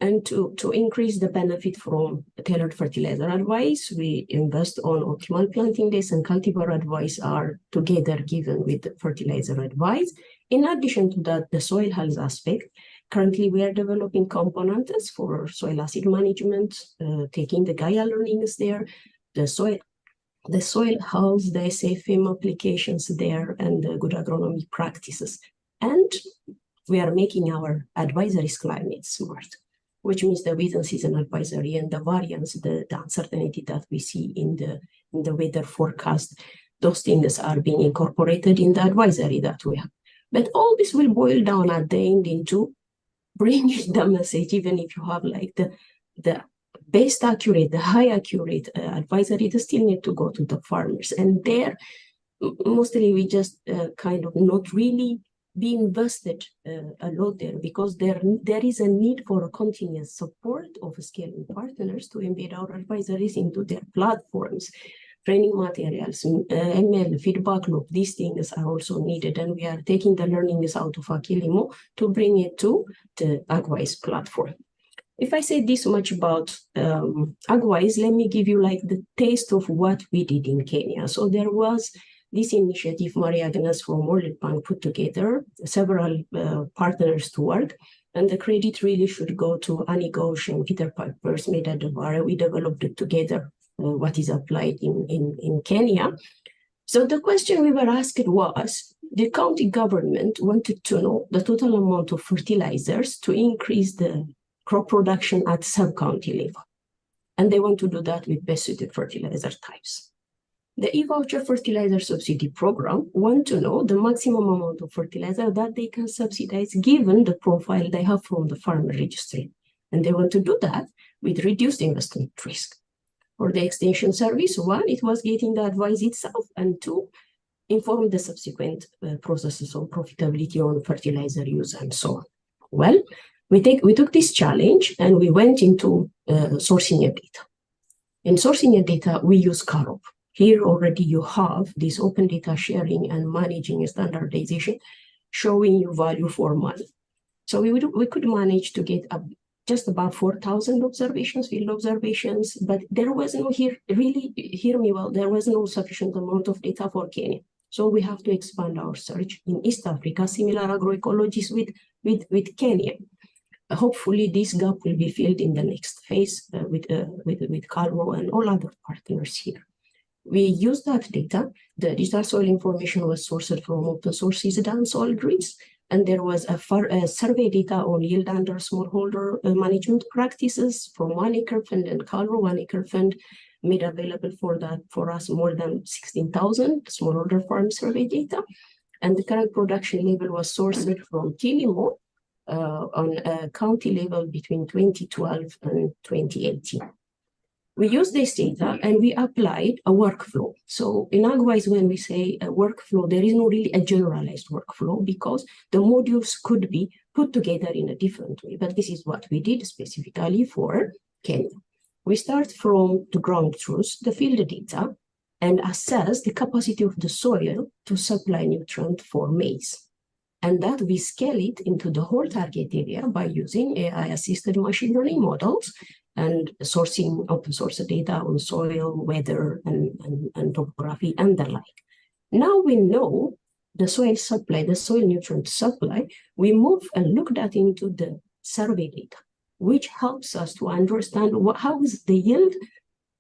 And to increase the benefit from tailored fertilizer advice, we invest on optimal planting days, and cultivar advice are together given with the fertilizer advice. In addition to that, the soil health aspect, currently we are developing components for soil acid management, taking the Gaia learnings there, the soil health, the SFM applications there, and the good agronomic practices. And we are making our advisories climate smart, which means the within season advisory and the variance, the uncertainty that we see in the weather forecast, those things are being incorporated in the advisory that we have. But all this will boil down at the end into bringing the message, even if you have like the best accurate, the high accurate advisory, they still need to go to the farmers. And there, mostly we just kind of not really be invested a lot there, because there is a need for a continuous support of scaling partners to embed our advisories into their platforms. Training materials, ML, feedback loop, these things are also needed, and we are taking the learnings out of Akilimo to bring it to the Agwise platform. If I say this much about Agwise, let me give you like the taste of what we did in Kenya. So there was this initiative Maria Agnes from World Bank put together several partners to work, and the credit really should go to Annie Ghosh and Peter Pipers, Meda Devara. We developed it together, what is applied in Kenya. So the question we were asked was, the county government wanted to know the total amount of fertilizers to increase the crop production at sub-county level. And they want to do that with best suited fertilizer types. The e-voucher fertilizer subsidy program want to know the maximum amount of fertilizer that they can subsidize given the profile they have from the farmer registry. And they want to do that with reduced investment risk. For the extension service, one, it was getting the advice itself, and two, inform the subsequent processes of profitability on fertilizer use and so on. Well, we took this challenge and we went into sourcing your data. In sourcing your data, we use CAROP. Here already you have this open data sharing and managing standardization, showing you value for money. So we could manage to get just about 4,000 observations, field observations, but there was no, really hear me well, there was no sufficient amount of data for Kenya. So we have to expand our search in East Africa, similar agroecologies with Kenya. Hopefully this gap will be filled in the next phase with Calvo and all other partners here. We used that data. The digital soil information was sourced from open source down soil grids, and there was a survey data on yield under smallholder management practices from 1 acre fund and Calvo 1 acre fund made available for us more than 16,000 smallholder farm survey data. And the current production level was sourced from Kilimo on a county level between 2012 and 2018. We used this data and we applied a workflow. So in otherwise, when we say a workflow, there is no really a generalized workflow because the modules could be put together in a different way. But this is what we did specifically for Kenya. We start from the ground truth, the field data, and assess the capacity of the soil to supply nutrient for maize. And that we scale it into the whole target area by using AI-assisted machine learning models and sourcing open source data on soil, weather, and topography, and the like. Now we know the soil supply, the soil nutrient supply, we move and look that into the survey data, which helps us to understand how is the yield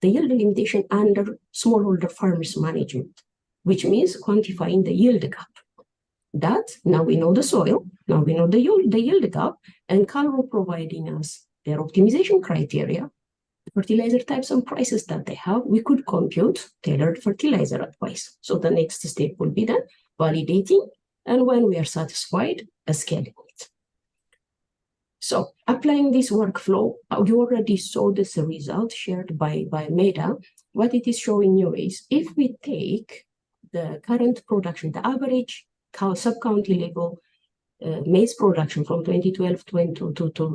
limitation under smallholder farmers management, which means quantifying the yield gap. That now we know the soil, now we know the yield gap, and Calvo providing us their optimization criteria, fertilizer types and prices that they have, we could compute tailored fertilizer advice. So the next step will be then validating, and when we are satisfied, scaling it. So applying this workflow, you already saw this result shared by Meda. What it is showing you is if we take the current production, the average sub-county level maize production from 2012 to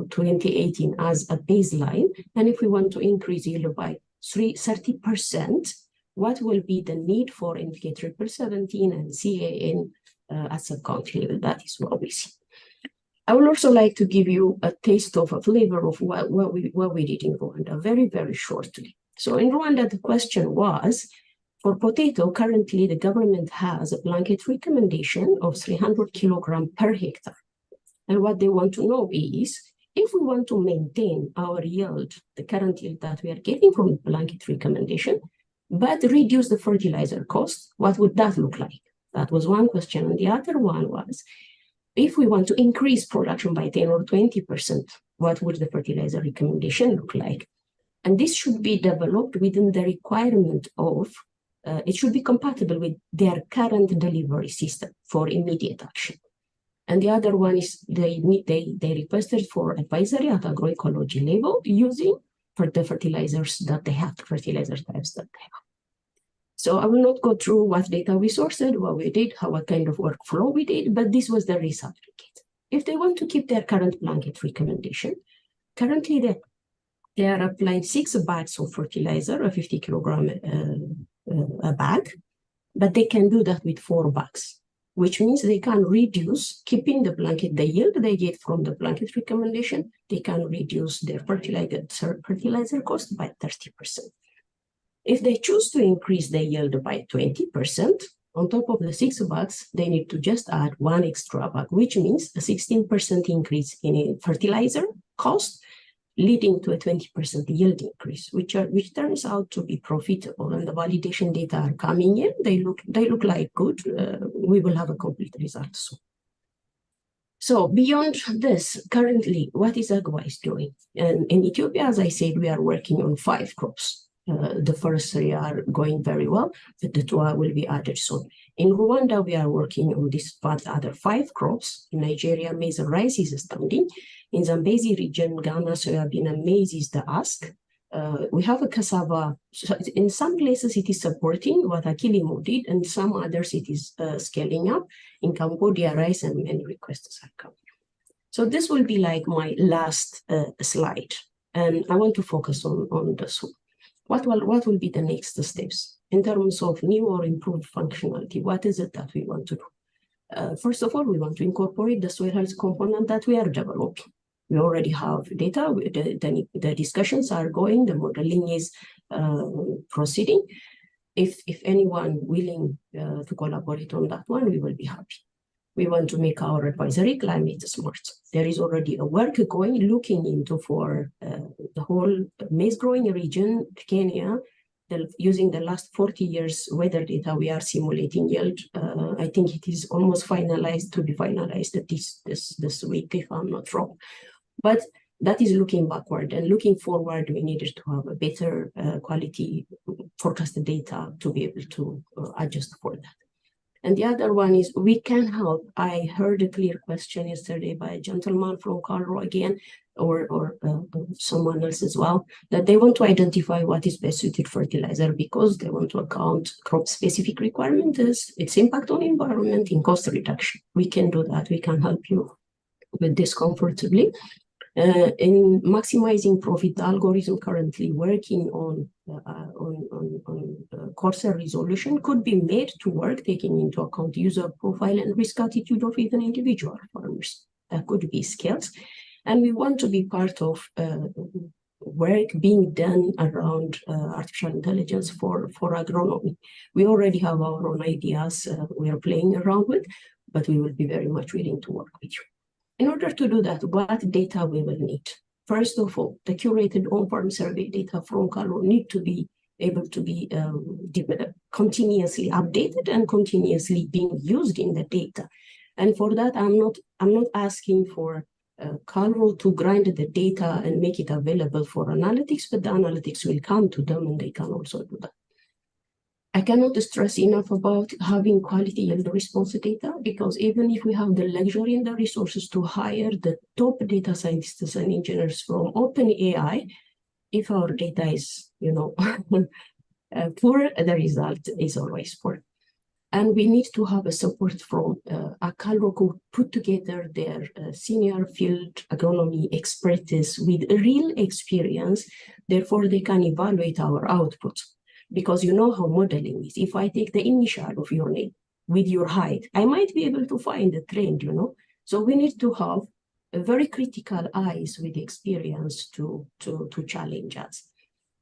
2018 as a baseline, and if we want to increase yield by 30%, what will be the need for NPK 17 and CAN at sub-county level? That is what we see. I would also like to give you a taste of a flavor of what we did in Rwanda very, very shortly. So in Rwanda, the question was, for potato, currently the government has a blanket recommendation of 300 kilograms per hectare. And what they want to know is, if we want to maintain our yield, the current yield that we are getting from the blanket recommendation, but reduce the fertilizer cost, what would that look like? That was one question. And the other one was, if we want to increase production by 10 or 20%, what would the fertilizer recommendation look like? And this should be developed within the requirement of it should be compatible with their current delivery system for immediate action. And the other one is they requested for advisory at agroecology level using for the fertilizers that they have, the fertilizer types that they have. So I will not go through what data we sourced, what we did, what kind of workflow we did, but this was the result we get. If they want to keep their current blanket recommendation, currently they are applying 6 bags of fertilizer, a 50 kilogram a bag, but they can do that with 4 bags, which means they can reduce, keeping the blanket, the yield they get from the blanket recommendation, they can reduce their fertilizer cost by 30%. If they choose to increase the yield by 20%, on top of the 6 bags, they need to just add 1 extra bag, which means a 16% increase in fertilizer cost, leading to a 20% yield increase, which turns out to be profitable. And the validation data are coming in. They look like good. We will have a complete result soon. So beyond this, currently, what is AGWISE doing? And in Ethiopia, as I said, we are working on 5 crops. The first 3 are going very well, but the 2 will be added soon. In Rwanda, we are working on these other 5 crops. In Nigeria, maize and rice is standing. In Zambezi region, Ghana, soybean and maize is the ask. We have a cassava. So in some places, it is supporting what Akilimo did, and some others it is scaling up. In Cambodia, rice and many requests are coming. So this will be like my last slide, and I want to focus on this one. What will be the next steps in terms of new or improved functionality? What is it that we want to do? First of all, we want to incorporate the soil health component that we are developing. We already have data, the discussions are going, the modeling is proceeding. If anyone willing to collaborate on that one, we will be happy. We want to make our advisory climate smart. There is already a work going, looking into for the whole maize growing region, Kenya, using the last 40 years weather data, we are simulating yield. I think it is almost finalized, to be finalized this week, if I'm not wrong. But that is looking backward, and looking forward, we needed to have a better quality forecasted data to be able to adjust for that. And the other one is we can help. I heard a clear question yesterday by a gentleman from Cairo again, or someone else as well, that they want to identify what is best suited fertilizer because they want to account crop-specific requirements, its impact on environment, in cost reduction. We can do that. We can help you with this comfortably. In maximizing profit, the algorithm currently working on coarser resolution could be made to work, taking into account user profile and risk attitude of even individual farmers. That could be skills. And we want to be part of work being done around artificial intelligence for agronomy. We already have our own ideas we are playing around with, but we will be very much willing to work with you. In order to do that, what data we will need? First of all, the curated on-farm survey data from Cairo need to be able to be continuously updated and continuously being used in the data. And for that, I'm not asking for Cairo to grind the data and make it available for analytics, but the analytics will come to them and they can also do that. I cannot stress enough about having quality yield response data, because even if we have the luxury and the resources to hire the top data scientists and engineers from OpenAI, if our data is, poor, the result is always poor. And we need to have a support from Cairo who put together their senior field agronomy expertise with real experience. Therefore, they can evaluate our output. Because you know how modeling is. If I take the initial of your name with your height, I might be able to find the trend, So we need to have a very critical eyes with experience to challenge us.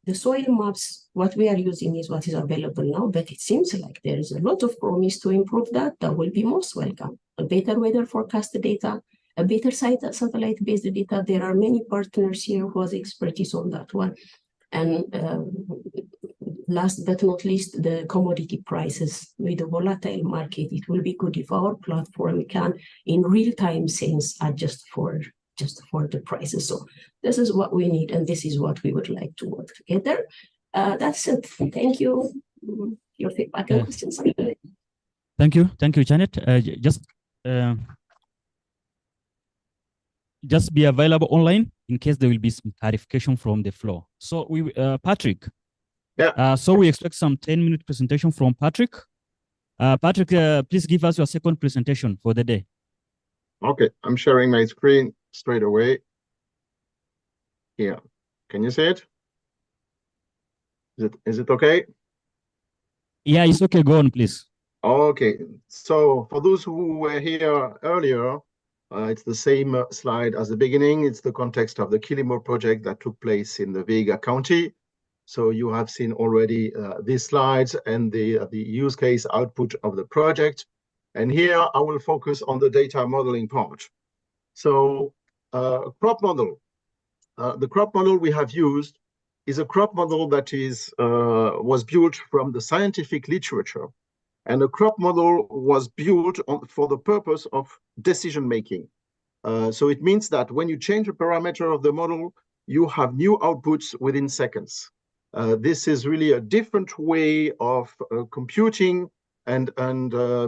The soil maps, what we are using is what is available now, but it seems like there is a lot of promise to improve that. That will be most welcome. A better weather forecast data, a better satellite-based data. There are many partners here who has expertise on that one. And last but not least, the commodity prices. With the volatile market, it will be good if our platform can, in real-time sense, adjust for the prices. So this is what we need, and this is what we would like to work together. That's it. Thank you. Your feedback and questions. Thank you, Janet. Just be available online in case there will be some clarification from the floor. So Patrick. Yeah. So we expect some 10-minute presentation from Patrick. Patrick, please give us your second presentation for the day. Okay, I'm sharing my screen straight away. Here, can you see it? Is it okay? Yeah, it's okay. Go on, please. Okay, so for those who were here earlier, it's the same slide as the beginning. It's the context of the Kilimo project that took place in the Vihiga County. So you have seen already these slides and the use case output of the project. And here I will focus on the data modeling part. So crop model. The crop model we have used is a crop model that was built from the scientific literature. And the crop model was built for the purpose of decision making. So it means that when you change a parameter of the model, you have new outputs within seconds. This is really a different way of computing and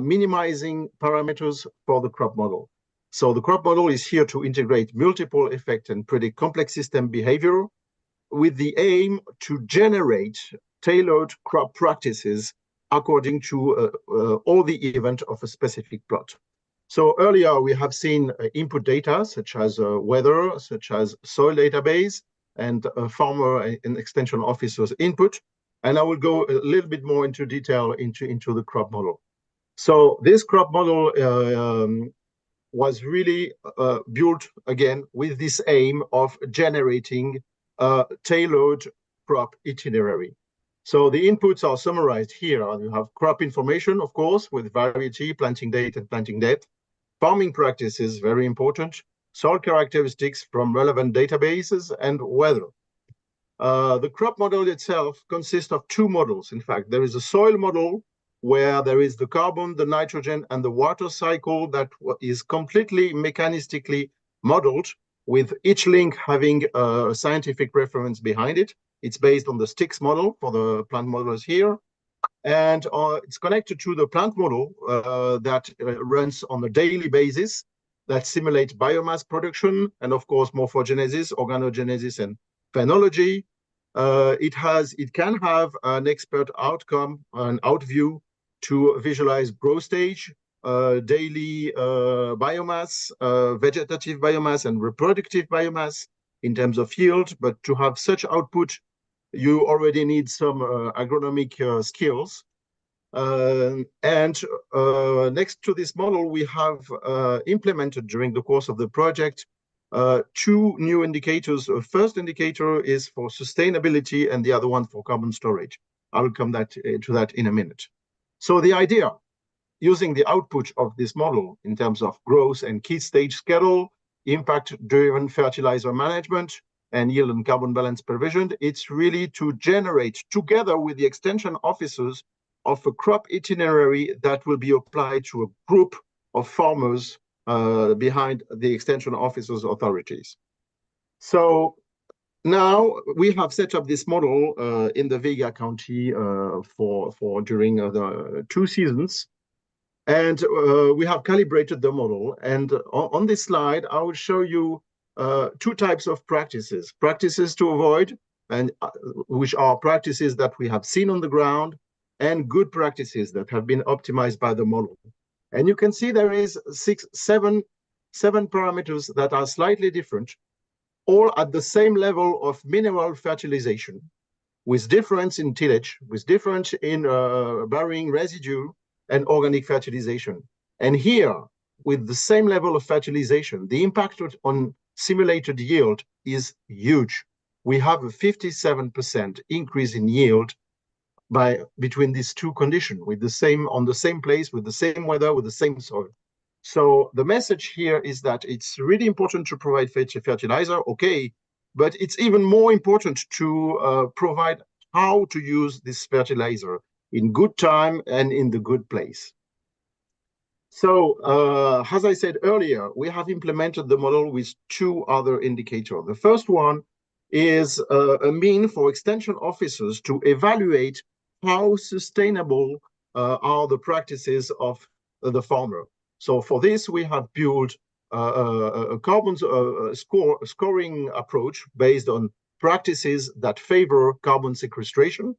minimizing parameters for the crop model. So the crop model is here to integrate multiple effects and predict complex system behavior with the aim to generate tailored crop practices according to all the events of a specific plot. So earlier we have seen input data such as weather, such as soil database, and farmer and extension officers input. And I will go a little bit more into detail into the crop model. So this crop model was really built again with this aim of generating a tailored crop itinerary. So the inputs are summarized here. You have crop information, of course, with variety, planting date and planting depth, farming practices, very important, soil characteristics from relevant databases, and weather. The crop model itself consists of two models. In fact, there is a soil model where there is the carbon, the nitrogen, and the water cycle that is completely mechanistically modeled, with each link having a scientific reference behind it. It's based on the STIX model for the plant models here. And it's connected to the plant model that runs on a daily basis that simulates biomass production and, of course, morphogenesis, organogenesis, and phenology. It can have an expert outcome, an outview to visualize growth stage, daily biomass, vegetative biomass, and reproductive biomass in terms of yield. But to have such output, you already need some agronomic skills. Next to this model, we have implemented during the course of the project two new indicators. The first indicator is for sustainability and the other one for carbon storage. I will come to that in a minute. So the idea, using the output of this model in terms of growth and key stage schedule, impact-driven fertilizer management, and yield and carbon balance provision, it's really to generate, together with the extension officers, of a crop itinerary that will be applied to a group of farmers behind the extension officers' authorities. So now we have set up this model in the Vega County for during the 2 seasons. And we have calibrated the model. And on this slide, I will show you 2 types of practices to avoid, and which are practices that we have seen on the ground, and good practices that have been optimized by the model. And you can see there is seven parameters that are slightly different, all at the same level of mineral fertilization, with difference in tillage, with difference in burying residue and organic fertilization. And here, with the same level of fertilization, the impact on simulated yield is huge. We have a 57% increase in yield between these 2 conditions, with on the same place, with the same weather, with the same soil. So the message here is that it's really important to provide fertilizer, okay, but it's even more important to provide how to use this fertilizer in good time and in the good place. So as I said earlier, we have implemented the model with 2 other indicators. The first one is a mean for extension officers to evaluate how sustainable are the practices of the farmer. So for this, we have built a carbon scoring approach based on practices that favor carbon sequestration.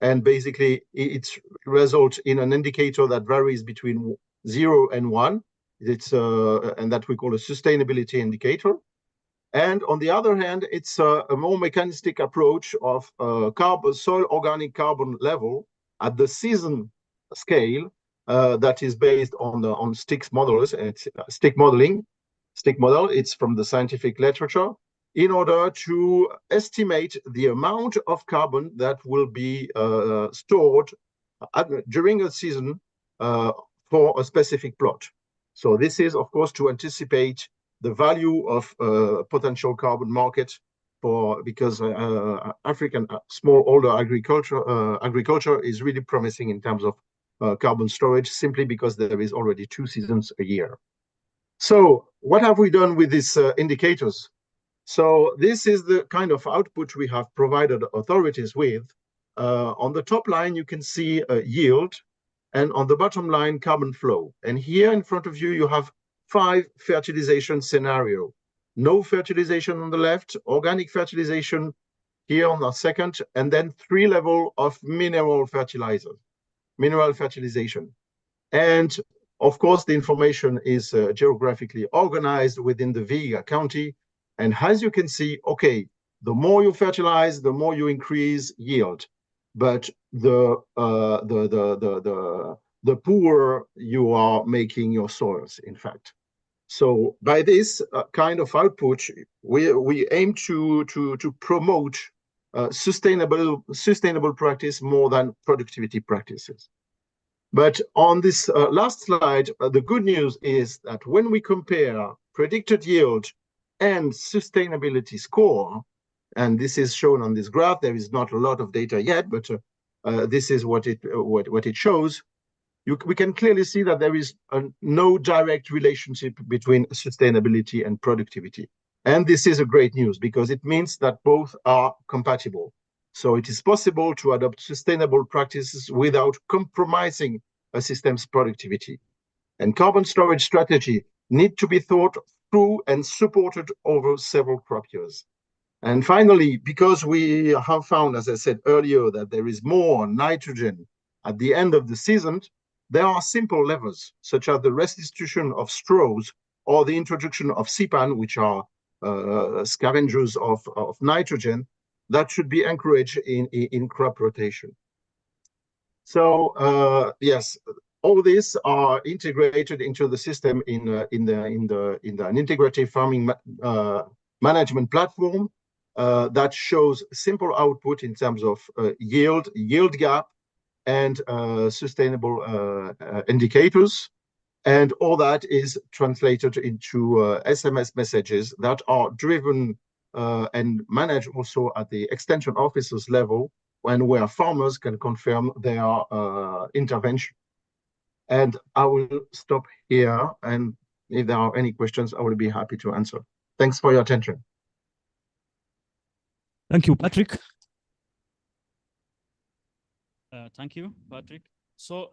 And basically, it results in an indicator that varies between 0 and 1. It's and that we call a sustainability indicator. And on the other hand, it's a more mechanistic approach of soil organic carbon level at the season scale that is based on STIX models. It's STIX modeling. STIX model. It's from the scientific literature, in order to estimate the amount of carbon that will be stored during a season for a specific plot. So this is, of course, to anticipate the value of potential carbon market because African smallholder agriculture is really promising in terms of carbon storage, simply because there is already 2 seasons a year. So what have we done with these indicators? So this is the kind of output we have provided authorities with. On the top line, you can see yield, and on the bottom line, carbon flow. And here in front of you, you have 5 fertilization scenarios. No fertilization on the left, organic fertilization here on the second, and then 3 levels of mineral fertilization. And of course, the information is geographically organized within the Vega County. And as you can see, okay, the more you fertilize, the more you increase yield. But the the poorer you are making your soils, in fact. So by this kind of output, we aim to promote sustainable practice more than productivity practices. But on this last slide, the good news is that when we compare predicted yield and sustainability score, and this is shown on this graph, there is not a lot of data yet, but this is what it shows. We can clearly see that there is no direct relationship between sustainability and productivity. And this is a great news because it means that both are compatible. So it is possible to adopt sustainable practices without compromising a system's productivity. And carbon storage strategy need to be thought through and supported over several crop years. And finally, because we have found, as I said earlier, that there is more nitrogen at the end of the season, there are simple levers, such as the restitution of straws or the introduction of CPAN, which are scavengers of nitrogen, that should be encouraged in crop rotation. So yes, all these are integrated into the system in an integrative farming management platform that shows simple output in terms of yield gap, and sustainable indicators. And all that is translated into SMS messages that are driven and managed also at the extension officers level, where farmers can confirm their intervention. And I will stop here. And if there are any questions, I will be happy to answer. Thanks for your attention. Thank you, Patrick. Thank you, Patrick. So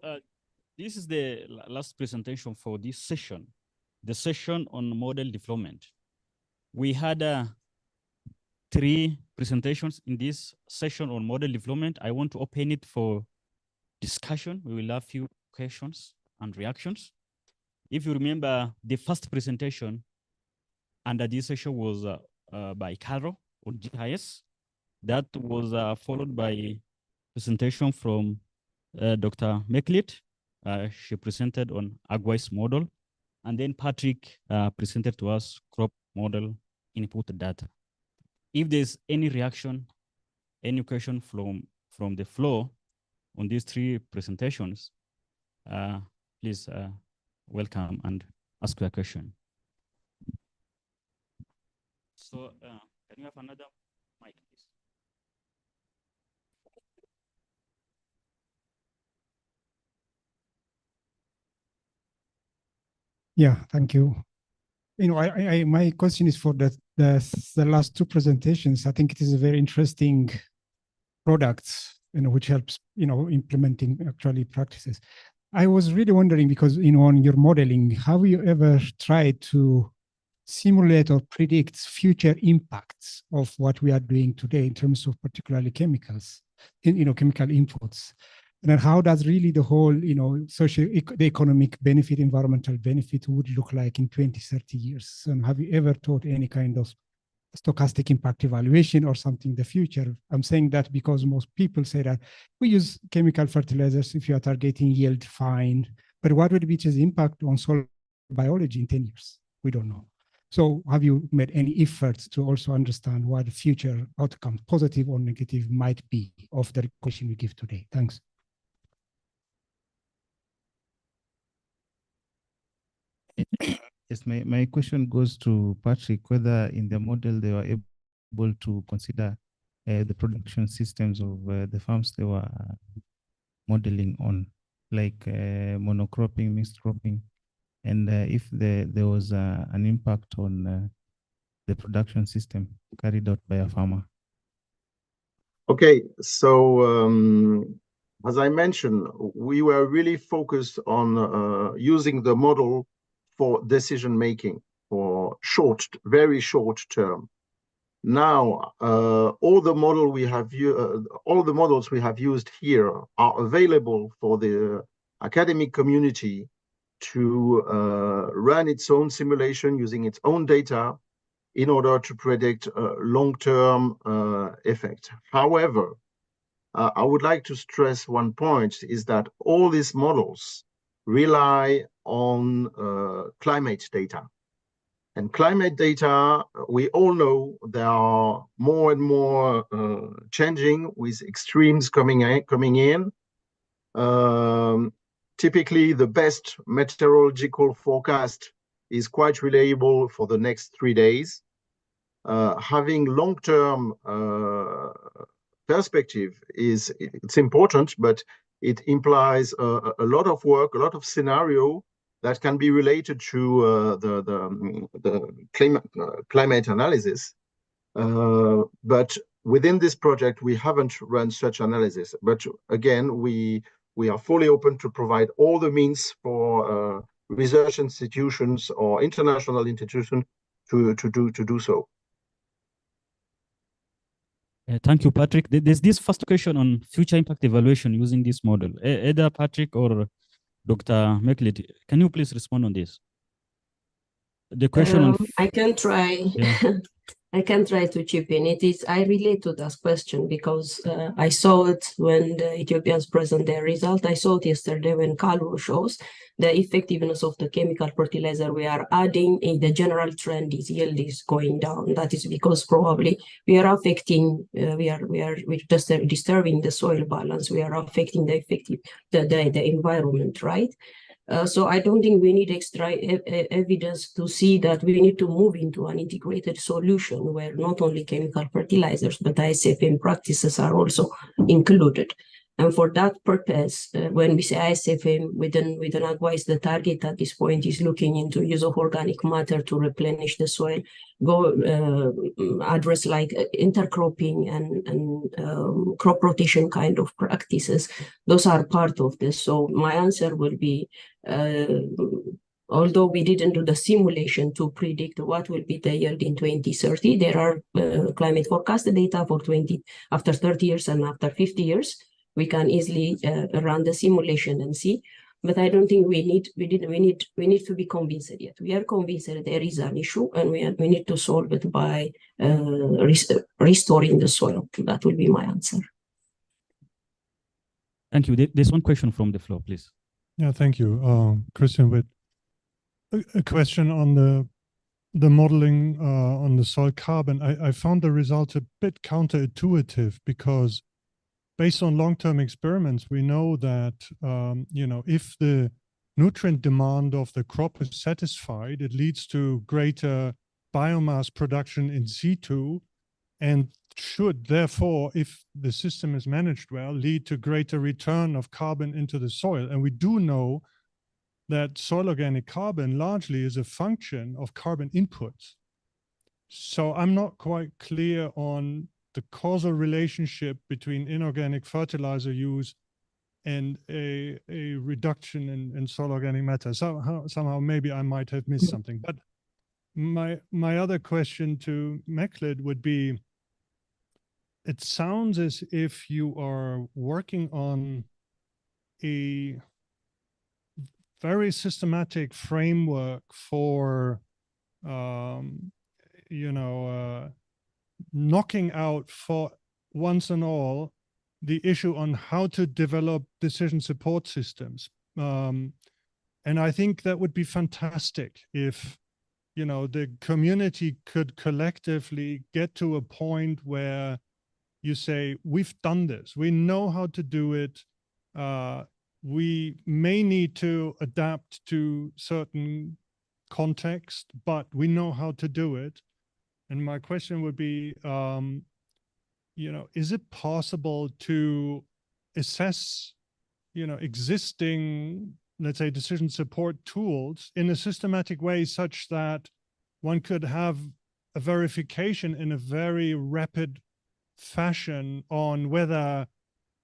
this is the last presentation for this session, the session on model development. We had 3 presentations in this session on model development. I want to open it for discussion. We will have few questions and reactions. If you remember, the first presentation under this session was by Carol on GIS. That was followed by presentation from Dr. Meklit. She presented on Agwise model. And then Patrick presented to us crop model input data. If there's any reaction, any question from the floor on these 3 presentations, please welcome and ask your question. So can you have another mic, please? Yeah, thank you. You know, my question is for the last 2 presentations. I think it is a very interesting product, you know, which helps, you know, implementing actually practices. I was really wondering because, you know, on your modeling, have you ever tried to simulate or predict future impacts of what we are doing today in terms of particularly chemicals, you know, chemical inputs? And then how does really the whole, you know, the economic benefit, environmental benefit would look like in 20, 30 years? And have you ever thought any kind of stochastic impact evaluation or something in the future? I'm saying that because most people say that we use chemical fertilizers if you are targeting yield, fine. But what would be its impact on soil biology in 10 years? We don't know. So have you made any efforts to also understand what the future outcome, positive or negative, might be of the question we give today? Thanks. Yes, my question goes to Patrick, whether in the model they were able to consider the production systems of the farms they were modeling on, like monocropping, mixed cropping, and if there was an impact on the production system carried out by a farmer. Okay, so as I mentioned, we were really focused on using the model for decision making for very short term. Now, all the models we have used here are available for the academic community to run its own simulation using its own data in order to predict long-term effect. However, I would like to stress one point is that all these models rely on climate data. And climate data, we all know they are more and more changing with extremes coming in. Typically, the best meteorological forecast is quite reliable for the next 3 days. Having long-term perspective it's important, but it implies a lot of work, a lot of scenario that can be related to the climate analysis. But within this project, we haven't run such analysis. But again, we are fully open to provide all the means for research institutions or international institutions to do so. Thank you, Patrick. There's this first question on future impact evaluation using this model. Either Patrick or Dr. Meklit, can you please respond on this? The question on I can try. Yeah. I can try to chip in. I relate to that question because I saw it when the Ethiopians present their result. I saw it yesterday when Kalu shows the effectiveness of the chemical fertilizer we are adding. The general trend is yield is going down. That is because probably we are affecting, we're just disturbing the soil balance. We are affecting the environment, right? So I don't think we need extra evidence to see that we need to move into an integrated solution where not only chemical fertilizers, but ISFM practices are also included. And for that purpose, when we say ISFM, we don't advise the target at this point is looking into use of organic matter to replenish the soil, address like intercropping and crop rotation kind of practices. Those are part of this. So my answer will be, although we didn't do the simulation to predict what will be the yield in 2030, there are climate forecast data for after 30 years and after 50 years. We can easily run the simulation and see, but I don't think we need to be convinced yet. We are convinced that there is an issue, and we need to solve it by restoring the soil. That will be my answer. Thank you. There's one question from the floor, please. Yeah, thank you, Christian. With a question on the modeling on the soil carbon, I found the results a bit counterintuitive because, based on long-term experiments, we know that if the nutrient demand of the crop is satisfied, it leads to greater biomass production in situ, and should therefore, if the system is managed well, lead to greater return of carbon into the soil. And we do know that soil organic carbon largely is a function of carbon inputs. So I'm not quite clear on the causal relationship between inorganic fertilizer use and a reduction in soil organic matter. Somehow maybe I might have missed something. But my other question to Meklit would be, it sounds as if you are working on a very systematic framework for knocking out for once and all the issue on how to develop decision support systems. And I think that would be fantastic if, the community could collectively get to a point where you say, we've done this, we know how to do it. We may need to adapt to certain context, but we know how to do it. And my question would be, is it possible to assess, existing, let's say, decision support tools in a systematic way such that one could have a verification in a very rapid fashion on whether,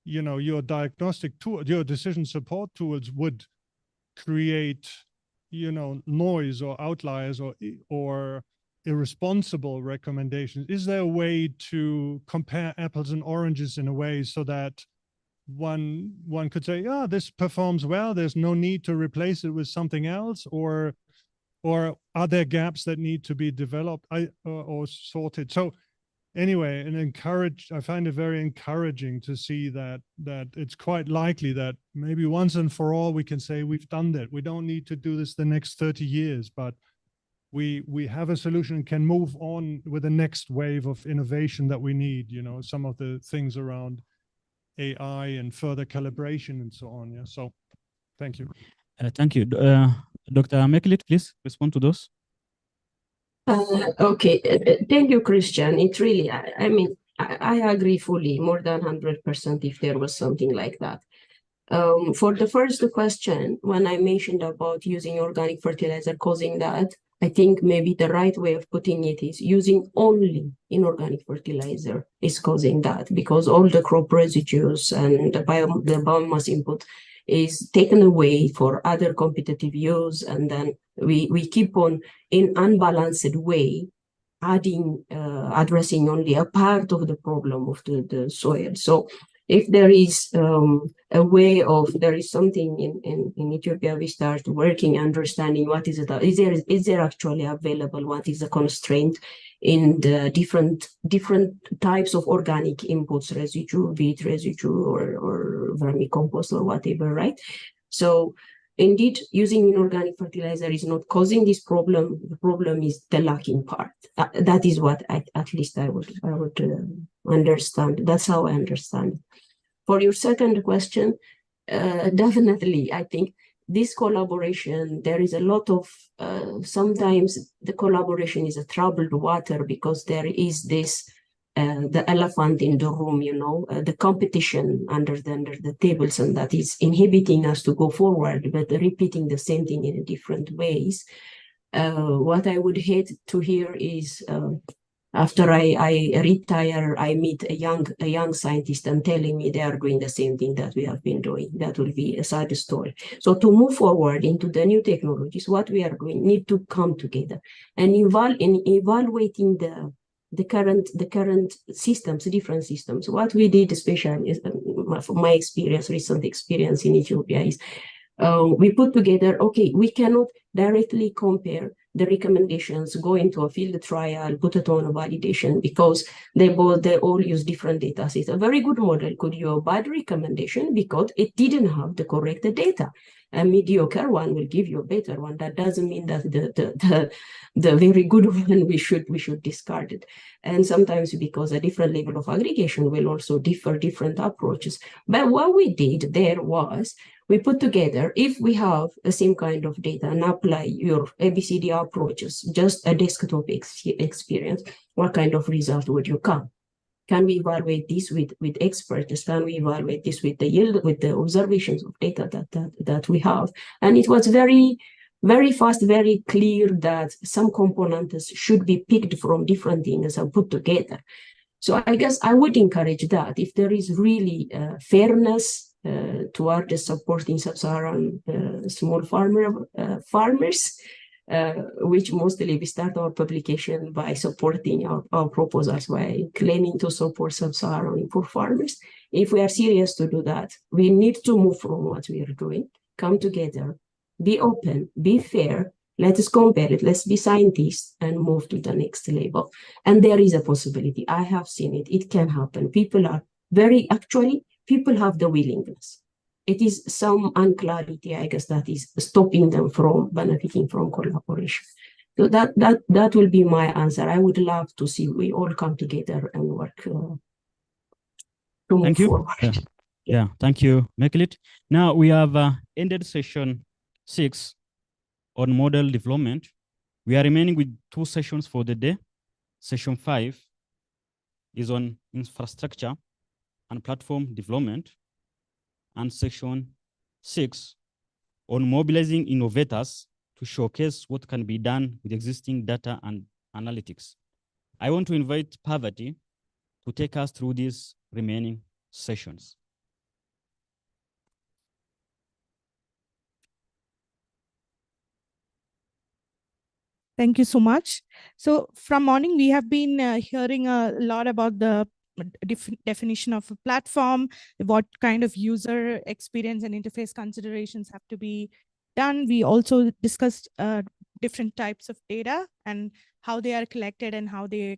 your diagnostic tool, your decision support tools would create, noise or outliers or irresponsible recommendations? Is there a way to compare apples and oranges in a way so that one could say, yeah, this performs well, there's no need to replace it with something else, or are there gaps that need to be developed or sorted? So anyway, I find it very encouraging to see that it's quite likely that maybe once and for all we can say we've done that. We don't need to do this the next 30 years, but we have a solution and can move on with the next wave of innovation that we need, some of the things around AI and further calibration and so on. Yeah. So thank you. Thank you. Dr. Meklit, please respond to those. Okay, thank you, Christian. It really, I mean, I agree fully, more than 100% if there was something like that. For the first question, when I mentioned about using organic fertilizer causing that, I think maybe the right way of putting it is using only inorganic fertilizer is causing that, because all the crop residues and the biomass input is taken away for other competitive use, and then we keep on in unbalanced way addressing only a part of the problem of the soil. So if there is a way of, there is something in Ethiopia, we start working, understanding what is it, is there actually available, what is the constraint in the different types of organic inputs, residue, be it residue or vermicompost or whatever, right? So indeed, using inorganic fertilizer is not causing this problem. The problem is the lacking part. That is what at least I would understand. That's how I understand. For your second question, definitely, I think this collaboration, there is a lot of, sometimes the collaboration is a troubled water because there is this, the elephant in the room, the competition under the tables, and that is inhibiting us to go forward, but repeating the same thing in different ways. What I would hate to hear is, after I retire, I meet a young scientist and telling me they are doing the same thing that we have been doing. That will be a sad story. So to move forward into the new technologies, what we are doing need to come together and evaluating the current systems, different systems. What we did, especially is, from my experience, recent experience in Ethiopia, is we put together, okay, we cannot directly compare the recommendations, go into a field trial, put it on a validation, because they all use different data sets. A very good model could use a bad recommendation because it didn't have the correct data. A mediocre one will give you a better one. That doesn't mean that the very good one we should discard it. And sometimes because a different level of aggregation will also differ different approaches. But what we did there was we put together, if we have the same kind of data and apply your ABCD approaches, just a desktop experience, what kind of result would you come? Can we evaluate this with experts? Can we evaluate this with the yield, with the observations of data that we have? And it was very, very fast, very clear that some components should be picked from different things and put together. So I guess I would encourage that if there is really fairness toward supporting sub-Saharan small farmers, which mostly we start our publication by supporting our proposals by claiming to support sub-Saharan poor farmers. If we are serious to do that, we need to move from what we are doing, come together, be open, be fair, let us compare it, let's be scientists and move to the next level. And there is a possibility. I have seen it. It can happen. People are people have the willingness. It is some unclarity, I guess, that is stopping them from benefiting from collaboration. So that will be my answer. I would love to see we all come together and work to move forward. Yeah, thank you, Meklit. Now we have ended session 6 on model development. We are remaining with 2 sessions for the day. Session 5 is on infrastructure and platform development, and section 6 on mobilizing innovators to showcase what can be done with existing data and analytics. I want to invite Parvati to take us through these remaining sessions. Thank you so much. So from morning, we have been hearing a lot about the definition of a platform, what kind of user experience and interface considerations have to be done. We also discussed different types of data and how they are collected and how they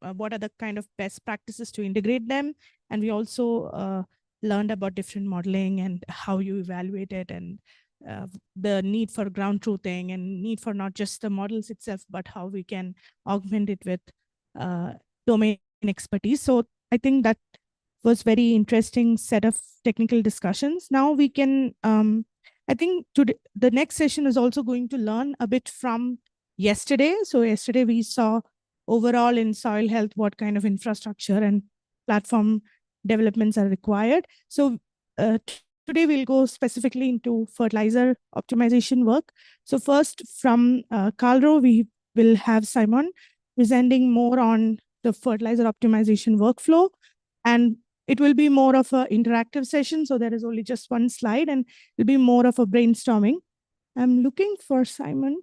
what are the kind of best practices to integrate them. And we also learned about different modeling and how you evaluate it, and the need for ground truthing and need for not just the models itself, but how we can augment it with domain expertise. So I think that was very interesting set of technical discussions. Now we can, I think today, the next session is also going to learn a bit from yesterday. So yesterday we saw overall in soil health, what kind of infrastructure and platform developments are required. So today we'll go specifically into fertilizer optimization work. So first from Carlo, we will have Simon presenting more on the fertilizer optimization workflow. And it will be more of an interactive session. So there is only just one slide and it'll be more of a brainstorming. I'm looking for Simon.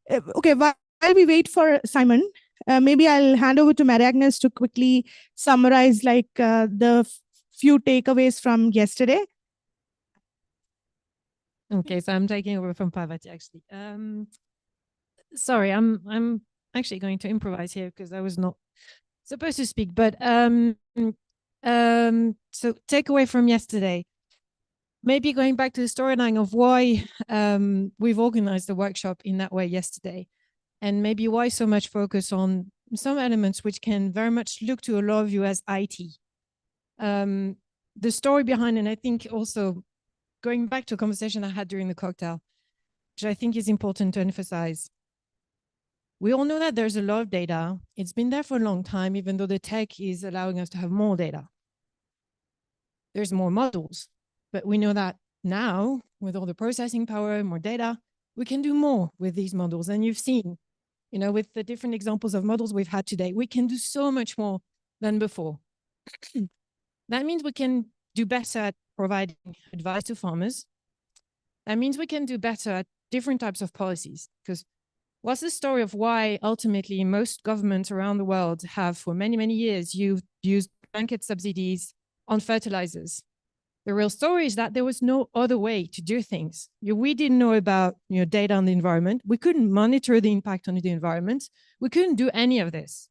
Okay, while we wait for Simon, maybe I'll hand over to Marie-Agnes to quickly summarize like the few takeaways from yesterday. Okay, so I'm taking over from Parvati actually. Sorry, I'm actually going to improvise here because I was not supposed to speak, but so takeaway from yesterday. Maybe going back to the storyline of why we've organized the workshop in that way yesterday, and maybe why so much focus on some elements which can very much look to a lot of you as IT. The story behind, and I think also going back to a conversation I had during the cocktail, which I think is important to emphasize. We all know that there's a lot of data. It's been there for a long time, even though the tech is allowing us to have more data. There's more models. But we know that now, with all the processing power and more data, we can do more with these models. And you've seen, you know, with the different examples of models we've had today, we can do so much more than before. That means we can do better at providing advice to farmers. That means we can do better at different types of policies. Because what's the story of why ultimately most governments around the world have for many, many years used blanket subsidies on fertilizers? The real story is that there was no other way to do things. We didn't know about data on the environment. We couldn't monitor the impact on the environment. We couldn't do any of this.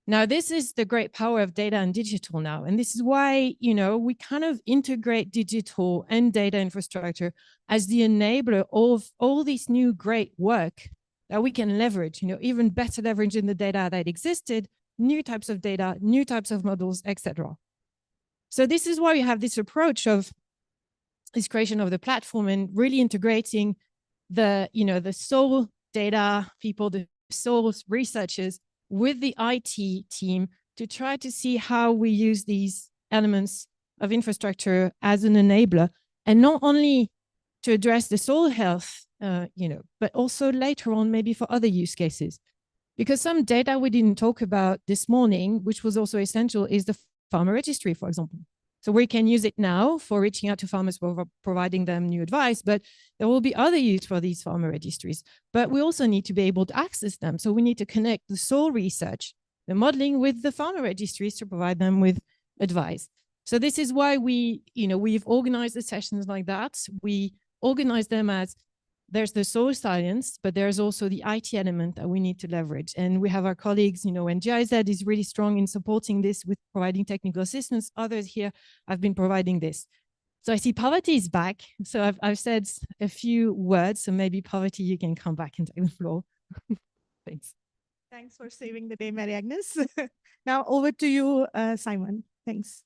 Now, this is the great power of data and digital now. And this is why, we kind of integrate digital and data infrastructure as the enabler of all this new great work that we can leverage, even better leverage in the data that existed, new types of data, new types of models, etc. So this is why you have this approach of this creation of the platform and really integrating the soil data people, the soil researchers with the IT team to try to see how we use these elements of infrastructure as an enabler, and not only to address the soil health, but also later on maybe for other use cases. Because some data we didn't talk about this morning, which was also essential, is the farmer registry, for example. So we can use it now for reaching out to farmers, for providing them new advice, but there will be other use for these farmer registries. But we also need to be able to access them. So we need to connect the soil research, the modeling with the farmer registries to provide them with advice. So this is why we've organized the sessions like that. We organize them as there's the soil science, but there's also the IT element that we need to leverage. And we have our colleagues, and GIZ is really strong in supporting this with providing technical assistance. Others here have been providing this. So I see Parvati is back. So I've said a few words. So maybe Parvati, you can come back and take the floor. Thanks. Thanks for saving the day, Marie-Agnes. Now over to you, Simon. Thanks.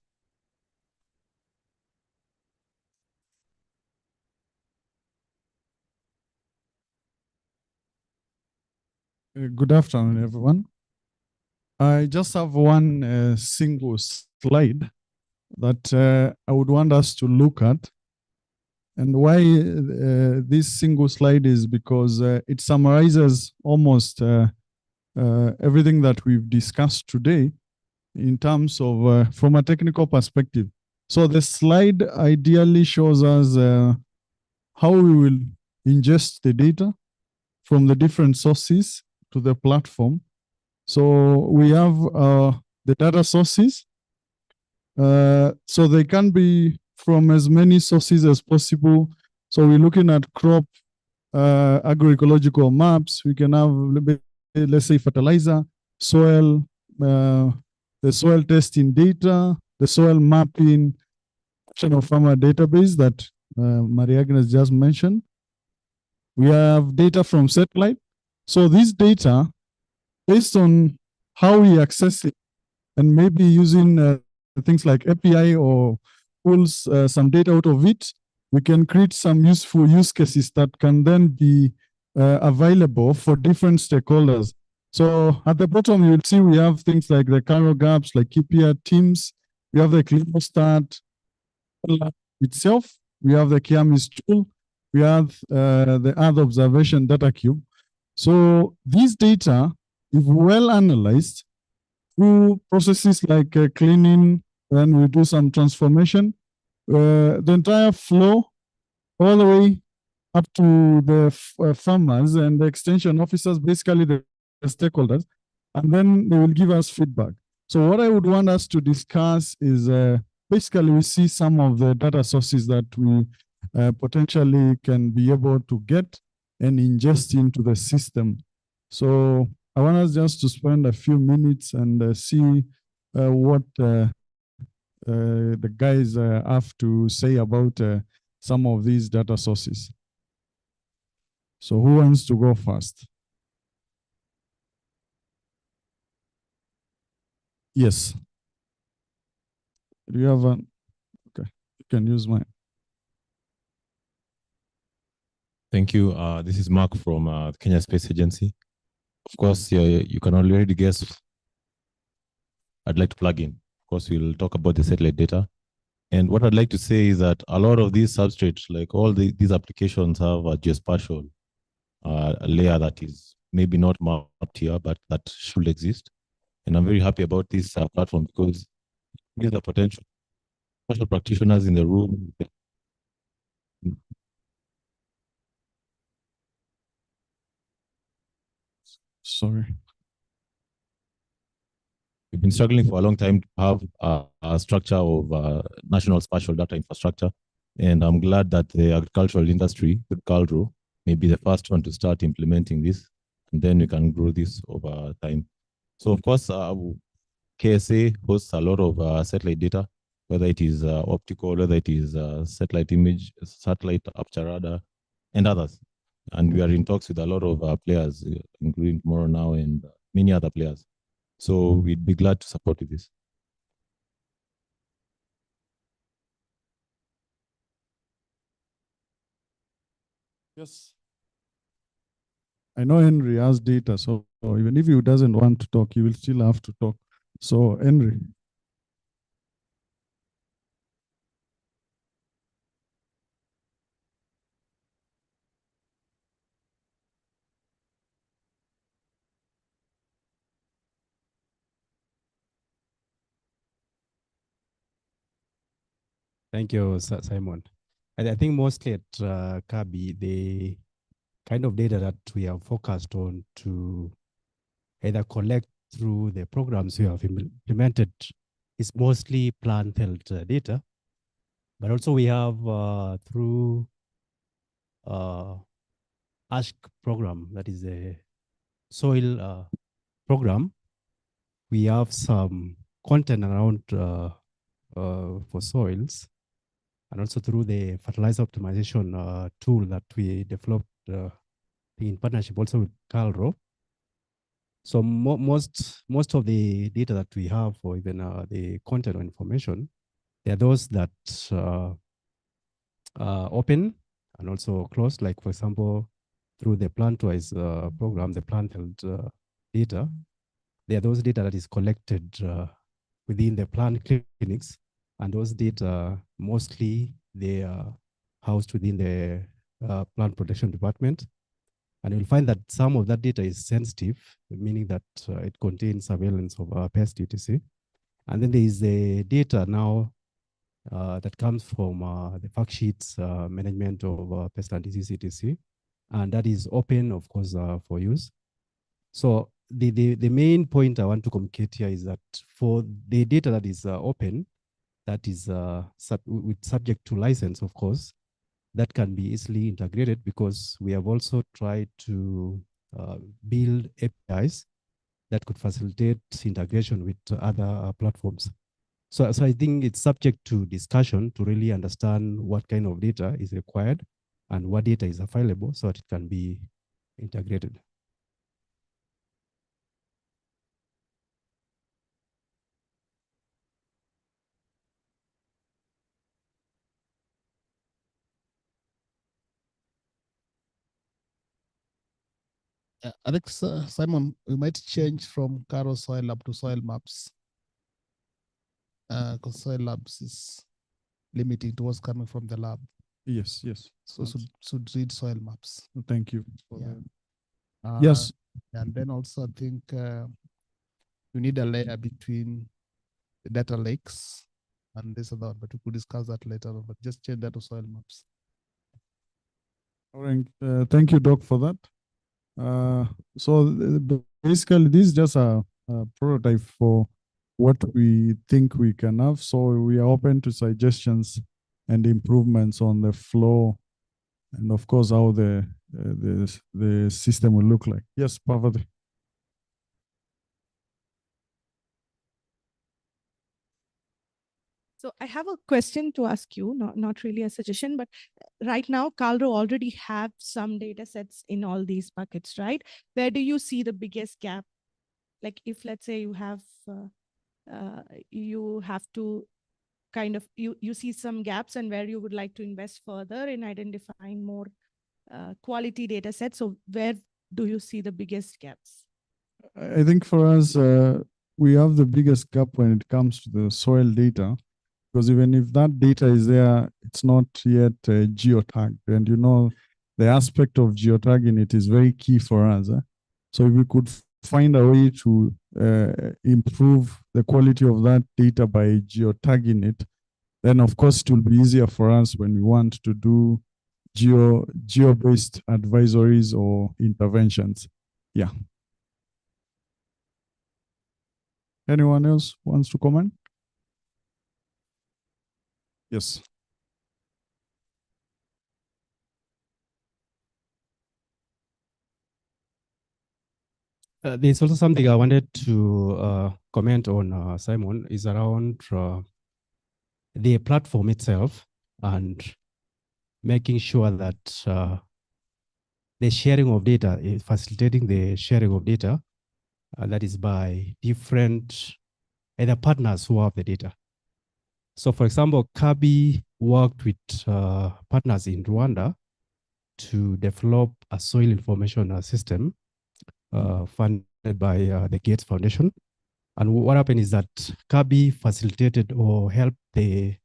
Good afternoon, everyone. I just have one single slide that I would want us to look at. And why this single slide is because it summarizes almost everything that we've discussed today in terms of from a technical perspective. So the slide ideally shows us how we will ingest the data from the different sources to the platform. So we have the data sources. So they can be from as many sources as possible. So we're looking at crop agroecological maps. We can have, let's say, fertilizer, soil, the soil testing data, the soil mapping, farmer database that Maria Agnes just mentioned. We have data from satellite. So this data, based on how we access it, and maybe using things like API or pulls some data out of it, we can create some useful use cases that can then be available for different stakeholders. So at the bottom, you'll see we have things like the Caro gaps, like KPI teams. We have the ClimaStat itself. We have the Kiamis tool. We have the Earth Observation Data Cube. So these data, if well analyzed through processes like cleaning, then we do some transformation, the entire flow all the way up to the farmers and the extension officers, basically the stakeholders, and then they will give us feedback. So what I would want us to discuss is basically we see some of the data sources that we potentially can be able to get and ingest into the system. So I want us just to spend a few minutes and see what the guys have to say about some of these data sources. So who wants to go first? Yes. Do you have an? Okay, you can use mine. Thank you. This is Mark from Kenya Space Agency. Of course, you can already guess. I'd like to plug in. Of course, we'll talk about the satellite data. And what I'd like to say is that a lot of these substrates, like all these applications, have a geospatial layer that is maybe not mapped here, but that should exist. And I'm very happy about this platform because it gives the potential special practitioners in the room. Sorry. We've been struggling for a long time to have a structure of national spatial data infrastructure. And I'm glad that the agricultural industry, with CalRO, may be the first one to start implementing this. And then we can grow this over time. So of course, KSA hosts a lot of satellite data, whether it is optical, whether it is satellite image, satellite aperture radar, and others. And we are in talks with a lot of players, including Tomorrow Now and many other players. So we'd be glad to support with this. Yes. I know Henry has data, so even if he doesn't want to talk, he will still have to talk. So Henry. Thank you, Simon. And I think mostly at Kabi, the kind of data that we have focused on to either collect through the programs we have implemented is mostly plant health data. But also we have through ASK program, that is a soil program, we have some content around for soils, and also through the fertilizer optimization tool that we developed in partnership also with CalRO. So most of the data that we have, or even the content or information, there are those that open and also closed, like for example, through the plant-wise program, the plant health data, there are those data that is collected within the plant clinics, and those data mostly they are housed within the plant protection department. And you'll find that some of that data is sensitive, meaning that it contains surveillance of pest etc. And then there is the data now that comes from the fact sheets management of pest and disease etc. and that is open, of course, for use. So the main point I want to communicate here is that for the data that is open, that is subject to license, of course, that can be easily integrated, because we have also tried to build APIs that could facilitate integration with other platforms. So I think it's subject to discussion to really understand what kind of data is required and what data is available so that it can be integrated. I think, Simon, we might change from Caro Soil Lab to Soil Maps, because Soil Labs is limiting to what's coming from the lab. Yes, yes. So should read Soil Maps. Thank you. Yes. And then also I think we need a layer between the data lakes and this other, but we could discuss that later, but just change that to Soil Maps. All right. Thank you, Doc, for that. So basically, this is just a prototype for what we think we can have. So we are open to suggestions and improvements on the flow, and of course, how the system will look like. Yes, Parvati. So I have a question to ask you, not really a suggestion, but right now, Calro already have some data sets in all these buckets, right? Where do you see the biggest gap? Like if, let's say you have to kind of, you see some gaps and where you would like to invest further in identifying more quality data sets. So where do you see the biggest gaps? I think for us, we have the biggest gap when it comes to the soil data, because even if that data is there, it's not yet geotagged. And you know, the aspect of geotagging it is very key for us. So if we could find a way to improve the quality of that data by geotagging it, then of course it will be easier for us when we want to do geo-based advisories or interventions. Yeah. Anyone else wants to comment? Yes. There's also something I wanted to comment on, Simon, is around the platform itself and making sure that the sharing of data, facilitating the sharing of data, that is by different either partners who have the data. So for example, Kabi worked with partners in Rwanda to develop a soil information system funded by the Gates Foundation. And what happened is that Kabi facilitated or helped the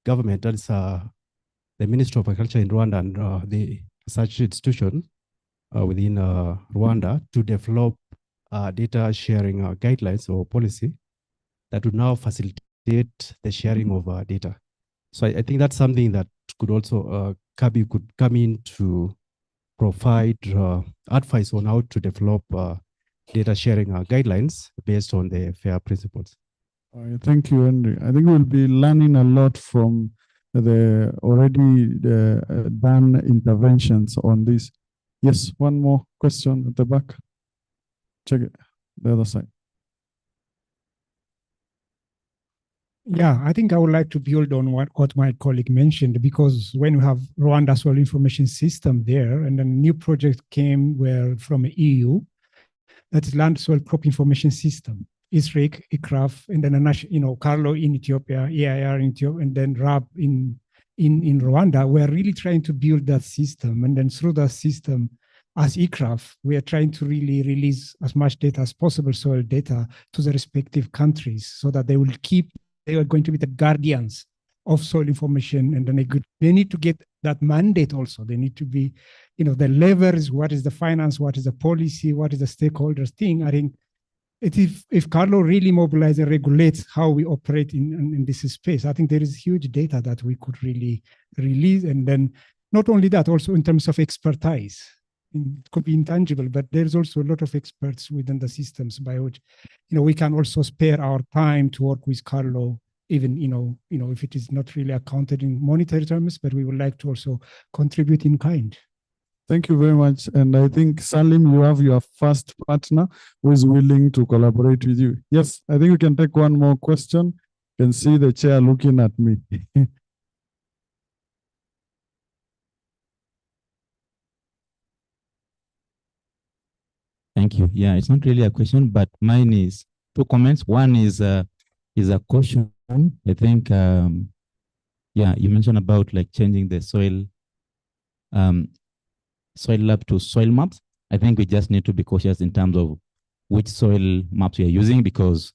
government, that is the Ministry of Agriculture in Rwanda and the research institution within Rwanda to develop data sharing guidelines or policy that would now facilitate the sharing of data. So I think that's something that could also, Kabi could come in to provide advice on how to develop data sharing guidelines based on the FAIR principles. Thank you, Henry. I think we'll be learning a lot from the already done interventions on this. Yes, one more question at the back. Check it, the other side. Yeah, I think I would like to build on what my colleague mentioned, because when we have Rwanda Soil Information System there, and then a new project came from EU, that is Land Soil Crop Information System, ISRIC, ICRAF, and then a national, Carlo in Ethiopia, EIR in Ethiopia, and then RAB in Rwanda. We're really trying to build that system, and then through that system, as ICRAF, we are trying to really release as much data as possible, soil data, to the respective countries, so that they are going to be the guardians of soil information, and then they need to get that mandate also. They need to be, the levers, what is the finance, what is the policy, what is the stakeholders thing. I think if Carlo really mobilizes and regulates how we operate in this space, I think there is huge data that we could really release, and then not only that, also in terms of expertise. It could be intangible, but there's also a lot of experts within the systems by which, we can also spare our time to work with Carlo, even, if it is not really accounted in monetary terms, but we would like to also contribute in kind. Thank you very much. And I think, Salim, you have your first partner who is willing to collaborate with you. Yes, I think we can take one more question. You can see the chair looking at me. Thank you. Yeah, it's not really a question, but mine is two comments. One is a caution. I think, yeah, you mentioned about like changing the soil lab to soil maps. I think we just need to be cautious in terms of which soil maps we are using, because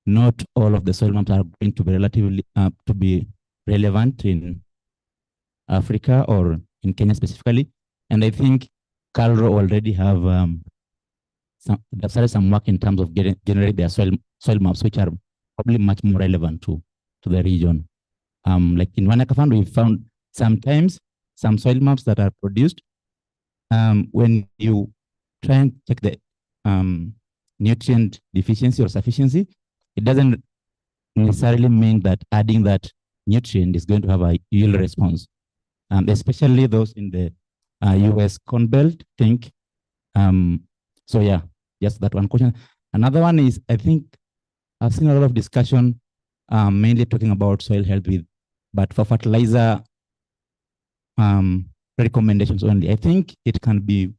not all of the soil maps are going to be relatively to be relevant in Africa or in Kenya specifically. And I think Calro already have they've started some work in terms of generate their soil maps, which are probably much more relevant to the region. Like in Wanakafan, we found sometimes some soil maps that are produced, when you try and check the nutrient deficiency or sufficiency, it doesn't necessarily mean that adding that nutrient is going to have a yield response, especially those in the US Corn Belt, think. So yeah, just that one question. Another one is, I think I've seen a lot of discussion, mainly talking about soil health but for fertilizer recommendations only. I think it can be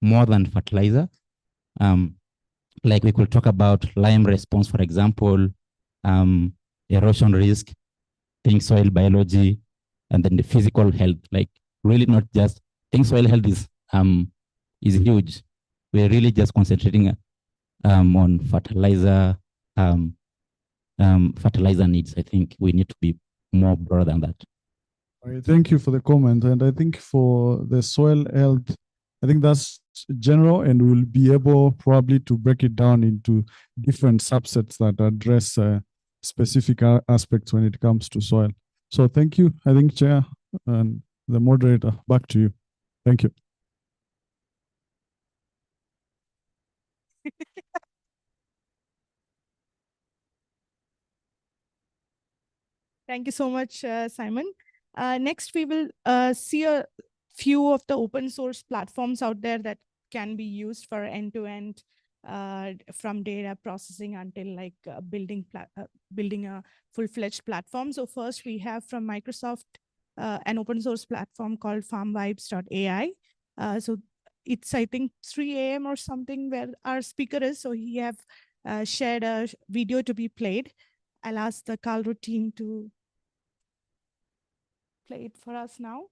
more than fertilizer. Like we could talk about lime response, for example, erosion risk, think soil biology, and then the physical health. Like really not just think soil health is huge. We're really just concentrating on fertilizer fertilizer needs. I think we need to be more broader than that. Okay, thank you for the comment. And I think for the soil health, I think that's general, and we'll be able probably to break it down into different subsets that address specific aspects when it comes to soil. So thank you. I think Chair and the moderator, back to you. Thank you. Thank you so much, Simon. Next, we will see a few of the open source platforms out there that can be used for end-to-end from data processing until like building a full-fledged platform. So first, we have from Microsoft an open source platform called farmvibes.ai. So it's, I think, 3 a.m. or something where our speaker is. So he have shared a video to be played. I'll ask the Calro team to play it for us now.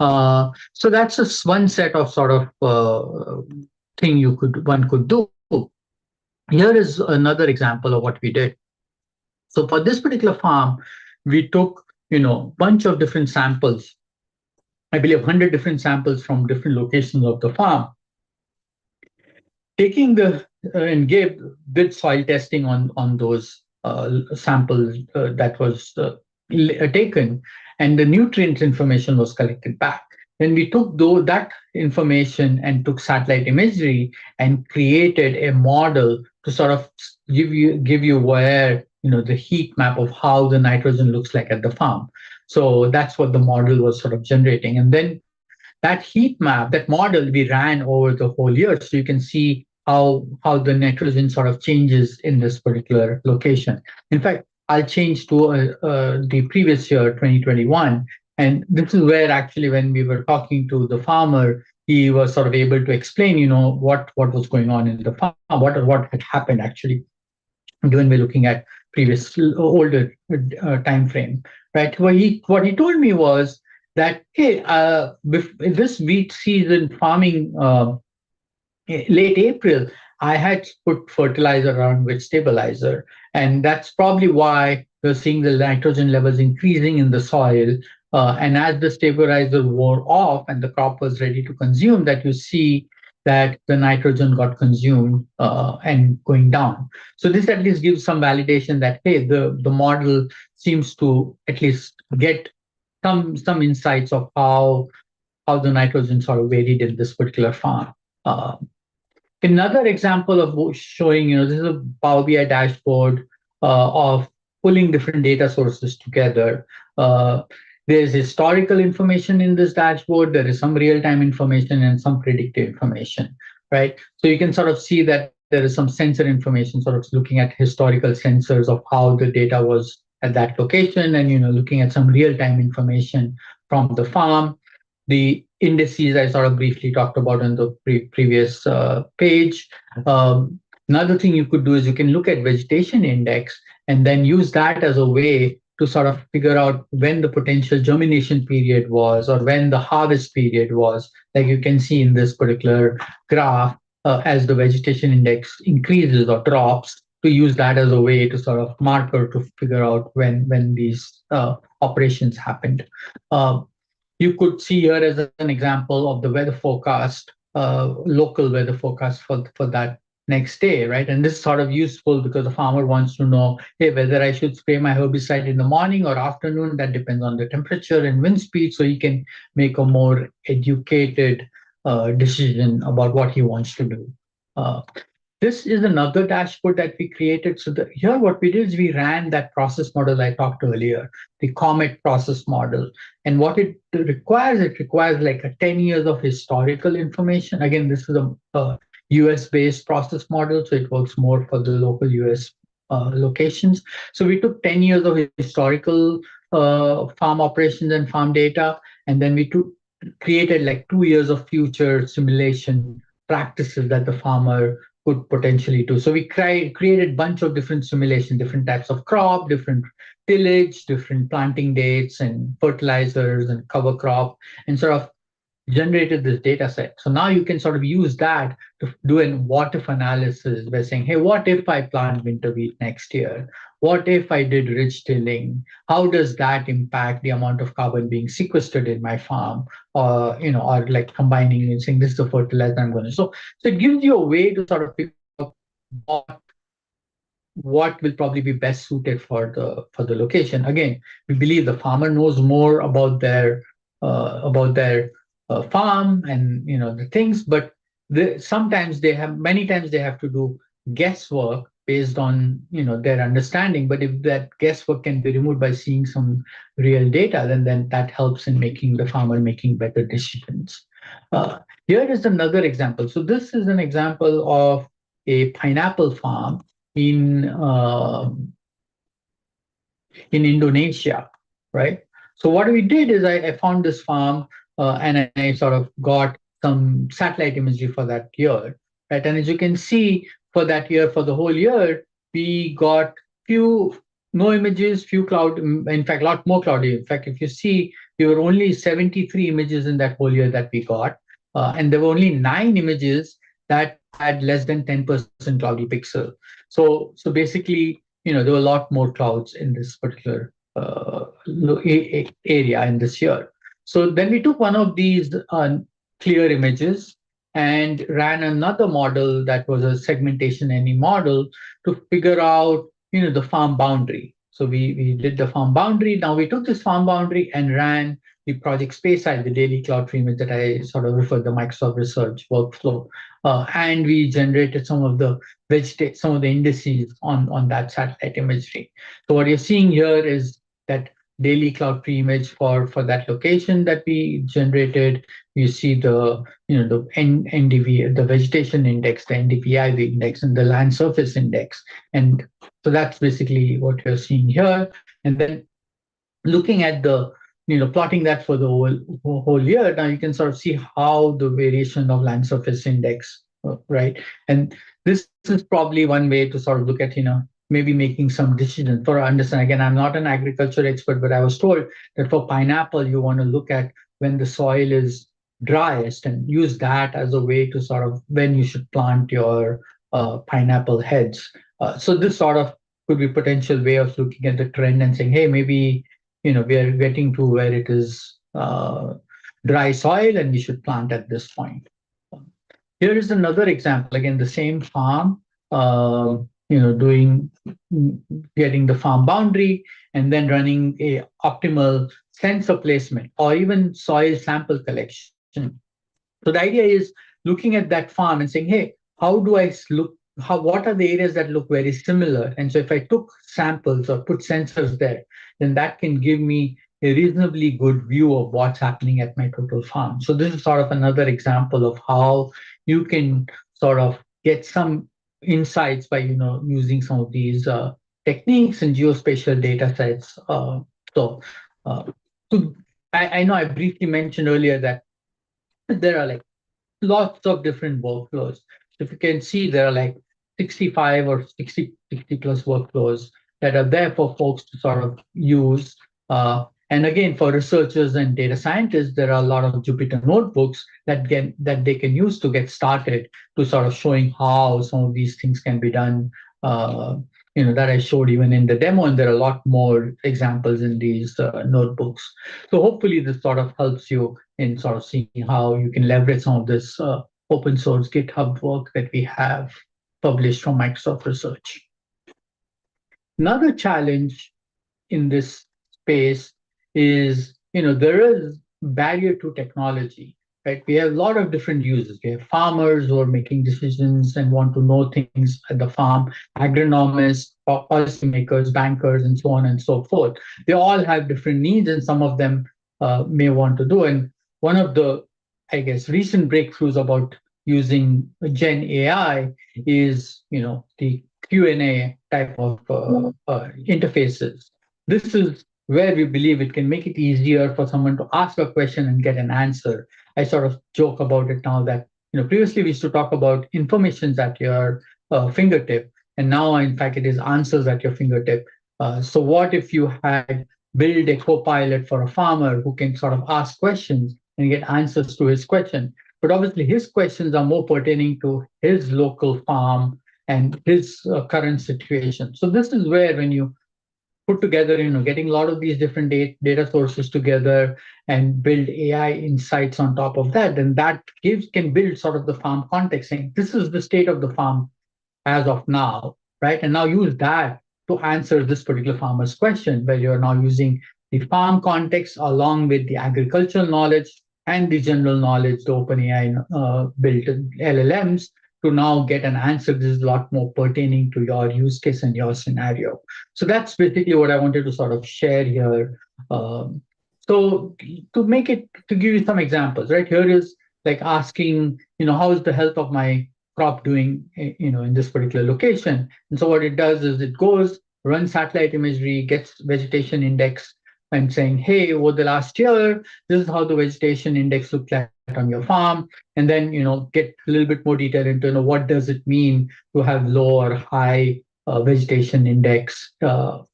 So that's just one set of sort of thing one could do. Here is another example of what we did. So for this particular farm, we took, bunch of different samples. I believe 100 different samples from different locations of the farm. Taking and did soil testing on those samples that was taken, and the nutrient information was collected back. Then we took that information and took satellite imagery and created a model to sort of give you where the heat map of how the nitrogen looks like at the farm. So that's what the model was sort of generating. And then that heat map, that model, we ran over the whole year, so you can see how the nitrogen sort of changes in this particular location. In fact, I'll change to the previous year, 2021, and this is where actually when we were talking to the farmer, he was sort of able to explain, what was going on in the farm, what had happened actually, when we're looking at previous older time frame, right? What he told me was that, hey, this wheat season farming, late April, I had put fertilizer around with stabilizer, and that's probably why you're seeing the nitrogen levels increasing in the soil. And as the stabilizer wore off and the crop was ready to consume, that you see that the nitrogen got consumed and going down. So this at least gives some validation that, hey, the model seems to at least get some insights of how the nitrogen sort of varied in this particular farm. Another example of showing, this is a Power BI dashboard of pulling different data sources together. There's historical information in this dashboard. There is some real-time information and some predictive information, right? So you can sort of see that there is some sensor information, sort of looking at historical sensors of how the data was at that location, and looking at some real-time information from the farm. The indices I sort of briefly talked about on the previous page. Another thing you could do is you can look at vegetation index and then use that as a way to sort of figure out when the potential germination period was or when the harvest period was, like you can see in this particular graph, as the vegetation index increases or drops, to use that as a way to sort of marker to figure out when these operations happened. You could see here as an example of the weather forecast, local weather forecast for that next day, right? And this is sort of useful because the farmer wants to know, hey, whether I should spray my herbicide in the morning or afternoon. That depends on the temperature and wind speed, so he can make a more educated decision about what he wants to do. This is another dashboard that we created. So here what we did is we ran that process model I talked earlier, the COMET process model. And what it requires like 10 years of historical information. Again, this is a US-based process model, so it works more for the local US locations. So we took 10 years of historical farm operations and farm data, and then we created like 2 years of future simulation practices that the farmer could potentially do. So we created a bunch of different simulations, different types of crop, different tillage, different planting dates and fertilizers and cover crop, and sort of generated this data set. So now you can sort of use that to do a what if analysis by saying, hey, what if I plant winter wheat next year? What if I did ridge tilling? How does that impact the amount of carbon being sequestered in my farm? Or like combining and saying this is the fertilizer I'm going to. So it gives you a way to sort of figure out what will probably be best suited for the location. Again, we believe the farmer knows more about their farm and the things, but many times they have to do guesswork based on their understanding. But if that guesswork can be removed by seeing some real data, then that helps in making the farmer making better decisions. Here is another example. So this is an example of a pineapple farm in Indonesia, right? So what we did is I found this farm and I sort of got some satellite imagery for that year, right? And as you can see, for that year, for the whole year, we got no images, few cloud, in fact, a lot more cloudy. In fact, if you see there were only 73 images in that whole year that we got. And there were only 9 images that had less than 10% cloudy pixel. So basically, there were a lot more clouds in this particular area in this year. So then we took one of these clear images and ran another model that was a segmentation NE model to figure out, the farm boundary. So we did the farm boundary. Now we took this farm boundary and ran the project space side, the daily cloud tree image that I sort of referred the Microsoft Research workflow, and we generated some of the indices on that satellite imagery. So what you're seeing here is that daily cloud tree image for that location that we generated. You see the the NDV, the vegetation index, the NDVI index, and the land surface index, and so that's basically what you're seeing here. And then looking at the plotting that for the whole year, now you can sort of see how the variation of land surface index, right? And this is probably one way to sort of look at maybe making some decisions for understand. Again, I'm not an agriculture expert, but I was told that for pineapple, you want to look at when the soil is driest and use that as a way to sort of when you should plant your pineapple heads. So this sort of could be potential way of looking at the trend and saying, hey, maybe we are getting to where it is dry soil and we should plant at this point. Here is another example. Again, the same farm. Getting the farm boundary and then running a optimal sensor placement or even soil sample collection. So the idea is looking at that farm and saying, hey, how do I look? What are the areas that look very similar? And so if I took samples or put sensors there, then that can give me a reasonably good view of what's happening at my total farm. So this is sort of another example of how you can sort of get some insights by using some of these techniques and geospatial data sets. I know I briefly mentioned earlier that there are like lots of different workflows. If you can see, there are like 65 or 60 plus workflows that are there for folks to sort of use. And again, for researchers and data scientists, there are a lot of Jupyter notebooks that they can use to get started to sort of showing how some of these things can be done. That I showed even in the demo, and there are a lot more examples in these notebooks. So hopefully this sort of helps you in sort of seeing how you can leverage some of this open source GitHub work that we have published from Microsoft Research. Another challenge in this space is, there is barrier to technology, right? We have a lot of different users. We have farmers who are making decisions and want to know things at the farm, agronomists, policymakers, bankers, and so on and so forth. They all have different needs, and some of them may want to do. And one of the, I guess, recent breakthroughs about using Gen AI is, the Q&A type of interfaces. This is where we believe it can make it easier for someone to ask a question and get an answer. I sort of joke about it now that, previously we used to talk about information at your fingertip, and now in fact it is answers at your fingertip. So what if you had built a co-pilot for a farmer who can sort of ask questions and get answers to his question? But obviously his questions are more pertaining to his local farm and his current situation. So this is where when you put together, getting a lot of these different data sources together and build AI insights on top of that, then that can build sort of the farm context, saying this is the state of the farm as of now, right? And now use that to answer this particular farmer's question, where you're now using the farm context along with the agricultural knowledge and the general knowledge, the OpenAI built LLMs, to now get an answer. This is a lot more pertaining to your use case and your scenario. So that's basically what I wanted to sort of share here. So to give you some examples, right? Here is like asking, how is the health of my crop doing, in this particular location? And so what it does is it goes, runs satellite imagery, gets vegetation index, and saying, hey, over the last year, this is how the vegetation index looked like on your farm. And then, get a little bit more detail into, what does it mean to have low or high vegetation index for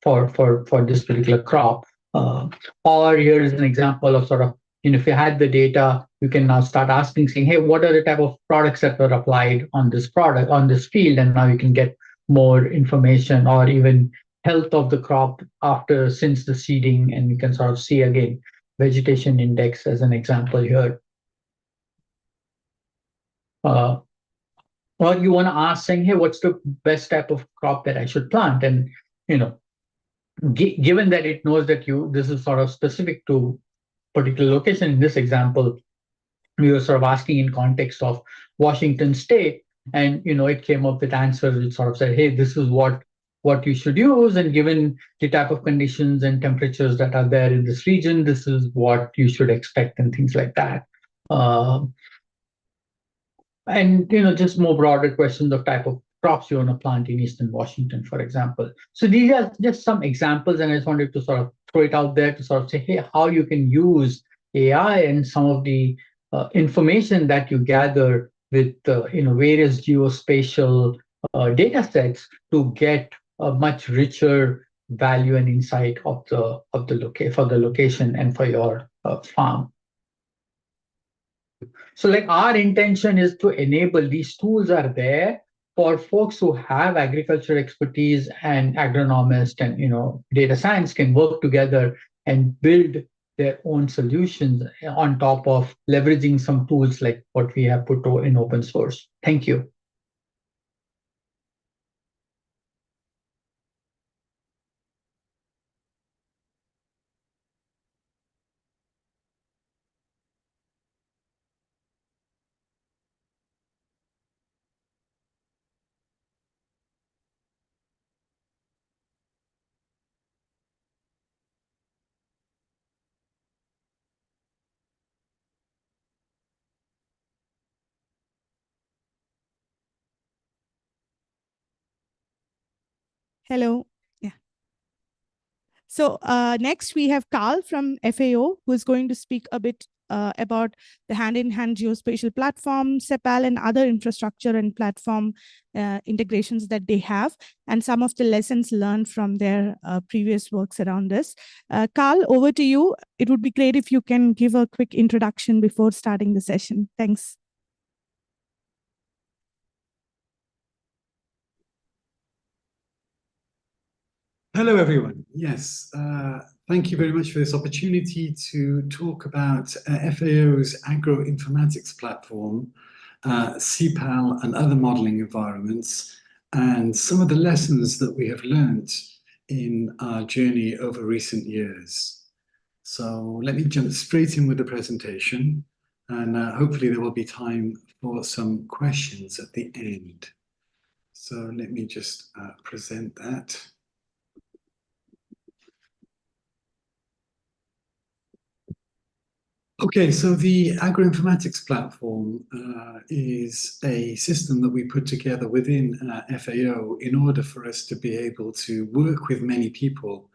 this particular crop. Or here is an example of sort of, if you had the data, you can now start asking, saying, hey, what are the type of products that were applied on this product, on this field? And now you can get more information, or even health of the crop since the seeding, and you can sort of see again vegetation index as an example here. Or you want to ask, saying, hey, what's the best type of crop that I should plant? And given that it knows that this is sort of specific to particular location, in this example, we were sort of asking in context of Washington State, and it came up with answers which sort of said, hey, this is what you should use, and given the type of conditions and temperatures that are there in this region, this is what you should expect, and things like that. And just more broader questions of type of crops you want to plant in Eastern Washington, for example. So these are just some examples, and I just wanted to sort of throw it out there to sort of say, hey, how you can use AI and some of the information that you gather with various geospatial data sets to get a much richer value and insight of the location and for your farm. So our intention is to enable, these tools are there for folks who have agriculture expertise, and agronomists and data science can work together and build their own solutions on top of leveraging some tools like what we have put in open source. Thank you. Hello. Yeah. So next we have Carl from FAO, who is going to speak a bit about the hand-in-hand geospatial platform, CEPAL, and other infrastructure and platform integrations that they have, and some of the lessons learned from their previous works around this. Carl, over to you. It would be great if you can give a quick introduction before starting the session. Thanks. Hello, everyone. Yes, thank you very much for this opportunity to talk about FAO's agroinformatics platform, CEPAL, and other modeling environments, and some of the lessons that we have learned in our journey over recent years. So let me jump straight in with the presentation, and hopefully there will be time for some questions at the end. So let me just present that. Okay, so the agroinformatics platform is a system that we put together within FAO in order for us to be able to work with many people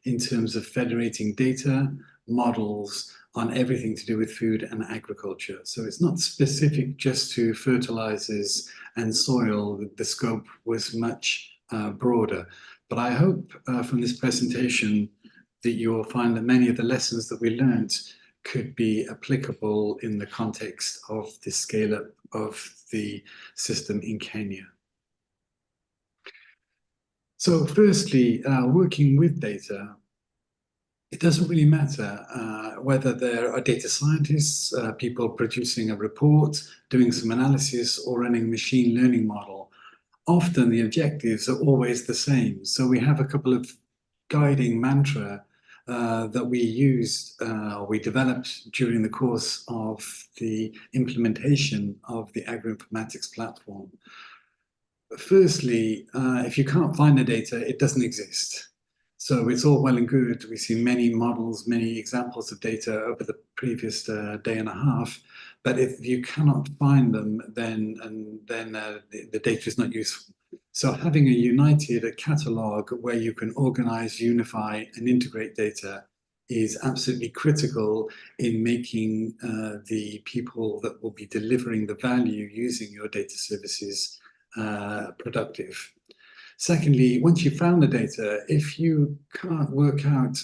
in terms of federating data, models on everything to do with food and agriculture. So it's not specific just to fertilizers and soil. The scope was much broader. But I hope from this presentation that you will find that many of the lessons that we learned could be applicable in the context of the scale-up of the system in Kenya. So firstly, working with data, it doesn't really matter whether there are data scientists, people producing a report, doing some analysis, or running a machine learning model. Often the objectives are always the same. So we have a couple of guiding mantra that we used, we developed during the course of the implementation of the agroinformatics platform. Firstly, if you can't find the data, it doesn't exist. So it's all well and good. We see many models, many examples of data over the previous day and a half. But if you cannot find them, then the data is not useful. So having a united catalog where you can organize, unify, and integrate data is absolutely critical in making the people that will be delivering the value using your data services productive. Secondly, once you've found the data, if you can't work out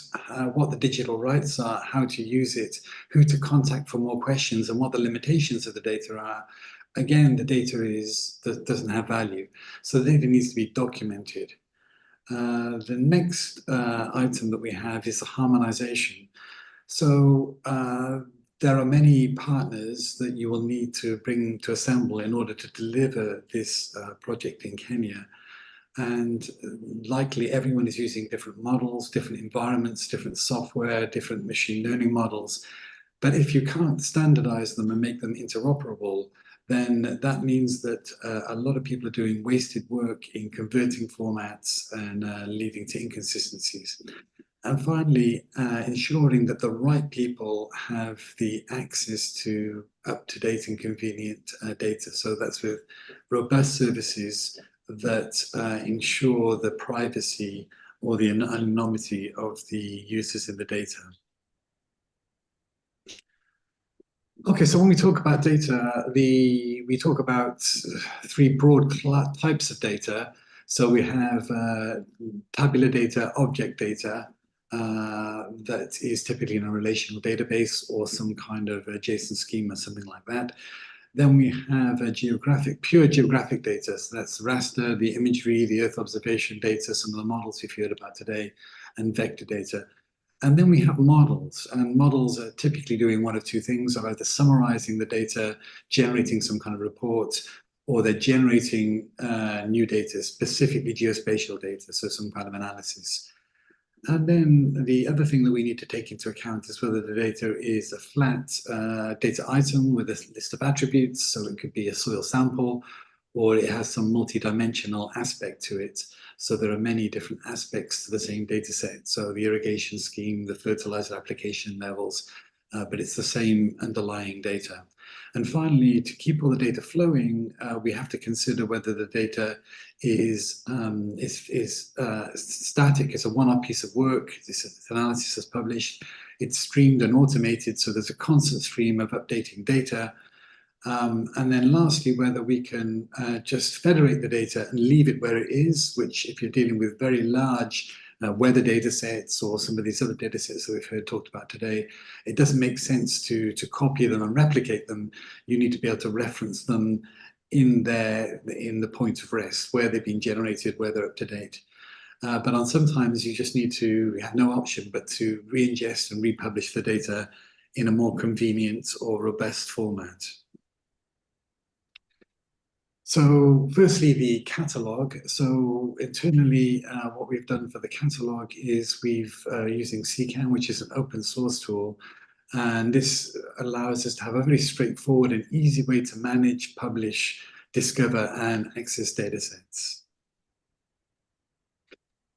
what the digital rights are, how to use it, who to contact for more questions, and what the limitations of the data are, again, the data doesn't have value. So the data needs to be documented. The next item that we have is the harmonization. So there are many partners that you will need to bring to assemble in order to deliver this project in Kenya. And likely everyone is using different models, different environments, different software, different machine learning models. But if you can't standardize them and make them interoperable, then that means that a lot of people are doing wasted work in converting formats and leading to inconsistencies. And finally, ensuring that the right people have the access to up-to-date and convenient data. So that's with robust services that ensure the privacy or the anonymity of the users in the data. Okay, so when we talk about data, we talk about three broad types of data. So we have tabular data, object data, that is typically in a relational database or some kind of a JSON schema, something like that. Then we have a pure geographic data. So that's raster, the imagery, the Earth observation data, some of the models you've heard about today, and vector data. And then we have models, and models are typically doing one of two things, are either summarizing the data, generating some kind of report, or they're generating new data, specifically geospatial data, so some kind of analysis. And then the other thing that we need to take into account is whether the data is a flat data item with a list of attributes. So it could be a soil sample, or it has some multi-dimensional aspect to it. So there are many different aspects to the same data set. So the irrigation scheme, the fertilizer application levels, but it's the same underlying data. And finally, to keep all the data flowing, we have to consider whether the data is static. It's a one-off piece of work. This analysis is published. It's streamed and automated, so there's a constant stream of updating data. And then lastly, whether we can just federate the data and leave it where it is, which if you're dealing with very large weather data sets or some of these other data sets that we've heard talked about today, it doesn't make sense to copy them and replicate them. You need to be able to reference them in the point of rest, where they've been generated, where they're up to date. But on sometimes you just need to have no option but to re-ingest and republish the data in a more convenient or robust format. So firstly, the catalog. So internally, what we've done for the catalog is we've using CCAN, which is an open source tool. And this allows us to have a very straightforward and easy way to manage, publish, discover, and access data sets.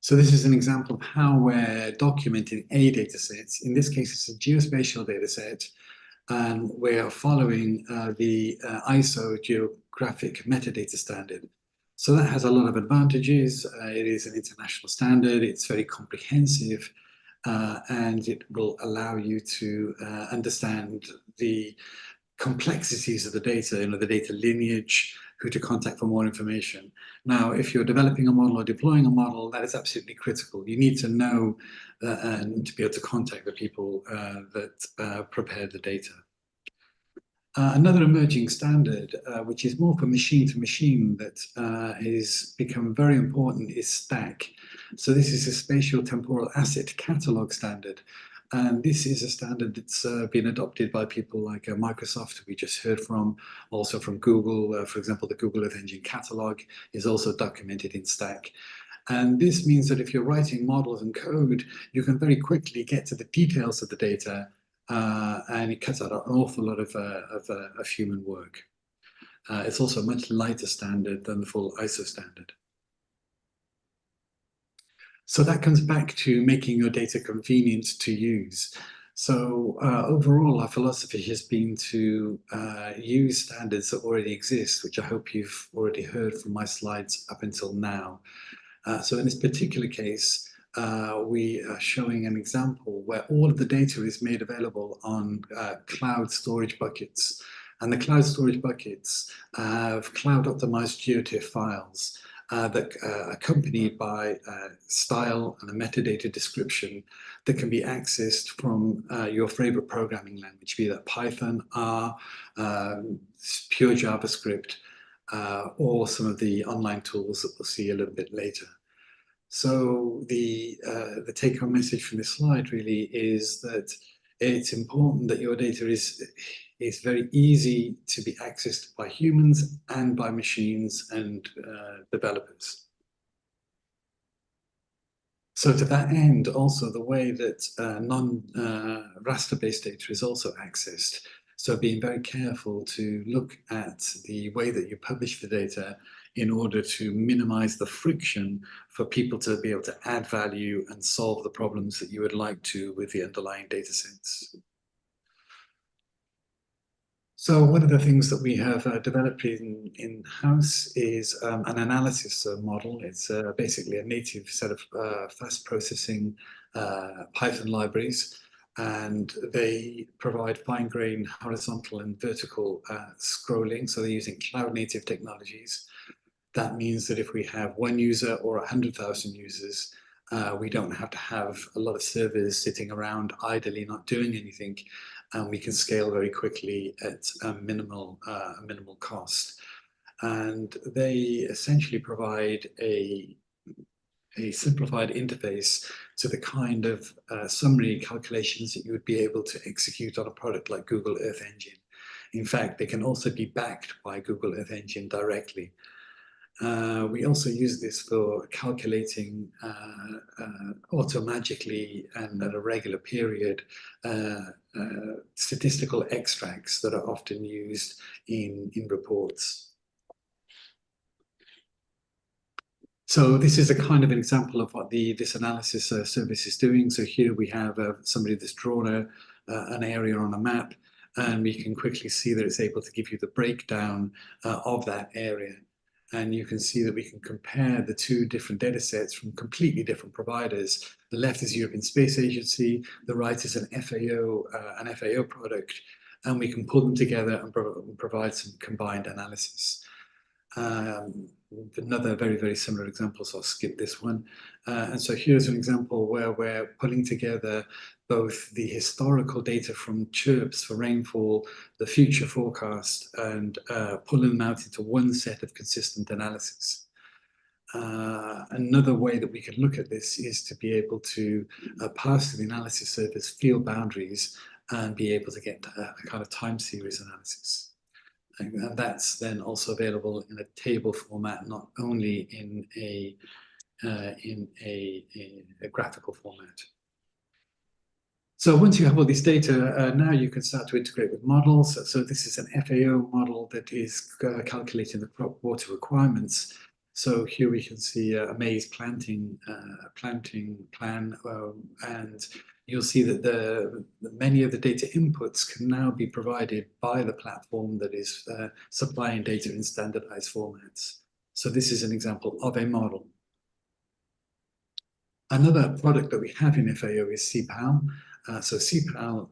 So this is an example of how we're documenting a data set. In this case, it's a geospatial data set. And we are following the ISO geographic metadata standard. So that has a lot of advantages. It is an international standard. It's very comprehensive, and it will allow you to understand the complexities of the data, the data lineage, who to contact for more information. Now, if you're developing a model or deploying a model, that is absolutely critical. You need to know and to be able to contact the people that prepare the data. Another emerging standard, which is more for machine to machine, that is become very important, is STAC. So this is a spatial temporal asset catalog standard. And this is a standard that's been adopted by people like Microsoft, we just heard from, also from Google. For example, the Google Earth Engine catalog is also documented in STAC. And this means that if you're writing models and code, you can very quickly get to the details of the data, and it cuts out an awful lot of human work. It's also a much lighter standard than the full ISO standard. So that comes back to making your data convenient to use. So overall, our philosophy has been to use standards that already exist, which I hope you've already heard from my slides up until now. So in this particular case, we are showing an example where all of the data is made available on cloud storage buckets. And the cloud storage buckets have cloud optimized GeoTIFF files. that accompanied by style and a metadata description that can be accessed from your favorite programming language, be that Python, R, pure JavaScript, or some of the online tools that we'll see a little bit later. So the take-home message from this slide really is that it's important that your data is very easy to be accessed by humans and by machines and developers. So to that end, also the way that non-raster-based data is also accessed. So being very careful to look at the way that you publish the data in order to minimize the friction for people to be able to add value and solve the problems that you would like to with the underlying data sets. So one of the things that we have developed in-house is an analysis model. It's basically a native set of fast processing Python libraries, and they provide fine-grained horizontal and vertical scrolling. So they're using cloud-native technologies. That means that if we have 1 user or 100,000 users, we don't have to have a lot of servers sitting around idly not doing anything, and we can scale very quickly at a minimal cost. And they essentially provide a simplified interface to the kind of summary calculations that you would be able to execute on a product like Google Earth Engine. In fact, they can also be backed by Google Earth Engine directly. We also use this for calculating automagically and at a regular period statistical extracts that are often used in reports. So this is a kind of an example of what this analysis service is doing. So here we have somebody that's drawn an area on a map, and we can quickly see that it's able to give you the breakdown of that area. And you can see that we can compare the two different data sets from completely different providers. The left is European Space Agency, the right is an FAO product, and we can pull them together and provide some combined analysis. Another very, very similar example, so I'll skip this one. And so here's an example where we're pulling together both the historical data from chirps for rainfall, the future forecast, and pulling them out into one set of consistent analysis. Another way that we can look at this is to be able to pass to the analysis service field boundaries and be able to get a kind of time series analysis. And that's then also available in a table format, not only in a graphical format. So once you have all this data, now you can start to integrate with models. So this is an FAO model that is calculating the crop water requirements. So here we can see a maize planting plan, and you'll see that many of the data inputs can now be provided by the platform that is supplying data in standardized formats. So this is an example of a model. Another product that we have in FAO is CPAL. So CPAL,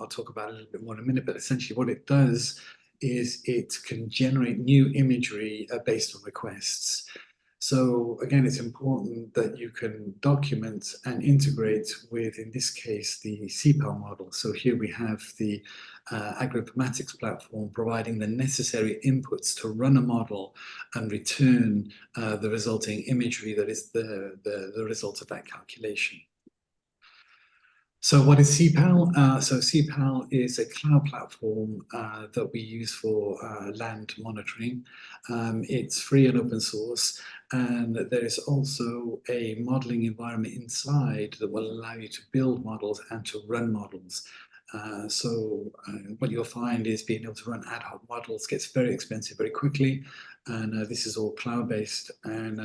I'll talk about a little bit more in a minute, but essentially what it does is it can generate new imagery based on requests. So again, it's important that you can document and integrate with, in this case, the CPAL model. So here we have the agroinformatics platform providing the necessary inputs to run a model and return the resulting imagery that is the result of that calculation. So what is CPAL? So CPAL is a cloud platform that we use for land monitoring. It's free and open source, and there is also a modeling environment inside that will allow you to build models and to run models. So what you'll find is being able to run ad hoc models gets very expensive very quickly, and this is all cloud-based, and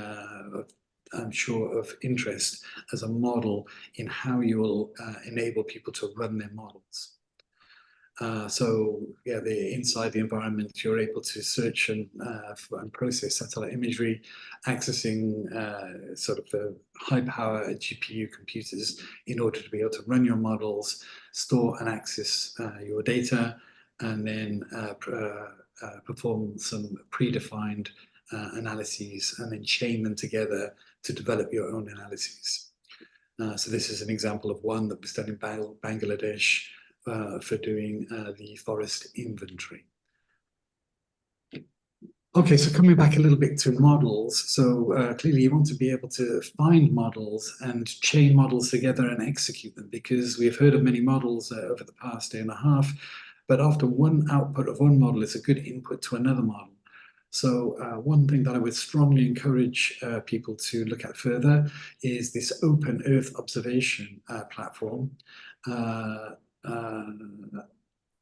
I'm sure of interest as a model in how you will enable people to run their models. So yeah, inside the environment, you're able to search and process satellite imagery, accessing sort of the high power GPU computers in order to be able to run your models, store and access your data, and then perform some predefined analyses and then chain them together to develop your own analyses. So this is an example of one that was done in Bangladesh for doing the forest inventory. Okay, so coming back a little bit to models. So clearly you want to be able to find models and chain models together and execute them, because we've heard of many models over the past day and a half, but often one output of one model is a good input to another model. So one thing that I would strongly encourage people to look at further is this open Earth observation platform.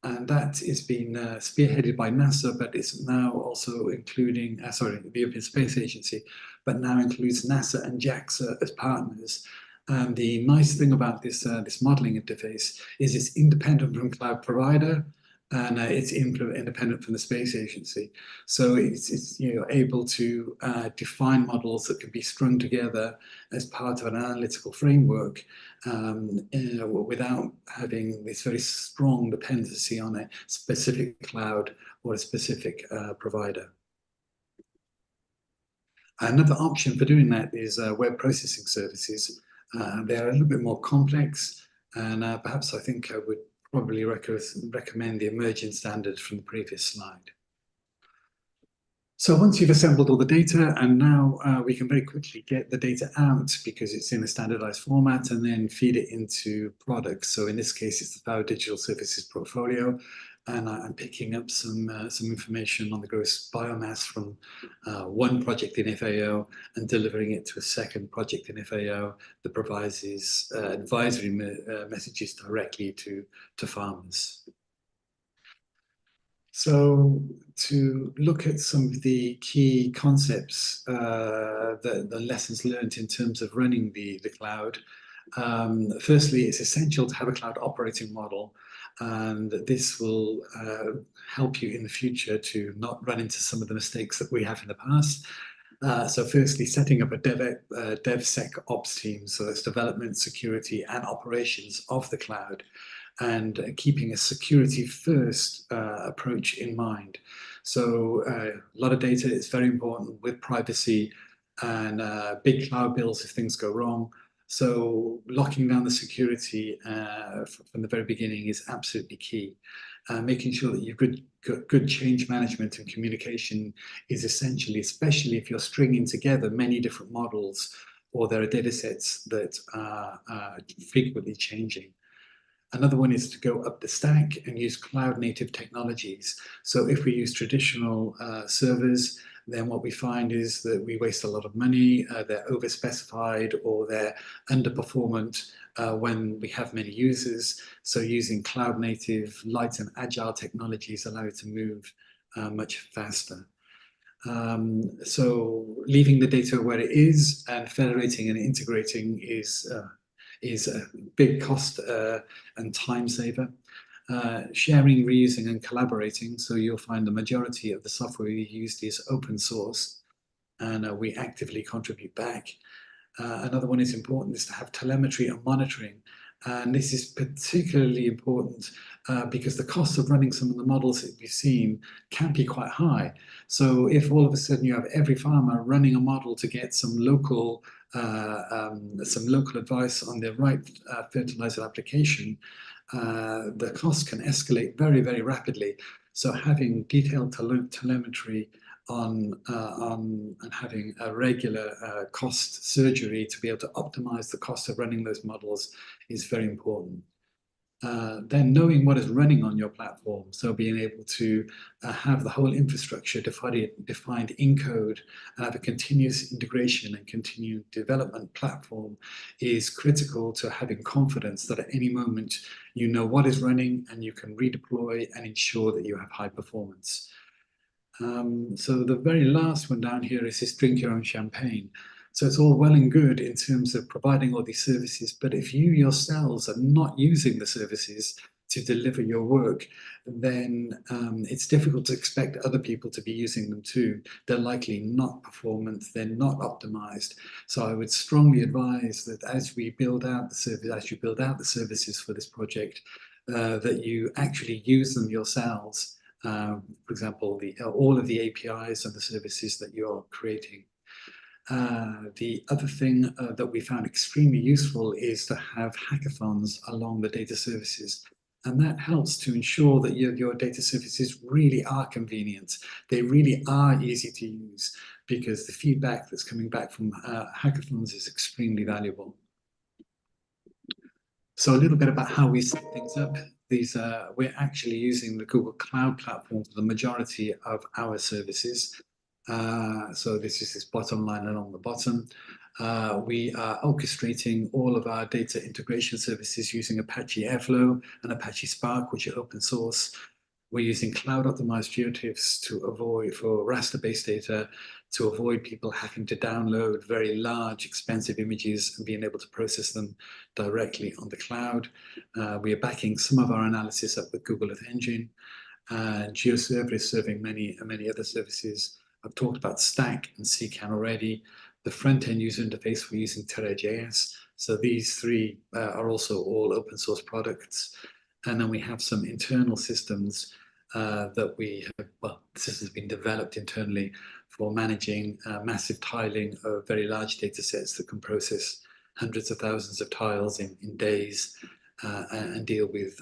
And that is being spearheaded by NASA, but it's now also including, the European Space Agency, but now includes NASA and JAXA as partners. And the nice thing about this modeling interface is it's independent from cloud provider, and it's independent from the space agency. So it's able to define models that can be strung together as part of an analytical framework without having this very strong dependency on a specific cloud or a specific provider. Another option for doing that is web processing services. They're a little bit more complex, and perhaps I think I would probably recommend the emerging standard from the previous slide. So once you've assembled all the data, and now we can very quickly get the data out because it's in a standardized format, and then feed it into products. So in this case, it's the Power Digital Services portfolio, and I'm picking up some information on the gross biomass from one project in FAO and delivering it to a second project in FAO that provides these advisory messages directly to farmers. So to look at some of the key concepts, the lessons learned in terms of running the cloud. Firstly, it's essential to have a cloud operating model, and this will help you in the future to not run into some of the mistakes that we have in the past. So firstly, setting up a DevSecOps team, so that's development, security, and operations of the cloud, and keeping a security first approach in mind. So a lot of data is very important with privacy and big cloud bills if things go wrong. So locking down the security from the very beginning is absolutely key. Making sure that you've got good change management and communication is essentially, especially if you're stringing together many different models or there are data sets that are frequently changing. Another one is to go up the stack and use cloud native technologies. So if we use traditional servers, then what we find is that we waste a lot of money, they're overspecified or they're underperformant when we have many users. So using cloud native, light and agile technologies allow it to move much faster. So leaving the data where it is and federating and integrating is a big cost and time saver. Sharing, reusing, and collaborating. So you'll find the majority of the software we used is open source, and we actively contribute back. Another one is important is to have telemetry and monitoring. And this is particularly important because the cost of running some of the models that we've seen can be quite high. So if all of a sudden you have every farmer running a model to get some local advice on their right fertilizer application, the cost can escalate very, very rapidly. So having detailed telemetry on and having a regular cost surgery to be able to optimize the cost of running those models is very important. Then knowing what is running on your platform, so being able to have the whole infrastructure defined in code and have a continuous integration and continued development platform is critical to having confidence that at any moment you know what is running and you can redeploy and ensure that you have high performance. So the very last one down here is this drink your own champagne. So it's all well and good in terms of providing all these services, but if you yourselves are not using the services to deliver your work, then it's difficult to expect other people to be using them too. They're likely not performant, they're not optimized. So I would strongly advise that as we build out the service, as you build out the services for this project, that you actually use them yourselves for example, all of the APIs and the services that you're creating. The other thing that we found extremely useful is to have hackathons along the data services. And that helps to ensure that your data services really are convenient. They really are easy to use, because the feedback that's coming back from hackathons is extremely valuable. So a little bit about how we set things up. We're actually using the Google Cloud Platform for the majority of our services. So this is this bottom line along the bottom. We are orchestrating all of our data integration services using Apache Airflow and Apache Spark, which are open source. We're using cloud optimized geotiffs to avoid, for raster-based data, to avoid people having to download very large, expensive images and being able to process them directly on the cloud. We are backing some of our analysis up with Google Earth Engine. GeoServer is serving many other services. I've talked about Stack and CCAN already. The front-end user interface, we're using Terra.js. So these three are also all open source products. And then we have some internal systems that we have, well, this has been developed internally for managing massive tiling of very large data sets that can process hundreds of thousands of tiles in days and deal with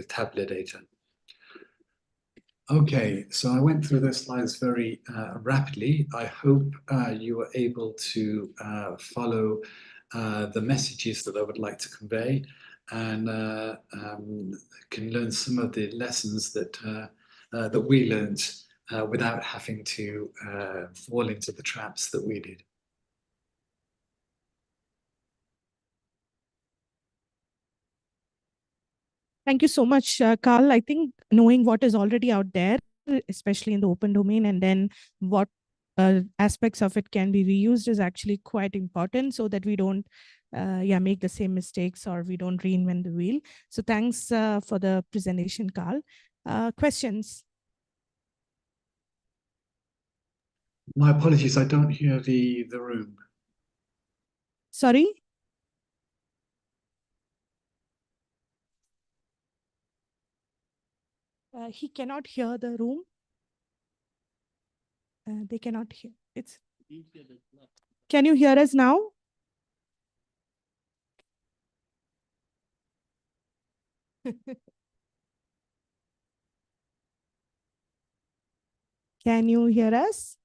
tabular data. Okay, so I went through those slides very rapidly. I hope you were able to follow the messages that I would like to convey, and can learn some of the lessons that that we learned without having to fall into the traps that we did. Thank you so much, Carl. I think knowing what is already out there, especially in the open domain, and then what aspects of it can be reused is actually quite important, so that we don't make the same mistakes, or we don't reinvent the wheel. So thanks for the presentation, Carl. Questions? My apologies, I don't hear the room. Sorry? He cannot hear the room. They cannot hear. Can you hear us now? Can you hear us?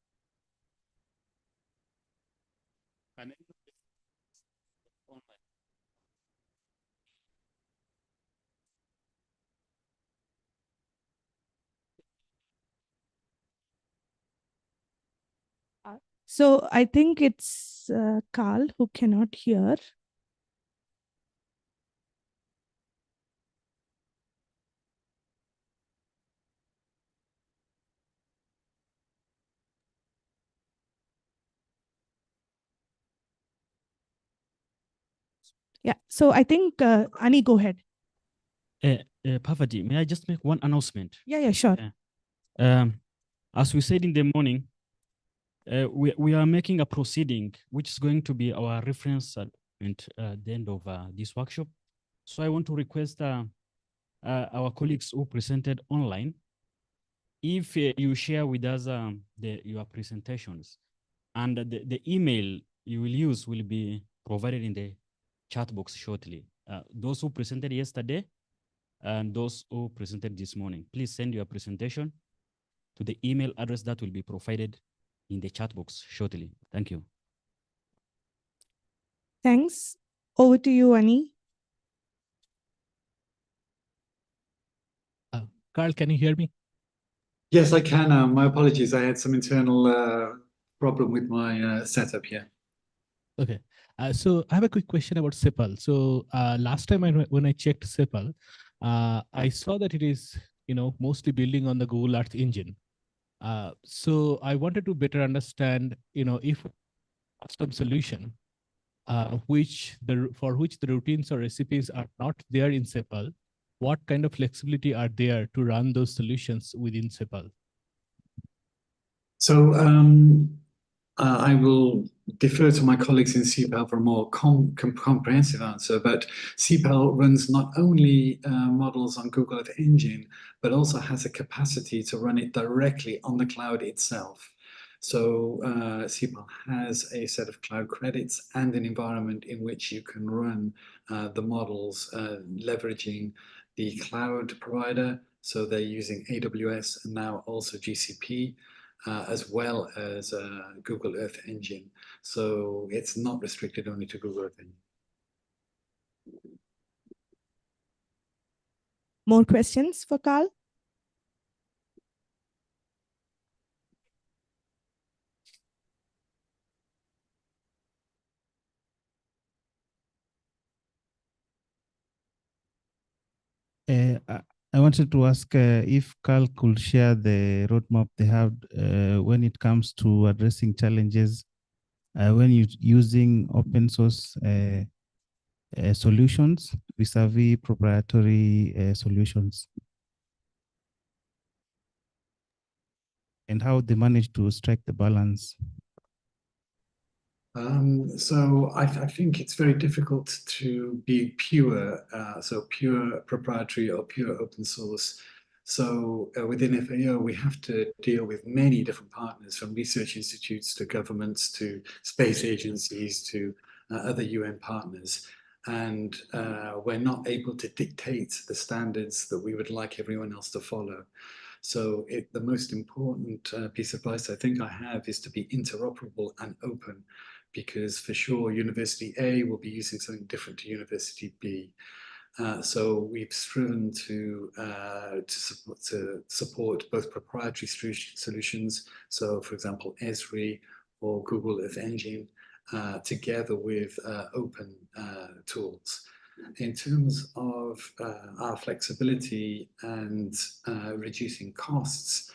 So I think it's Carl who cannot hear. Yeah, so I think, Ani, go ahead. Parvati, may I just make one announcement? Yeah, sure. As we said in the morning, we are making a proceeding, which is going to be our reference at the end of this workshop. So I want to request our colleagues who presented online, if you share with us your presentations, and the email you will use will be provided in the chat box shortly. Those who presented yesterday and those who presented this morning, please send your presentation to the email address that will be provided in the chat box shortly. Thank you. Thanks. Over to you, Ani. Carl, can you hear me? Yes, I can. My apologies. I had some internal problem with my setup here. Okay. So I have a quick question about Sepal. So last time when I checked Sepal, I saw that it is, mostly building on the Google Earth engine. So I wanted to better understand, if custom solution, for which the routines or recipes are not there in Sepal, what kind of flexibility are there to run those solutions within Sepal? So I will defer to my colleagues in CPAL for a more comprehensive answer, but CPAL runs not only models on Google Earth Engine, but also has a capacity to run it directly on the cloud itself. So CPAL has a set of cloud credits and an environment in which you can run the models leveraging the cloud provider. So they're using AWS and now also GCP. As well as Google Earth Engine. So it's not restricted only to Google Earth Engine. More questions for Carl? I wanted to ask if Carl could share the roadmap they have when it comes to addressing challenges when using open source solutions vis-a-vis proprietary solutions, and how they manage to strike the balance. So I think it's very difficult to be pure, so pure proprietary or pure open source. So within FAO, we have to deal with many different partners, from research institutes to governments to space agencies to other UN partners. And we're not able to dictate the standards that we would like everyone else to follow. So the most important piece of advice I think I have is to be interoperable and open, because for sure University A will be using something different to University B. So we've striven to support both proprietary solutions, so for example Esri or Google Earth Engine, together with open tools. In terms of our flexibility and reducing costs,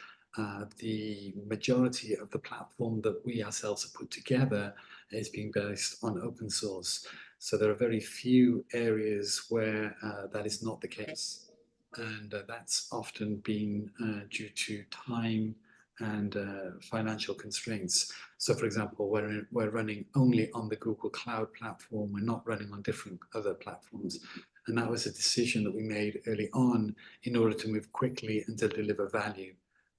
the majority of the platform that we ourselves have put together is being based on open source. So there are very few areas where that is not the case. And that's often been due to time and financial constraints. So for example, we're running only on the Google Cloud platform. We're not running on different other platforms. And that was a decision that we made early on in order to move quickly and to deliver value.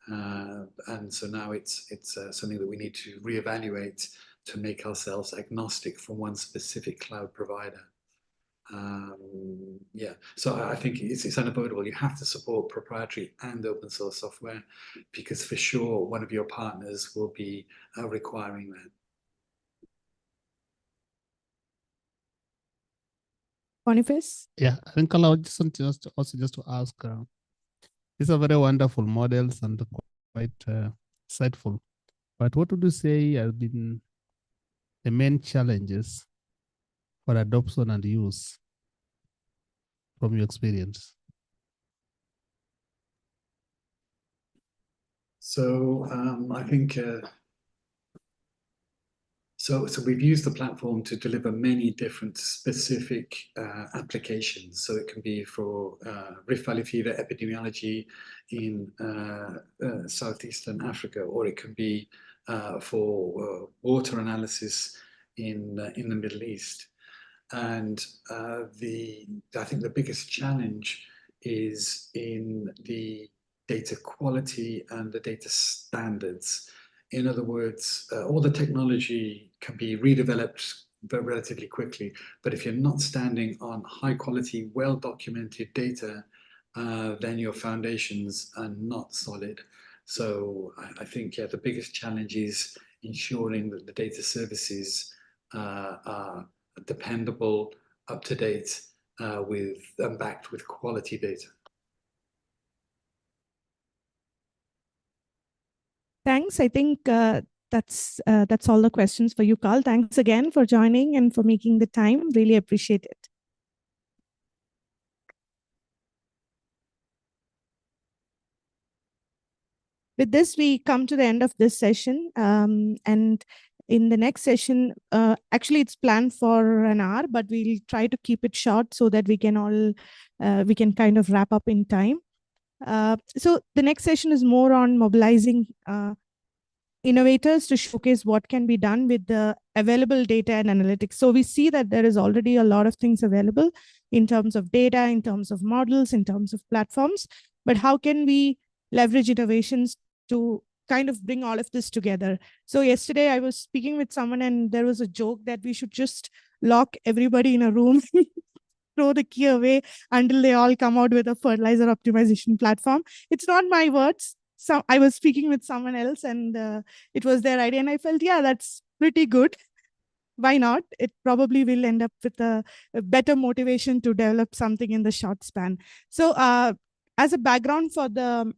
And so now it's something that we need to reevaluate to make ourselves agnostic from one specific cloud provider. Yeah, so I think it's unavoidable. You have to support proprietary and open source software, because for sure one of your partners will be requiring that. Boniface? Yeah, I think I would just want to also just to ask, these are very wonderful models and quite insightful. But what would you say have been the main challenges for adoption and use from your experience? So I think so we've used the platform to deliver many different specific applications. So it can be for Rift Valley fever epidemiology in Southeastern Africa, or it can be for water analysis in the Middle East. And I think the biggest challenge is in the data quality and the data standards. In other words, all the technology can be redeveloped relatively quickly, but if you're not standing on high quality, well-documented data, then your foundations are not solid. So I think the biggest challenge is ensuring that the data services are dependable, up to date, and backed with quality data. Thanks. I think that's all the questions for you, Carl. Thanks again for joining and for making the time. Really appreciate it. With this, we come to the end of this session. And in the next session, actually it's planned for an hour, but we'll try to keep it short so that we can kind of wrap up in time. So the next session is more on mobilizing innovators to showcase what can be done with the available data and analytics. So we see that there is already a lot of things available in terms of data, in terms of models, in terms of platforms, but how can we leverage innovations to kind of bring all of this together? So yesterday I was speaking with someone and there was a joke that we should just lock everybody in a room, throw the key away until they all come out with a fertilizer optimization platform. It's not my words. So I was speaking with someone else and it was their idea. And I felt, yeah, that's pretty good. Why not? It probably will end up with a better motivation to develop something in the short span. So as a background for the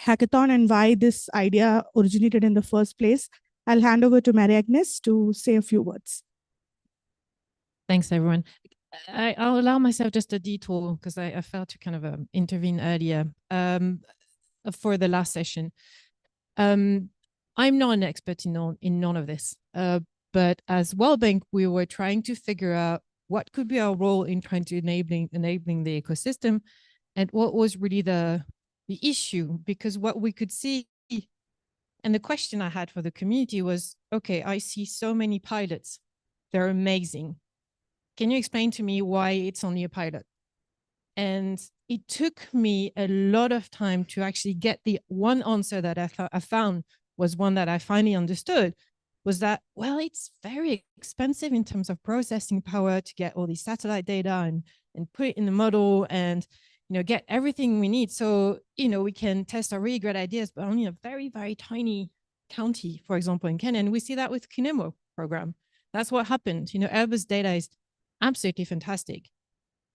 hackathon and why this idea originated in the first place, I'll hand over to Mary Agnes to say a few words. Thanks, everyone. I'll allow myself just a detour because I failed to kind of intervene earlier for the last session. I'm not an expert in none of this, but as World Bank, we were trying to figure out what could be our role in trying to enabling the ecosystem, and what was really the issue, because what we could see, and the question I had for the community was, okay, I see so many pilots, they're amazing. Can you explain to me why it's only a pilot? And it took me a lot of time to actually get the one answer that I found was one that I finally understood, was that, well, it's very expensive in terms of processing power to get all these satellite data and put it in the model and, you know, get everything we need. So, you know, we can test our really great ideas, but only in a very, very tiny county, for example, in Kenya. And we see that with KINEMO program. That's what happened. You know, Airbus data is absolutely fantastic,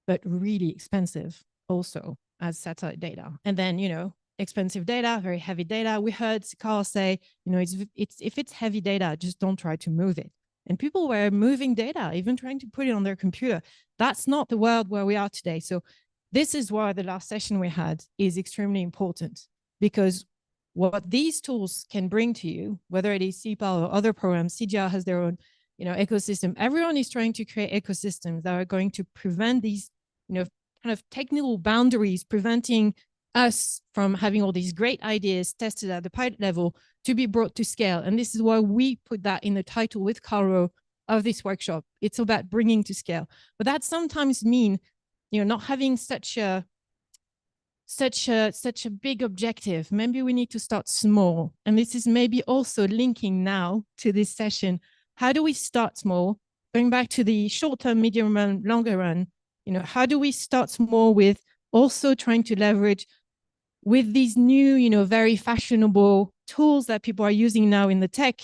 but really expensive also as satellite data. And then, you know, expensive data, very heavy data. We heard Carl say, you know, if it's heavy data, just don't try to move it. And people were moving data, even trying to put it on their computer. That's not the world where we are today. So this is why the last session we had is extremely important, because what these tools can bring to you, whether it is CPAL or other programs, CGR has their own, you know, ecosystem. Everyone is trying to create ecosystems that are going to prevent these, you know, kind of technical boundaries, preventing us from having all these great ideas tested at the pilot level to be brought to scale. And this is why we put that in the title with Carlo of this workshop. It's about bringing to scale. But that sometimes mean, you know, not having such a big objective. Maybe we need to start small. And this is maybe also linking now to this session. How do we start small? Going back to the short term, medium run, longer run, you know, how do we start small with also trying to leverage with these new, you know, very fashionable tools that people are using now in the tech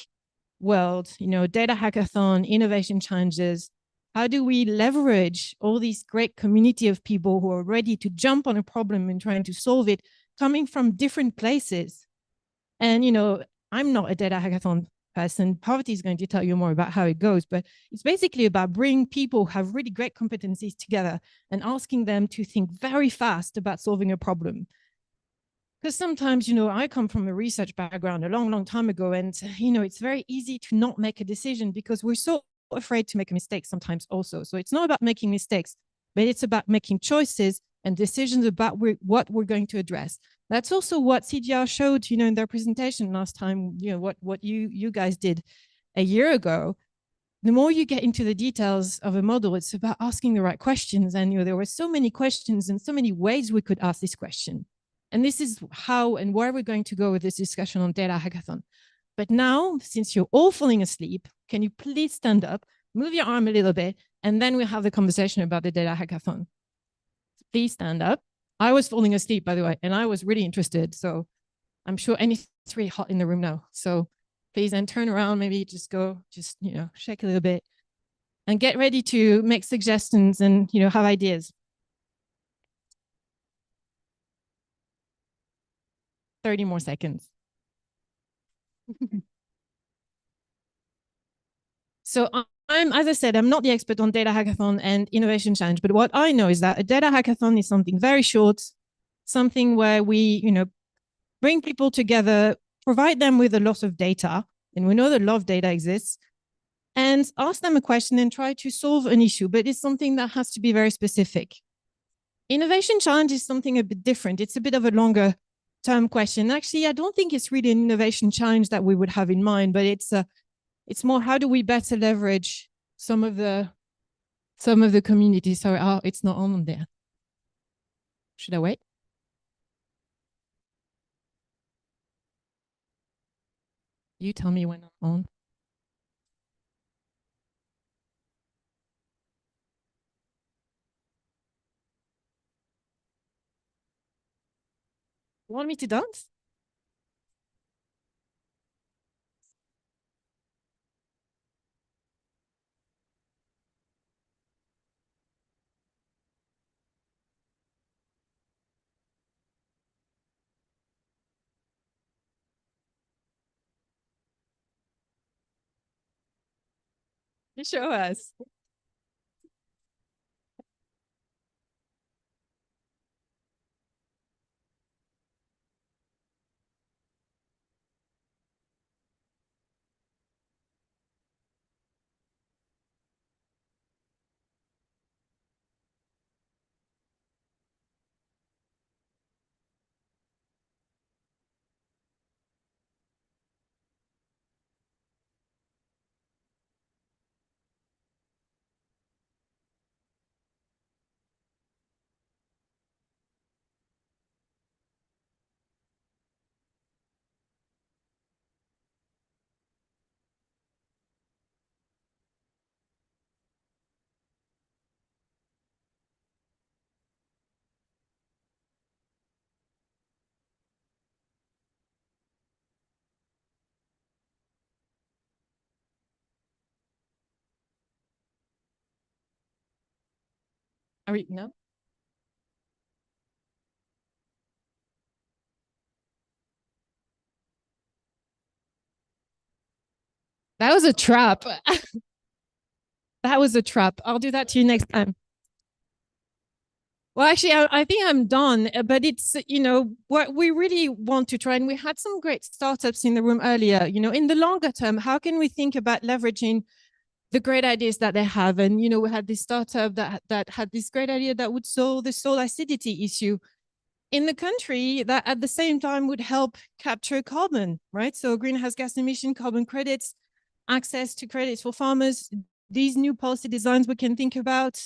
world, you know, data hackathon, innovation challenges. How do we leverage all these great community of people who are ready to jump on a problem and trying to solve it, coming from different places? And, you know, I'm not a data hackathon person. Poverty is going to tell you more about how it goes, but it's basically about bringing people who have really great competencies together and asking them to think very fast about solving a problem. Because sometimes, you know, I come from a research background a long, long time ago, and, you know, it's very easy to not make a decision because we're so afraid to make a mistake sometimes also. So it's not about making mistakes, but it's about making choices and decisions about what we're going to address. That's also what CGR showed, you know, in their presentation last time, you know, what you guys did a year ago. The more you get into the details of a model, it's about asking the right questions. And, you know, there were so many questions and so many ways we could ask this question. And this is how and where we're going to go with this discussion on Data Hackathon. But now, since you're all falling asleep, can you please stand up, move your arm a little bit, and then we'll have the conversation about the Data Hackathon. Please stand up. I was falling asleep, by the way, and I was really interested. So I'm sure, and it's really hot in the room now. So please, and turn around, maybe just go, you know, shake a little bit and get ready to make suggestions and, you know, have ideas. 30 more seconds. So as I said, I'm not the expert on Data Hackathon and Innovation Challenge, but what I know is that a Data Hackathon is something very short, something where we, you know, bring people together, provide them with a lot of data, and we know that a lot of data exists, and ask them a question and try to solve an issue, but it's something that has to be very specific. Innovation Challenge is something a bit different. It's a bit of a longer term question. Actually, I don't think it's really an innovation challenge that we would have in mind, but it's more how do we better leverage some of the communities. Sorry, oh, it's not on there. Should I wait? You tell me when I'm on. You want me to dance? You show us. Are we, no? That was a trap. That was a trap. I'll do that to you next time. Well, actually, I think I'm done, but it's, you know, what we really want to try, and we had some great startups in the room earlier, you know, in the longer term, how can we think about leveraging the great ideas that they have? And, you know, we had this startup that had this great idea that would solve the soil acidity issue in the country that at the same time would help capture carbon, right? So greenhouse gas emission, carbon credits, access to credits for farmers, these new policy designs we can think about.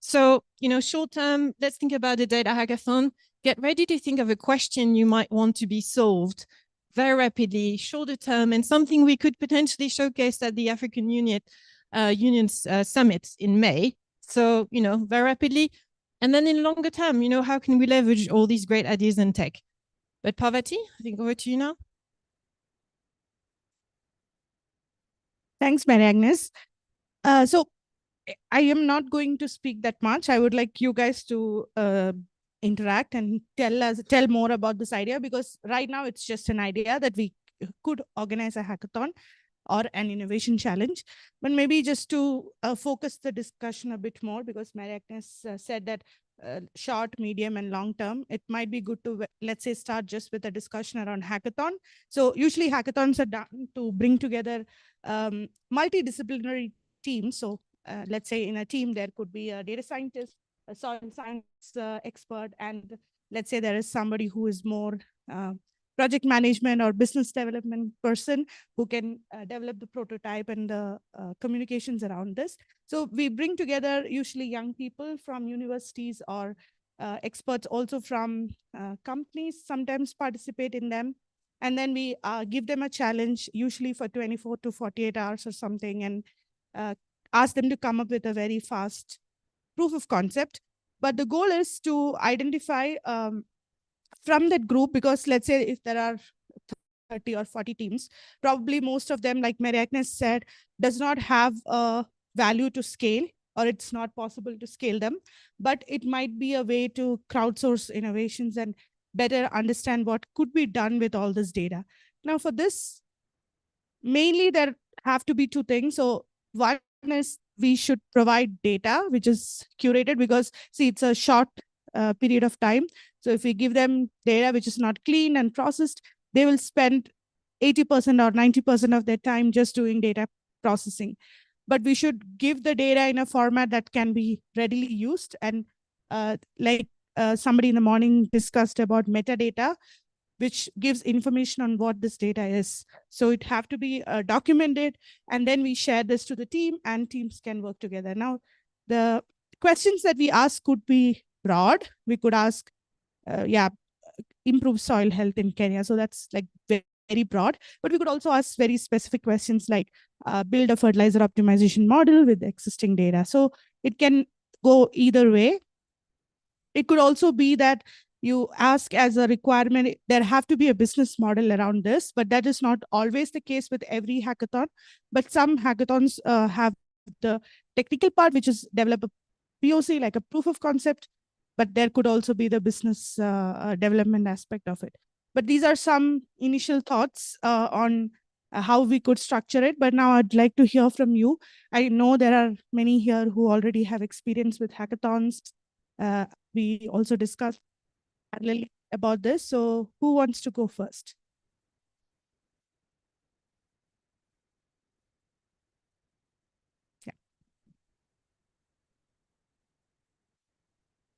So, you know, short term, let's think about the data hackathon. Get ready to think of a question you might want to be solved very rapidly. Shorter term, and something we could potentially showcase at the African Union's summit in May. So, you know, very rapidly. And then in longer term, you know, how can we leverage all these great ideas in tech? But Parvati, I think over to you now. Thanks, Mary Agnes. So I am not going to speak that much. I would like you guys to interact and tell more about this idea, because right now it's just an idea that we could organize a hackathon or an innovation challenge, but maybe just to focus the discussion a bit more, because Mary Agnes said that short, medium, and long term, it might be good to, let's say, start just with a discussion around hackathon. So usually hackathons are done to bring together multidisciplinary teams. So let's say in a team, there could be a data scientist, a soil science expert, and let's say there is somebody who is more project management or business development person who can develop the prototype and the communications around this. So we bring together usually young people from universities or experts also from companies, sometimes participate in them. And then we give them a challenge, usually for 24 to 48 hours or something, and ask them to come up with a very fast proof of concept. But the goal is to identify from that group, because let's say if there are 30 or 40 teams, probably most of them, like Mary Agnes said, does not have a value to scale, or it's not possible to scale them, but it might be a way to crowdsource innovations and better understand what could be done with all this data. Now for this, mainly there have to be two things. So one is we should provide data which is curated, because see, it's a short period of time. So if we give them data which is not clean and processed, they will spend 80% or 90% of their time just doing data processing. But we should give the data in a format that can be readily used. And like somebody in the morning discussed about metadata, which gives information on what this data is. So it have to be documented, and then we share this to the team and teams can work together. Now, the questions that we ask could be broad. We could ask, improve soil health in Kenya. So that's like very broad, but we could also ask very specific questions like build a fertilizer optimization model with existing data. So it can go either way. It could also be that you ask as a requirement, there have to be a business model around this, but that is not always the case with every hackathon. But some hackathons have the technical part, which is develop a POC, like a proof of concept, but there could also be the business development aspect of it. But these are some initial thoughts on how we could structure it. But now I'd like to hear from you. I know there are many here who already have experience with hackathons. We also discussed a little about this. So who wants to go first?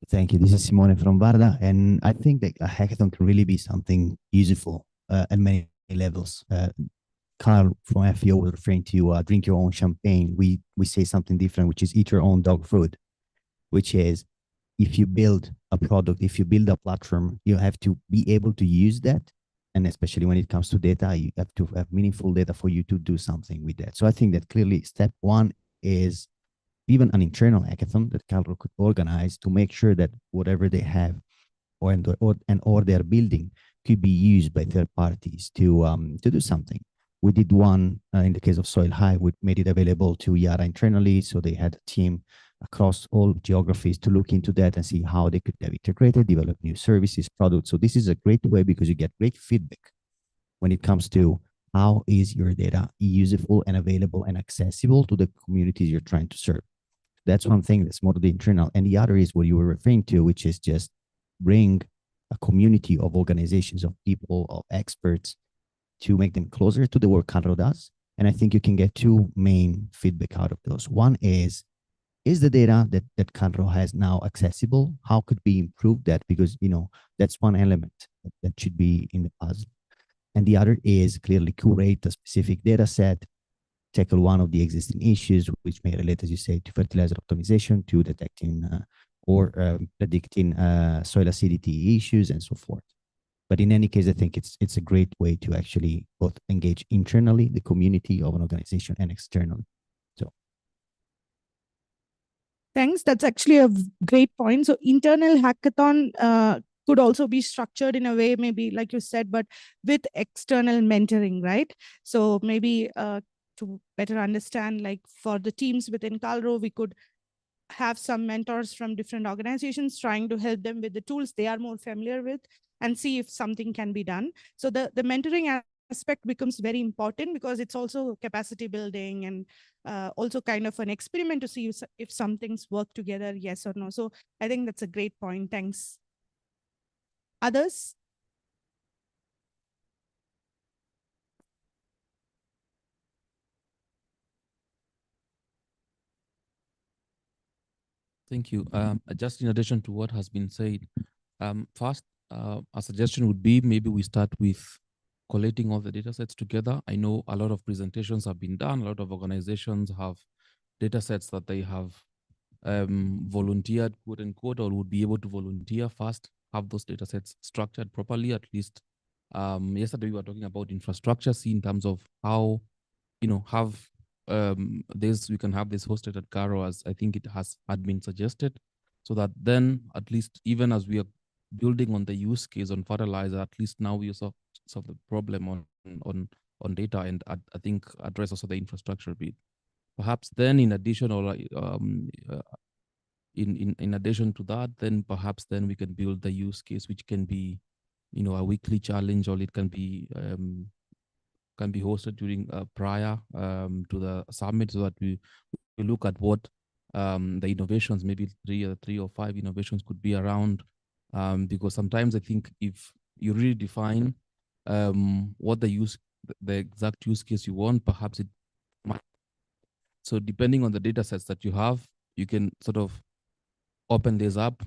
Thank you. This is Simone from Varda, and I think that a hackathon can really be something useful at many levels. Carl from FEO was referring to drink your own champagne. We say something different, which is eat your own dog food, which is if you build a product, if you build a platform, you have to be able to use that. And especially when it comes to data, you have to have meaningful data for you to do something with that. So I think that clearly step one is even an internal hackathon that Calro could organize to make sure that whatever they have or they're building could be used by third parties to do something. We did one in the case of Soil Hive. We made it available to Yara internally, so they had a team across all geographies to look into that and see how they could have integrated, develop new services, products. So this is a great way because you get great feedback when it comes to how is your data useful and available and accessible to the communities you're trying to serve. That's one thing that's more the internal. And the other is what you were referring to, which is just bring a community of organizations, of people, of experts to make them closer to the work Canro does. And I think you can get two main feedback out of those. One is the data that Canro has now accessible? How could we improve that? Because, that's one element that should be in the puzzle. And the other is clearly curate a specific data set, tackle one of the existing issues, which may relate, as you say, to fertilizer optimization, to detecting or predicting soil acidity issues and so forth. But in any case, I think it's a great way to actually both engage internally, the community of an organization, and externally. So, thanks. That's actually a great point. So internal hackathon could also be structured in a way, maybe like you said, but with external mentoring, right? So maybe to better understand, like for the teams within Calro, we could have some mentors from different organizations trying to help them with the tools they are more familiar with and see if something can be done. So the mentoring aspect becomes very important because it's also capacity building and also kind of an experiment to see if some things work together, yes or no. So I think that's a great point. Thanks. Others? Thank you. Just in addition to what has been said, first, a suggestion would be maybe we start with collating all the data sets together. I know a lot of presentations have been done. A lot of organizations have data sets that they have volunteered, quote unquote, or would be able to volunteer first, have those data sets structured properly. At least yesterday we were talking about infrastructure, see in terms of how, have we can have this hosted at Caro, as I think it had been suggested, so that then at least even as we are building on the use case on fertilizer, at least now we solve the problem on data, and I think address also the infrastructure bit. Perhaps then in addition, or in addition to that, then perhaps then we can build the use case, which can be, a weekly challenge, or it can be hosted during prior to the summit, so that we look at what the innovations, maybe three or five innovations could be around, because sometimes I think if you really define what the exact use case you want, perhaps it might. So depending on the data sets that you have, you can sort of open this up,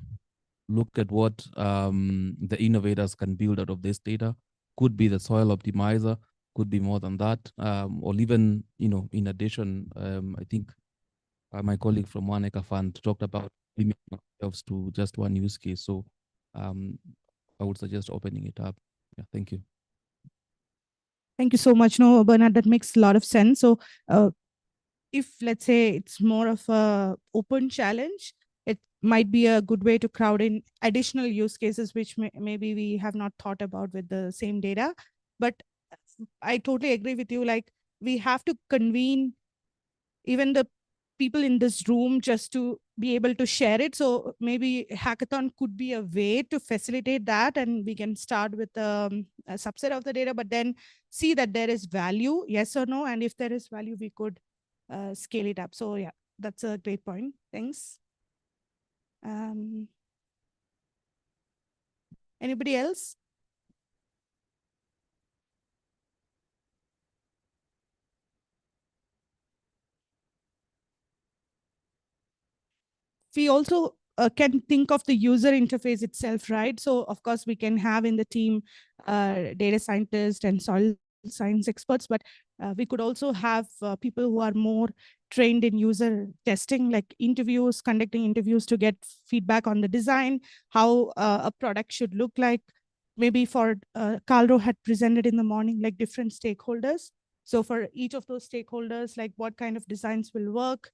look at what the innovators can build out of this data, could be the soil optimizer, could be more than that, or even, in addition, I think my colleague from One Acre Fund talked about limiting ourselves to just one use case. So I would suggest opening it up. Yeah, thank you. Thank you so much. No, Bernard, that makes a lot of sense. So if, let's say, it's more of a open challenge, it might be a good way to crowd in additional use cases, which maybe we have not thought about with the same data. But I totally agree with you. Like, we have to convene even the people in this room just to be able to share it. So maybe hackathon could be a way to facilitate that, and we can start with a subset of the data, but then see that there is value, yes or no, and if there is value, we could scale it up. So yeah, that's a great point. Thanks. Anybody else? We also can think of the user interface itself, right? So of course we can have in the team data scientists and soil science experts, but we could also have people who are more trained in user testing, like conducting interviews to get feedback on the design, how a product should look like. Maybe for Carlo had presented in the morning, like different stakeholders. So for each of those stakeholders, like what kind of designs will work,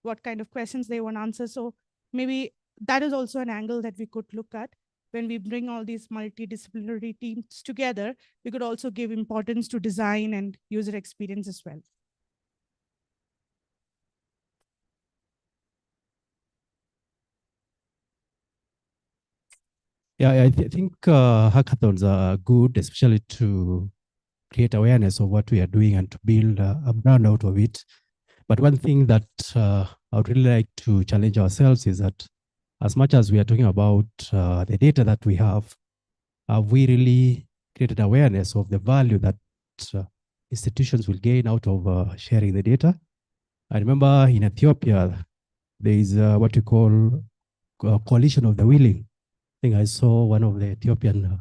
what kind of questions they want to answer. So maybe that is also an angle that we could look at. When we bring all these multidisciplinary teams together, we could also give importance to design and user experience as well. Yeah, I think hackathons are good, especially to create awareness of what we are doing and to build a brand out of it. But one thing that I would really like to challenge ourselves is that as much as we are talking about the data that we have we really created awareness of the value that institutions will gain out of sharing the data? I remember in Ethiopia, there is what we call coalition of the willing. I think I saw one of the Ethiopian,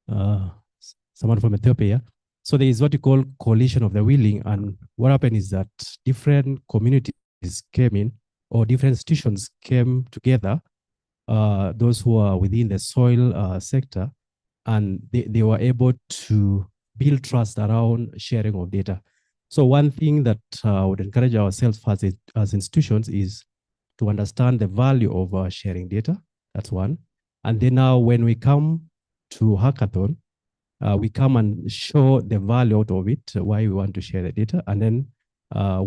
someone from Ethiopia. So there is what you call coalition of the willing. And what happened is that different communities came in, or different institutions came together, those who are within the soil sector, and they were able to build trust around sharing of data. So one thing that I would encourage ourselves as institutions is to understand the value of sharing data. That's one. And then now when we come to hackathon, we come and show the value out of it, why we want to share the data, and then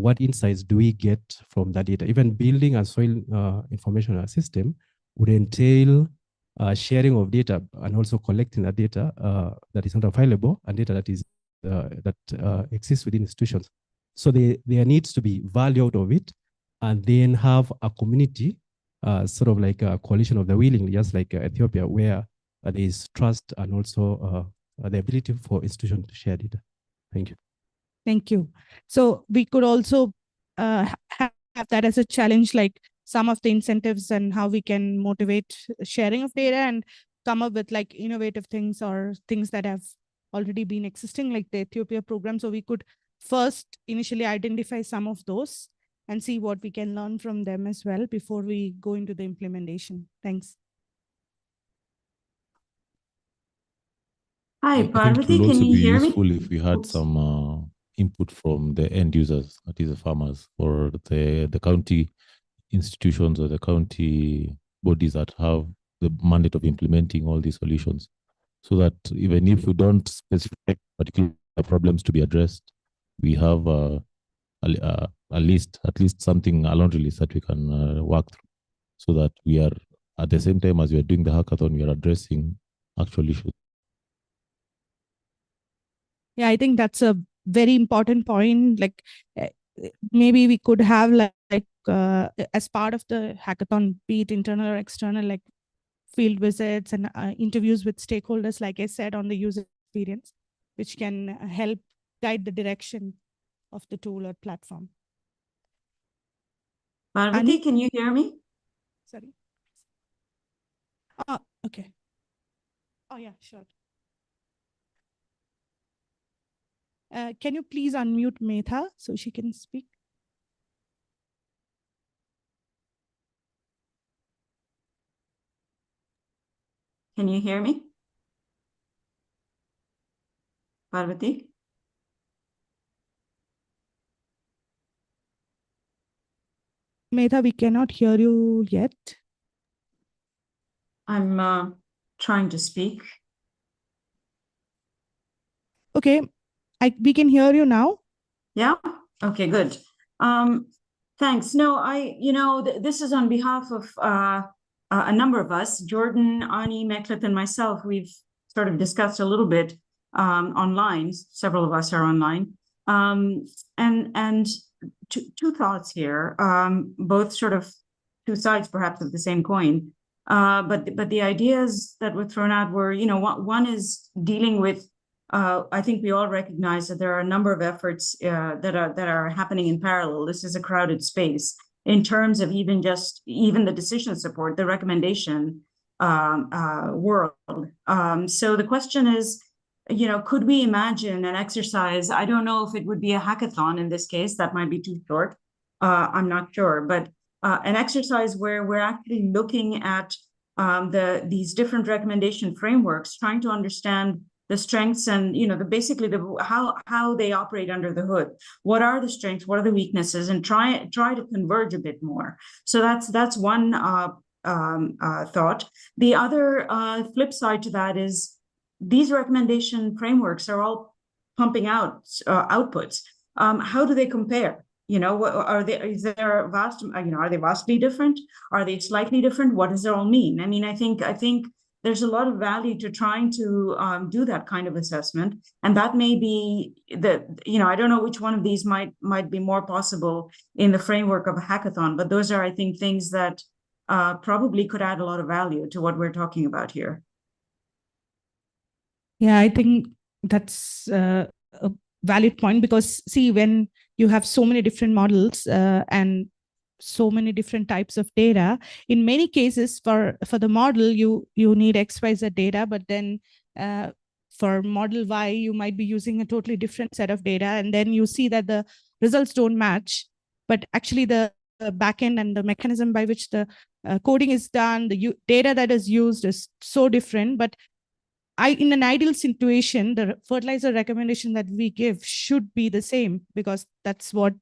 what insights do we get from that data. Even building a soil information system would entail sharing of data and also collecting that data that is not available and data that is exists within institutions. So there needs to be value out of it, and then have a community, sort of like a coalition of the willing, just like Ethiopia, where there is trust and also the ability for institutions to share data. Thank you. Thank you. So we could also have that as a challenge, like some of the incentives and how we can motivate sharing of data and come up with like innovative things or things that have already been existing, like the Ethiopia program. So we could first initially identify some of those and see what we can learn from them as well before we go into the implementation. Thanks. Hi, I think it Parvati, will also can you be hear me? useful if we had some input from the end users, that is the farmers, or the county institutions or the county bodies that have the mandate of implementing all these solutions, so that even if we don't specify particular problems to be addressed, we have at least something, a laundry list that we can work through, so that we are, at the same time as we are doing the hackathon, we are addressing actual issues. Yeah, I think that's a very important point. Like maybe we could have like as part of the hackathon, be it internal or external, like field visits and interviews with stakeholders, like I said, on the user experience, which can help guide the direction of the tool or platform. Parvati, can you hear me? Sorry. Oh, okay. Oh, yeah, sure. Can you please unmute Metha so she can speak? Can you hear me? Parvati? Metha, we cannot hear you yet. I'm trying to speak. Okay, we can hear you now. Yeah? Okay, good. Thanks. No, this is on behalf of a number of us, Jordan, Ani, Meklet, and myself. We've sort of discussed a little bit online. Several of us are online. And two thoughts here, both sort of two sides perhaps of the same coin. But the ideas that were thrown out were, one is dealing with I think we all recognize that there are a number of efforts that are happening in parallel. This is a crowded space in terms of even the decision support, the recommendation world. So the question is, could we imagine an exercise? I don't know if it would be a hackathon in this case. That might be too short. I'm not sure, but an exercise where we're actually looking at these different recommendation frameworks, trying to understand the strengths and basically how they operate under the hood. What are the strengths? What are the weaknesses? And try to converge a bit more. So that's one thought. The other flip side to that is these recommendation frameworks are all pumping out outputs. How do they compare? Are they vastly different? Are they slightly different? What does it all mean? I mean, I think there's a lot of value to trying to do that kind of assessment. And that may be I don't know which one of these might be more possible in the framework of a hackathon, but those are, I think, things that probably could add a lot of value to what we're talking about here. Yeah, I think that's a valid point, because see, when you have so many different models and so many different types of data, in many cases for the model you need XYZ data, but then for model Y you might be using a totally different set of data, and then you see that the results don't match, but actually the backend and the mechanism by which the coding is done, the data that is used is so different. But in an ideal situation, the fertilizer recommendation that we give should be the same, because that's what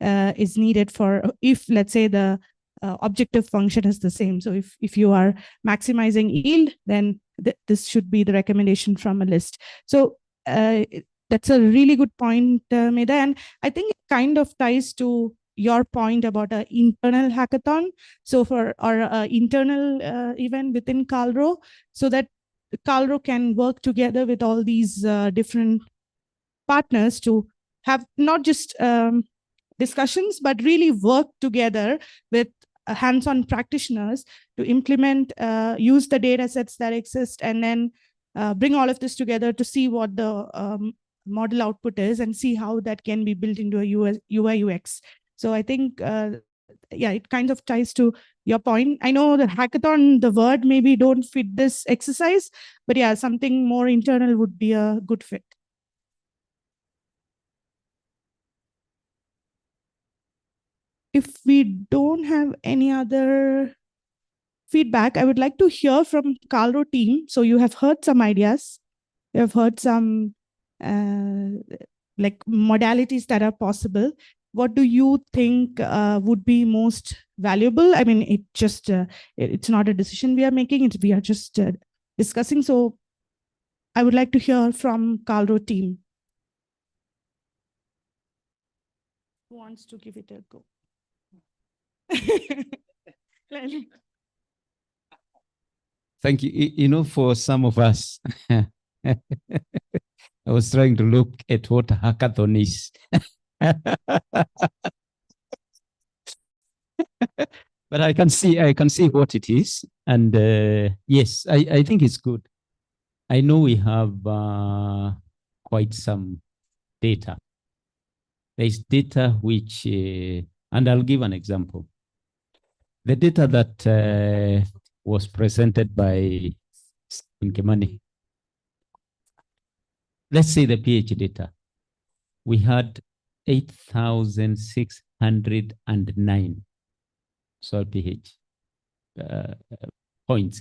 is needed for, if let's say the objective function is the same. So if you are maximizing yield, then this should be the recommendation from a list. So that's a really good point, Medha. And I think it kind of ties to your point about an internal hackathon. So for our internal event within Calro, so that Calro can work together with all these different partners to have not just discussions, but really work together with hands-on practitioners to implement, use the data sets that exist, and then bring all of this together to see what the model output is and see how that can be built into a UI UX. So I think, yeah, it kind of ties to your point. I know the hackathon, the word maybe don't fit this exercise, but yeah, something more internal would be a good fit. If we don't have any other feedback, I would like to hear from Calro team. So you have heard some ideas, you have heard some like modalities that are possible. What do you think would be most valuable? I mean, it's not a decision we are making, we are just discussing. So I would like to hear from Calro team. Who wants to give it a go? Thank you. For some of us, I was trying to look at what a hackathon is. But I can see what it is. And yes, I think it's good. I know we have quite some data. There's data which, and I'll give an example. The data that was presented by Nkemani. Let's say the pH data. we had 8,609 soil pH points.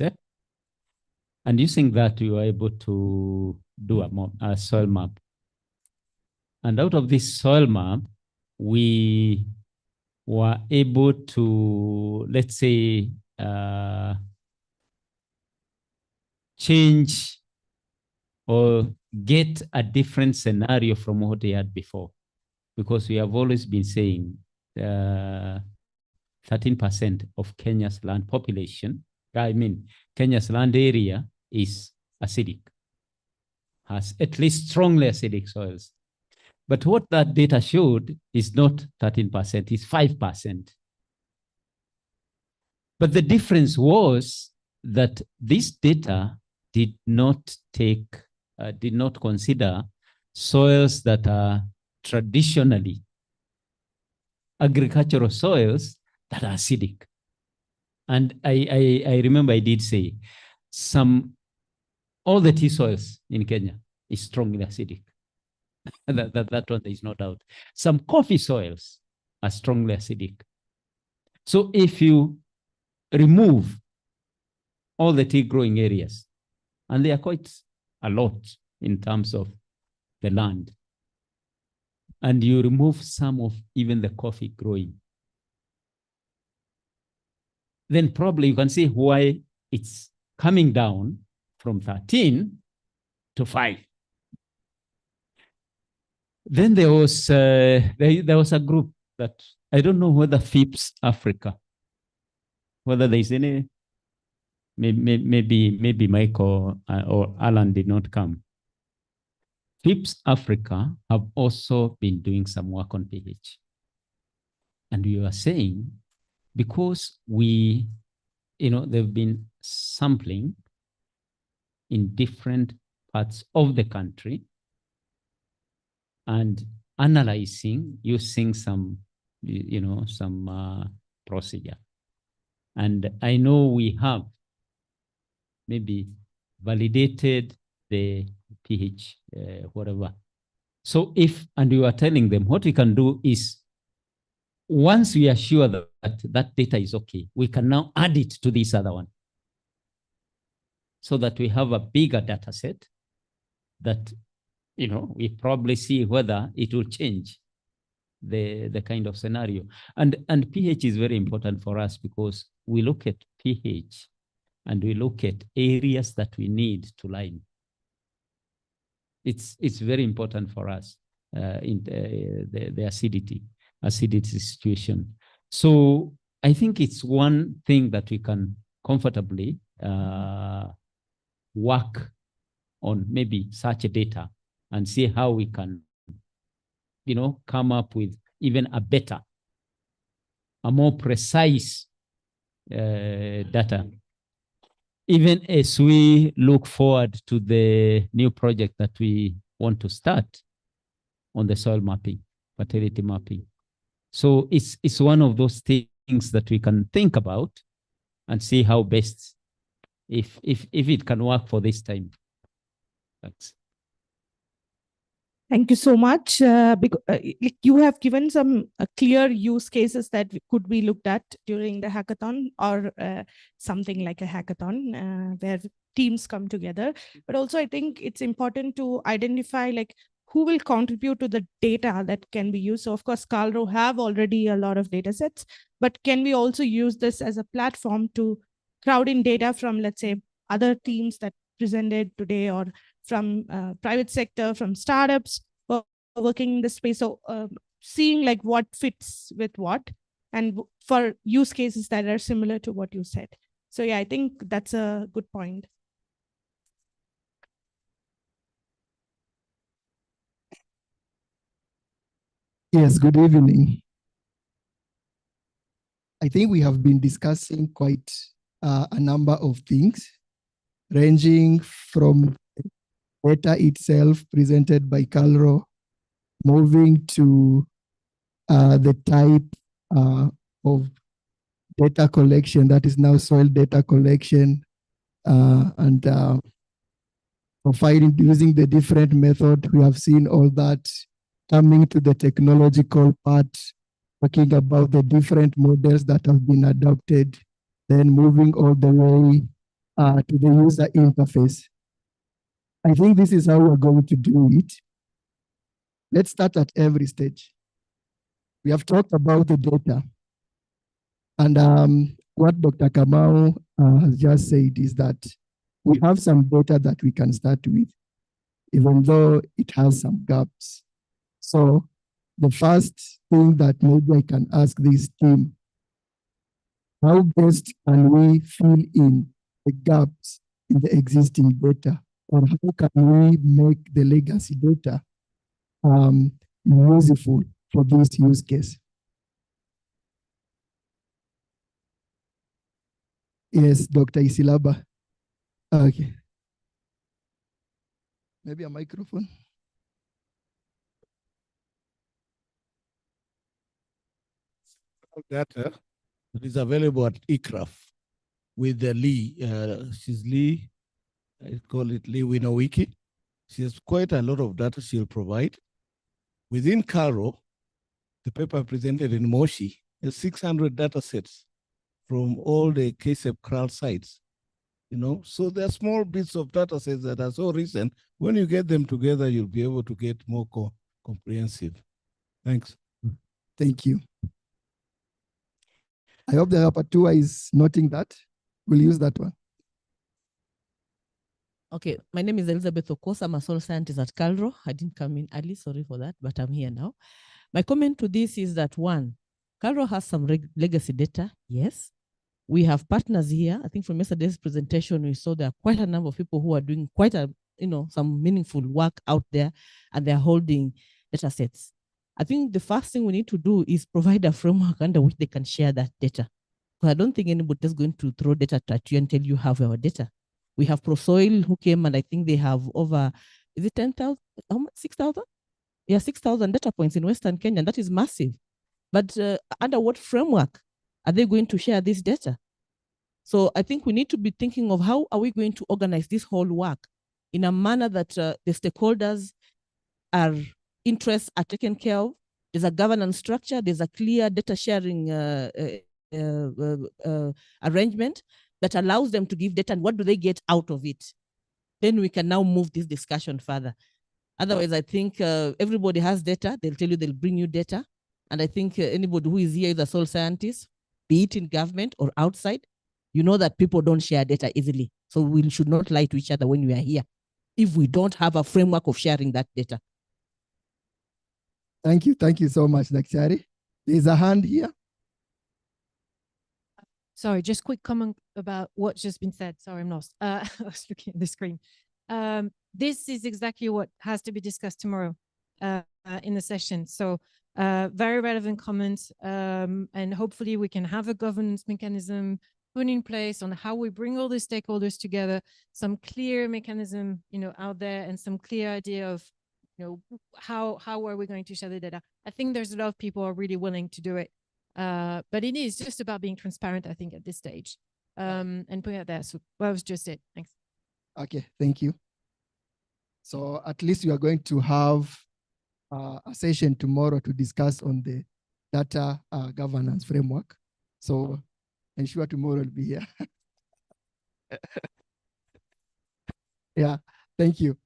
And using that, we were able to do a soil map. And out of this soil map, we were able to, let's say, change or get a different scenario from what they had before. Because we have always been saying 13% of Kenya's land population, Kenya's land area is acidic, has at least strongly acidic soils. But what that data showed is not 13%, it's 5%. But the difference was that this data did not consider soils that are traditionally agricultural soils that are acidic. And I remember I did say all the tea soils in Kenya is strongly acidic. that one, there is no doubt. Some coffee soils are strongly acidic. So if you remove all the tea growing areas, and they are quite a lot in terms of the land, and you remove some of even the coffee growing, then probably you can see why it's coming down from 13 to 5. Then there was a group that I don't know whether FIPS Africa, whether there's any, maybe Michael or Alan did not come. FIPS Africa have also been doing some work on pH. And we were saying, because they've been sampling in different parts of the country and analyzing using some procedure. And I know we have maybe validated the pH, whatever. So and we were telling them what we can do is, once we are sure that data is okay, we can now add it to this other one, so that we have a bigger data set that we probably see whether it will change the kind of scenario. And pH is very important for us, because we look at pH and we look at areas that we need to line. It's very important for us in the acidity situation. So I think it's one thing that we can comfortably work on, maybe such data, and see how we can, come up with even a better, a more precise data. Even as we look forward to the new project that we want to start on the soil mapping, fertility mapping. So it's one of those things that we can think about and see how best, if it can work for this time. Thanks. Thank you so much. You have given some clear use cases that could be looked at during the hackathon, or something like a hackathon where teams come together. But also, I think it's important to identify who will contribute to the data that can be used. So of course, Karlro have already a lot of data sets, but can we also use this as a platform to crowd in data from, let's say, other teams that presented today, or from private sector, from startups working in the space. So seeing what fits with what, and for use cases that are similar to what you said. So yeah, I think that's a good point. Yes, good evening. I think we have been discussing quite a number of things, ranging from data itself presented by Karlro, moving to the type of data collection that is now soil data collection, and profiling using the different method. We have seen all that coming to the technological part, talking about the different models that have been adopted, then moving all the way to the user interface. I think this is how we're going to do it. Let's start at every stage. We have talked about the data. And what Dr. Kamau has just said is that we have some data that we can start with, even though it has some gaps. So the first thing that maybe I can ask this team, how best can we fill in the gaps in the existing data? Or how can we make the legacy data useful for this use case? Yes, Dr. Isilaba. Okay. Maybe a microphone. Data that is available at ICRAF with the Lee. She's Lee, I call it Lee Winowiki. She has quite a lot of data she'll provide. Within Caro, the paper presented in Moshi has 600 data sets from all the KSEP CRAL sites. So there are small bits of data sets that are so recent. When you get them together, you'll be able to get more comprehensive. Thanks. Thank you. I hope the rapporteur is noting that. We'll use that one. Okay, my name is Elizabeth Okosa. I'm a soil scientist at Calro. I didn't come in early, sorry for that, but I'm here now. My comment to this is that one, Calro has some legacy data, yes. We have partners here. I think from yesterday's presentation, we saw there are quite a number of people who are doing quite some meaningful work out there, and they're holding data sets. I think the first thing we need to do is provide a framework under which they can share that data. Because I don't think anybody is going to throw data at you until you have our data. We have ProSoil who came, and I think they have over, is it 10,000, 6,000? Yeah, 6,000 data points in Western Kenya, and that is massive. But under what framework are they going to share this data? So I think we need to be thinking of how are we going to organize this whole work in a manner that the stakeholders' interests are taken care of. There's a governance structure, there's a clear data sharing arrangement that allows them to give data, and what do they get out of it? Then we can now move this discussion further. Otherwise, I think everybody has data. They'll tell you, they'll bring you data. And I think anybody who is here is a soil scientist, be it in government or outside, you know that people don't share data easily. So we should not lie to each other when we are here if we don't have a framework of sharing that data. Thank you. Thank you so much, Daktari. There's a hand here. Sorry, just quick comment about what's just been said. Sorry, I'm lost. I was looking at the screen. This is exactly what has to be discussed tomorrow in the session. So very relevant comments, and hopefully we can have a governance mechanism put in place on how we bring all the stakeholders together, some clear mechanism, out there, and some clear idea of, how are we going to share the data. I think there's a lot of people who are really willing to do it. But it is just about being transparent, I think, at this stage, and putting it there. So that was just it. Thanks. Okay, thank you. So at least we are going to have a session tomorrow to discuss on the data governance framework. So ensure tomorrow will be here. Yeah, thank you.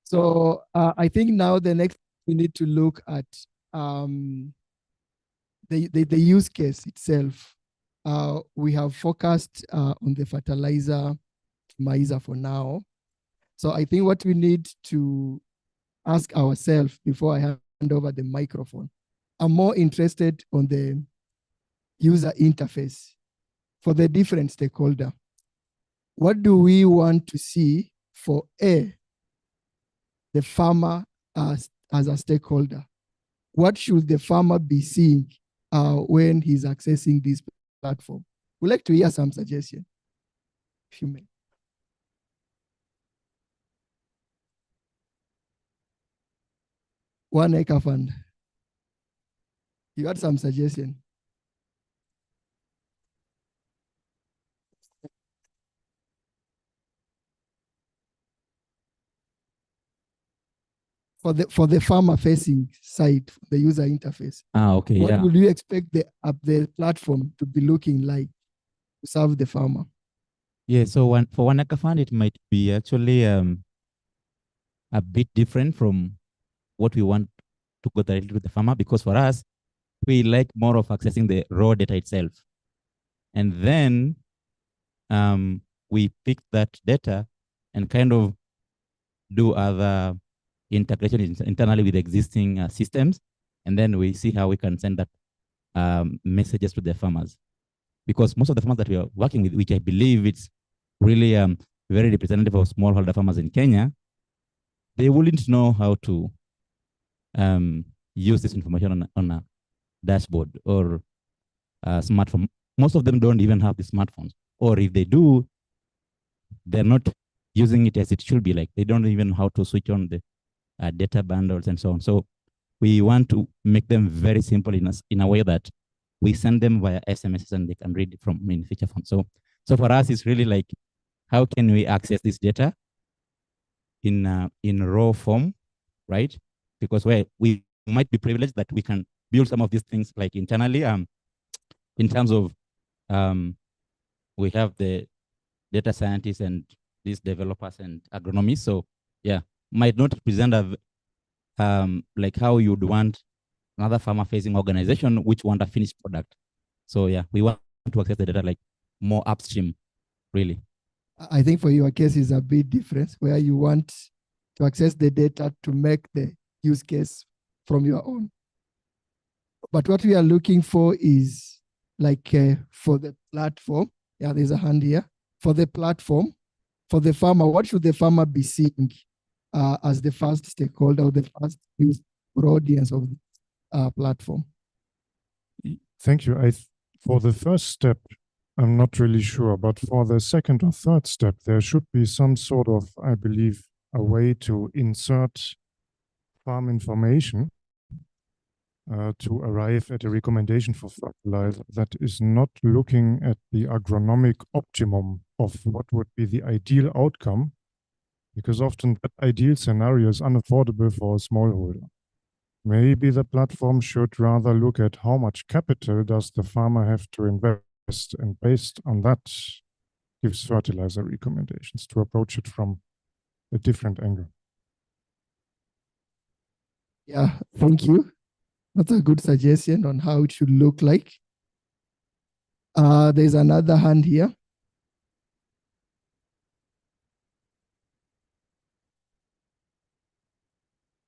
So I think now the next we need to look at the use case itself. We have focused on the fertilizer optimizer for now. So I think what we need to ask ourselves before I hand over the microphone, I'm more interested on the user interface for the different stakeholder. What do we want to see for the farmer as a stakeholder? What should the farmer be seeing when he's accessing this platform? We'd like to hear some suggestions, if you may. One acre fund. You got some suggestion? for the farmer-facing side, the user interface. Okay, what yeah. would you expect the platform to be looking like to serve the farmer? Yeah, so for one acre fund, it might be actually a bit different from what we want to go directly to the farmer, because for us, we like more of accessing the raw data itself. And then we pick that data and kind of do other integration internally with existing systems. And then we see how we can send that messages to the farmers. Because most of the farmers that we are working with, which I believe it's really very representative of smallholder farmers in Kenya, they wouldn't know how to use this information on a dashboard or a smartphone. Most of them don't even have the smartphones. Or if they do, they're not using it as it should be. Like they don't even know how to switch on the data bundles and so on. So we want to make them very simple in a way that we send them via SMS and they can read it from in feature phone. So for us, it's really like, how can we access this data in raw form, right? Because we might be privileged that we can build some of these things like internally. In terms of we have the data scientists and these developers and agronomists. So yeah, might not present like how you'd want another farmer-facing organization which want a finished product. So yeah, we want to access the data like more upstream, really. I think for your case is a bit different, where you want to access the data to make the use case from your own. But what we are looking for is like for the platform. Yeah, there's a hand here. For the platform, for the farmer, what should the farmer be seeing as the first stakeholder or the first use or audience of the platform? Thank you. For the first step, I'm not really sure, but for the second or third step, there should be some sort of, I believe, a way to insert farm information to arrive at a recommendation for fertilizer that is not looking at the agronomic optimum of what would be the ideal outcome, because often that ideal scenario is unaffordable for a smallholder. Maybe the platform should rather look at how much capital does the farmer have to invest, and based on that gives fertilizer recommendations to approach it from a different angle. Yeah, thank you. That's a good suggestion on how it should look like. There's another hand here.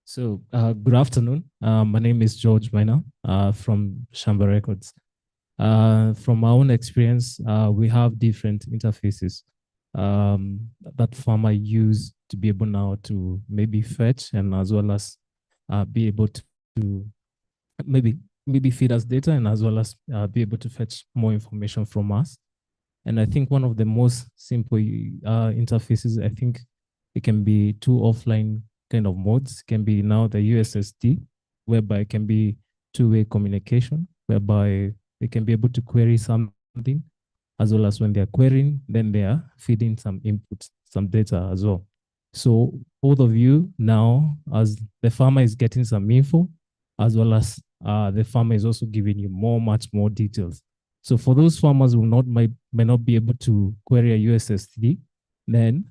So good afternoon. My name is George Miner from Shamba Records. From our own experience, we have different interfaces that farmer use to be able now to maybe fetch and as well as be able to maybe feed us data and as well as be able to fetch more information from us. And I think one of the most simple interfaces, I think it can be two offline kind of modes. Can be now the USSD, whereby it can be two-way communication, whereby they can be able to query something, as well as when they're querying, then they are feeding some inputs, some data as well. So both of you now, as the farmer is getting some info, as well as the farmer is also giving you much more details. So for those farmers who may not be able to query a USSD, then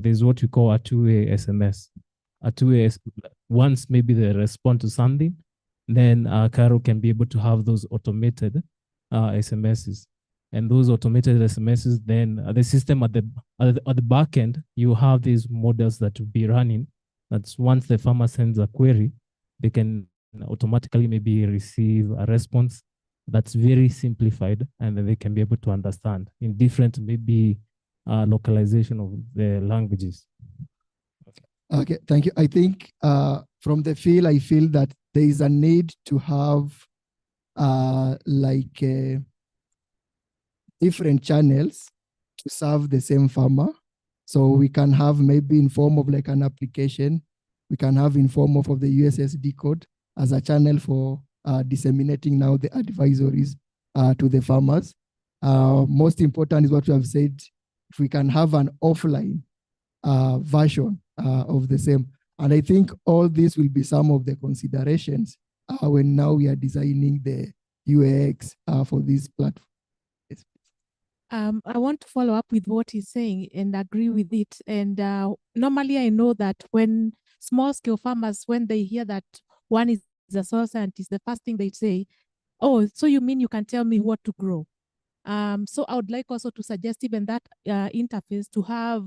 there's what we call a two-way SMS. A two-way, once maybe they respond to something, then Cairo can be able to have those automated SMSs. And those automated SMSs, then the system at the back end, you have these models that will be running. That's once the farmer sends a query, they can automatically maybe receive a response that's very simplified, and then they can be able to understand in different maybe localization of the languages. Okay, thank you. I think from the field, I feel that there is a need to have different channels to serve the same farmer. So we can have maybe in form of like an application, we can have in form of the USSD code as a channel for disseminating now the advisories to the farmers. Most important is what we have said, if we can have an offline version of the same. And I think all this will be some of the considerations when now we are designing the UX for this platform. Yes. I want to follow up with what he's saying and agree with it. And normally I know that when small scale farmers, when they hear that one is a soil scientist, the first thing they say, oh, so you mean you can tell me what to grow? So I would like also to suggest even that interface to have,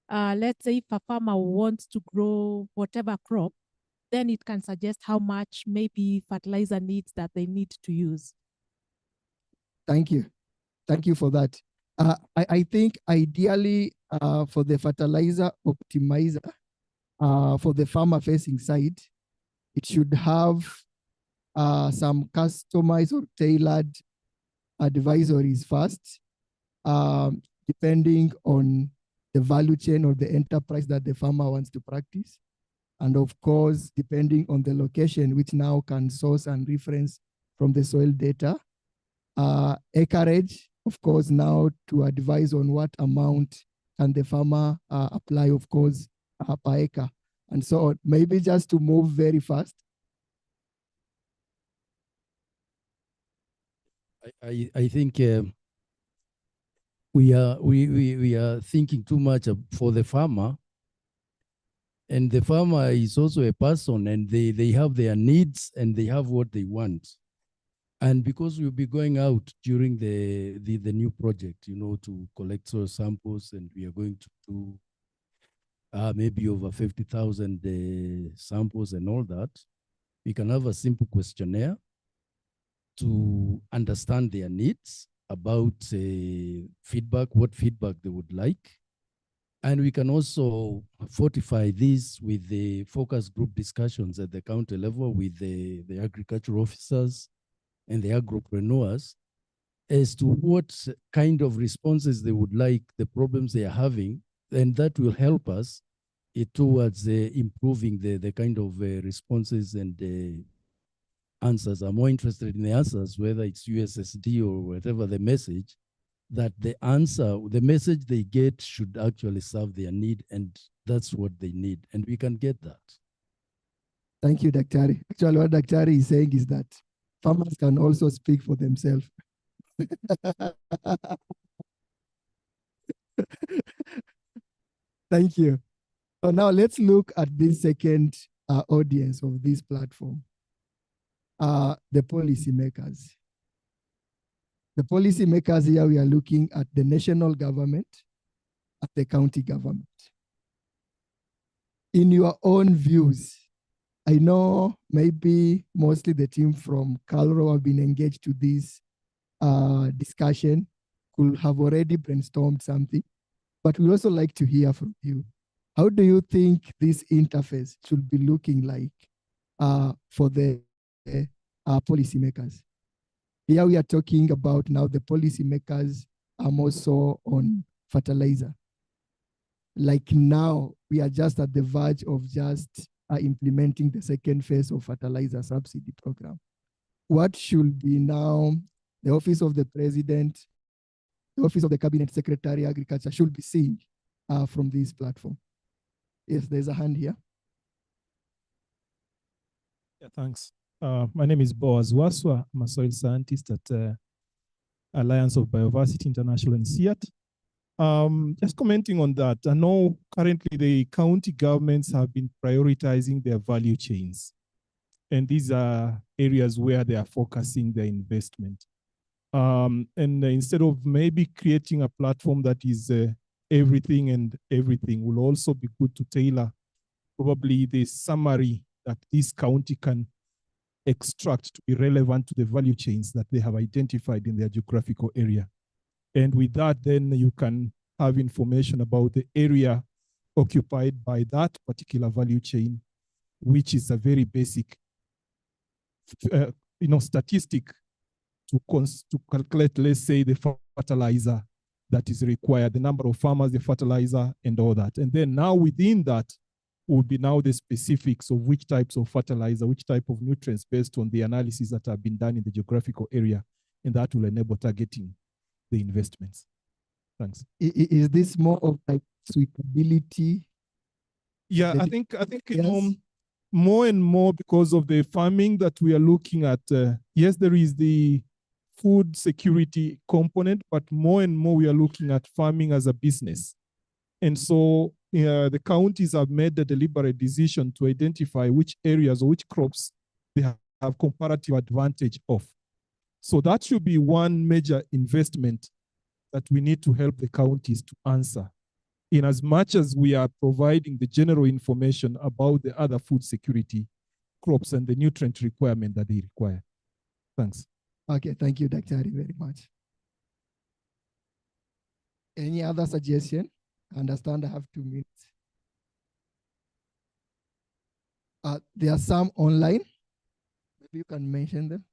let's say if a farmer wants to grow whatever crop, then it can suggest how much maybe fertilizer needs that they need to use. Thank you. Thank you for that. I think ideally for the fertilizer optimizer, for the farmer facing side, it should have some customized or tailored advisories first, depending on the value chain or the enterprise that the farmer wants to practice. And of course, depending on the location, which now can source and reference from the soil data. Acreage, of course, now to advise on what amount can the farmer apply, of course, per acre. And so maybe just to move very fast. I think we are thinking too much for the farmer, and the farmer is also a person, and they have their needs and they have what they want. And because we'll be going out during the new project, you know, to collect soil samples, and we are going to do maybe over 50,000 samples and all that, we can have a simple questionnaire to understand their needs about feedback, what feedback they would like. And we can also fortify this with the focus group discussions at the county level with the agricultural officers and the agropreneurs as to what kind of responses they would like, the problems they are having, and that will help us towards improving the kind of responses and answers. I'm more interested in the answers, whether it's USSD or whatever the message, that the answer, the message they get should actually serve their need, and that's what they need, and we can get that. Thank you, Daktari. Actually, what Daktari is saying is that farmers can also speak for themselves. Thank you. So now let's look at this second audience of this platform, the policymakers. The policymakers here, we are looking at the national government, at the county government. In your own views, I know maybe mostly the team from Calro have been engaged to this discussion, could have already brainstormed something, but we'd also like to hear from you. How do you think this interface should be looking like for the policymakers? Here we are talking about now the policymakers are more so on fertilizer. Like now, we are just at the verge of just implementing the second phase of fertilizer subsidy program. What should be now the Office of the President, the Office of the Cabinet Secretary, Agriculture should be seeing from this platform? Yes, there's a hand here. Yeah, thanks. My name is Boaz Waswa. I'm a soil scientist at Alliance of Biodiversity International in SIAT. Just commenting on that, I know currently the county governments have been prioritizing their value chains. And these are areas where they are focusing their investment. And instead of maybe creating a platform that is everything and everything, will also be good to tailor probably the summary that this county can extract to be relevant to the value chains that they have identified in their geographical area. And with that, then you can have information about the area occupied by that particular value chain, which is a very basic, statistic to calculate, let's say, the fertilizer that is required, the number of farmers, the fertilizer, and all that. And then now within that would be now the specifics of which types of fertilizer, which type of nutrients based on the analysis that have been done in the geographical area, and that will enable targeting the investments. Thanks. Is this more of like suitability Yeah, The I de- think Yes. more and more because of the farming that we are looking at. Yes, there is the food security component, but more and more we are looking at farming as a business. And so the counties have made the deliberate decision to identify which areas or which crops they have comparative advantage of. So that should be one major investment that we need to help the counties to answer, in as much as we are providing the general information about the other food security crops and the nutrient requirement that they require. Thanks. Okay, thank you, Dr. Hari, very much. Any other suggestion? I understand I have 2 minutes. There are some online. Maybe you can mention them.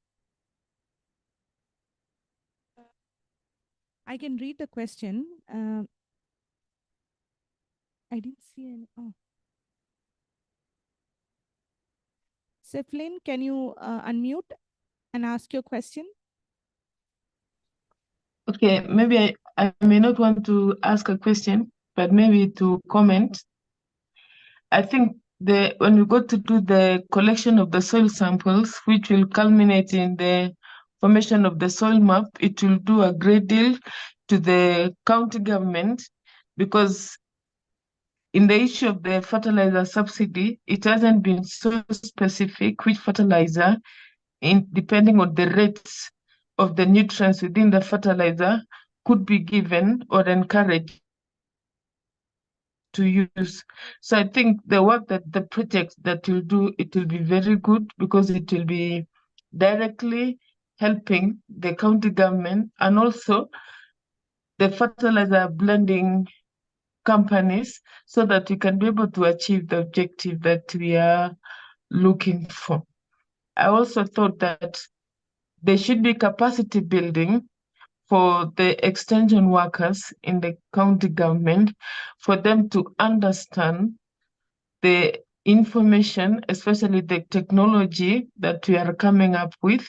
I can read the question. I didn't see any. Oh. Siflin, can you unmute and ask your question? Okay, maybe I may not want to ask a question, but maybe to comment. I think when we go to do the collection of the soil samples, which will culminate in the formation of the soil map, it will do a great deal to the county government, because in the issue of the fertilizer subsidy, it hasn't been so specific which fertilizer, depending on the rates of the nutrients within the fertilizer, could be given or encouraged to use. So I think the work that the project that will do, it will be very good, because it will be directly helping the county government and also the fertilizer blending companies, so that we can be able to achieve the objective that we are looking for. I also thought that there should be capacity building for the extension workers in the county government, for them to understand the information, especially the technology that we are coming up with,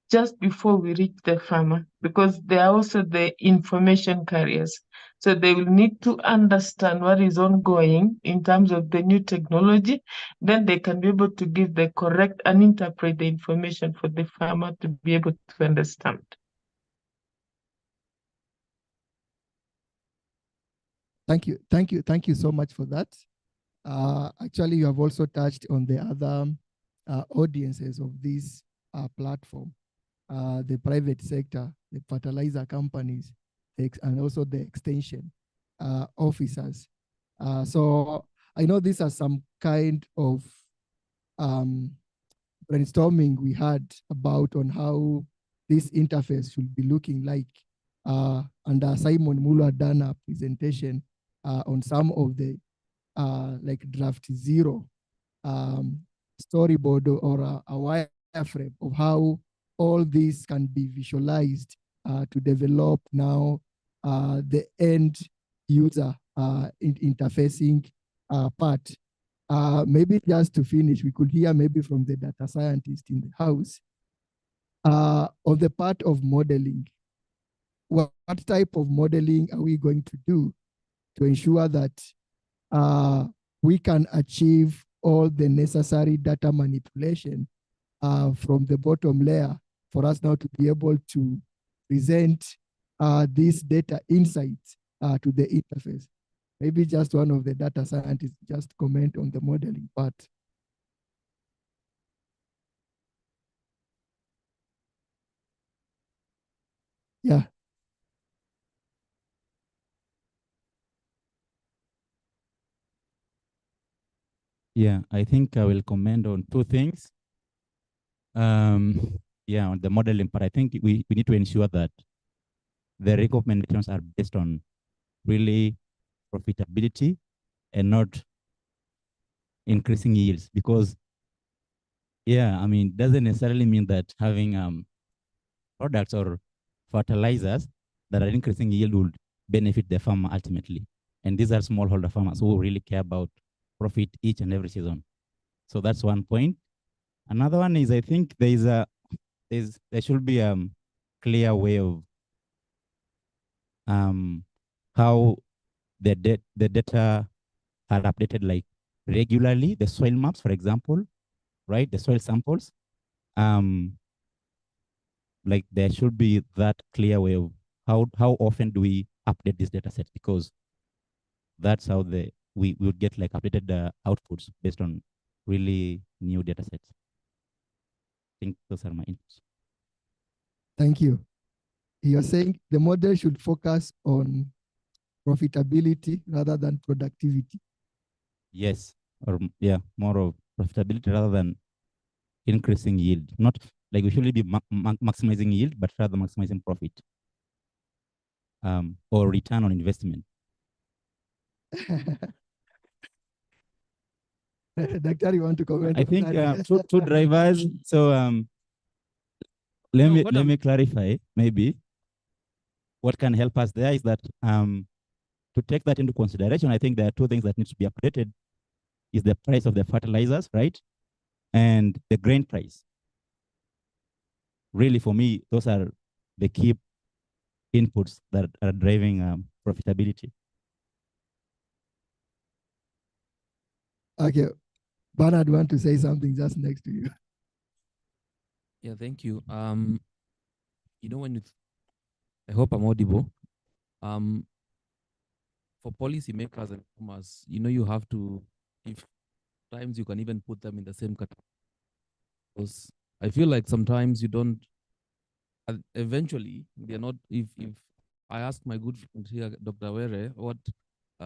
just before we reach the farmer, because they are also the information carriers. So they will need to understand what is ongoing in terms of the new technology. Then they can be able to give the correct and interpret the information for the farmer to be able to understand. Thank you. Thank you. Thank you so much for that. Actually, you have also touched on the other audiences of this platform, the private sector, the fertilizer companies, and also the extension officers. So I know these are some kind of brainstorming we had about on how this interface should be looking like. Under Simon Muller had done a presentation on some of the like draft zero storyboard or a wireframe of how all this can be visualized to develop now the end user interfacing part. Maybe just to finish, we could hear maybe from the data scientist in the house on the part of modeling. What type of modeling are we going to do to ensure that we can achieve all the necessary data manipulation from the bottom layer for us now to be able to present these data insights to the interface? Maybe just one of the data scientists just comment on the modeling part. Yeah. Yeah, I think I will comment on two things. Yeah, on the modeling part, I think we need to ensure that the recommendations are based on really profitability and not increasing yields, because yeah, I mean, doesn't necessarily mean that having products or fertilizers that are increasing yield would benefit the farmer ultimately. And these are smallholder farmers who really care about profit each and every season. So that's one point. Another one is, I think there should be a clear way of how the data are updated, like regularly, the soil maps, for example, right? The soil samples. Like there should be that clear way of how often do we update this data set, because that's how we would get like updated outputs based on really new data sets. I think those are my inputs. Thank you. You're saying the model should focus on profitability rather than productivity. Yes, or yeah, more of profitability rather than increasing yield. Not like we shouldn't be maximizing yield, but rather maximizing profit or return on investment. Doctor, you want to comment? I think two drivers. So let me clarify. Maybe what can help us there is that to take that into consideration, I think there are two things that need to be updated: is the price of the fertilizers, right, and the grain price. Really, for me, those are the key inputs that are driving profitability. Okay, Bernard, want to say something just next to you? Yeah, thank you. You know, when I hope I'm audible. For policymakers and farmers, you know, you have to, if times you can even put them in the same category. Because I feel like sometimes you don't. Eventually, they're not. If I ask my good friend here, Dr. Were, what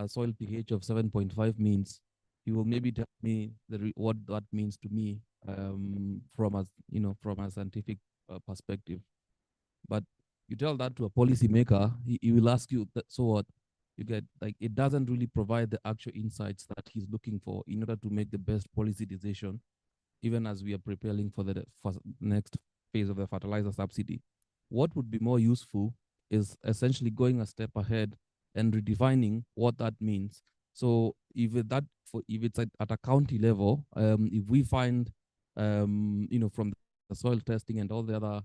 soil pH of 7.5 means, he will maybe tell me what that means to me from a scientific perspective. But you tell that to a policymaker, he will ask you, so what? You get like it doesn't really provide the actual insights that he's looking for in order to make the best policy decision, even as we are preparing for the next phase of the fertilizer subsidy. What would be more useful is essentially going a step ahead and redefining what that means. So if it's at a county level, if we find, from the soil testing and all the other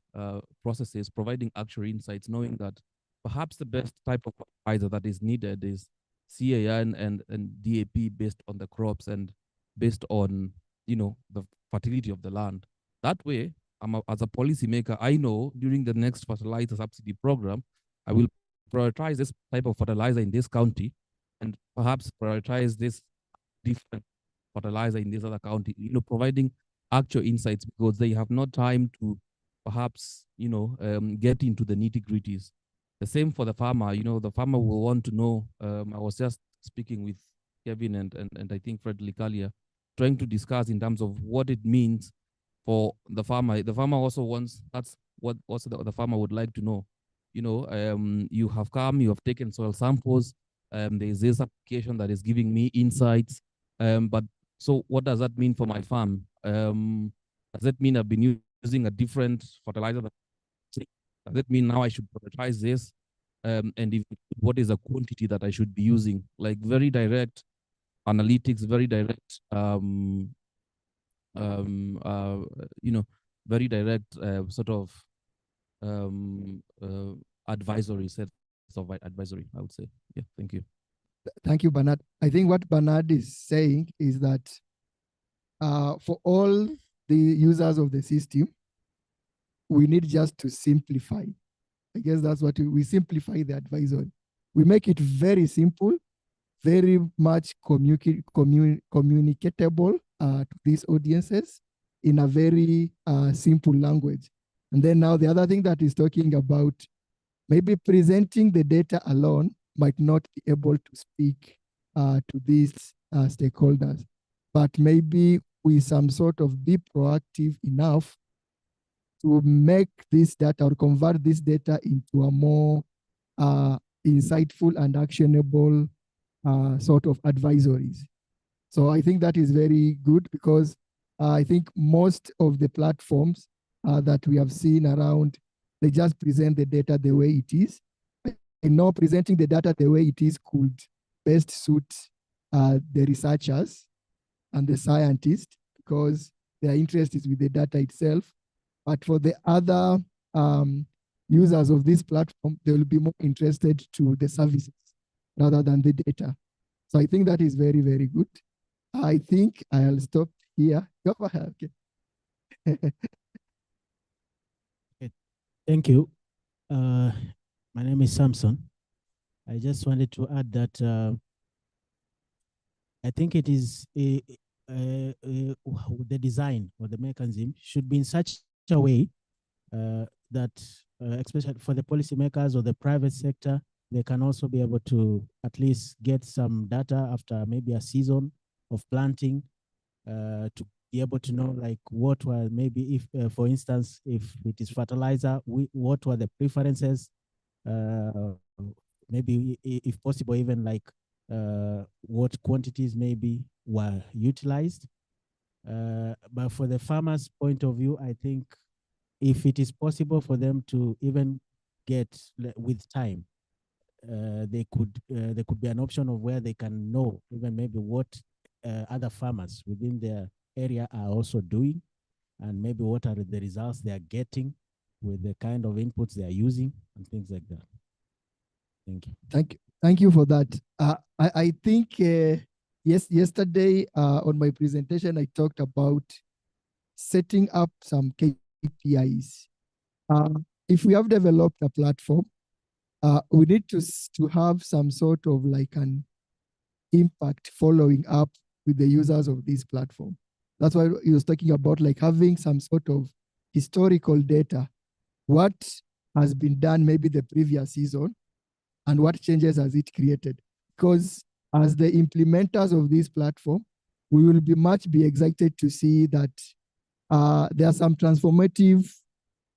processes, providing actual insights, knowing that perhaps the best type of fertilizer that is needed is CAN and DAP based on the crops and based on, the fertility of the land. That way, as a policymaker, I know during the next fertilizer subsidy program, I will prioritize this type of fertilizer in this county and perhaps prioritize this different fertilizer in this other county, providing actual insights, because they have no time to perhaps, get into the nitty-gritties. The same for the farmer. The farmer will want to know. I was just speaking with Kevin and I think Fred Likalia, trying to discuss in terms of what it means for the farmer. The farmer also wants, that's what also the farmer would like to know. You have come, you have taken soil samples. There is this application that is giving me insights. But so what does that mean for my farm? Does that mean I've been using a different fertilizer? Does that mean now I should prioritize this? And what is the quantity that I should be using? Like very direct analytics, very direct, very direct sort of advisory sets of advisory, I would say. Yeah, thank you. Thank you, Bernard. I think what Bernard is saying is that for all the users of the system, we need just to simplify. I guess that's what we simplify the advisory. We make it very simple, very much communicatable to these audiences in a very simple language. And then now the other thing that is talking about, maybe presenting the data alone might not be able to speak to these stakeholders, but maybe with some sort of be proactive enough to make this data or convert this data into a more insightful and actionable sort of advisories. So I think that is very good, because I think most of the platforms that we have seen around, they just present the data the way it is. I know presenting the data the way it is could best suit the researchers and the scientists, because their interest is with the data itself. But for the other users of this platform, they will be more interested to the services rather than the data. So I think that is very, very good. I think I'll stop here. Go ahead. Okay. Thank you. My name is Samson. I just wanted to add that I think it is the design or the mechanism should be in such a way that, especially for the policymakers or the private sector, they can also be able to at least get some data after maybe a season of planting to be able to know like what were maybe if, for instance, if it is fertilizer, what were the preferences, maybe if possible, even like what quantities maybe were utilized. But for the farmers' point of view, I think if it is possible for them to even get with time, there could be an option of where they can know even maybe what other farmers within their area are also doing, and maybe what are the results they are getting with the kind of inputs they are using and things like that. Thank you. Thank you for that. I think yesterday on my presentation, I talked about setting up some KPIs. If we have developed a platform, we need to have some sort of like an impact following up with the users of this platform. That's why he was talking about like having some sort of historical data. What has been done maybe the previous season and what changes has it created? Because as the implementers of this platform, we will be excited to see that there are some transformative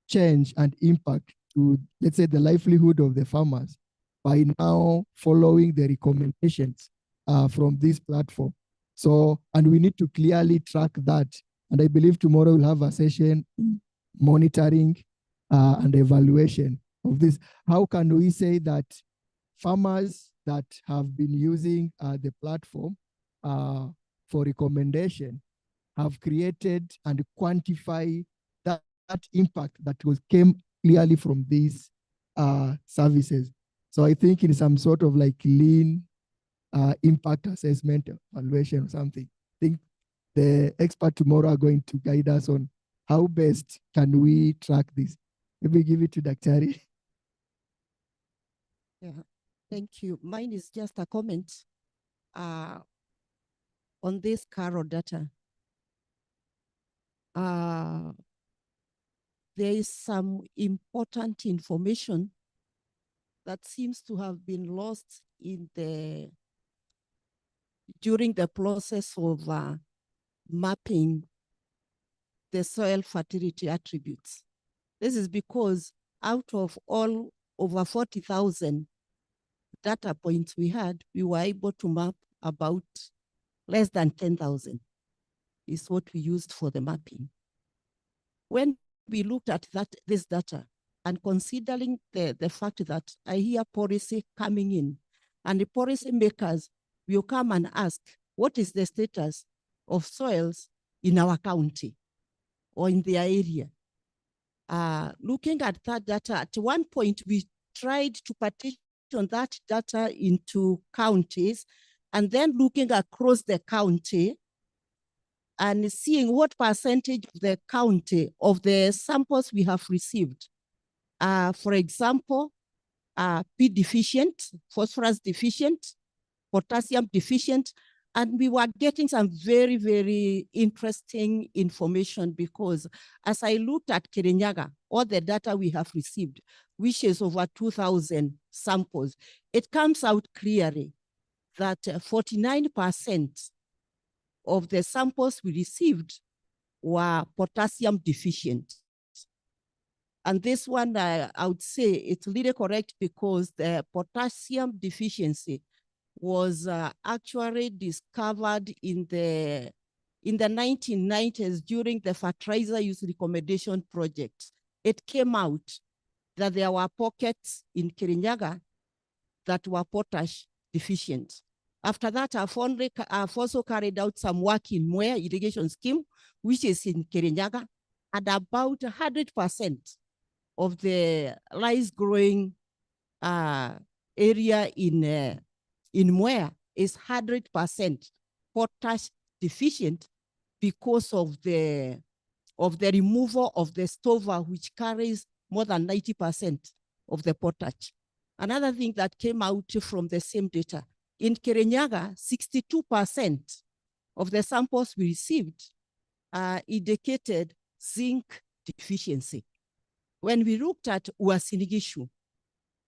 change and impact to, let's say, the livelihood of the farmers by now following the recommendations from this platform. So, and we need to clearly track that. And I believe tomorrow we'll have a session monitoring and evaluation of this. How can we say that farmers that have been using the platform for recommendation have created and quantify that impact that came clearly from these services? So I think in some sort of like lean impact assessment evaluation or something, I think the expert tomorrow are going to guide us on how best can we track this. Maybe give it to Daktari. Yeah, thank you. Mine is just a comment on this Caro data. There is some important information that seems to have been lost during the process of mapping the soil fertility attributes. This is because out of all over 40,000 data points we had, we were able to map about less than 10,000 is what we used for the mapping. When we looked at this data and considering the fact that I hear policy coming in and the policy makers will come and ask, what is the status of soils in our county or in their area? Looking at that data, at one point we tried to partition that data into counties and then looking across the county and seeing what percentage of the county of the samples we have received. For example, P deficient, phosphorus deficient, potassium deficient, and we were getting some very, very interesting information because as I looked at Kirinyaga, all the data we have received, which is over 2,000 samples, it comes out clearly that 49% of the samples we received were potassium deficient. And this one, I would say it's really correct because the potassium deficiency was actually discovered in the 1990s during the fertilizer use recommendation project. It came out that there were pockets in Kirinyaga that were potash deficient. After that, I've also carried out some work in Mwea irrigation scheme, which is in Kirinyaga, and about 100% of the rice growing area in Mwea is 100% potash deficient because of the removal of the stover, which carries more than 90% of the potash. Another thing that came out from the same data, in Kirinyaga, 62% of the samples we received indicated zinc deficiency. When we looked at Uasin-Gishu,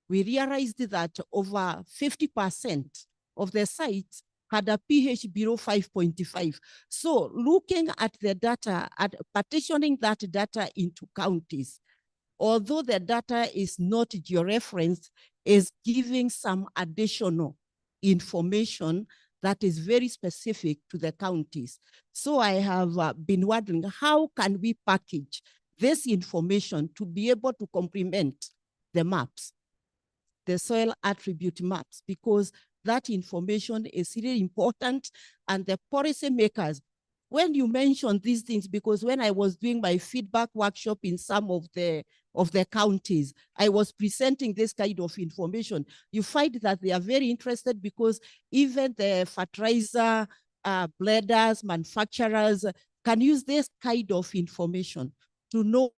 we realized that over 50% of the sites had a pH below 5.5. So looking at the data, at partitioning that data into counties, although the data is not georeferenced, is giving some additional information that is very specific to the counties. So I have been wondering, how can we package this information to be able to complement the maps, the soil attribute maps, because that information is really important. And the policy makers, when you mention these things, because when I was doing my feedback workshop in some of the counties, I was presenting this kind of information. You find that they are very interested because even the fertilizer blenders, manufacturers can use this kind of information to know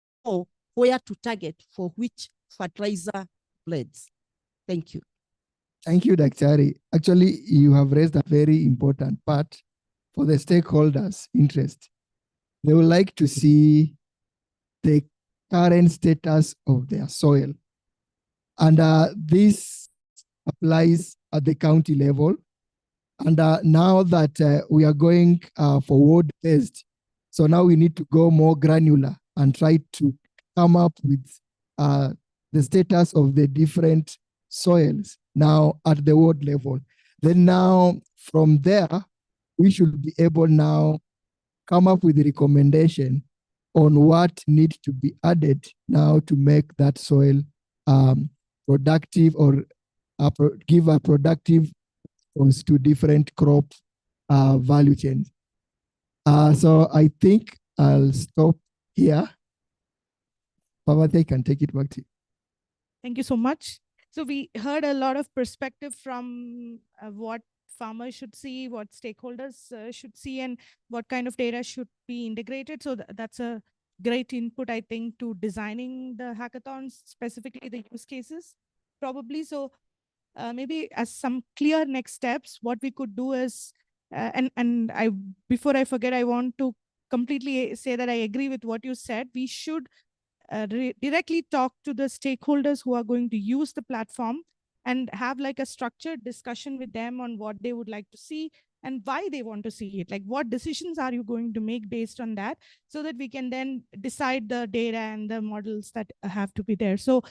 where to target for which fertilizer blends. Thank you. Thank you, Daktari. Actually, you have raised a very important part for the stakeholders' interest. They would like to see the current status of their soil. And this applies at the county level. And now that we are going for ward-based, so now we need to go more granular and try to come up with the status of the different soils now at the ward level. Then now from there, we should be able now come up with a recommendation on what needs to be added now to make that soil productive or give a productive response to different crop value chains. So I think I'll stop here. Pavate can take it back to you. Thank you so much. So we heard a lot of perspective from what farmers should see, what stakeholders should see, and what kind of data should be integrated. So that's a great input, I think, to designing the hackathons, specifically the use cases, probably. So maybe as some clear next steps, what we could do is, and before I forget, I want to completely say that I agree with what you said. We should directly talk to the stakeholders who are going to use the platform and have like a structured discussion with them on what they would like to see and why they want to see it. Like, what decisions are you going to make based on that, so that we can then decide the data and the models that have to be there. So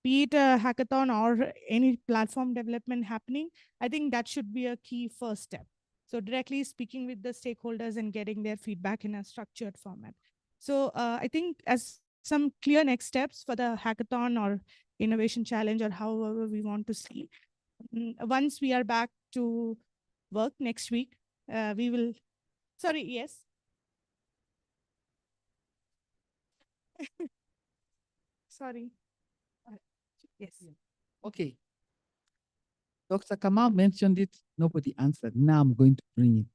be it a hackathon or any platform development happening, I think that should be a key first step. So directly speaking with the stakeholders and getting their feedback in a structured format. So I think as some clear next steps for the hackathon or innovation challenge, or however we want to see. Once we are back to work next week, we will, sorry, yes. Sorry. Yes. Okay. Dr. Kamal mentioned it, nobody answered. Now I'm going to bring it.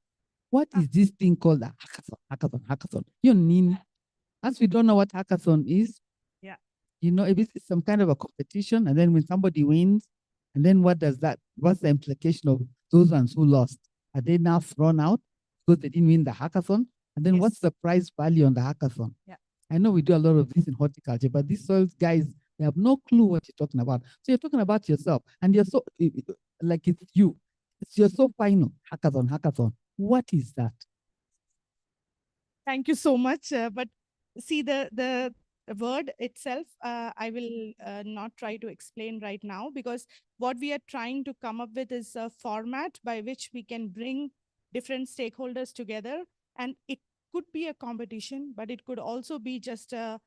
What is this thing called a hackathon? You mean, as we don't know what hackathon is, yeah, you know, if it's some kind of a competition, and then when somebody wins, and then what does that, what's the implication of those ones who lost? Are they now thrown out because they didn't win the hackathon? And then what's the prize value on the hackathon? Yeah. I know we do a lot of this in horticulture, but these soil guys, they have no clue what you're talking about. So you're talking about yourself, and you're so, like it's you. You're so final, hackathon. What is that? Thank you so much. But see, the word itself, I will not try to explain right now, because what we are trying to come up with is a format by which we can bring different stakeholders together. And it could be a competition, but it could also be just a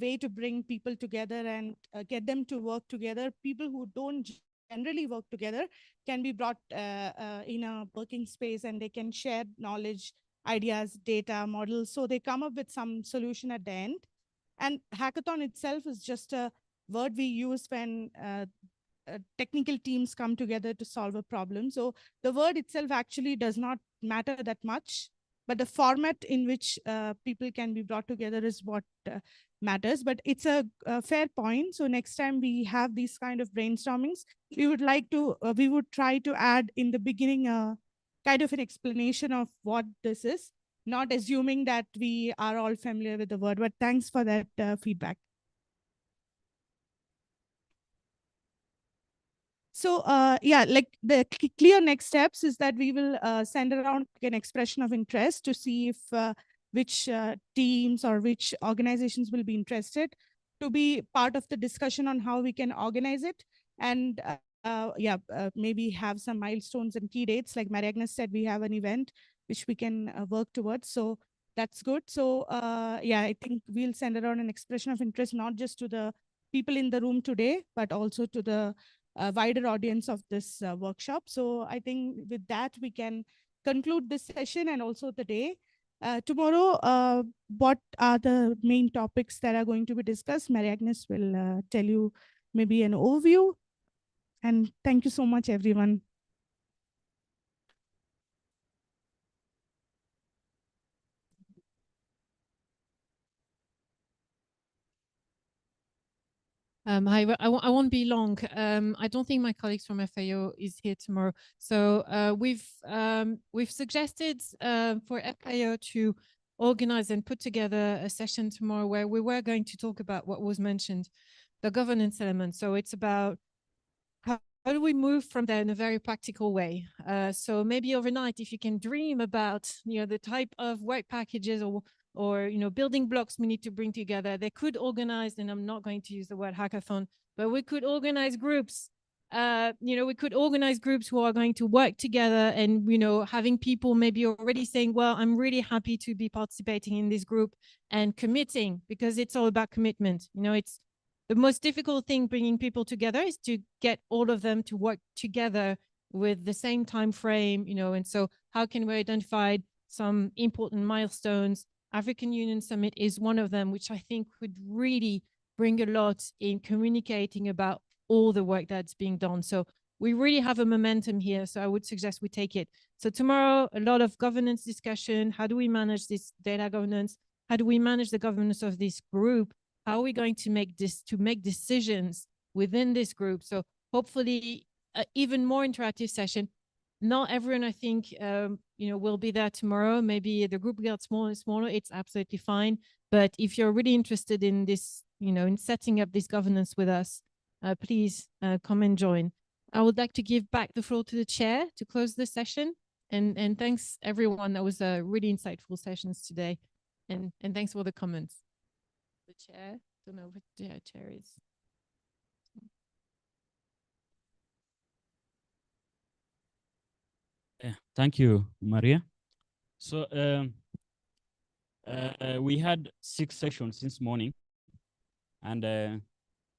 way to bring people together and get them to work together. People who don't generally work together can be brought in a working space, and they can share knowledge, ideas, data, models. So they come up with some solution at the end. And hackathon itself is just a word we use when technical teams come together to solve a problem. So the word itself actually does not matter that much, but the format in which people can be brought together is what matters. But it's a fair point. So next time we have these kind of brainstormings, we would try to add in the beginning kind of an explanation of what this is, not assuming that we are all familiar with the word. But thanks for that feedback. So yeah, like the clear next steps is that we will send around an expression of interest to see if which teams or which organizations will be interested to be part of the discussion on how we can organize it. And maybe have some milestones and key dates. Like Maria Agnes said, we have an event which we can work towards. So that's good. So yeah, I think we'll send around an expression of interest, not just to the people in the room today, but also to the wider audience of this workshop. So I think with that, we can conclude this session and also the day. Tomorrow, what are the main topics that are going to be discussed? Maria Agnes will tell you maybe an overview. And thank you so much, everyone. I won't be long. I don't think my colleagues from FAO is here tomorrow. So we've suggested for FAO to organize and put together a session tomorrow where we were going to talk about what was mentioned, the governance element. So it's about how do we move from there in a very practical way? So maybe overnight, if you can dream about the type of work packages or building blocks we need to bring together, they could organize, and I'm not going to use the word hackathon, but we could organize groups. We could organize groups who are going to work together and having people maybe already saying, well, I'm really happy to be participating in this group and committing, because it's all about commitment. It's the most difficult thing bringing people together is to get all of them to work together with the same time frame, and so how can we identify some important milestones? African Union Summit is one of them, which I think would really bring a lot in communicating about all the work that's being done. So we really have a momentum here. So I would suggest we take it. So tomorrow, a lot of governance discussion. How do we manage this data governance? How do we manage the governance of this group? How are we going to make decisions within this group? So hopefully even more interactive session. Not everyone, I think, will be there tomorrow. Maybe the group gets smaller and smaller. It's absolutely fine. But if you're really interested in this, in setting up this governance with us, please come and join. I would like to give back the floor to the chair to close the session. And thanks, everyone. That was really insightful sessions today. And thanks for the comments. The chair, don't know what the chair is. Thank you, Maria. So we had 6 sessions since morning, and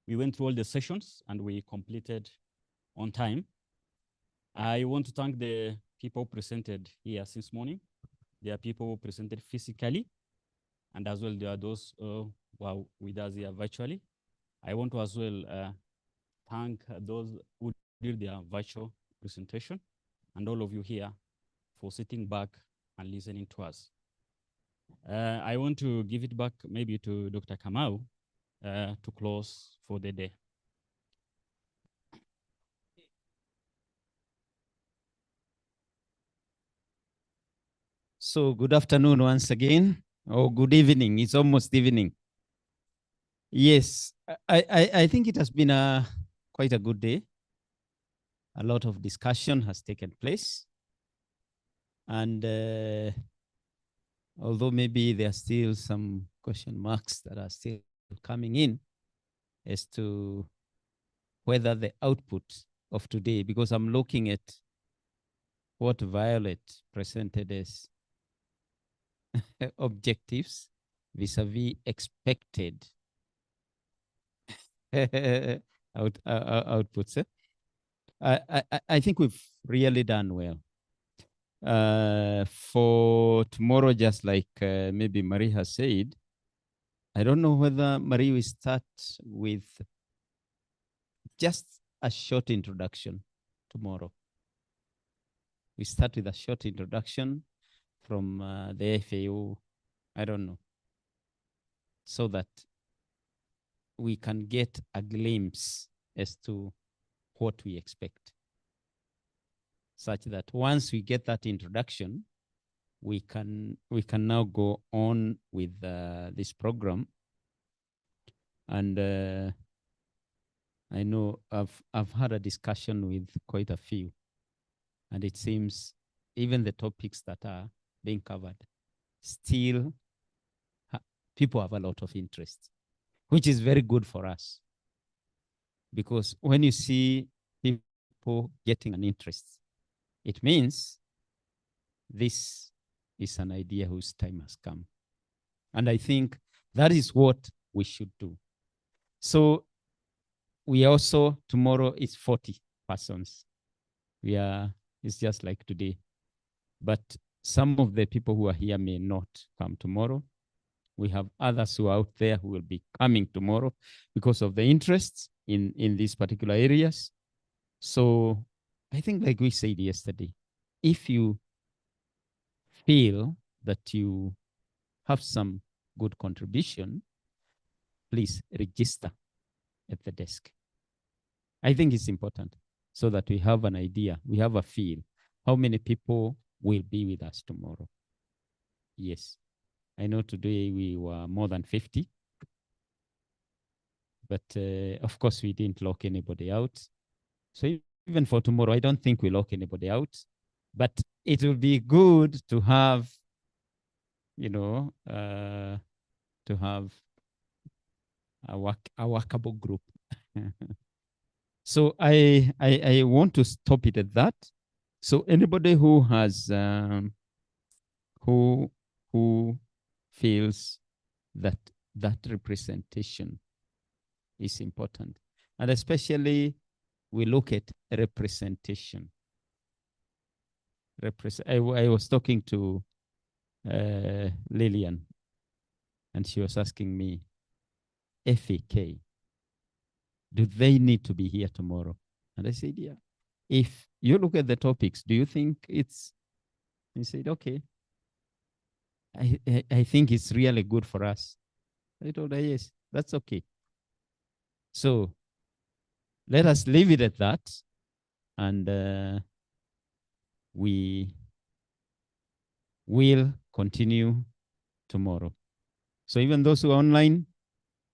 we went through all the sessions and we completed on time. I want to thank the people presented here since morning. There are people who presented physically, and as well there are those who are with us here virtually. I want to as well thank those who did their virtual presentation, and all of you here for sitting back and listening to us. I want to give it back maybe to Dr. Kamau to close for the day. So good afternoon once again, or good evening. It's almost evening. Yes, I think it has been quite a good day. A lot of discussion has taken place. And although maybe there are still some question marks that are still coming in as to whether the output of today, because I'm looking at what Violet presented as objectives vis-a-vis expected outputs. I think we've really done well. For tomorrow, just like maybe Marie has said, I don't know whether Marie will start with just a short introduction tomorrow. We start with a short introduction from the FAO, I don't know, so that we can get a glimpse as to what we expect, such that once we get that introduction, we can now go on with this program. And I know I've had a discussion with quite a few, and it seems even the topics that are being covered still people have a lot of interest, which is very good for us. Because when you see people getting an interest, it means this is an idea whose time has come. And I think that is what we should do. So we also, tomorrow is 40 persons. It's just like today. But some of the people who are here may not come tomorrow. We have others who are out there who will be coming tomorrow because of the interests in these particular areas. So I think, like we said yesterday, if you feel that you have some good contribution, please register at the desk. I think it's important so that we have an idea, we have a feel, how many people will be with us tomorrow. Yes, I know today we were more than 50, but of course we didn't lock anybody out. So even for tomorrow, I don't think we lock anybody out, but it will be good to have, you know, to have a workable group. So I want to stop it at that. So anybody who has who feels that representation is important, and especially we look at representation. I was talking to Lillian, and she was asking me, FAK, do they need to be here tomorrow? And I said, yeah. If you look at the topics, do you think it's, he said, okay. I think it's really good for us. I told her, yes, that's okay. So let us leave it at that. And we will continue tomorrow. So even those who are online,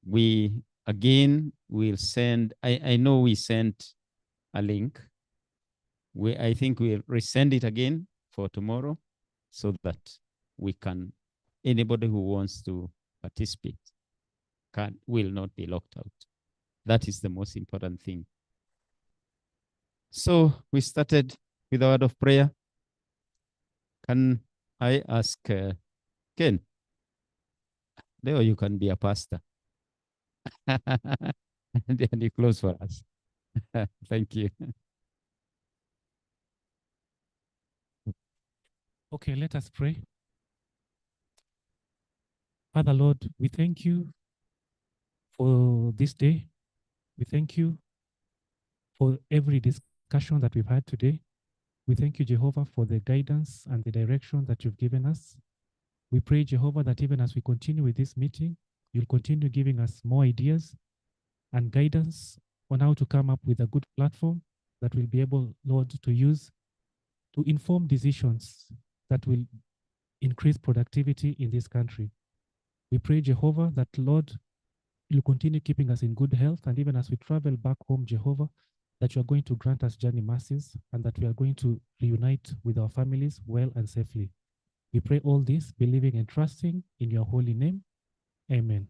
we again will send, I know we sent a link. I think we'll resend it again for tomorrow so that we can, anybody who wants to participate will not be locked out. That is the most important thing. So we started with a word of prayer. Can I ask Ken? Leo, you can be a pastor. And then you close for us. Thank you. Okay, let us pray. Father Lord, we thank you for this day. We thank you for every discussion that we've had today. We thank you, Jehovah, for the guidance and the direction that you've given us. We pray, Jehovah, that even as we continue with this meeting, you'll continue giving us more ideas and guidance on how to come up with a good platform that we'll be able, Lord, to use to inform decisions that will increase productivity in this country. We pray, Jehovah, that, Lord, you'll continue keeping us in good health, and even as we travel back home, Jehovah, that you are going to grant us journey mercies and that we are going to reunite with our families well and safely. We pray all this, believing and trusting in your holy name. Amen.